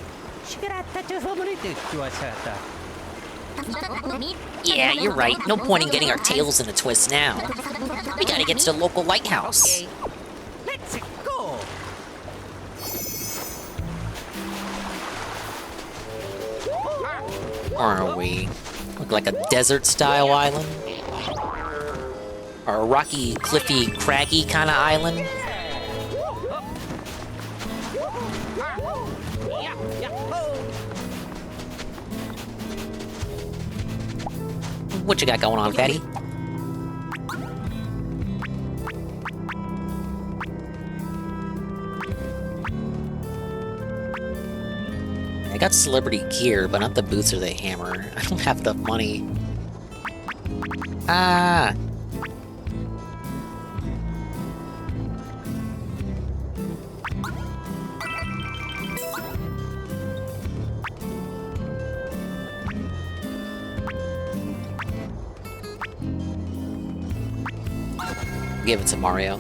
Yeah, you're right. No point in getting our tails in a twist now. We gotta get to the local lighthouse. Let's go! Are we? Look like a desert-style island? Or a rocky, cliffy, craggy kind of island? What you got going on, fatty? got celebrity gear, but not the boots or the hammer. I don't have enough money. Ah! Give it to Mario.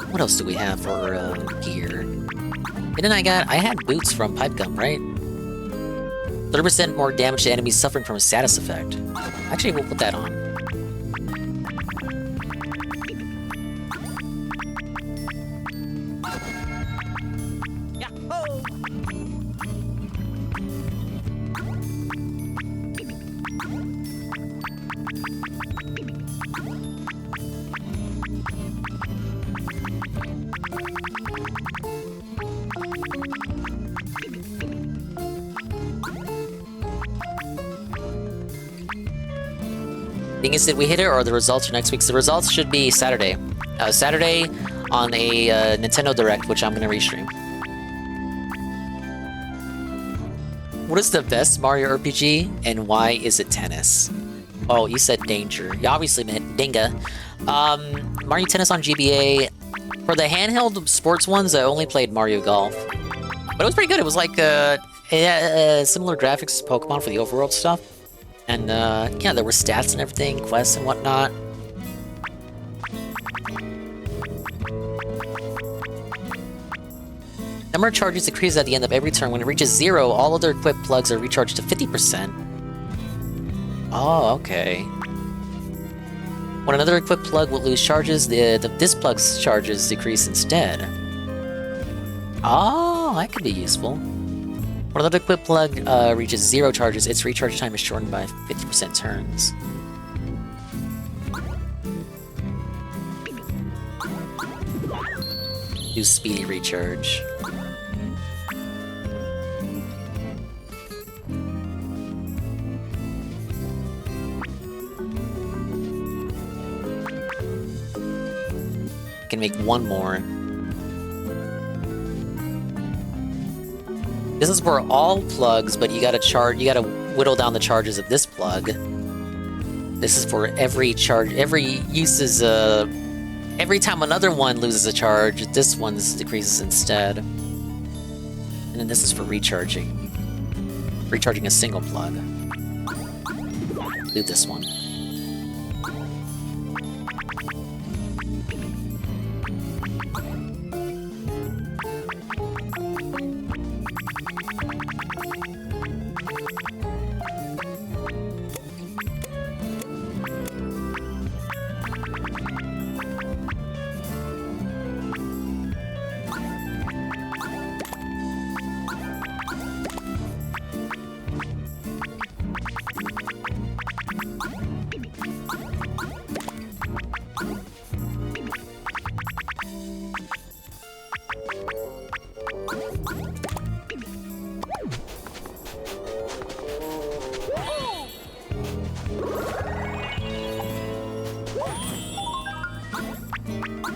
What else do we have for gear? And then I had boots from Pipe Gum, right? 30% more damage to enemies suffering from a status effect. Actually, we'll put that on. Thing is, did we hit it, or the results are next week? So the results should be Saturday. Saturday on a Nintendo Direct, which I'm gonna restream. What is the best Mario RPG, and why is it tennis? Oh, you said danger. You obviously meant Dinga. Mario Tennis on GBA. For the handheld sports ones, I only played Mario Golf. But it was pretty good. It was like similar graphics to Pokemon for the overworld stuff. And, yeah, there were stats and everything, quests and whatnot. Number of charges decreases at the end of every turn. When it reaches 0, all other equipped plugs are recharged to 50%. Oh, okay. When another equipped plug will lose charges, this plug's charges decrease instead. Oh, that could be useful. When another equipped plug reaches 0 charges, its recharge time is shortened by 50% turns. Use speedy recharge. Can make one more. This is for all plugs, but you gotta whittle down the charges of this plug. This is for every charge, every time another one loses a charge, this one decreases instead. And then this is for recharging. Recharging a single plug. Do this one.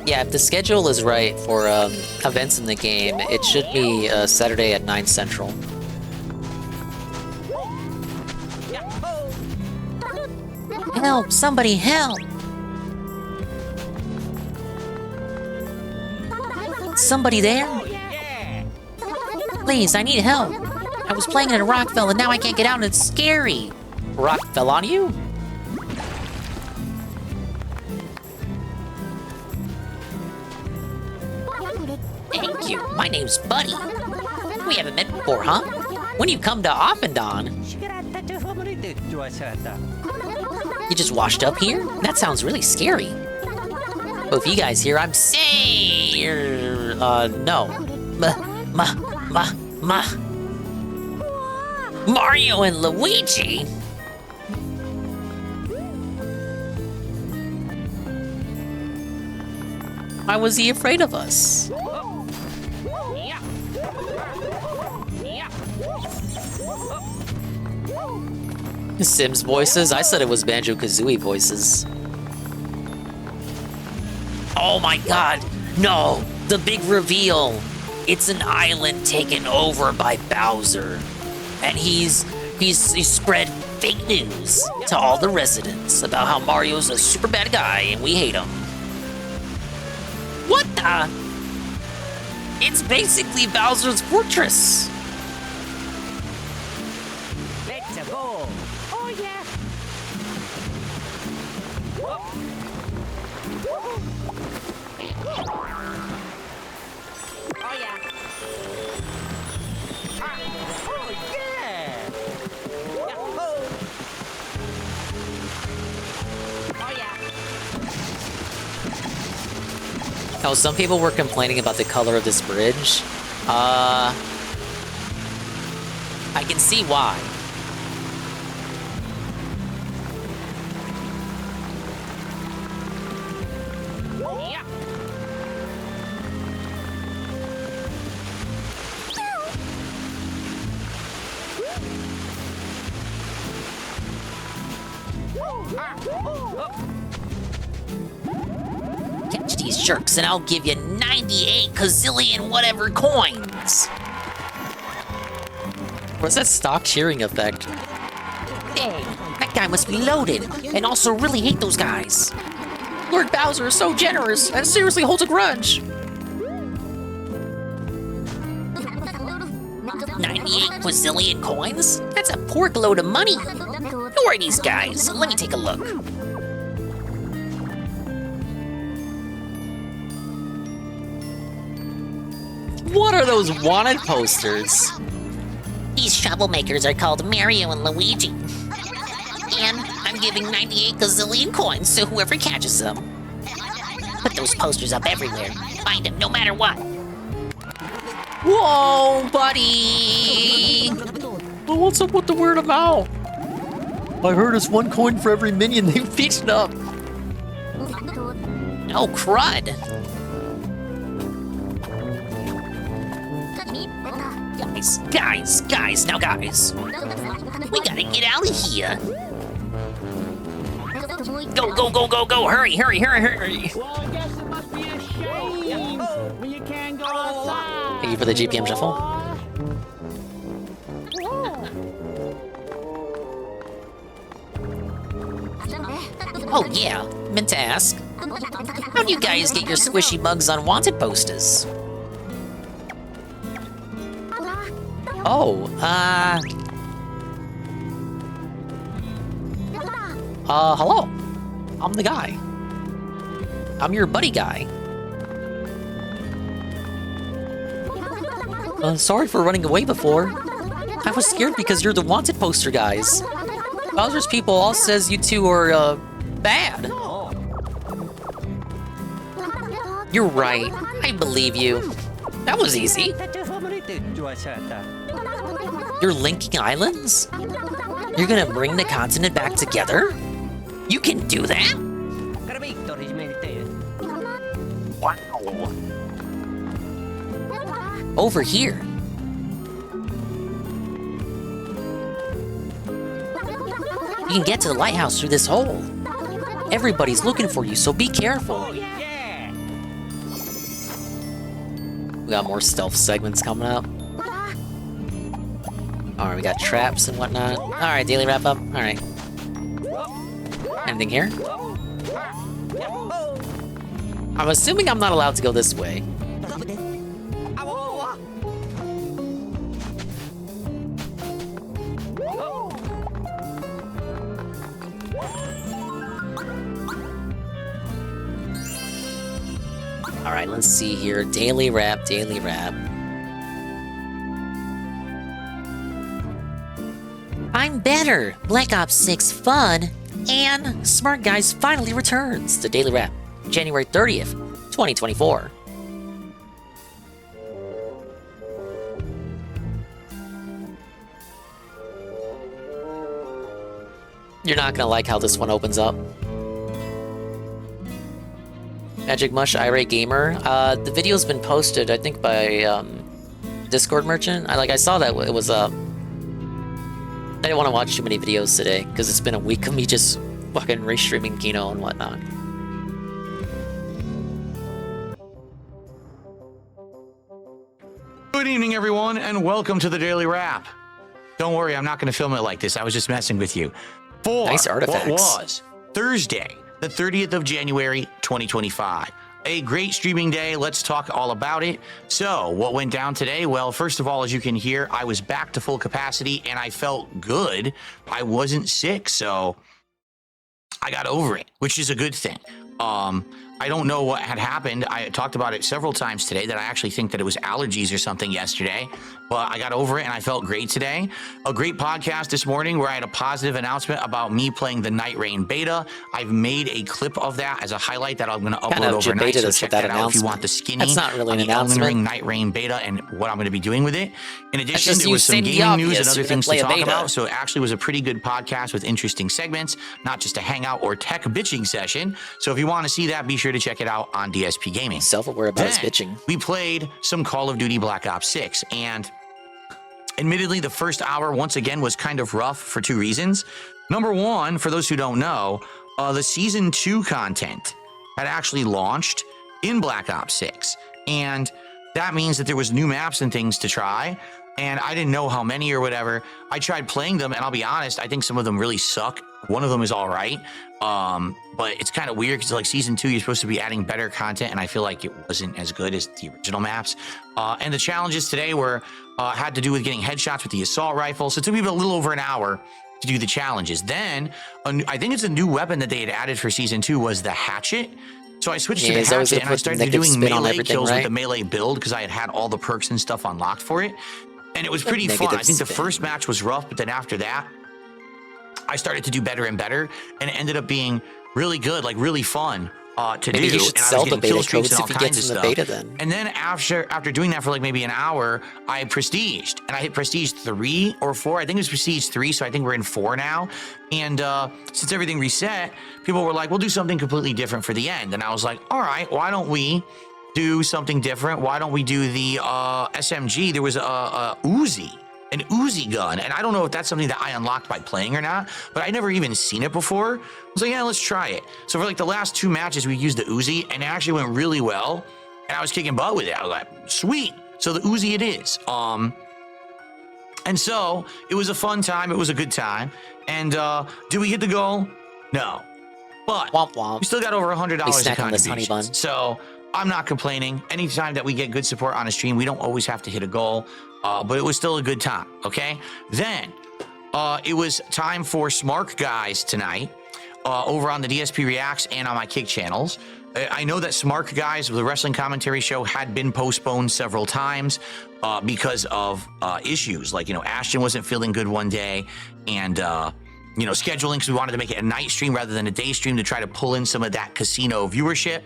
Yeah, if the schedule is right for events in the game, it should be Saturday at 9 Central. Help! Somebody help! Somebody there? Please, I need help. I was playing in a rock fell and now I can't get out and it's scary. Rock fell on you? Thank you. My name's Buddy. We haven't met before, huh? When you come to Offendon? You just washed up here? That sounds really scary. Both you guys here, I'm no. Mario and Luigi? Why was he afraid of us? Sims voices? I said it was Banjo-Kazooie voices. Oh my god, no! The big reveal. It's an island taken over by Bowser. And he's spread fake news to all the residents about how Mario's a super bad guy and we hate him. What the? It's basically Bowser's fortress. Let's go. Oh yeah. Oh yeah. Oh yeah. Yahoo. Oh yeah. Now, some people were complaining about the color of this bridge. I can see why. Yeah. Catch these jerks and I'll give you 98 gazillion whatever coins. What's that stock cheering effect? Hey, that guy must be loaded, and also really hate those guys. Lord Bowser is so generous and seriously holds a grudge. 98 quazillion coins? That's a pork load of money. Who are these guys? Let me take a look. What are those wanted posters? These troublemakers are called Mario and Luigi. And I'm giving 98 gazillion coins to whoever catches them. Put those posters up everywhere. Find them no matter what. Whoa, buddy! Well, what's up with the word of mouth? I heard it's 1 coin for every minion they featured up. Oh, crud. Guys, now guys. We gotta get out of here. Go, hurry. Well, I guess it must be a shame when you can't go outside. Thank you for the GPM shuffle. Oh yeah, meant to ask. How'd you guys get your squishy mugs on wanted posters? Oh, hello. I'm the guy. I'm your buddy guy. Sorry for running away before. I was scared because you're the wanted poster guys. Bowser's people all says you two are, bad. You're right. I believe you. That was easy. You're linking islands? You're gonna bring the continent back together? You can do that? Wow. Over here. You can get to the lighthouse through this hole. Everybody's looking for you, so be careful. We got more stealth segments coming up. Alright, we got traps and whatnot. Alright, daily wrap up. Alright. Anything here? I'm assuming I'm not allowed to go this way. Alright, let's see here. Daily wrap, daily wrap. I'm better. Black Ops 6 fun. And Smart Guys finally returns. The daily wrap, January 30th, 2024. You're not gonna like how this one opens up. Magic Mush, Irate Gamer. The video's been posted, I think, by Discord Merchant. I saw that it was up. I didn't want to watch too many videos today because it's been a week of me just fucking restreaming Kino and whatnot. Good evening, everyone, and welcome to the Daily Wrap. Don't worry, I'm not going to film it like this. I was just messing with you. For Nice artifacts. what was Thursday, the 30th of January, 2025. A great streaming day. Let's talk all about it. So, what went down today? Well, first of all, as you can hear, I was back to full capacity, and I felt good. I wasn't sick, so I got over it, which is a good thing. I don't know what had happened. I talked about it several times today that I actually think that it was allergies or something yesterday, but I got over it and I felt great today. A great podcast this morning where I had a positive announcement about me playing the Night Rain beta. I've made a clip of that as a highlight that I'm going to upload overnight, so check that out if you want the skinny. That's not really an Elden announcement. Ring Night Rain beta and what I'm going to be doing with it. In addition, just there you was some stating the gaming news obvious. and other You're gonna things to play a talk beta. about, so it actually was a pretty good podcast with interesting segments, not just a hangout or tech bitching session. So if you want to see that, be sure to check it out on DSP Gaming. Self-aware about his Then, bitching. We played some Call of Duty Black Ops 6, and admittedly, the first hour, once again, was kind of rough for two reasons. Number one, for those who don't know, the Season 2 content had actually launched in Black Ops 6, and that means that there was new maps and things to try, and I didn't know how many or whatever. I tried playing them, and I'll be honest, I think some of them really suck. One of them is all right, but it's kind of weird because like Season 2, you're supposed to be adding better content, and I feel like it wasn't as good as the original maps. And the challenges today were had to do with getting headshots with the assault rifle, so it took me a little over an hour to do the challenges. Then, I think it's a new weapon that they had added for Season 2 was the hatchet. So I switched to the it's always hatchet, gonna and I put started negative doing spin on melee everything, kills with right? the melee build because I had all the perks and stuff unlocked for it. And it was pretty fun. I think the first match was rough, but then after that, I started to do better and better, and it ended up being really good, like really fun to Maybe do. he should And I sell was the getting kill beta streaks codes and if all he kinds gets of in the stuff. beta then. And then after doing that for like maybe an hour, I prestiged, and I hit prestige 3 or 4. I think it was prestige 3, so I think we're in 4 now. And since everything reset, people were like, "We'll do something completely different for the end." And I was like, "All right, why don't we do something different? Why don't we do the SMG?" There was a Uzi. An Uzi gun, and I don't know if that's something that I unlocked by playing or not, but I never even seen it before. I was like, yeah, let's try it. So for like the last 2 matches, we used the Uzi, and it actually went really well, and I was kicking butt with it. I was like, sweet. So the Uzi it is. And so it was a fun time. It was a good time. And did we hit the goal? No. But we still got over $100 in contributions. So I'm not complaining. Anytime that we get good support on a stream, we don't always have to hit a goal, but it was still a good time, okay? Then it was time for Smark Guys tonight over on the DSP Reacts and on my Kick channels. I know that Smark Guys, the wrestling commentary show, had been postponed several times because of issues. Like, Ashton wasn't feeling good one day, and scheduling, because we wanted to make it a night stream rather than a day stream to try to pull in some of that casino viewership.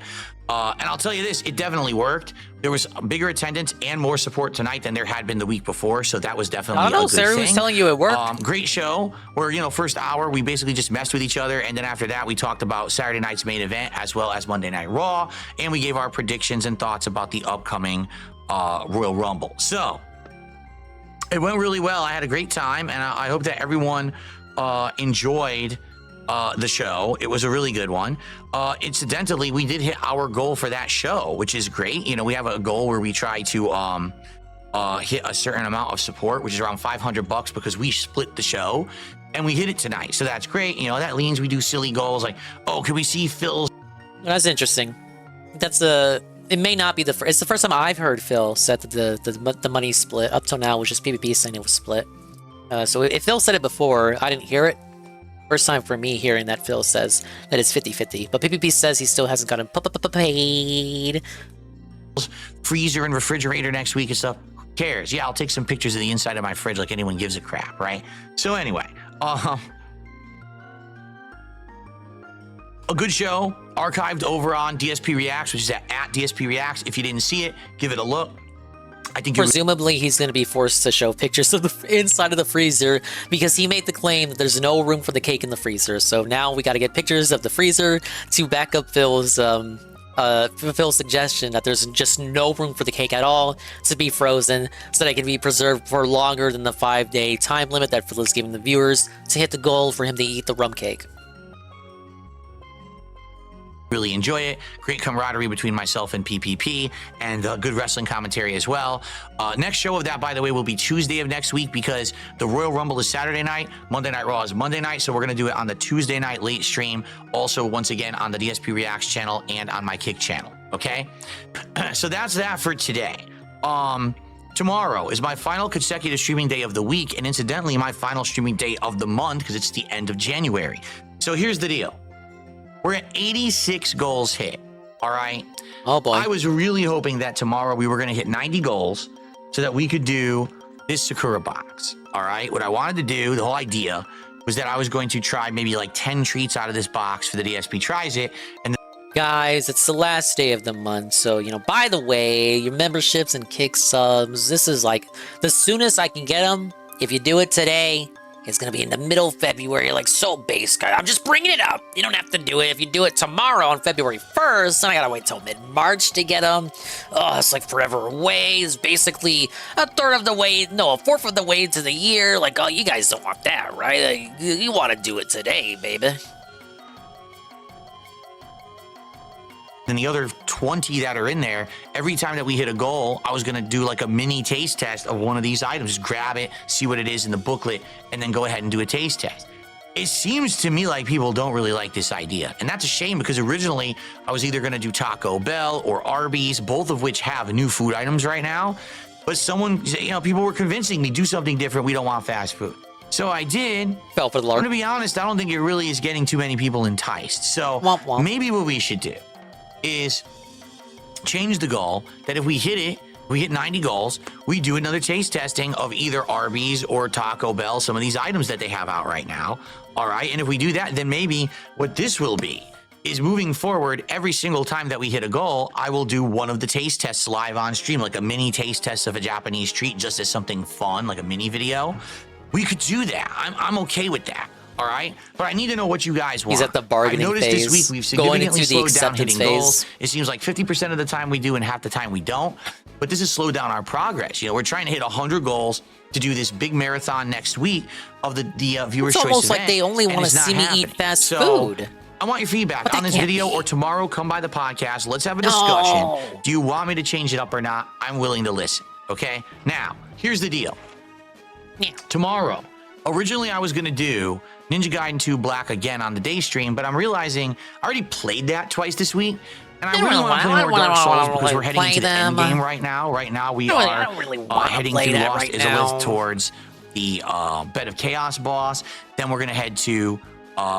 And I'll tell you this, it definitely worked. There was a bigger attendance and more support tonight than there had been the week before, so that was definitely a good Sarah thing. was telling you it worked. Great show where, first hour, we basically just messed with each other, and then after that, we talked about Saturday night's main event as well as Monday Night Raw, and we gave our predictions and thoughts about the upcoming Royal Rumble. So, it went really well. I had a great time, and I hope that everyone enjoyed the show. It was a really good one. Incidentally, we did hit our goal for that show, which is great. We have a goal where we try to hit a certain amount of support, which is around $500 because we split the show, and we hit it tonight. So that's great. That means we do silly goals like, oh, can we see Phil's? That's interesting. It may not be it's the first time I've heard Phil said that the money split. Up till now, it was just PvP saying it was split. So if Phil said it before, I didn't hear it. First time for me hearing that Phil says that it's 50-50. But PvP says he still hasn't gotten paid. Freezer and refrigerator next week and stuff. Who cares? Yeah, I'll take some pictures of the inside of my fridge like anyone gives a crap, right? So anyway, a good show archived over on DSP Reacts, which is at DSP Reacts. If you didn't see it, give it a look. I think presumably he's going to be forced to show pictures of the inside of the freezer because he made the claim that there's no room for the cake in the freezer. So now we got to get pictures of the freezer to back up Phil's suggestion that there's just no room for the cake at all to be frozen so that it can be preserved for longer than the 5-day time limit that Phil is giving the viewers to hit the goal for him to eat the rum cake. Really enjoy it. Great camaraderie between myself and PPP, and good wrestling commentary as well. Next show of that, by the way, will be Tuesday of next week because the Royal Rumble is Saturday night, Monday Night Raw is Monday night, so we're going to do it on the Tuesday night late stream, also once again on the DSP Reacts channel and on my Kick channel, okay? So that's that for today. Tomorrow is my final consecutive streaming day of the week, and incidentally, my final streaming day of the month because it's the end of January. So here's the deal. We're at 86 goals hit, all right? Oh, boy. I was really hoping that tomorrow we were going to hit 90 goals so that we could do this Sakura box, all right? What I wanted to do, the whole idea, was that I was going to try maybe like 10 treats out of this box for the DSP Tries It, and Guys, it's the last day of the month, so, you know, by the way, your memberships and Kick subs, this is like the soonest I can get them. If you do it today, it's going to be in the middle of February, like so base, guys. I'm just bringing it up. You don't have to do it. If you do it tomorrow on February 1st, then I got to wait till mid-March to get them. Oh, it's like forever away. It's basically a fourth of the way into the year. Like, oh, you guys don't want that, right? Like, you want to do it today, baby. and the other 20 that are in there, every time that we hit a goal, I was going to do like a mini taste test of one of these items. Just grab it, see what it is in the booklet, and then go ahead and do a taste test. It seems to me like people don't really like this idea. And that's a shame because originally I was either going to do Taco Bell or Arby's, both of which have new food items right now. But people were convincing me, do something different. We don't want fast food. So I did. Fell for the lark. To be honest, I don't think it really is getting too many people enticed. So maybe what we should do is change the goal that if we hit it, we hit 90 goals, we do another taste testing of either Arby's or Taco Bell, some of these items that they have out right now. All right. And if we do that, then maybe what this will be is moving forward, every single time that we hit a goal, I will do one of the taste tests live on stream, like a mini taste test of a Japanese treat, just as something fun, like a mini video. We could do that. I'm okay with that. All right, but I need to know what you guys want. He's at the bargaining I noticed phase, this week we've going significantly into the slowed down hitting acceptance goals. phase. It seems like 50% of the time we do and half the time we don't. But this has slowed down our progress. You know, we're trying to hit 100 goals to do this big marathon next week of the Viewers' It's Choice almost like event, they only and want to it's not see me happening. eat fast So, food. I want your feedback But on that this can't video be. or tomorrow. Come by the podcast. Let's have a discussion. No. Do you want me to change it up or not? I'm willing to listen. Okay. Now, here's the deal. Tomorrow, originally I was going to do Ninja Gaiden 2 Black again on the day stream, but I'm realizing I already played that twice this week. And I really want to play more Dark Souls because we're heading into the end game right now. Right now we are heading through Lost Izalith towards the Bed of Chaos boss. Then we're going to head to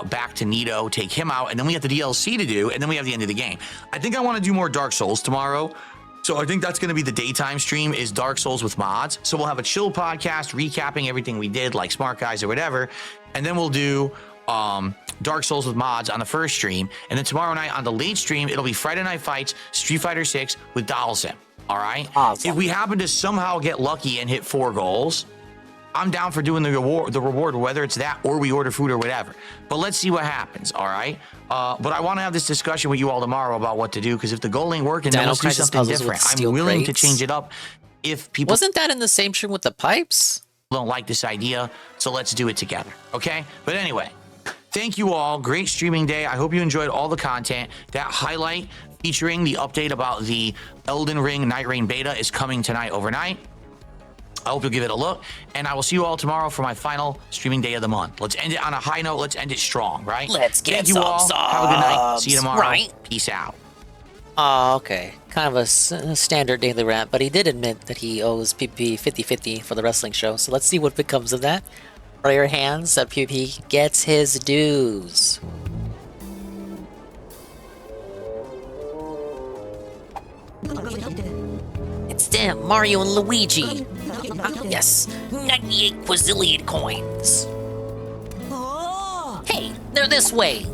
back to Nito, take him out, and then we have the DLC to do, and then we have the end of the game. I think I want to do more Dark Souls tomorrow. So I think that's going to be the daytime stream is Dark Souls with mods. So we'll have a chill podcast recapping everything we did, like Smart Guys or whatever. And then we'll do Dark Souls with mods on the first stream. And then tomorrow night on the late stream, it'll be Friday Night Fights, Street Fighter 6 with Donaldson. All right? Awesome. If we happen to somehow get lucky and hit 4 goals, I'm down for doing the reward, whether it's that or we order food or whatever. But let's see what happens, all right? But I want to have this discussion with you all tomorrow about what to do, because if the goal ain't working, then let's do something different. I'm willing to change it up if people... Wasn't that in the same stream with the pipes? ...don't like this idea, so let's do it together, okay? But anyway, thank you all. Great streaming day. I hope you enjoyed all the content. That highlight featuring the update about the Elden Ring Night Rain beta is coming tonight overnight. I hope you'll give it a look, and I will see you all tomorrow for my final streaming day of the month. Let's end it on a high note. Let's end it strong, right? Let's get Thank you some all. subs. Have a good night. See you tomorrow. Right. Peace out. Oh, okay. Kind of a standard daily rant, but he did admit that he owes PP 50-50 for the wrestling show, so let's see what becomes of that. Raise your hands that PP gets his dues. It's them, Mario and Luigi. Yes, 98 quazillion coins. Hey, they're this way.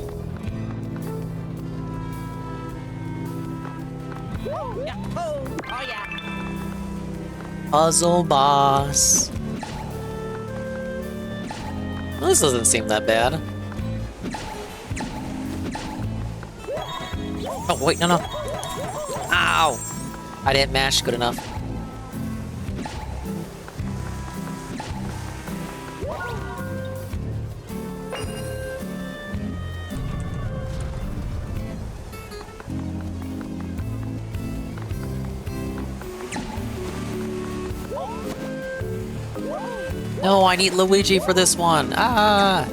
Puzzle boss. Well, this doesn't seem that bad. Oh, wait, no. Ow! I didn't mash good enough. No, I need Luigi for this one. Ah!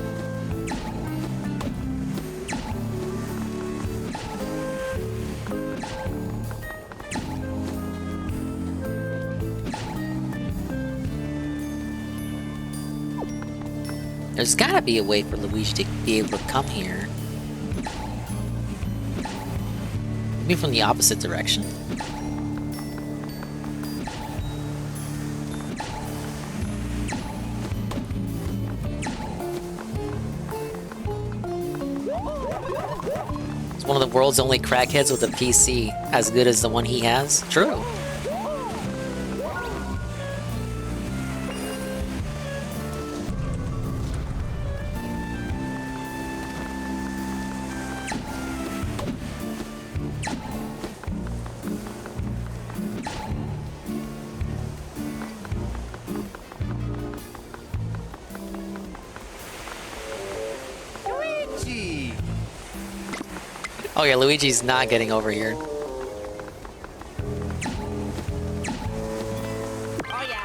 There's gotta be a way for Luigi to be able to come here. Maybe from the opposite direction. It's one of the world's only crackheads with a PC as good as the one he has. True. Luigi! Oh yeah, Luigi's not getting over here. Oh yeah.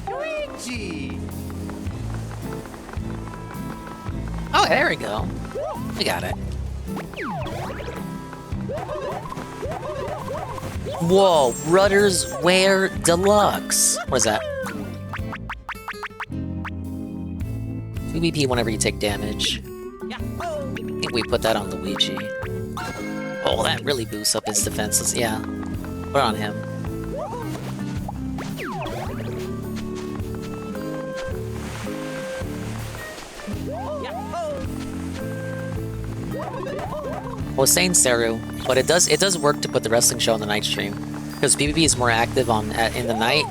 Luigi! Oh, there we go. We got it. Whoa, Rudder's Wear Deluxe. What is that? 2 BP whenever you take damage. I think we put that on Luigi. Oh, that really boosts up his defenses. Yeah. Put it on him. I was saying Seru, but it does work to put the wrestling show on the night stream because PvP is more active in the night.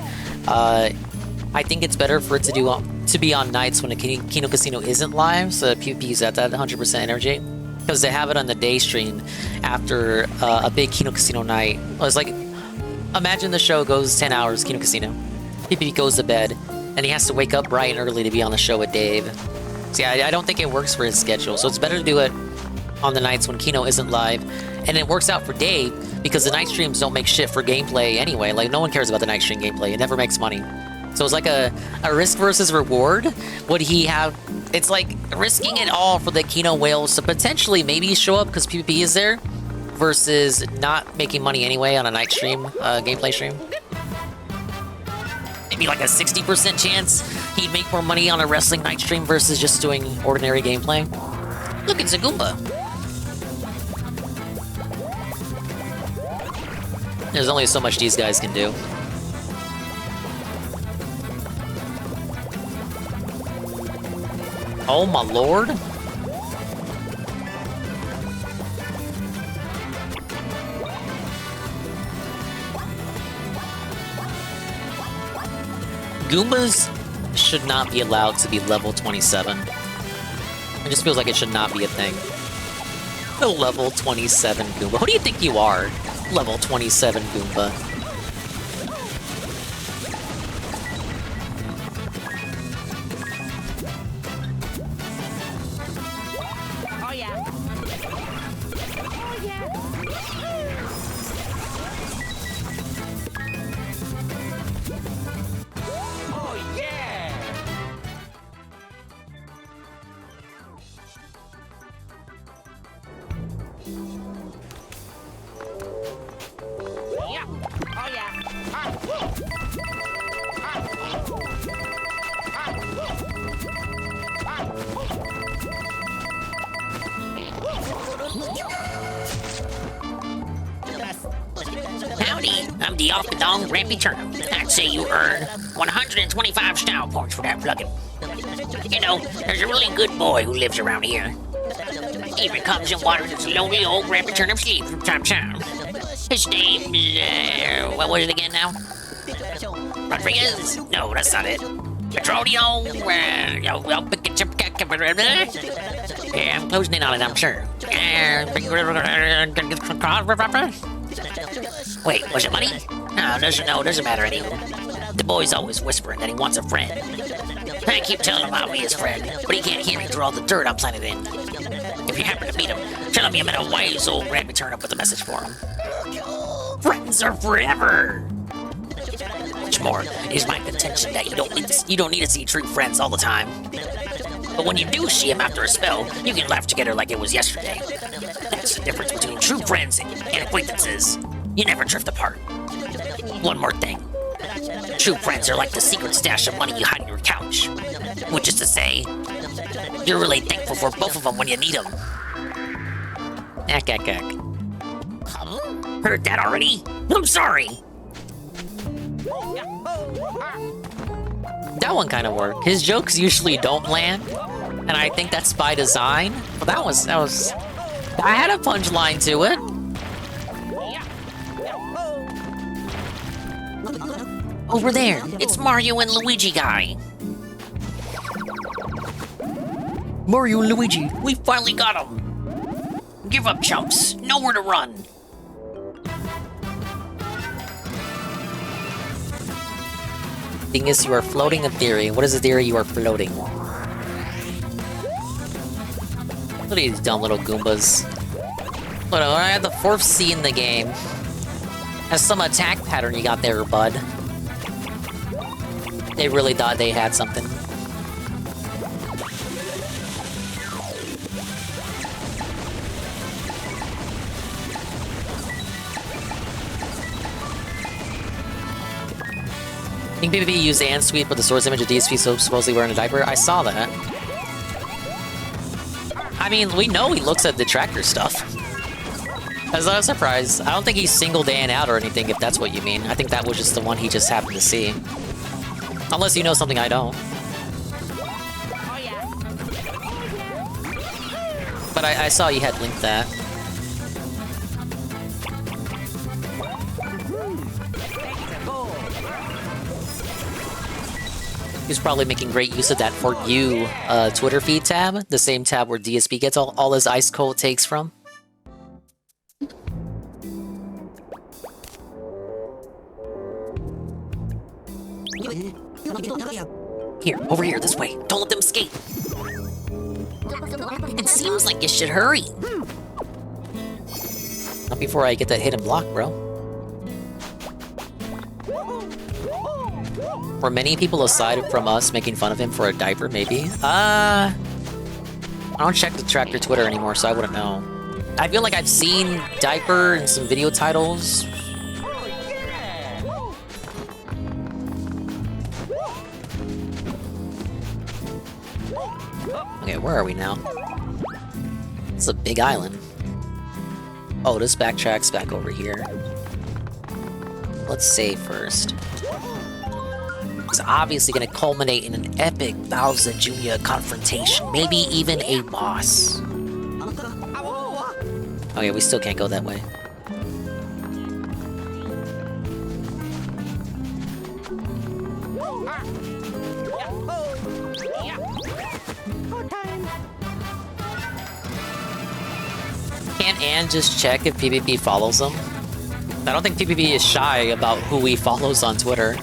I think it's better for it to be on nights when a Kino Casino isn't live, so that PvP is at that 100% energy. Because they have it on the day stream after a big Kino Casino night. It's like, imagine the show goes 10 hours, Kino Casino. PvP goes to bed, and he has to wake up bright and early to be on the show with Dave. So yeah, I don't think it works for his schedule, so it's better to do it on the nights when Kino isn't live. And it works out for Dave, because the night streams don't make shit for gameplay anyway. Like, no one cares about the night stream gameplay. It never makes money. So it's like a risk versus reward. Would he have... It's like risking it all for the Kino whales to potentially maybe show up because PvP is there, versus not making money anyway on a night stream, gameplay stream. Maybe like a 60% chance he'd make more money on a wrestling night stream versus just doing ordinary gameplay. Look, it's a Goomba. There's only so much these guys can do. Oh my lord. Goombas should not be allowed to be level 27. It just feels like it should not be a thing. A level 27 Goomba. Who do you think you are? Level 27 Goomba. Oh yeah. Oh yeah. Oh yeah. Yeah. Oh yeah. Ah. Howdy, I'm the off-the-dong Rampy Turnip. I'd say you earn 125 style points for that plugging. You know, there's a really good boy who lives around here. He even comes and waters his lonely old Rampy Turnip sheep from time to time. His name's, what was it again now? Rodriguez? No, that's not it. Petronio, well, yeah, I'm closing in on it, I'm sure. Wait, was it money? No, doesn't matter anymore. The boy's always whispering that he wants a friend. I keep telling him I'll be his friend, but he can't hear me through all the dirt I'm planted in. If you happen to meet him, tell him you met a wise old Grammy turn up with a message for him. Friends are forever! Much more, it is my contention that you don't need to see true friends all the time. But when you do see him after a spell, you can laugh together like it was yesterday. That's the difference between true friends and acquaintances. You never drift apart. One more thing. True friends are like the secret stash of money you hide in your couch. Which is to say, you're really thankful for both of them when you need them. Ack. Heard that already? I'm sorry. That one kind of worked. His jokes usually don't land, and I think that's by design. But that was. I had a punchline to it. Over there, it's Mario and Luigi guy. Mario and Luigi, we finally got them. Give up, chumps. Nowhere to run. Thing is, you are floating a theory. What is the theory you are floating? Look at these dumb little Goombas. Look, I had the 4th C in the game. That's some attack pattern you got there, bud. They really thought they had something. I think PvP used and sweep with the source image of DSP so supposedly wearing a diaper. I saw that. I mean, we know he looks at the tracker stuff. That's not a surprise. I don't think he singled Dan out or anything, if that's what you mean. I think that was just the one he just happened to see. Unless you know something I don't. But I saw you had linked that. He's probably making great use of that For You Twitter feed tab, the same tab where DSP gets all his ice cold takes from. Here, over here, this way. Don't let them escape. It seems like you should hurry. Not before I get that hidden block, bro. Were many people aside from us making fun of him for a diaper, maybe? I don't check the Tractor Twitter anymore, so I wouldn't know. I feel like I've seen diaper in some video titles. Okay, where are we now? It's a big island. Oh, this backtrack's back over here. Let's save first. It's obviously going to culminate in an epic Bowser Jr. confrontation, maybe even a boss. Okay, we still can't go that way. Can't Ann just check if PvP follows him? I don't think PvP is shy about who he follows on Twitter.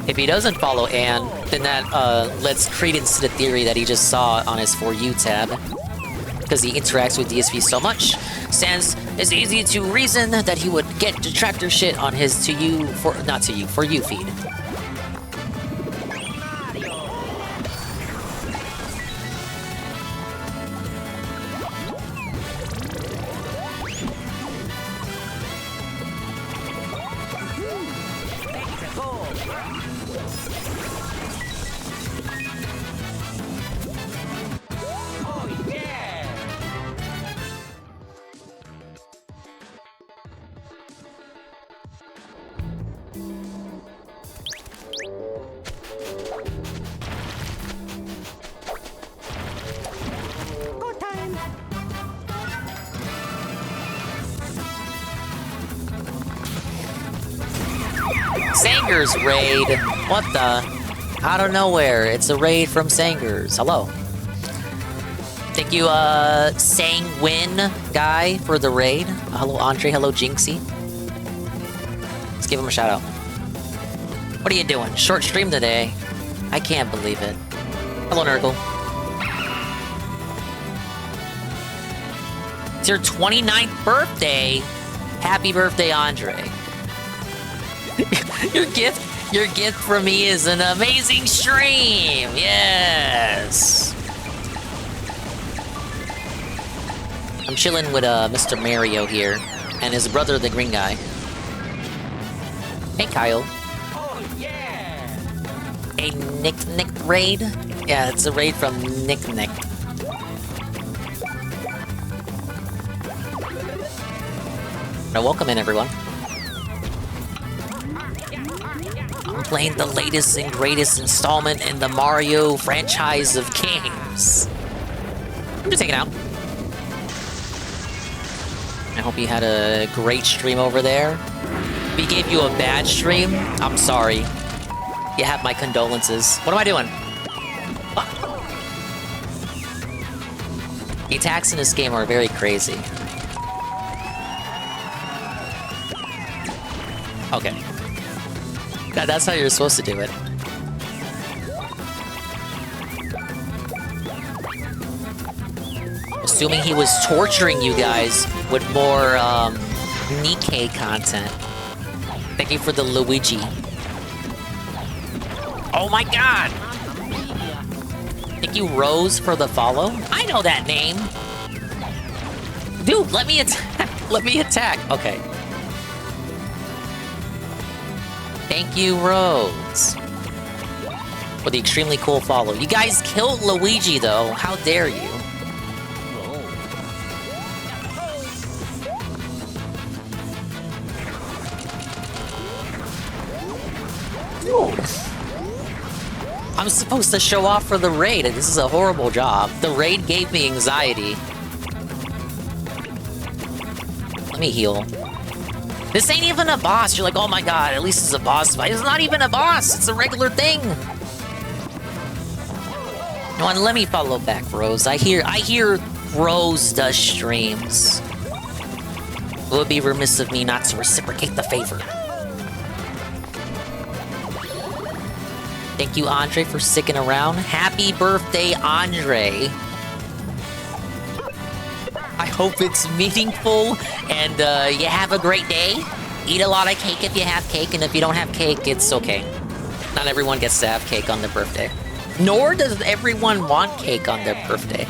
If he doesn't follow Ann, then that lets credence to the theory that he just saw on his For You tab. Because he interacts with DSP so much, stands it's easy to reason that he would get detractor shit on his For You feed. Sanger's raid. What the? Out of nowhere, it's a raid from Sangers. Hello. Thank you, Sangwin guy for the raid. Hello, Andre. Hello, Jinxie. Let's give him a shout out. What are you doing? Short stream today. I can't believe it. Hello, Nurgle. It's your 29th birthday. Happy birthday, Andre. Your gift for me is an amazing stream. Yes. I'm chilling with Mr. Mario here and his brother, the green guy. Hey, Kyle. Oh, yeah. A Nick raid? Yeah, it's a raid from Nick. Now, welcome in, everyone. I'm playing the latest and greatest installment in the Mario franchise of games. I'm just hanging out. I hope you had a great stream over there. If we gave you a bad stream, I'm sorry. You have my condolences. What am I doing? The attacks in this game are very crazy. Okay. That's how you're supposed to do it. Assuming he was torturing you guys with more Nikkei content. Thank you for the Luigi. Oh my god! Thank you, Rose, for the follow. I know that name. Dude, let me attack. Let me attack. Okay. Thank you, Rose, for the extremely cool follow. You guys killed Luigi, though. How dare you? I'm supposed to show off for the raid, and this is a horrible job. The raid gave me anxiety. Let me heal. This ain't even a boss. You're like, oh my god, at least it's a boss fight. It's not even a boss. It's a regular thing. No one, let me follow back, Rose. I hear Rose does streams. It would be remiss of me not to reciprocate the favor. Thank you, Andre, for sticking around. Happy birthday, Andre. I hope it's meaningful and you have a great day. Eat a lot of cake if you have cake, and if you don't have cake, it's okay. Not everyone gets to have cake on their birthday. Nor does everyone want cake on their birthday.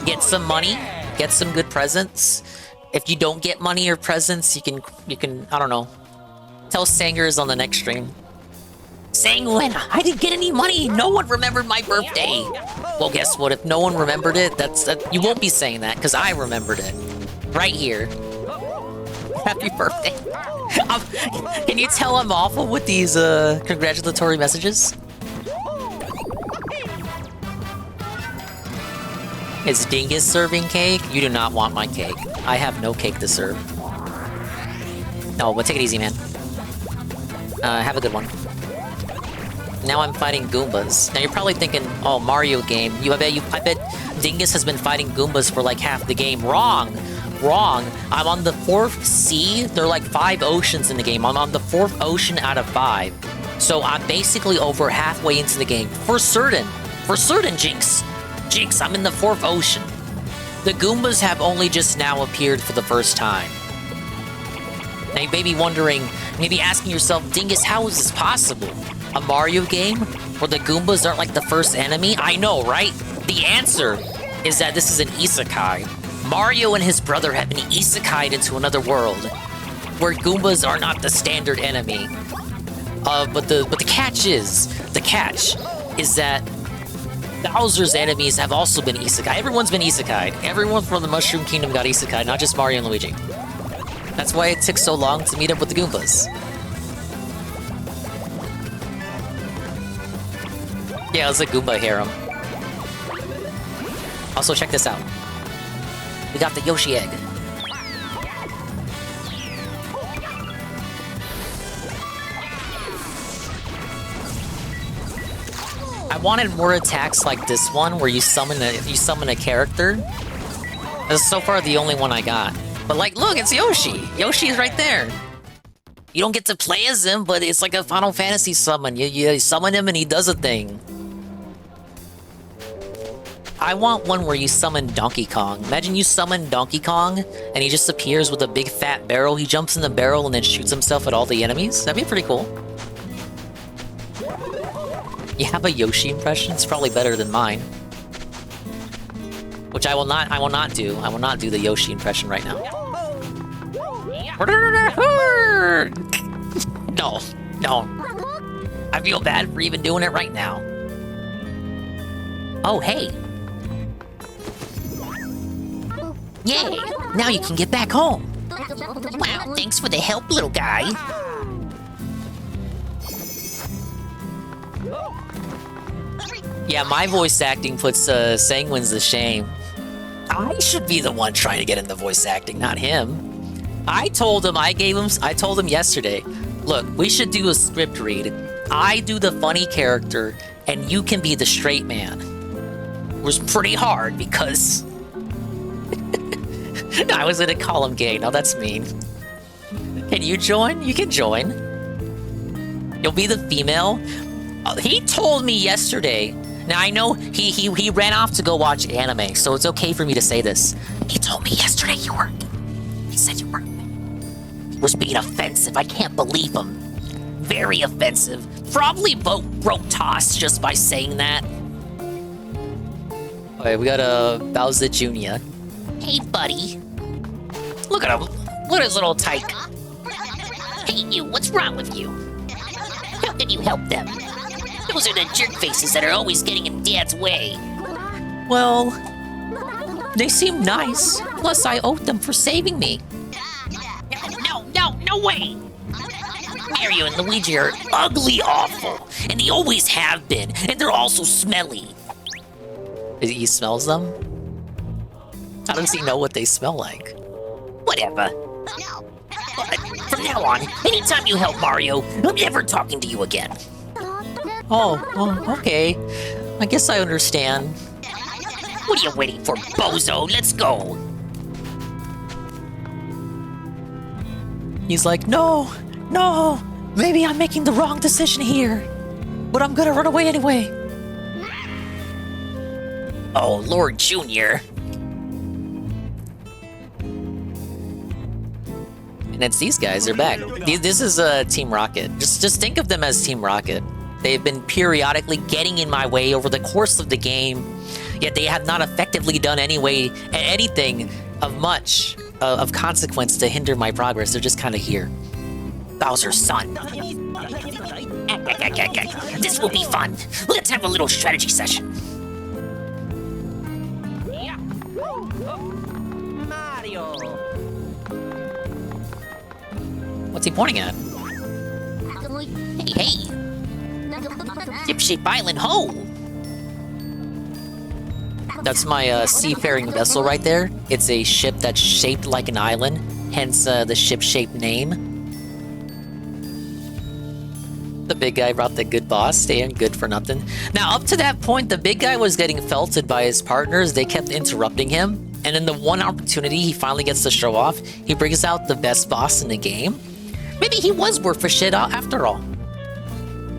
Get some money, get some good presents. If you don't get money or presents, you can I don't know. Tell Sangers on the next stream. Sanguine, I didn't get any money. No one remembered my birthday. Well, guess what? If no one remembered it, you won't be saying that because I remembered it. Right here. Happy birthday. Can you tell I'm awful with these congratulatory messages? Is Dingus serving cake? You do not want my cake. I have no cake to serve. No, but take it easy, man. Have a good one. Now I'm fighting Goombas. Now you're probably thinking, oh, Mario game. I bet Dingus has been fighting Goombas for like half the game. Wrong. I'm on the 4th sea. There are like 5 oceans in the game. I'm on the 4th ocean out of 5. So I'm basically over halfway into the game. For certain, Jinx. Jinx, I'm in the 4th ocean. The Goombas have only just now appeared for the first time. Now you may be wondering, maybe asking yourself, Dingus, how is this possible? A Mario game where the Goombas aren't like the first enemy? I know, right? The answer is that this is an isekai. Mario and his brother have been isekai'd into another world where Goombas are not the standard enemy. But the catch is that Bowser's enemies have also been isekai. Everyone's been isekai'd. Everyone from the Mushroom Kingdom got isekai'd, not just Mario and Luigi. That's why it took so long to meet up with the Goombas. Yeah, it was a Goomba harem. Also, check this out. We got the Yoshi egg. wanted more attacks like this one, where you summon a character. This is so far the only one I got. But like, look, it's Yoshi. Yoshi's right there. You don't get to play as him, but it's like a Final Fantasy summon. You summon him and he does a thing. I want one where you summon Donkey Kong. Imagine you summon Donkey Kong and he just appears with a big fat barrel. He jumps in the barrel and then shoots himself at all the enemies. That'd be pretty cool. You have a Yoshi impression? It's probably better than mine. Which I will not do. I will not do the Yoshi impression right now. No. I feel bad for even doing it right now. Oh, hey. Yay! Now you can get back home. Wow, thanks for the help, little guy. Yeah, my voice acting puts Sanguines to shame. I should be the one trying to get into voice acting, not him. I told him yesterday, look, we should do a script read. I do the funny character, and you can be the straight man. It was pretty hard because I was gonna call him gay. No, that's mean. Can you join? You can join. You'll be the female. He told me yesterday. Now I know he ran off to go watch anime, so it's okay for me to say this. He told me yesterday you were. He said you were. He was being offensive. I can't believe him. Very offensive. Probably broke toss just by saying that. Okay, we got a Bowser Jr. Hey, buddy. Look at him. Look at his little tyke. Hey, you, what's wrong with you? How can you help them? Those are the jerk faces that are always getting in Dad's way. Well, they seem nice. Plus, I owed them for saving me. No way! Mario and Luigi are ugly awful, and they always have been, and they're also smelly. He smells them? How does he know what they smell like? Whatever. From now on, anytime you help Mario, I'm never talking to you again. Oh, okay. I guess I understand. What are you waiting for, bozo? Let's go! He's like, no, maybe I'm making the wrong decision here, but I'm gonna run away anyway. Oh, Lord Junior. And it's these guys, they're back. This is Team Rocket. Just think of them as Team Rocket. They've been periodically getting in my way over the course of the game, yet they have not effectively done anything of much of consequence to hinder my progress. They're just kind of here. Bowser's son. This will be fun. Let's have a little strategy session. Mario. What's he pointing at? Hey. Ship-shape island, ho! That's my seafaring vessel right there. It's a ship that's shaped like an island, hence the ship-shaped name. The big guy brought the good boss, staying good for nothing. Now, up to that point, the big guy was getting felted by his partners. They kept interrupting him. And in the one opportunity he finally gets to show off, he brings out the best boss in the game. Maybe he was worth a shit after all.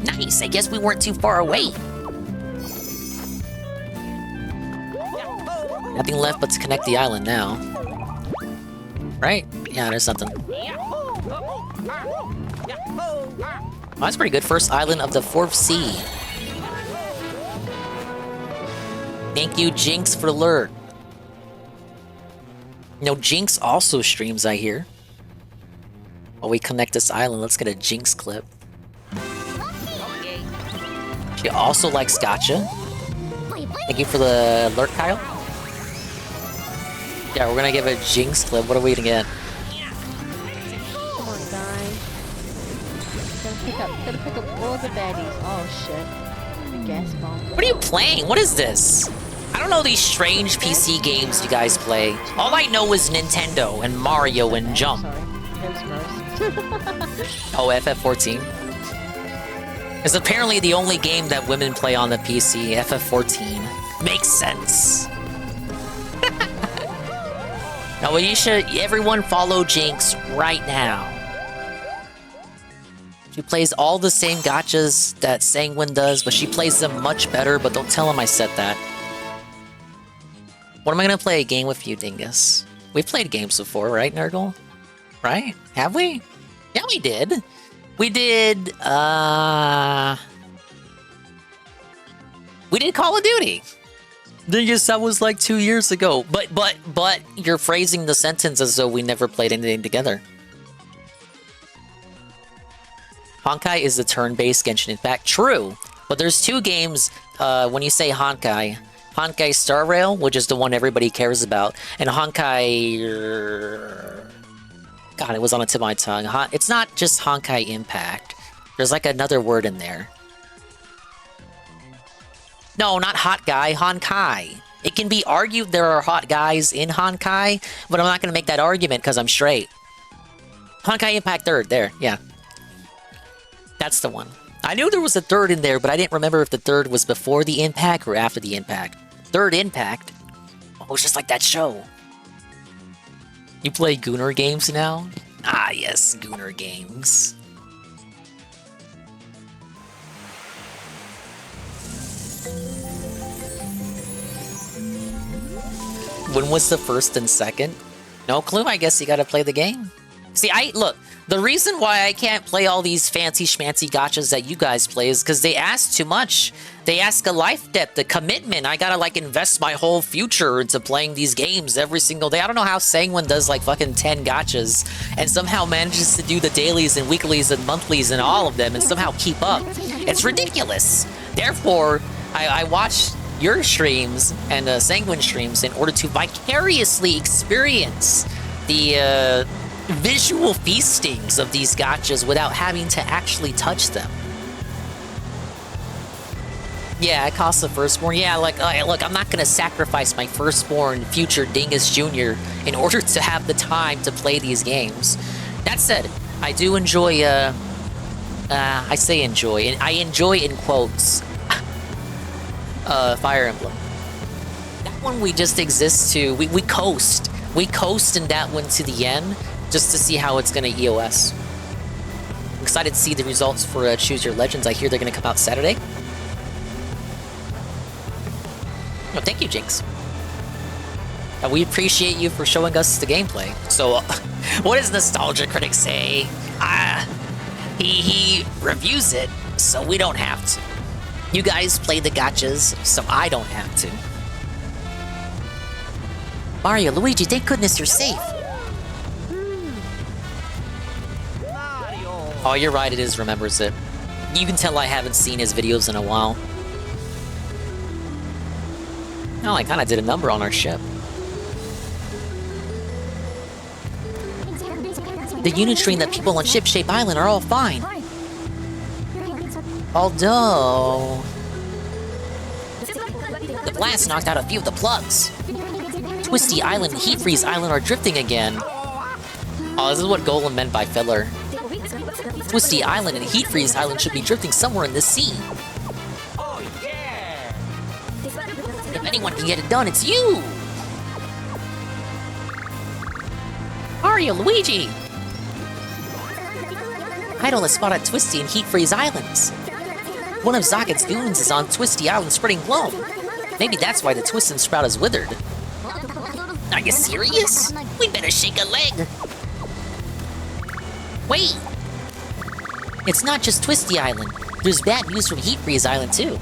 Nice, I guess we weren't too far away. Nothing left but to connect the island now. Right? Yeah, there's something. Oh, that's pretty good. First island of the 4th sea. Thank you, Jinx, for the lure. No, Jinx also streams, I hear. While we connect this island, let's get a Jinx clip. She also likes gacha. Thank you for the alert, Kyle. Yeah, we're gonna give a Jinx clip. What are we gonna get? Come on, guys. Gotta pick up all the baddies. Oh shit. The gas bomb. What are you playing? What is this? I don't know these strange PC games you guys play. All I know is Nintendo and Mario and Jump. Sorry. That was gross. Oh, FF14. It's apparently the only game that women play on the PC, FF14. Makes sense. Now, well, everyone follow Jinx right now. She plays all the same gachas that Sanguine does, but she plays them much better, but don't tell him I said that. When am I gonna play a game with you, Dingus? We've played games before, right, Nurgle? Right? Have we? Yeah, we did. We did Call of Duty. Dingus, that was like 2 years ago. But you're phrasing the sentence as though we never played anything together. Honkai is the turn-based Genshin Impact. True, but there's two games when you say Honkai. Honkai Star Rail, which is the one everybody cares about, and Honkai... God, it was on the tip of my tongue. It's not just Honkai Impact. There's like another word in there. No, not hot guy, Honkai. It can be argued there are hot guys in Honkai, but I'm not going to make that argument because I'm straight. Honkai Impact 3rd, there, yeah. That's the one. I knew there was a 3rd in there, but I didn't remember if the 3rd was before the Impact or after the Impact. 3rd Impact? Oh, it's just like that show. You play Gunnar games now? Ah, yes, Gunnar games. When was the 1st and 2nd? No clue, I guess you gotta play the game. See, look, the reason why I can't play all these fancy schmancy gachas that you guys play is because they ask too much. They ask a life depth, a commitment. I gotta, like, invest my whole future into playing these games every single day. I don't know how Sanguine does, like, fucking 10 gachas and somehow manages to do the dailies and weeklies and monthlies and all of them and somehow keep up. It's ridiculous. Therefore, I watch your streams and Sanguine streams in order to vicariously experience the visual feastings of these gachas without having to actually touch them. Yeah, it costs the firstborn. Yeah, like, look, I'm not gonna sacrifice my firstborn future Dingus Jr. in order to have the time to play these games. That said, I do enjoy, I say enjoy, and I enjoy in quotes, Fire Emblem. That one we just exist to, we coast. We coast in that one to the end, just to see how it's gonna EOS. I'm excited to see the results for Choose Your Legends. I hear they're gonna come out Saturday. Oh, thank you, Jinx. We appreciate you for showing us the gameplay. So, what does Nostalgia Critic say? He reviews it, so we don't have to. You guys play the gachas, so I don't have to. Mario, Luigi, thank goodness you're safe. Oh, you're right, it is Remembers It. You can tell I haven't seen his videos in a while. Oh, I kinda did a number on our ship. The unit stream that people on Ship-Shape Island are all fine. Although... the blast knocked out a few of the plugs. Twisty Island and Heat Freeze Island are drifting again. Oh, this is what Golem meant by filler. Twisty Island and Heat Freeze Island should be drifting somewhere in the sea. Oh, yeah! If anyone can get it done, it's you! Mario, Luigi! Idol has spotted Twisty and Heat Freeze Islands. One of Zocket's goons is on Twisty Island spreading gloom. Maybe that's why the Twist and Sprout is withered. Are you serious? We better shake a leg. Wait! It's not just Twisty Island. There's bad news from Heat Freeze Island, too.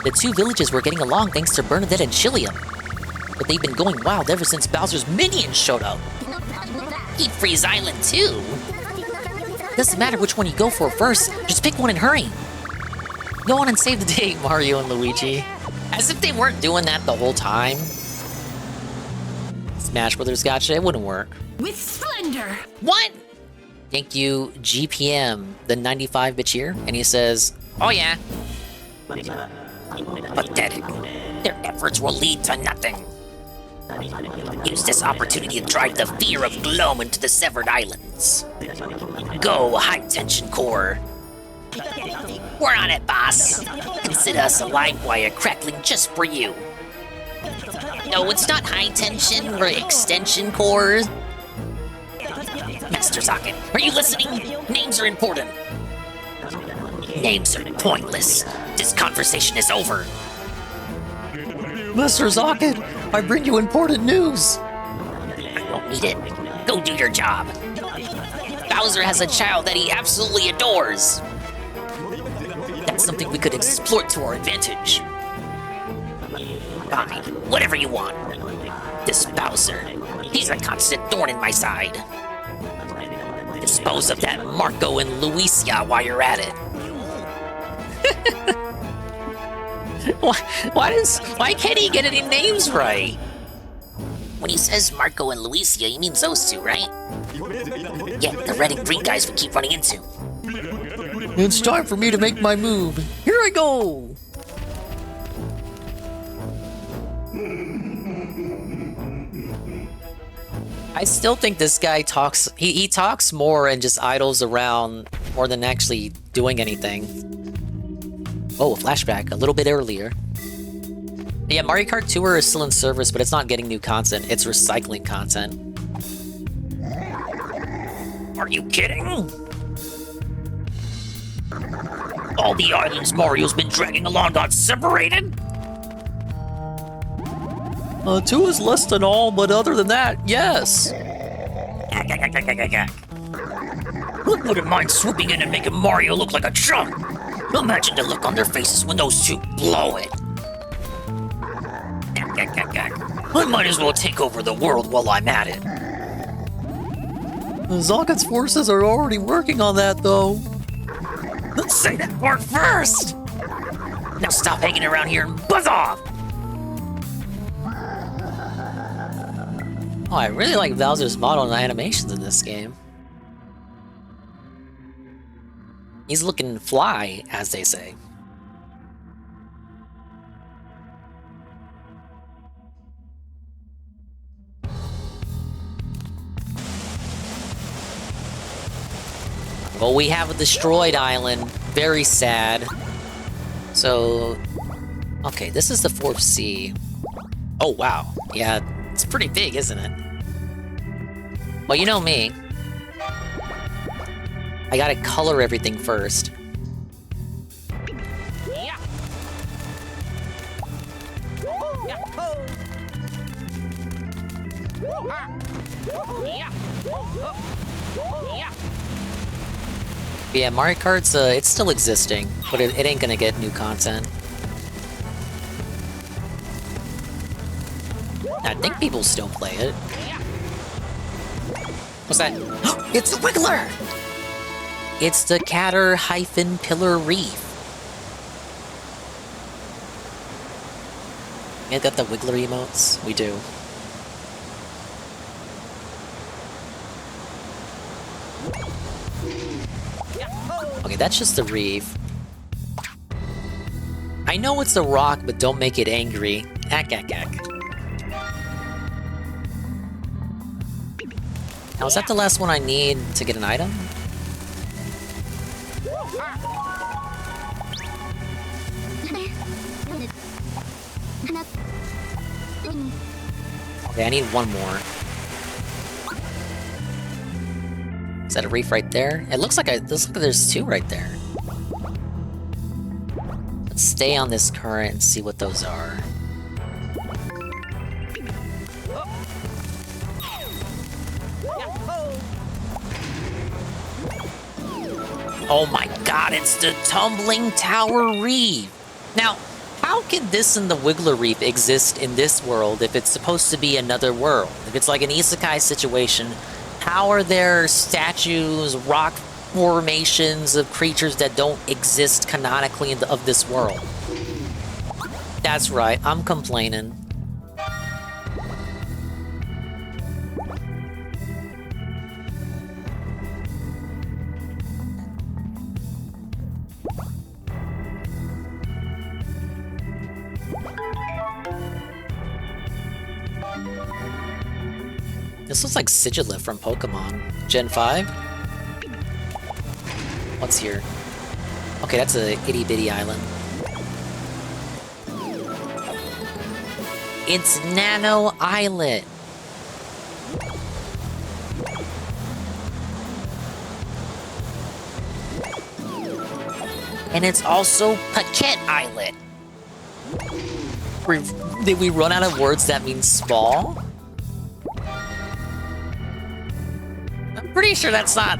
The two villages were getting along thanks to Bernadette and Chilium. But they've been going wild ever since Bowser's minions showed up. Heat Freeze Island, too? Doesn't matter which one you go for first, just pick one and hurry. Go on and save the day, Mario and Luigi. As if they weren't doing that the whole time. Smash Brothers Gotcha, it wouldn't work. With splendor! What? Thank you, GPM, the 95-bit cheer. And he says, oh yeah. Pathetic. Their efforts will lead to nothing. Use this opportunity to drive the fear of Gloam into the severed islands. Go, high-tension core. We're on it, boss. Consider us a live wire crackling just for you. No, it's not high tension or extension cores. Master Socket, are you listening? Names are important. Names are pointless. This conversation is over. Mr. Socket, I bring you important news. I don't need it. Go do your job. Bowser has a child that he absolutely adores. That's something we could exploit to our advantage. Fine, whatever you want. This Bowser, he's a constant thorn in my side. Dispose of that Marco and Luigi while you're at it. Why can't he get any names right? When he says Marco and Luigi, he means those two, right? Yeah, the red and green guys we keep running into. It's time for me to make my move. Here I go! I still think this guy talks... He talks more and just idles around more than actually doing anything. Oh, a flashback. A little bit earlier. Yeah, Mario Kart Tour is still in service, but it's not getting new content. It's recycling content. Are you kidding? All the islands Mario's been dragging along got separated? 2 is less than all, but other than that, yes. Who wouldn't mind swooping in and making Mario look like a chump? Imagine the look on their faces when those two blow it. I might as well take over the world while I'm at it. Zocket's forces are already working on that, though. Let's say that part first! Now stop hanging around here and buzz off! Oh, I really like Bowser's model and animations in this game. He's looking fly, as they say. Well, we have a destroyed island. Very sad. So... Okay, this is the 4th sea. Oh, wow. Yeah, it's pretty big, isn't it? Well, you know me. I gotta color everything first. Yeah, Mario Kart's, it's still existing, but it ain't gonna get new content. I think people still play it. What's that? It's a Wiggler! It's the Catter-Pillar Reef. Ain't that the Wiggler emotes? We do. Okay, that's just the reef. I know it's the rock, but don't make it angry. Ack, ack, ack. Now, is that the last one I need to get an item? Okay, I need one more. Is that a reef right there? It looks like there's 2 right there. Let's stay on this current and see what those are. Oh my god, it's the Tumbling Tower Reef! Now, how can this and the Wiggler Reef exist in this world if it's supposed to be another world? If it's like an isekai situation, how are there statues, rock formations of creatures that don't exist canonically of this world? That's right, I'm complaining. This looks like Sigilif from Pokemon. Gen 5? What's here? Okay, that's a itty-bitty island. It's Nano Islet. And it's also Paquette Islet. Did we run out of words that mean small? I'm pretty sure that's not...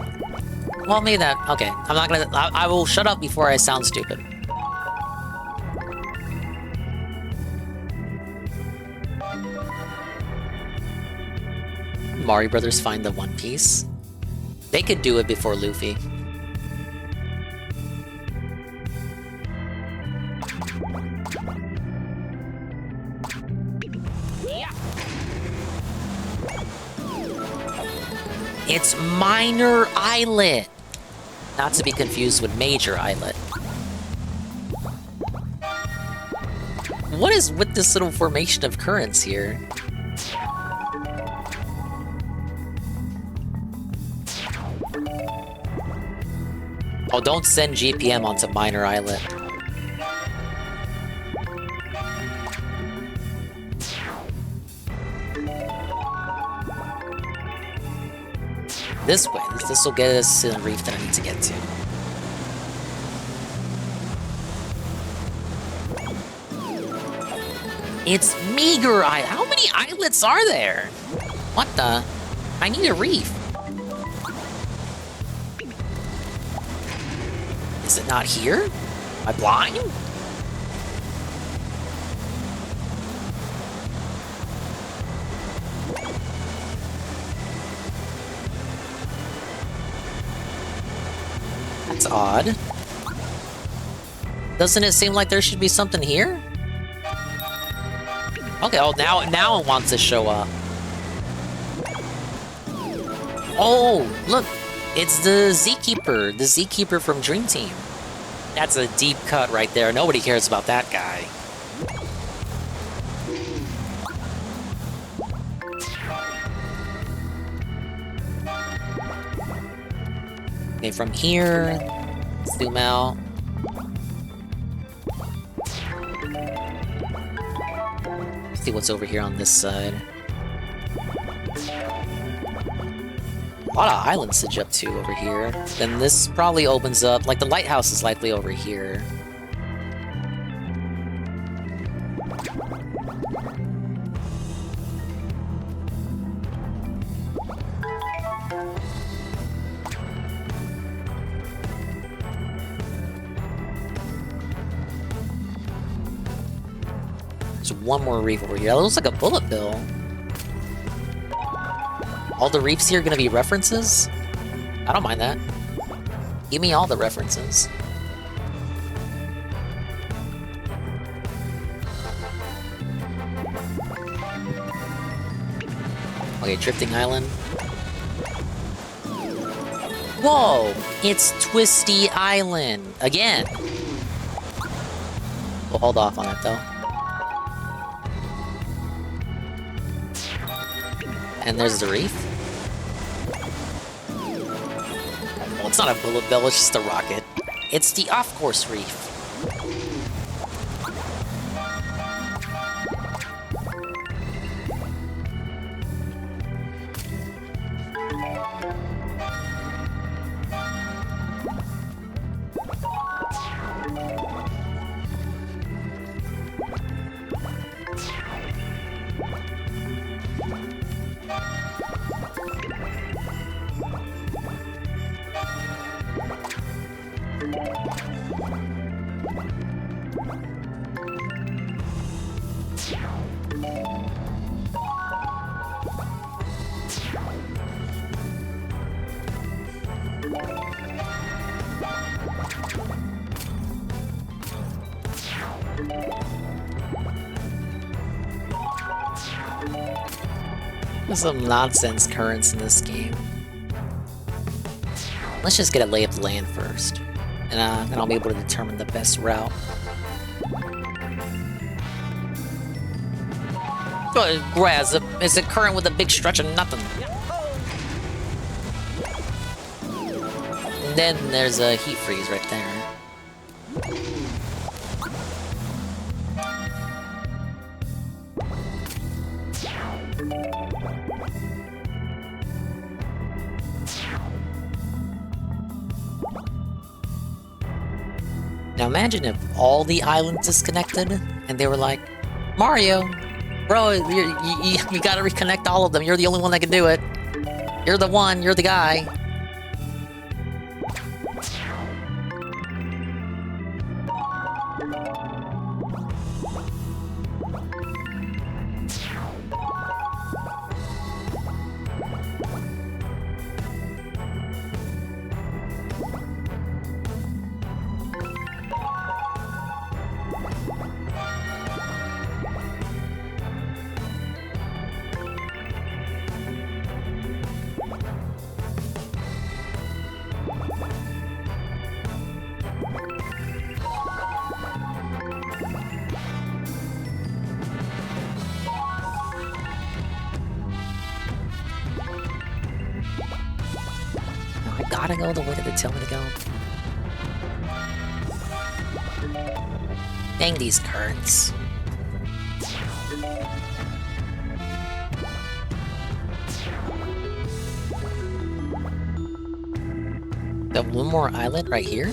Well, maybe that... Okay, I'm not gonna... I will shut up before I sound stupid. Mario Brothers find the One Piece. They could do it before Luffy. It's Minor Islet, not to be confused with Major Islet. What is with this little formation of currents here? Oh, don't send GPM onto Minor Islet. This way. This will get us to the reef that I need to get to. It's Meager Islet. How many islets are there? What the? I need a reef. Is it not here? Am I blind? That's odd. Doesn't it seem like there should be something here? Okay, oh, now it wants to show up. Oh, look, it's the Zkeeper from Dream Team. That's a deep cut right there. Nobody cares about that guy. Okay, from here, zoom out. See what's over here on this side. A lot of islands to jump to over here. Then this probably opens up, like the lighthouse is likely over here. There's one more reef over here. That looks like a bullet bill. All the reefs here are gonna be references? I don't mind that. Give me all the references. Okay, Drifting Island. Whoa! It's Twisty Island! Again! We'll hold off on it though. And there's the reef. Well, it's not a bullet bill, it's just a rocket. It's the off-course reef. There's some nonsense currents in this game. Let's just get a lay of the land first, and then I'll be able to determine the best route. Graz, it's a current with a big stretch of nothing. And then there's a heat freeze right there. Now imagine if all the islands disconnected and they were like, Mario, bro, you gotta reconnect all of them. You're the only one that can do it. You're the one, you're the guy. I gotta go the way that they tell me to go. Dang these currents. Got one more island right here.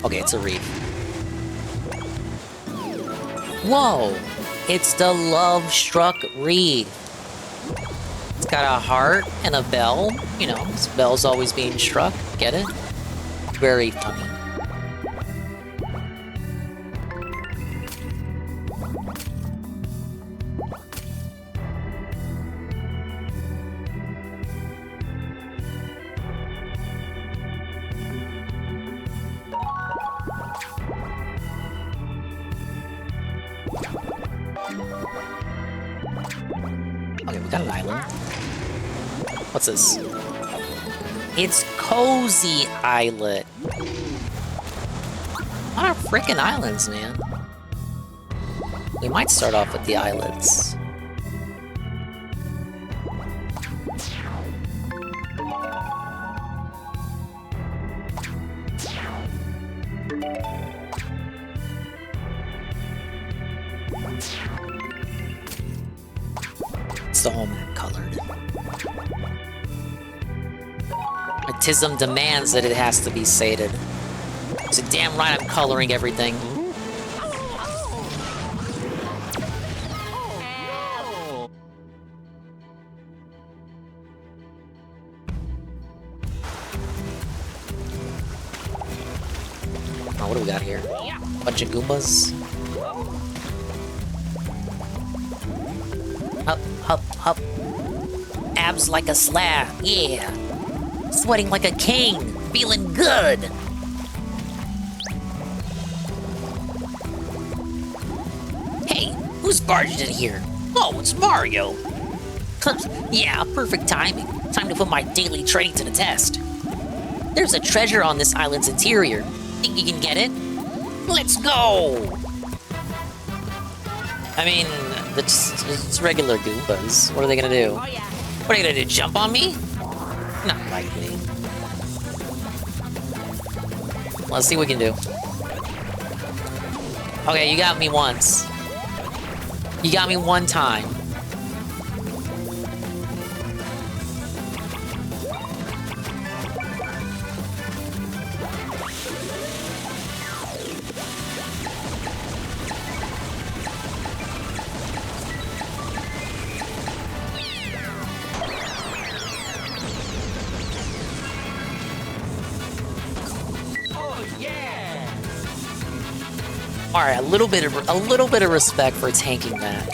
Okay, it's a reef. Whoa! It's the Love Struck Reef. It's got a heart and a bell. You know, this bell's always being struck. Get it? Very funny. Okay, we got an island. What's this? It's Cozy Islet. A lot of frickin' islands, man. We might start off with the islets. It's the whole map colored. Autism demands that it has to be sated. So damn right I'm coloring everything. Oh, what do we got here? Bunch of Goombas. Up, up, up. Abs like a slab, yeah. Sweating like a king, feeling good. Hey, who's barged in here? Oh, it's Mario. Yeah, perfect timing. Time to put my daily training to the test. There's a treasure on this island's interior. Think you can get it? Let's go! I mean, it's regular Goombas. What are they gonna do? What are they gonna do, jump on me? Not likely. Let's see what we can do. Okay, you got me once. You got me one time. All right, a little bit of respect for tanking that.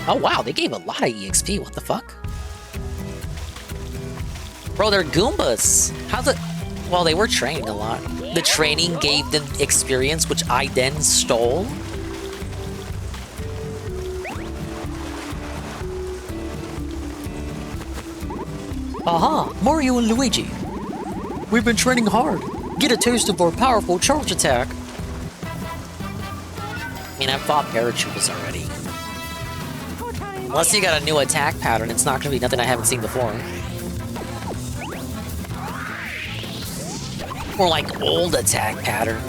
Oh wow, they gave a lot of EXP. What the fuck? Bro, they're Goombas. How's it? Well, they were training a lot. The training gave them experience, which I then stole. Aha, Mario and Luigi. We've been training hard. Get a taste of our powerful charge attack. I mean, I've fought paratroopers already. Unless you got a new attack pattern, it's not gonna be nothing I haven't seen before. More like old attack pattern.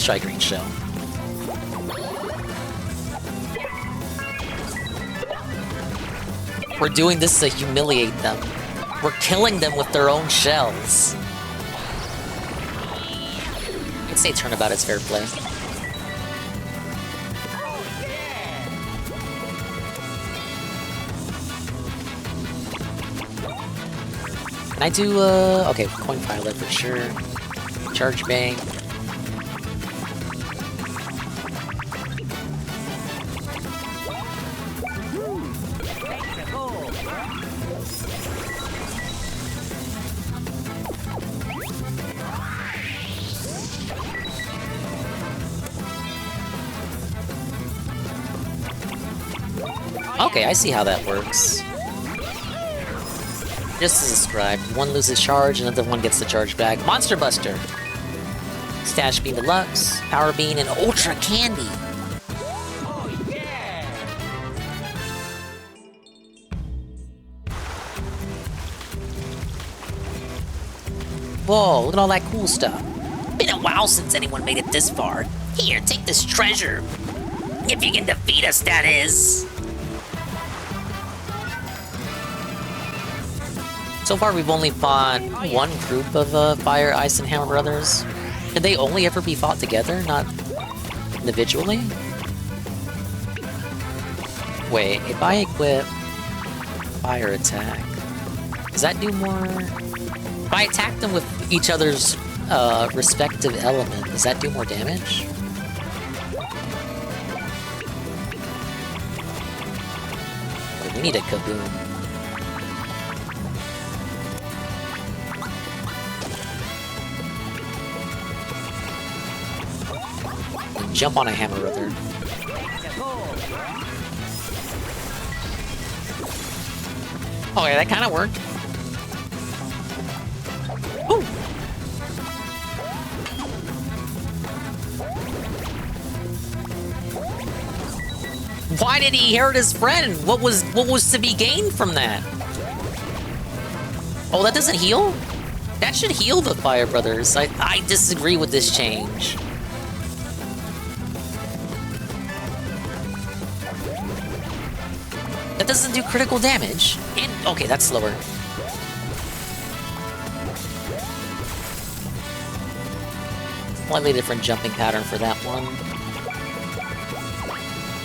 Try green shell. We're doing this to humiliate them. We're killing them with their own shells. I'd say turnabout is fair play. Can I do, okay, coin pilot for sure. Charge bank. Okay, I see how that works. Just as described, one loses charge, another one gets the charge back. Monster Buster! Stash Bean Deluxe, Power Bean, and Ultra Candy! Whoa, look at all that cool stuff. Been a while since anyone made it this far. Here, take this treasure. If you can defeat us, that is. So far, we've only fought one group of Fire, Ice, and Hammer Brothers. Could they only ever be fought together, not individually? Wait, if I equip Fire Attack, does that do more? If I attack them with each other's respective element, does that do more damage? Oh, we need a kaboom. Jump on a hammer brother. Okay, that kind of worked. Ooh. Why did he hurt his friend? What was to be gained from that? Oh, that doesn't heal? That should heal the Fire Brothers. I disagree with this change. That doesn't do critical damage. And okay, that's slower. Slightly different jumping pattern for that one.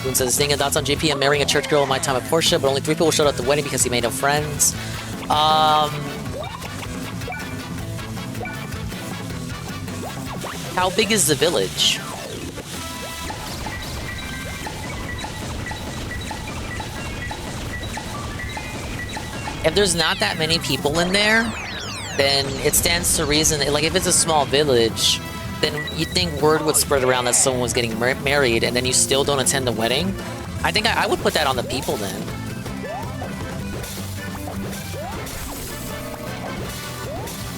Boone says, seeing thoughts on JP, I'm marrying a church girl in my time at Porsche, but only 3 people showed up at the wedding because he made no friends. How big is the village? If there's not that many people in there, then it stands to reason, like if it's a small village, then you'd think word would spread around that someone was getting married, and then you still don't attend the wedding. I think I would put that on the people then.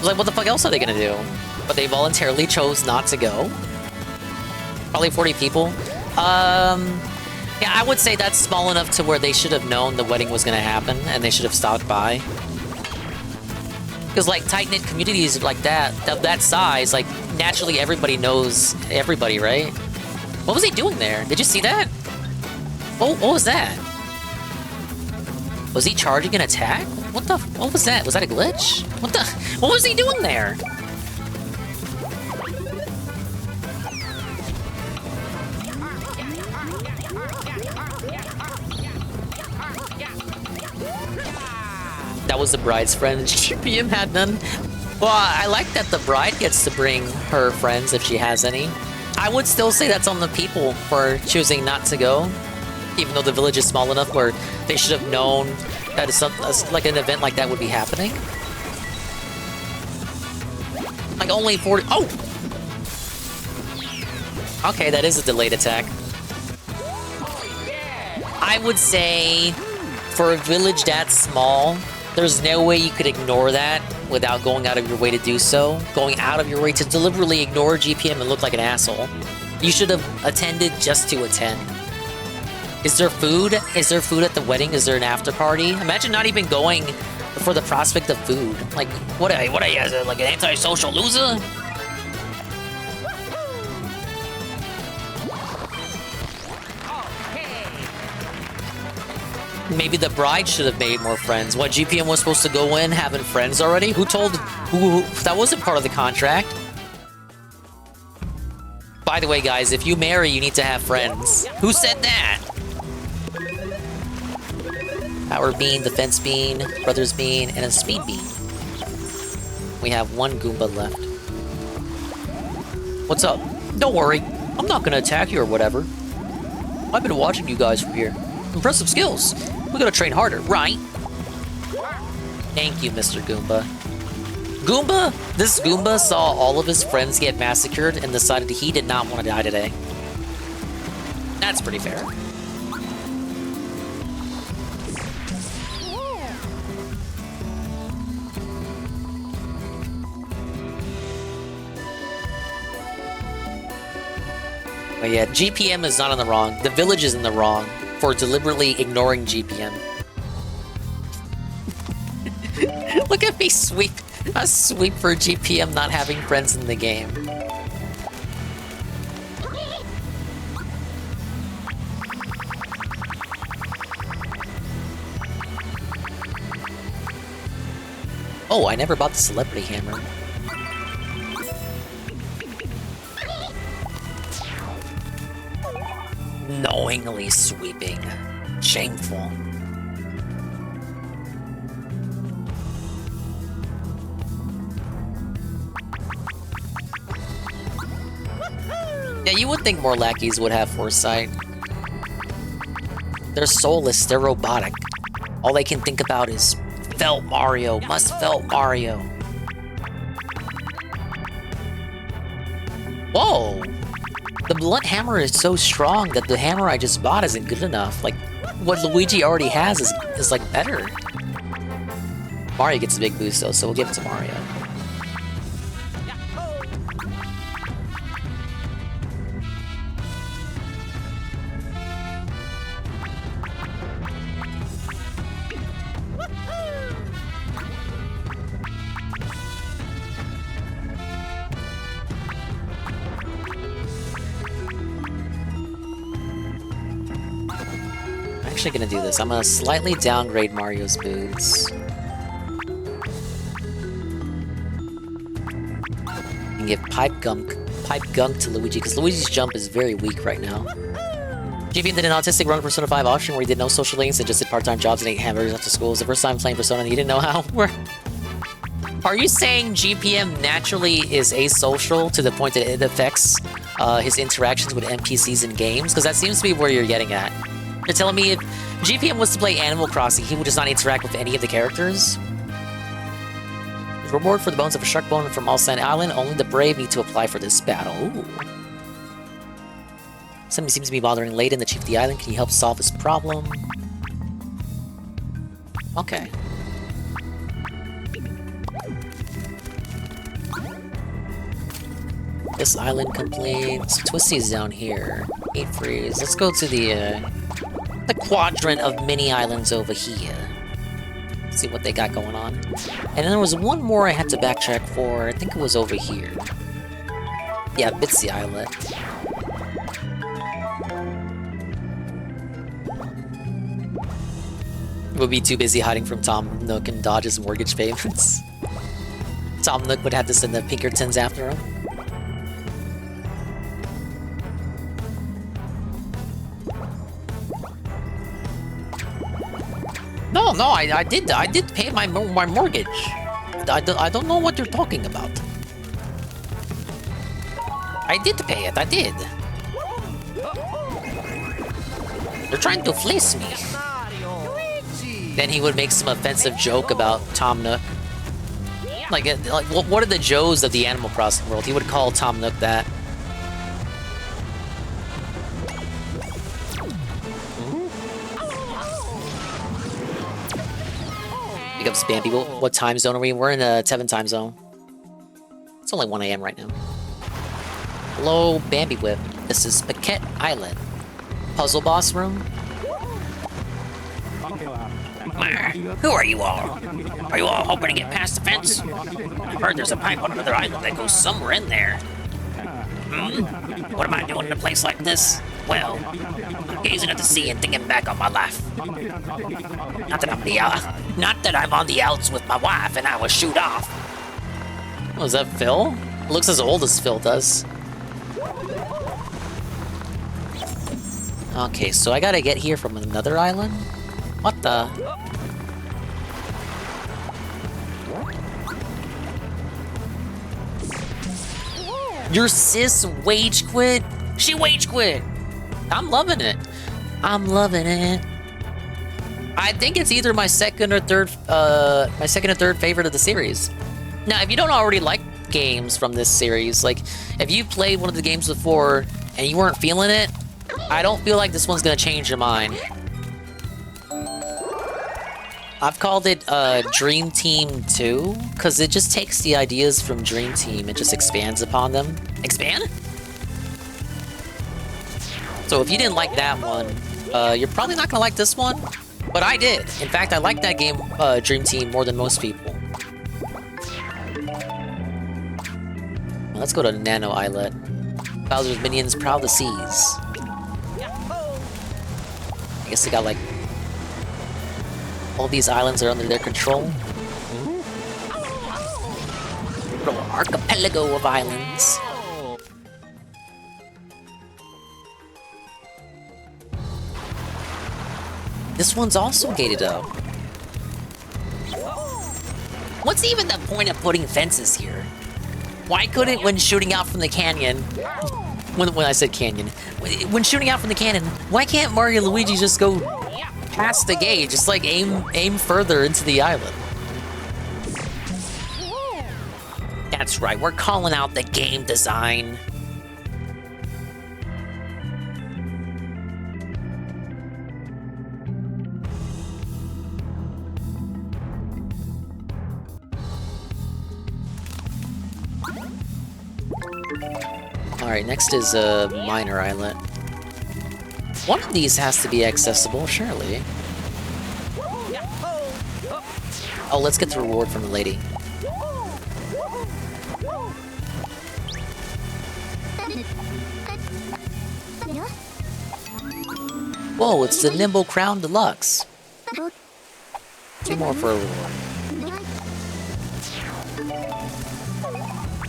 Like, what the fuck else are they gonna do? But they voluntarily chose not to go. Probably 40 people. Yeah, I would say that's small enough to where they should have known the wedding was gonna happen, and they should have stopped by. Because, like, tight-knit communities like that, of that size, like, naturally everybody knows everybody, right? What was he doing there? Did you see that? Oh, what was that? Was he charging an attack? What was that? Was that a glitch? What was he doing there? That was the bride's friend. GPM had none. Well, I like that the bride gets to bring her friends if she has any. I would still say that's on the people for choosing not to go, even though the village is small enough where they should have known that like an event like that would be happening. Like only 40. Oh! Okay, that is a delayed attack. I would say for a village that small, there's no way you could ignore that without going out of your way to do so. Going out of your way to deliberately ignore GPM and look like an asshole. You should have attended just to attend. Is there food? Is there food at the wedding? Is there an after party? Imagine not even going for the prospect of food. Like, what are you, like an antisocial loser? Maybe the bride should have made more friends. What, GPM was supposed to go in having friends already? Who told... Who that wasn't part of the contract. By the way, guys, if you marry, you need to have friends. Who said that? Power bean, defense bean, brother's bean, and a speed bean. We have one Goomba left. What's up? Don't worry. I'm not gonna attack you or whatever. I've been watching you guys from here. Impressive skills. We gotta train harder, right? Thank you, Mr. Goomba. This Goomba saw all of his friends get massacred and decided he did not want to die today. That's pretty fair. But yeah, GPM is not in the wrong. The village is in the wrong for deliberately ignoring GPM. Look at me sweep. A sweep for GPM not having friends in the game. Oh, I never bought the celebrity hammer. Knowingly sweeping. Shameful. Yeah, you would think more lackeys would have foresight. They're soulless, they're robotic. All they can think about is felt Mario, must felt Mario. Whoa! The blunt hammer is so strong that the hammer I just bought isn't good enough. Like, what Luigi already has is like better. Mario gets a big boost though, so we'll give it to Mario. I'm actually gonna do this. I'm gonna slightly downgrade Mario's boots. And give Pipe Gunk to Luigi, because Luigi's jump is very weak right now. GPM did an autistic run Persona 5 option where he did no social links and just did part-time jobs and ate hamburgers after school. It was the first time playing Persona and he didn't know how. Are you saying GPM naturally is asocial to the point that it affects his interactions with NPCs in games? Because that seems to be where you're getting at. You're telling me if GPM was to play Animal Crossing, he would just not interact with any of the characters? Reward for the bones of a shark bone from All Sand Island. Only the brave need to apply for this battle. Ooh. Something seems to be bothering Layden, the chief of the island. Can you help solve this problem? Okay. This island complete. Twisty's down here. 8 freeze. Let's go to the quadrant of mini islands over here. See what they got going on. And then there was one more I had to backtrack for. I think it was over here. Yeah, Bitsy Islet. Would be too busy hiding from Tom Nook and dodge his mortgage payments. Tom Nook would have to send the Pinkertons after him. No, I did pay my mortgage. I don't know what you're talking about. I did pay it, I did. They're trying to fleece me. Then he would make some offensive joke about Tom Nook. Like what are the Joes of the Animal Crossing world? He would call Tom Nook that. Pick up spam people. What time zone are we in? We're in the 7 time zone. It's only 1 AM right now. Hello, Bambi Whip. This is Paquette Island. Puzzle boss room. Who are you all? Are you all hoping to get past the fence? I heard there's a pipe on another island that goes somewhere in there. What am I doing in a place like this? Well, I'm gazing at the sea and thinking back on my life. Not that I'm on the outs with my wife and I will shoot off. Oh, is that Phil? It looks as old as Phil does. Okay, so I gotta get here from another island? What the? Your sis wage quit? She wage quit! I'm loving it. I'm loving it. I think it's either my second or third favorite of the series. Now, if you don't already like games from this series, like, if you played one of the games before and you weren't feeling it, I don't feel like this one's gonna change your mind. I've called it Dream Team 2, because it just takes the ideas from Dream Team and just expands upon them. Expand? So if you didn't like that one, you're probably not gonna like this one, but I did. In fact, I like that game, Dream Team, more than most people. Let's go to Nano Islet. Bowser's minions prowl the seas. I guess they got like... all these islands are under their control. Little archipelago of islands. This one's also gated up. What's even the point of putting fences here? Why couldn't, when shooting out from the canyon... When I said canyon. When shooting out from the cannon, why can't Mario and Luigi just go past the gate? Just like aim further into the island. That's right, we're calling out the game design. Alright, next is a minor islet. One of these has to be accessible, surely. Oh, let's get the reward from the lady. Whoa, it's the Nimble Crown Deluxe. 2 more for a reward.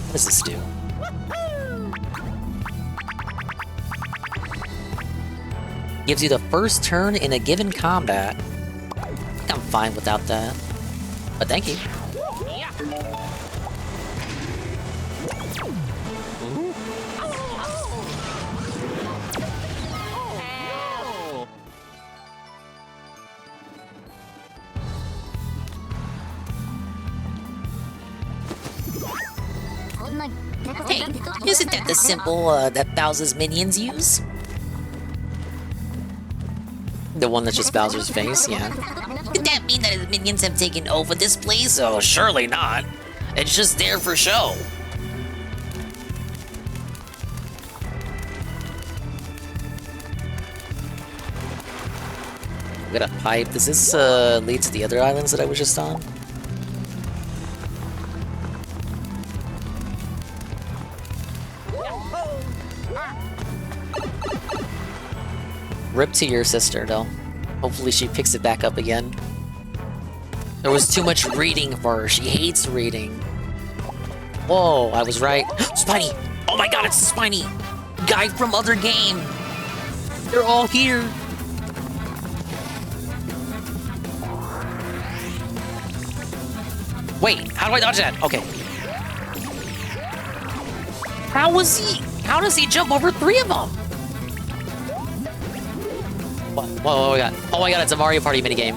What does this do? Gives you the first turn in a given combat. I think I'm fine without that. But thank you. Hey, isn't that the symbol that Bowser's minions use? The one that's just Bowser's face, yeah. Did that mean that his minions have taken over this place? Oh, surely not. It's just there for show. We got a pipe. Does this lead to the other islands that I was just on? Rip to your sister, though. Hopefully she picks it back up again. There was too much reading for her. She hates reading. Whoa, I was right. Spiny! Oh my god, it's Spiny! Guy from other game! They're all here! Wait, how do I dodge that? Okay. How does he jump over 3 of them? What? Whoa, oh my god. Oh my god, it's a Mario Party minigame.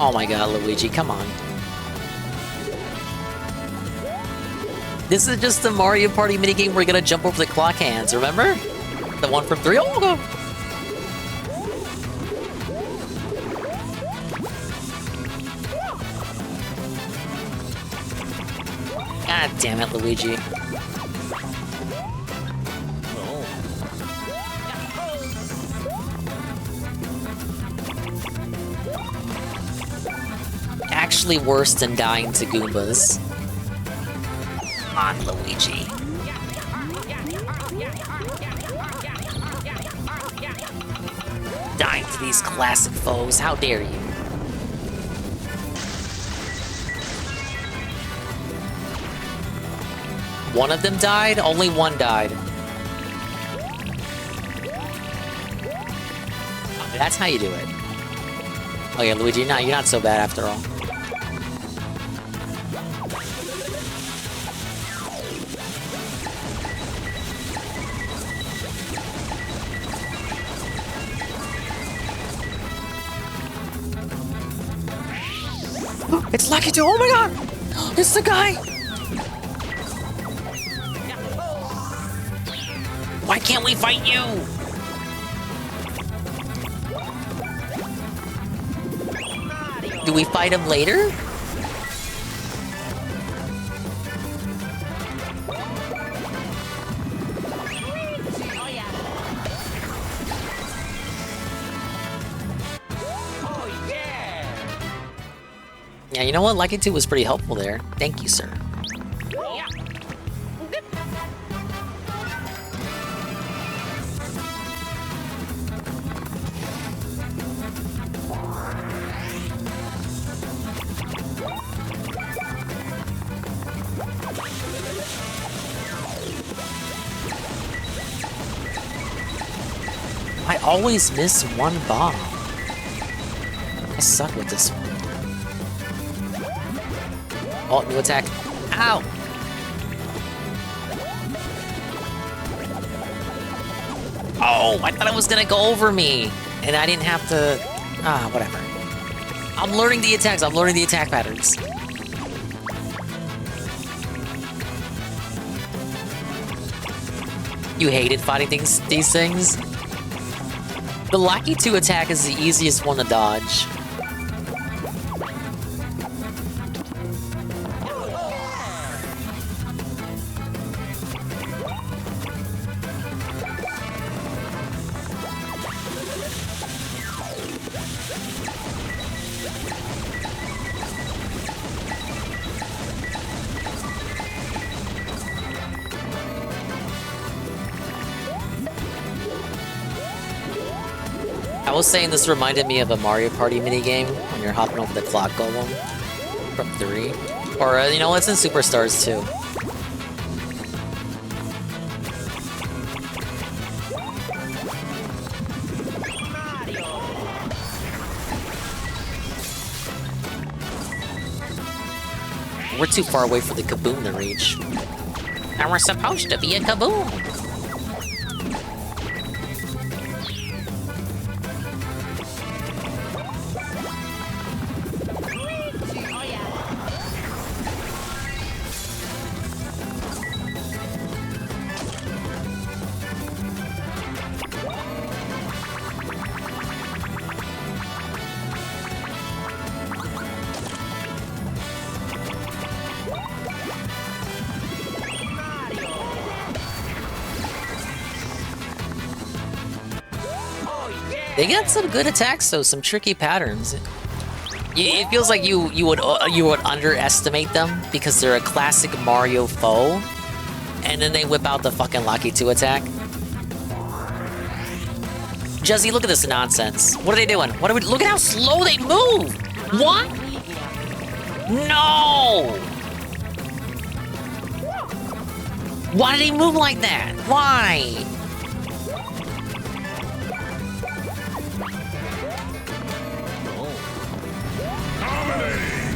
Oh my god, Luigi, come on. This is just the Mario Party minigame where you're gonna jump over the clock hands, remember? The one from 3? Oh god! God damn it, Luigi. Actually worse than dying to Goombas. Come on, Luigi. Dying to these classic foes, how dare you? One of them died? Only one died. That's how you do it. Oh yeah, Luigi, you're not so bad after all. It's Lucky 2! Oh my god! It's the guy! Why can't we fight you? Do we fight him later? Yeah, you know what? Lucky 2 was pretty helpful there. Thank you, sir. I always miss one bomb. I suck with this one. Oh, new attack. Ow! Oh, I thought it was gonna go over me. And I didn't have to... Ah, whatever. I'm learning the attacks. I'm learning the attack patterns. You hated fighting these things? The Lucky 2 attack is the easiest one to dodge. I was saying this reminded me of a Mario Party minigame when you're hopping over the clock golem from 3. Or, you know, it's in Superstars too. We're too far away for the kaboom to reach. And we're supposed to be a kaboom! They got some good attacks though, some tricky patterns. It feels like you would underestimate them because they're a classic Mario foe, and then they whip out the fucking Lucky 2 attack. Jesse, look at this nonsense. What are they doing? What are we? Look at how slow they move. What? No. Why did he move like that? Why?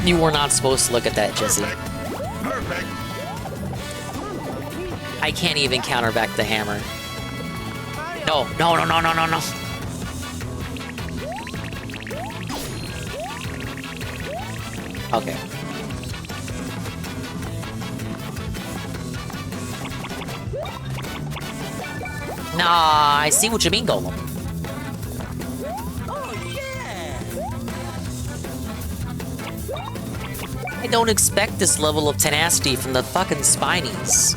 You were not supposed to look at that, Jesse. Perfect. I can't even counter back the hammer. No, no, no, no, no, no, no. Okay. Nah, I see what you mean, Golem. I don't expect this level of tenacity from the fucking Spinies.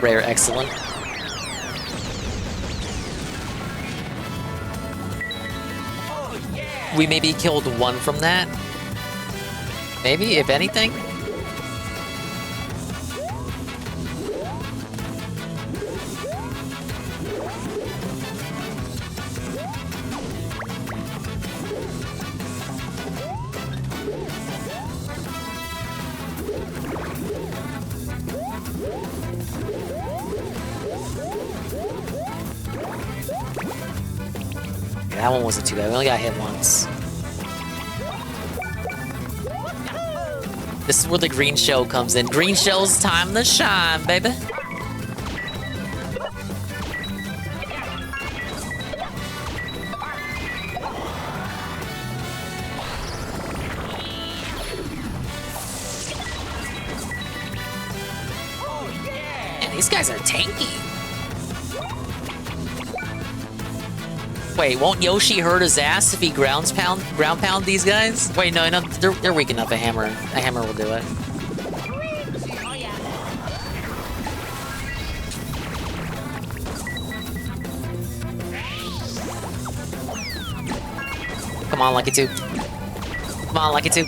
Rare, excellent. We maybe killed one from that. Maybe, if anything. That one wasn't too bad. We only got hit once. This is where the green shell comes in. Green shell's time to shine, baby. Man, these guys are tanky. Wait, won't Yoshi hurt his ass if he ground pound these guys? Wait, no, they're weak enough. A hammer will do it. Come on, Lucky 2. Come on, Lucky 2.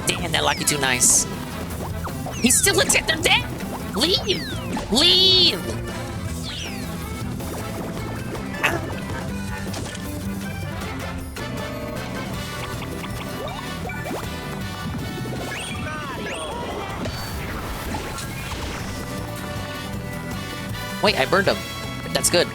Damn, that Lucky 2 nice. He's still attacked. They're dead. Leave. Leave. Wait, I burned him. That's good.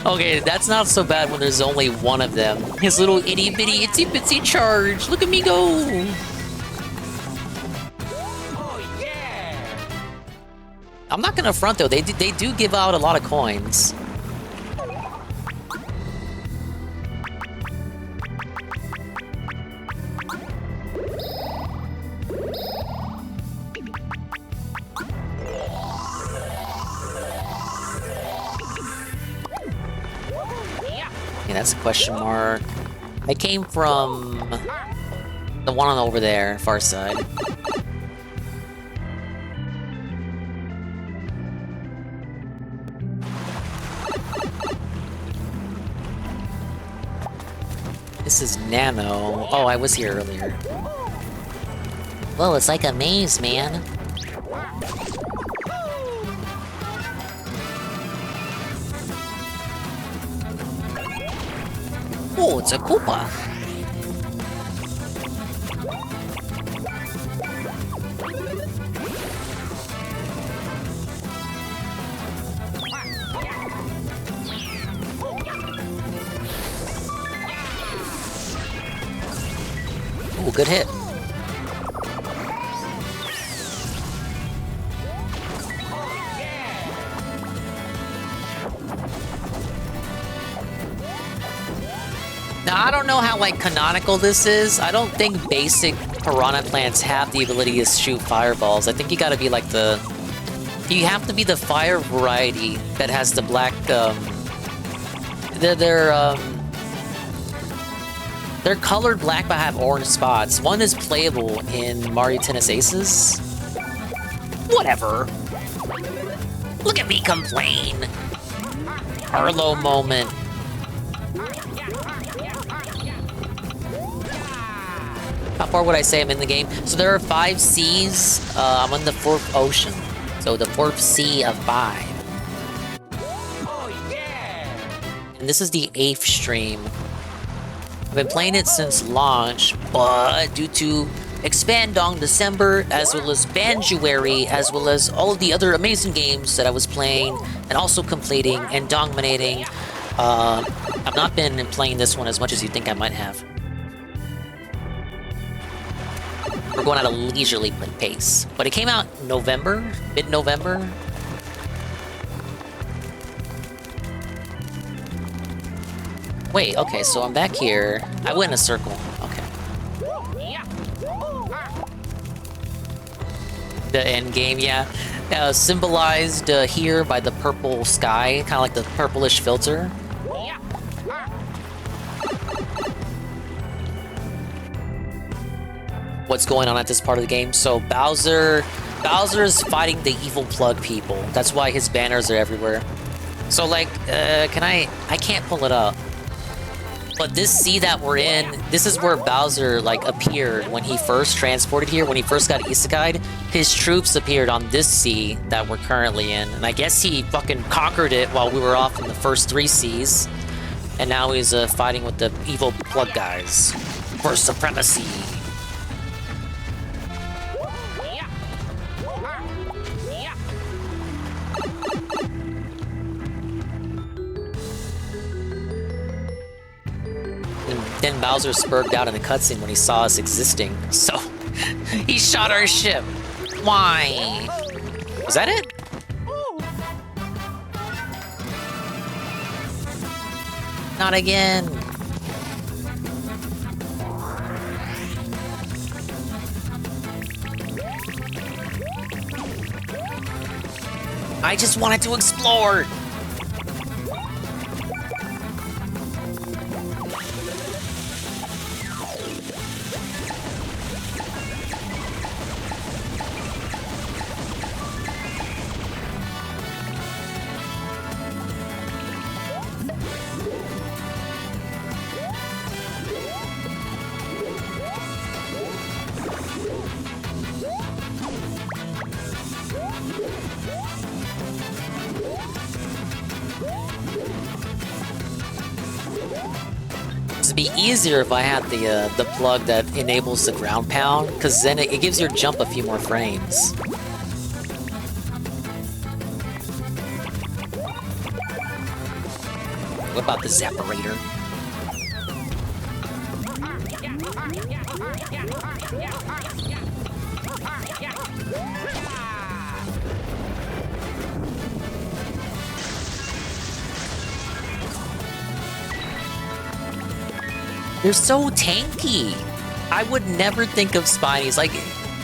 Okay, that's not so bad when there's only one of them. His little itty bitty itsy bitsy charge. Look at me go. Oh, yeah. I'm not gonna front though. They do give out a lot of coins. That's a question mark. I came from the one on over there, far side. This is Nano. Oh, I was here earlier. Whoa, it's like a maze, man. Oh, it's a Koopa. Oh, good hit. Now, I don't know how, like, canonical this is. I don't think basic piranha plants have the ability to shoot fireballs. I think you gotta be, like, the... You have to be the fire variety that has the black, They're colored black but have orange spots. One is playable in Mario Tennis Aces. Whatever. Look at me complain. Arlo moment. How far would I say I'm in the game? So there are 5 seas. I'm on the 4th ocean. So the 4th sea of 5. And this is the 8th stream. I've been playing it since launch, but due to Expandong December, as well as Banjuary, as well as all of the other amazing games that I was playing, and also completing and dominating, I've not been playing this one as much as you think I might have. We're going at a leisurely pace. But it came out November, mid-November. Wait, okay, so I'm back here. I went in a circle. Okay. The end game, yeah. Symbolized here by the purple sky, kind of like the purplish filter. What's going on at this part of the game? So Bowser is fighting the evil plug people. That's why his banners are everywhere. So like, I can't pull it up. But this sea that we're in, this is where Bowser, like, appeared when he first transported here, when he first got isekai'd. His troops appeared on this sea that we're currently in. And I guess he fucking conquered it while we were off in the first 3 seas. And now he's fighting with the evil plug guys for supremacy. Then Bowser spurred out in a cutscene when he saw us existing. So, he shot our ship. Why? Was that it? Not again. I just wanted to explore. It'd be easier if I had the plug that enables the ground pound, because then it gives your jump a few more frames. What about the Zapparator? They're so tanky. I would never think of Spinies. Like,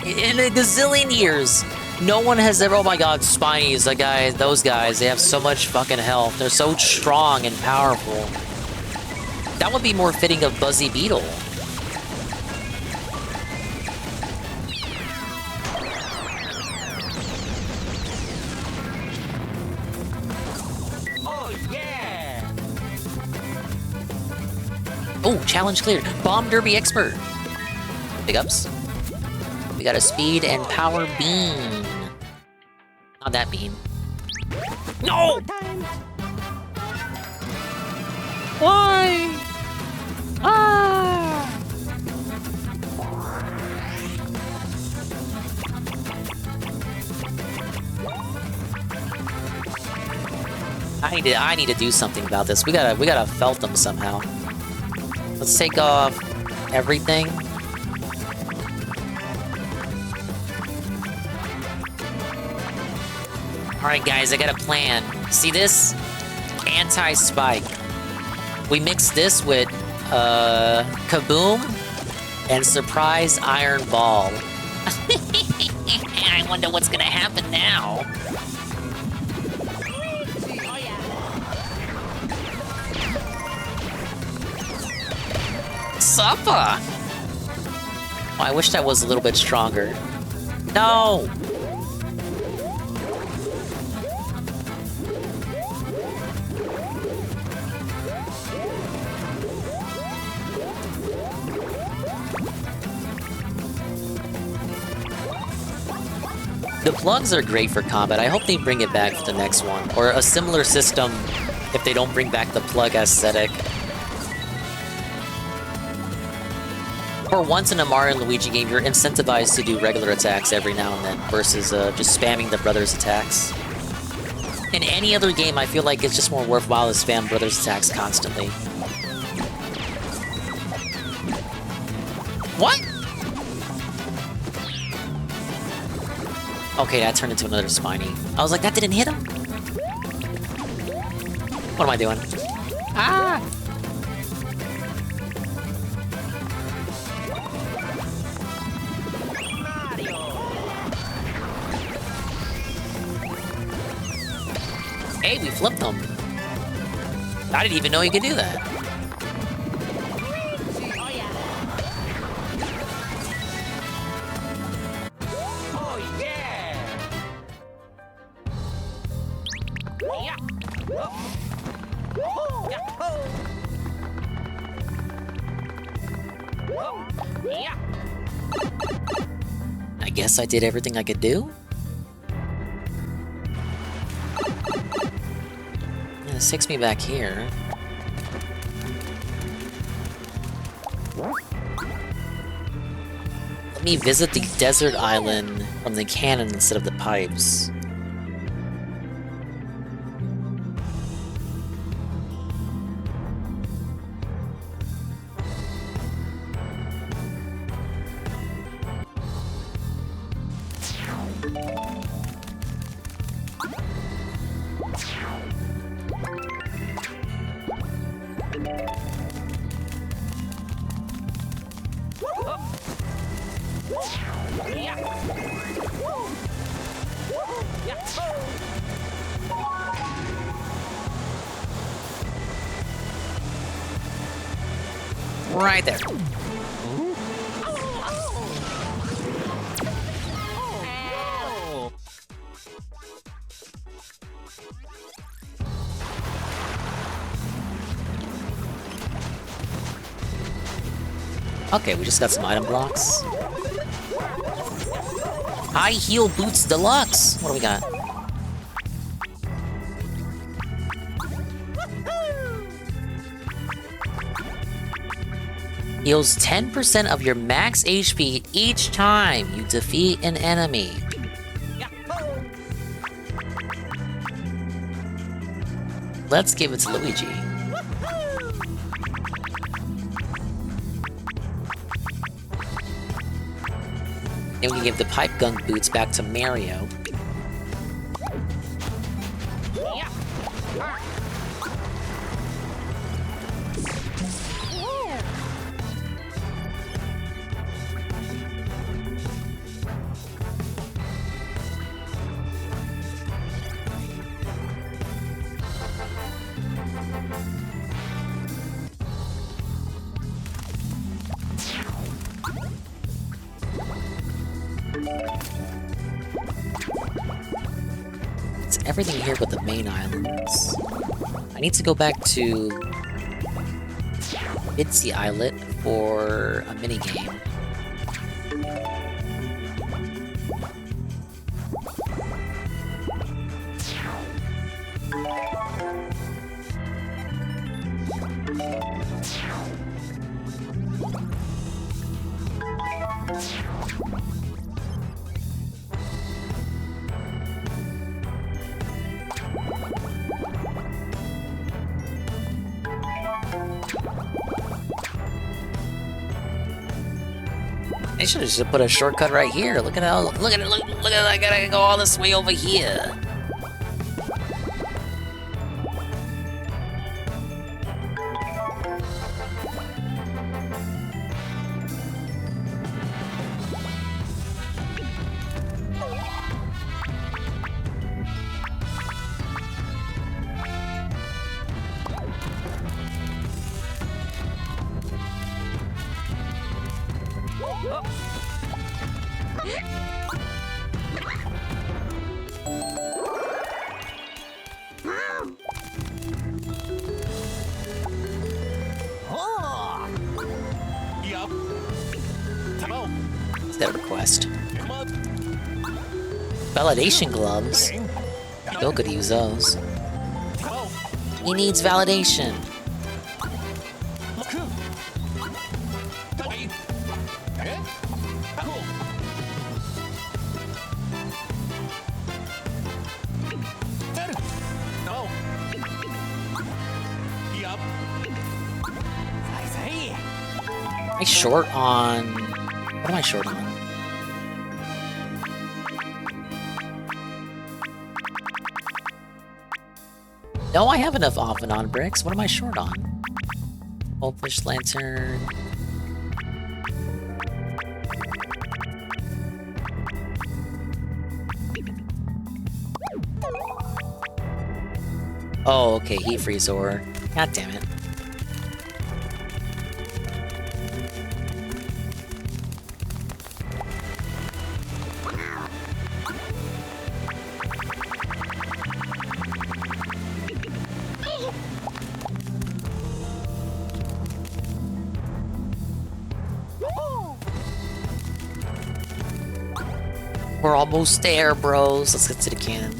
in a gazillion years, no one has ever... Oh my god, Spinies, those guys, they have so much fucking health. They're so strong and powerful. That would be more fitting of Buzzy Beetle. Oh, challenge cleared. Bomb Derby expert. Big ups. We got a speed and power beam. Not that beam. No! Why? Ah! I need to do something about this. We gotta felt them somehow. Let's take off everything. Alright guys, I got a plan. See this? Anti-spike. We mix this with Kaboom and Surprise Iron Ball. I wonder what's gonna happen now. Suppa! Oh, I wish that was a little bit stronger. No! The plugs are great for combat. I hope they bring it back for the next one. Or a similar system if they don't bring back the plug aesthetic. For once in a Mario and Luigi game, you're incentivized to do regular attacks every now and then versus just spamming the brothers' attacks. In any other game, I feel like it's just more worthwhile to spam brothers' attacks constantly. What? Okay, that turned into another spiny. I was like, that didn't hit him? What am I doing? Ah! Hey, we flipped them. I didn't even know you could do that. I guess I did everything I could do? Yeah, this takes me back here. Let me visit the desert island from the cannon instead of the pipes. Right there. Okay, we just got some item blocks. High heel boots deluxe. What do we got? Heals 10% of your max HP each time you defeat an enemy. Let's give it to Luigi. And we can give the pipe gun boots back to Mario. Everything here but the main islands. I need to go back to Bitsy Islet for a minigame. They should have just put a shortcut right here. Look at how, look at it, look at it, I gotta go all this way over here. Is that a request? Validation gloves? Bill could use those. He needs validation. Am I short on... What am I short on? No, I have enough off and on bricks. What am I short on? Goldfish lantern. Oh, okay, heat freeze ore. God damn it. We're almost there, bros. Let's get to the cannon.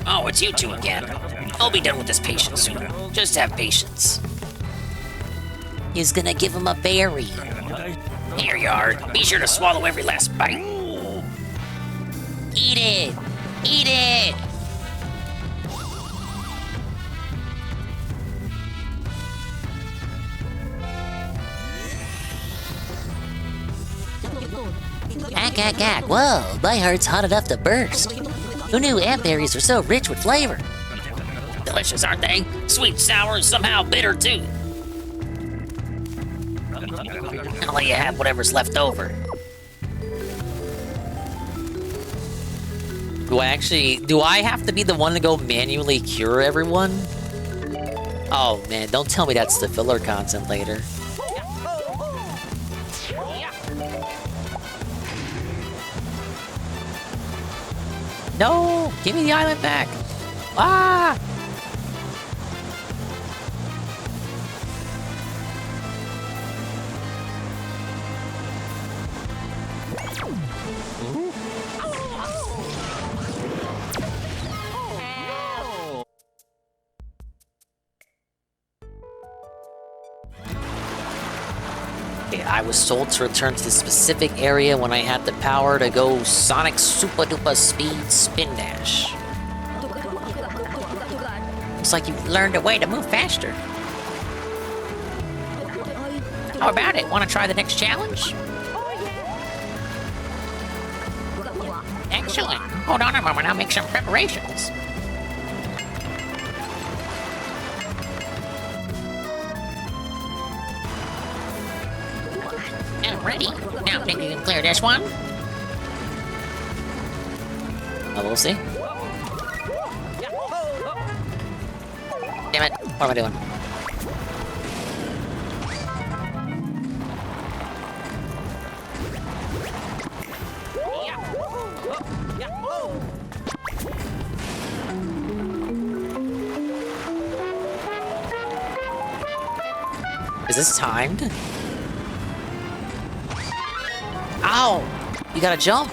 Oh, it's you two again. I'll be done with this patient soon. Just have patience. He's gonna give him a berry. Here you are. Be sure to swallow every last bite. Eat it! Eat it! Gag. Whoa, my heart's hot enough to burst. Who knew ant berries were so rich with flavor? Delicious, aren't they? Sweet, sour, and somehow bitter, too. I'll let you have whatever's left over. Do I have to be the one to go manually cure everyone? Oh man, don't tell me that's the filler content later. No! Give me the island back! Ah! I was told to return to the specific area when I had the power to go Sonic Super Duper Speed Spin Dash. Looks like you've learned a way to move faster. How about it? Want to try the next challenge? Excellent. Hold on a moment, I'll make some preparations. I'm ready. Now think you can clear this one? Oh, we'll see. Damn it. What am I doing? Is this timed? Ow! You gotta jump!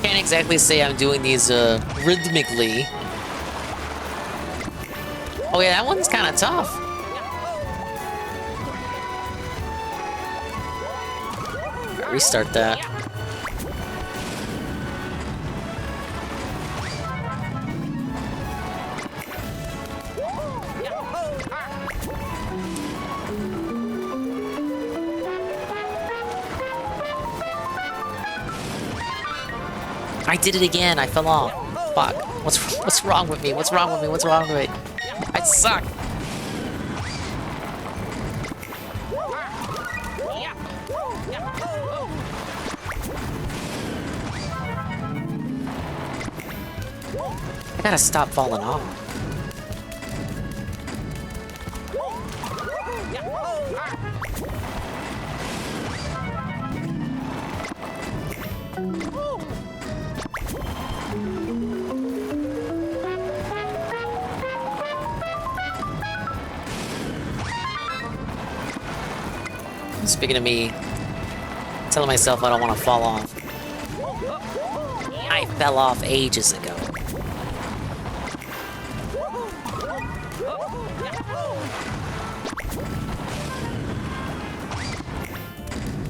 Can't exactly say I'm doing these rhythmically. Oh yeah, that one's kinda tough. Restart that. I did it again. I fell off. Fuck. What's wrong with me? What's wrong with me? What's wrong with me? I suck. I gotta stop falling off. Speaking of me, telling myself I don't want to fall off. I fell off ages ago.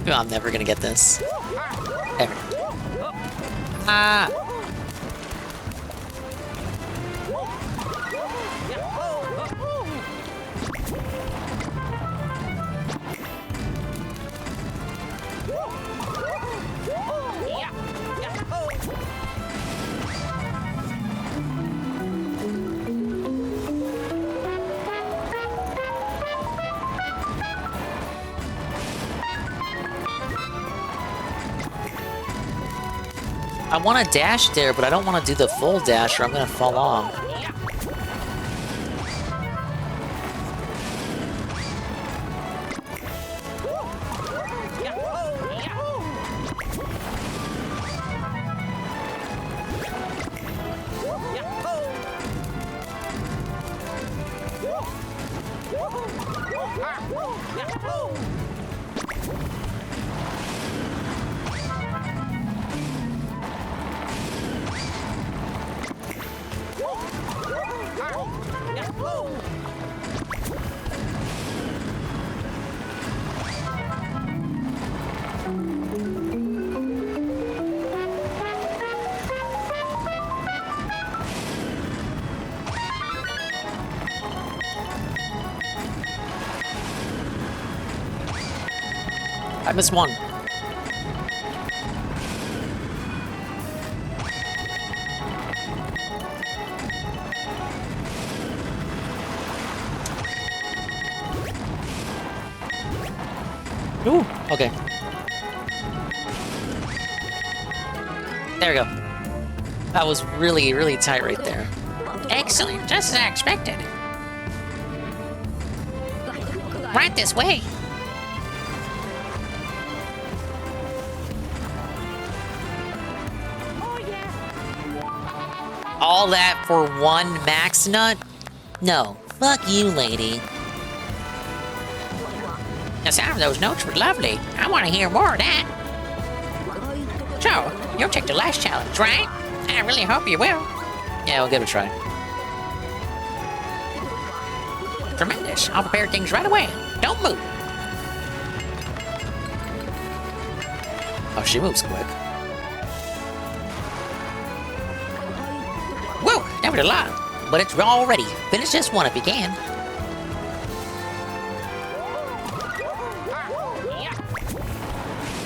Oh, I'm never gonna get this. Ever. Ah! I want to dash there, but I don't want to do the full dash or I'm going to fall off. I missed one. Ooh, okay. There we go. That was really, really tight right there. Excellent, just as I expected. Right this way. All that for one max nut? No. Fuck you, lady. The sound of those notes were lovely. I want to hear more of that. So, you'll take the last challenge, right? I really hope you will. Yeah, we'll give it a try. Tremendous. I'll prepare things right away. Don't move. Oh, she moves quick. Whoa, that was a lot. But it's all ready. Finish this one if you can.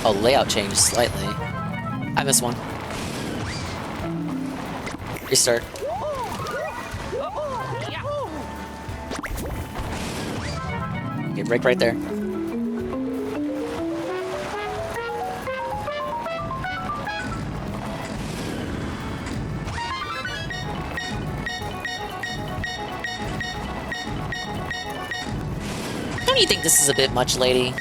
Oh, layout changed slightly. I missed one. Restart. Okay, break right there. Don't you think this is a bit much, lady?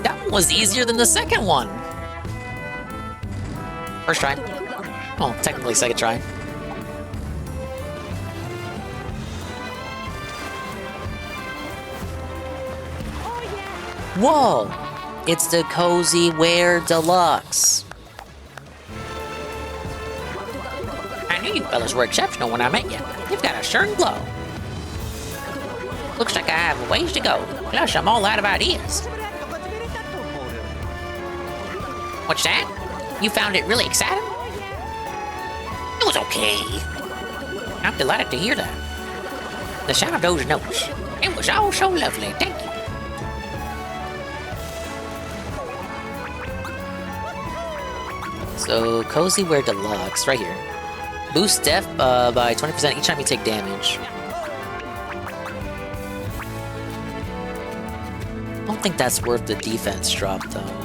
That one was easier than the second one. First try. Well, technically second try. Whoa! It's the Cozy Wear Deluxe. I knew you fellas were exceptional when I met you. You've got a certain glow. Looks like I have a ways to go. Plus, I'm all out of ideas. What's that? You found it really exciting? It was okay. I'm delighted to hear that. The sound of those notes. It was all so lovely. Thank you. So, Cozy Wear Deluxe, right here. Boost def by 20% each time you take damage. I don't think that's worth the defense drop, though.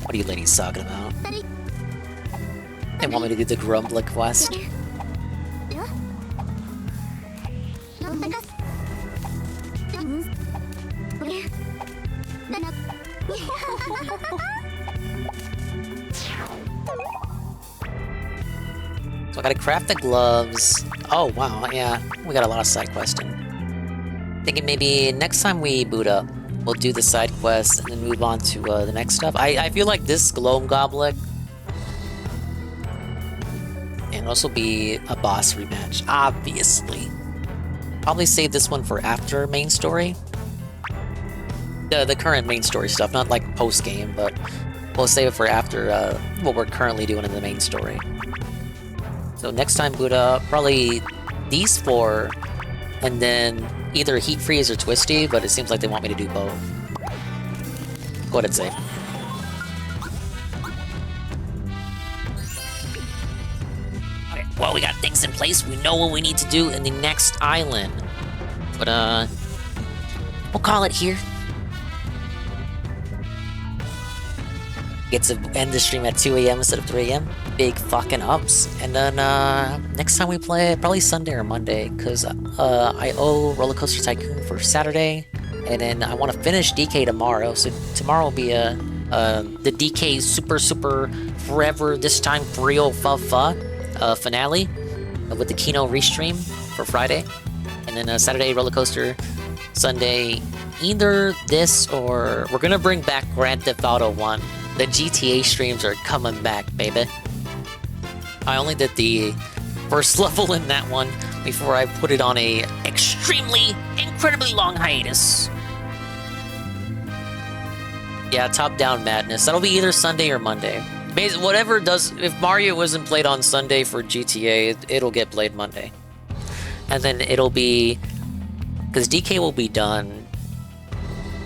What are you ladies talking about? They want me to do the Grumbler quest. So I gotta craft the gloves. Oh wow, yeah, we got a lot of side questing. Thinking maybe next time we boot up, we'll do the side quests and then move on to the next stuff. I feel like this Gloam Goblet and also be a boss rematch, obviously. Probably save this one for after main story. The current main story stuff, not like post game, but we'll save it for after what we're currently doing in the main story. So next time boot up, probably these 4, and then either Heat Freeze or Twisty, but it seems like they want me to do both. Go ahead and save. Okay, well, we got things in place. We know what we need to do in the next island. But, we'll call it here. Get to end the stream at 2 a.m. instead of 3 a.m. Big fucking ups. And then, next time we play, probably Sunday or Monday, because I owe Roller Coaster Tycoon for Saturday, and then I want to finish DK tomorrow, so tomorrow will be the DK Super Forever, this time for real finale with the Kino restream for Friday. And then Saturday, Roller Coaster, Sunday, either this or we're gonna bring back Grand Theft Auto 1. The GTA streams are coming back, baby. I only did the first level in that one before I put it on a incredibly long hiatus. Yeah, top-down madness. That'll be either Sunday or Monday. Whatever does... If Mario wasn't played on Sunday for GTA, it'll get played Monday. And then it'll be... Because DK will be done.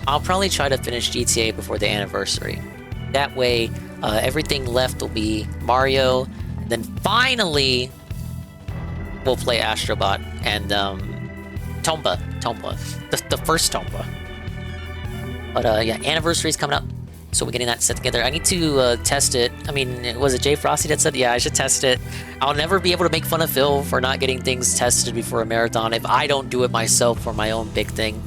I'll probably try to finish GTA before the anniversary. That way, everything left will be Mario. And then finally, we'll play Astrobot and Tomba. The first Tomba. But yeah, anniversary's coming up, so we're getting that set together. I need to test it. I mean, was it Jay Frosty that said, yeah, I should test it. I'll never be able to make fun of Phil for not getting things tested before a marathon if I don't do it myself for my own big thing.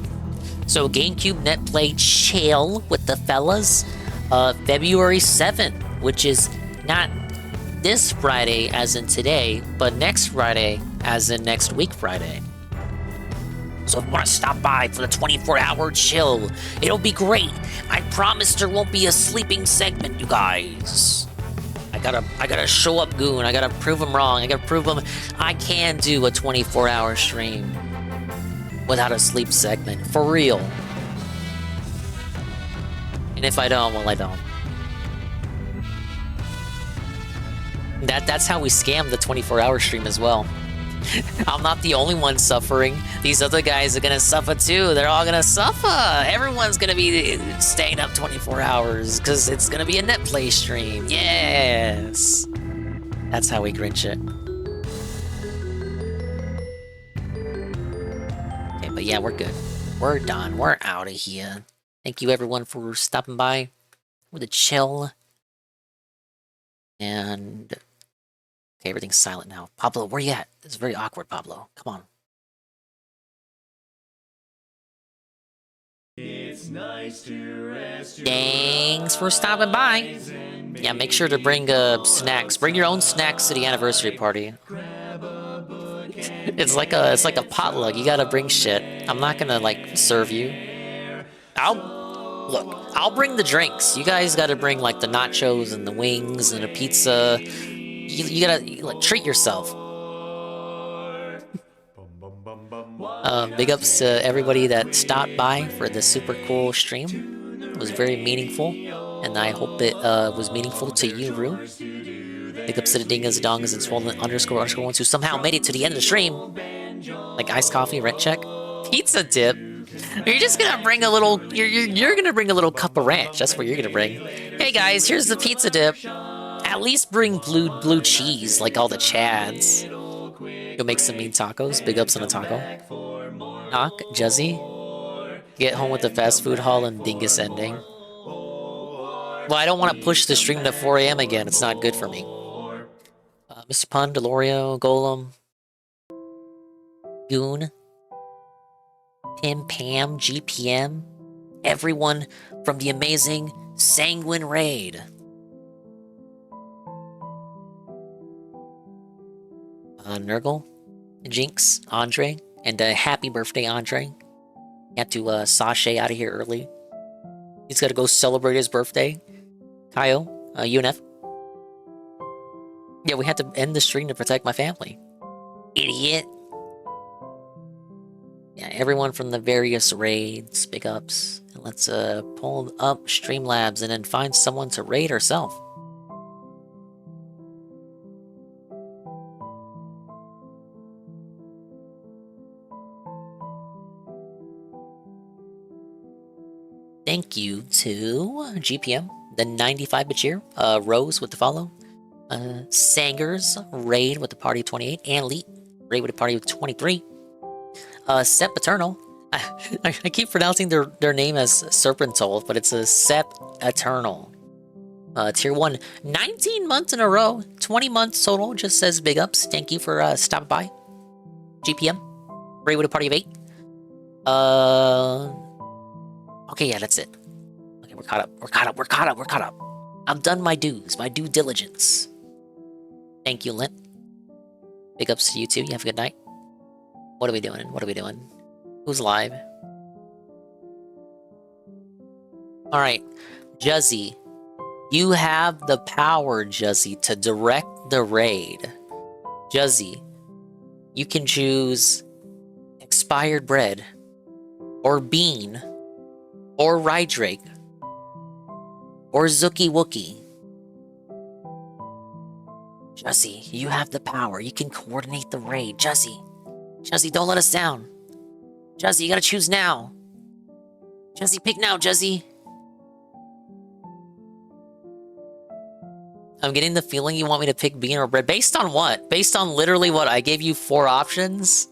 So GameCube Net Play Chill with the fellas, February 7th, which is not this Friday as in today, but next Friday as in next week Friday. So if you want to stop by for the 24-hour chill, it'll be great. I promise there won't be a sleeping segment, you guys. I gotta show up goon. I gotta prove them wrong. I gotta prove them I can do a 24-hour stream without a sleep segment. For real. And if I don't, well, I don't. That's how we scam the 24-hour stream as well. I'm not the only one suffering. These other guys are gonna suffer too. They're all gonna suffer. Everyone's gonna be staying up 24 hours because it's gonna be a net play stream. Yes. That's how we Grinch it. Okay, but yeah, we're good. We're done. We're out of here. Thank you everyone for stopping by with a chill. And okay, everything's silent now. Pablo, where you at? It's very awkward, Pablo. Come on. It's nice to rest your Thanks for stopping by. Yeah, make sure to bring snacks. Bring your own snacks to the anniversary party. It's like a potluck. You gotta bring shit. I'm not gonna like serve you. I'll bring the drinks. You guys gotta bring like the nachos and the wings and the pizza. You gotta like, treat yourself. Big ups to everybody that stopped by for the super cool stream. It was very meaningful, and I hope it was meaningful to you, Rue. Big ups to the dingas, dongas, and swollen _ ones who somehow made it to the end of the stream. Like iced coffee, rent check, pizza dip. You're just gonna bring a little. You're gonna bring a little cup of ranch. That's what you're gonna bring. Hey guys, here's the pizza dip. At least bring blue cheese, like all the Chads. You'll make some mean tacos. Big ups on a taco. Knock, Juzzy. Get home with the fast food haul and dingus ending. Well, I don't want to push the stream to 4 a.m. again. It's not good for me. Mr. Pun, Delorio, Golem, Goon, Pim Pam, GPM, everyone from the amazing Sanguine Raid. Nurgle, Jinx, Andre, and happy birthday, Andre. Had to sashay out of here early. He's got to go celebrate his birthday. Kyle, UNF. Yeah, we had to end the stream to protect my family. Idiot. Yeah, everyone from the various raids, big ups. And let's pull up Streamlabs and then find someone to raid ourselves. Thank you to GPM, the 95-bit cheer, Rose with the follow, Sangers, Raid with the party of 28, and Leet, Raid with the party of 23, Sep Eternal. I keep pronouncing their name as Serpentol, but it's a Sep Eternal. Tier 1, 19 months in a row, 20 months total, just says big ups. Thank you for stopping by. GPM, Raid with a party of 8. Okay, yeah, that's it. Okay, we're caught up. I've done my dues, my due diligence. Thank you, Lint. Big ups to you too. You have a good night. What are we doing? Who's live? Alright, Juzzy. You have the power, Juzzy, to direct the raid. Juzzy, you can choose expired bread, or bean, or Rydrake, or Zookie Wookie. Juzzy, you have the power. You can coordinate the raid. Juzzy, don't let us down. Juzzy, you gotta choose now. Juzzy, pick now, Juzzy. I'm getting the feeling you want me to pick bean or bread. Based on what? Based on literally what? I gave you 4 options?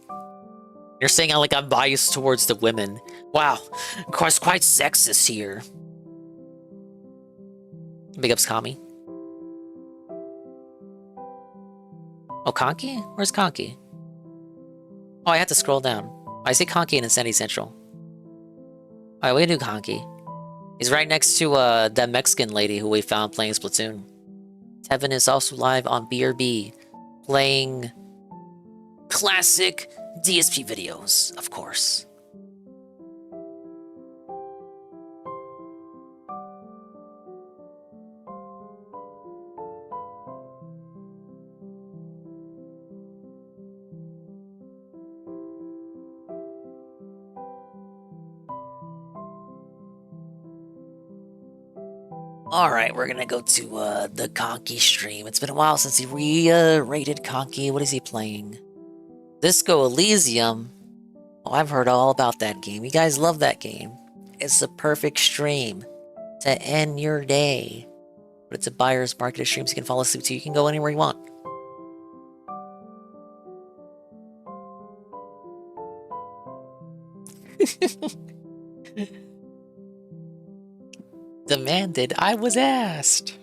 You're saying I'm biased towards the women. Wow, of course, quite sexist here. Big ups, Kami. Oh, Conky? Where's Conky? Oh, I have to scroll down. I see Conky in Insanity Central. Alright, we can do Conky. He's right next to that Mexican lady who we found playing Splatoon. Tevin is also live on BRB, playing classic DSP videos, of course. Alright, we're gonna go to the Conky stream. It's been a while since he rated Conky. What is he playing? Disco Elysium. Oh, I've heard all about that game. You guys love that game. It's the perfect stream to end your day. But it's a buyer's market stream, so you can fall asleep too. You can go anywhere you want. Demanded. I was asked.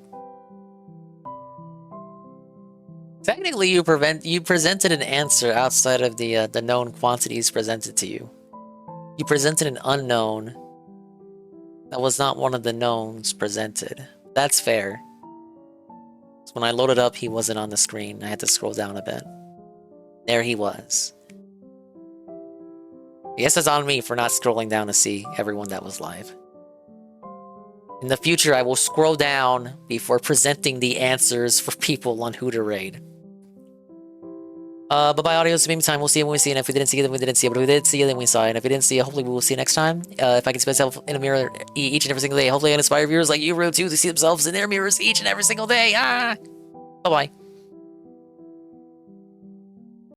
Technically, you presented an answer outside of the known quantities presented to you. You presented an unknown that was not one of the knowns presented. That's fair. So when I loaded up, he wasn't on the screen. I had to scroll down a bit. There he was. I guess it's on me for not scrolling down to see everyone that was live. In the future, I will scroll down before presenting the answers for people on who to raid. Bye-bye, audio. It's maybe time. We'll see it when we see it. And if we didn't see it, then we didn't see it. But if we did see it, then we saw it. And if we didn't see it, hopefully we will see it next time. If I can see myself in a mirror each and every single day, hopefully I can inspire viewers like you, too, to see themselves in their mirrors each and every single day. Bye-bye.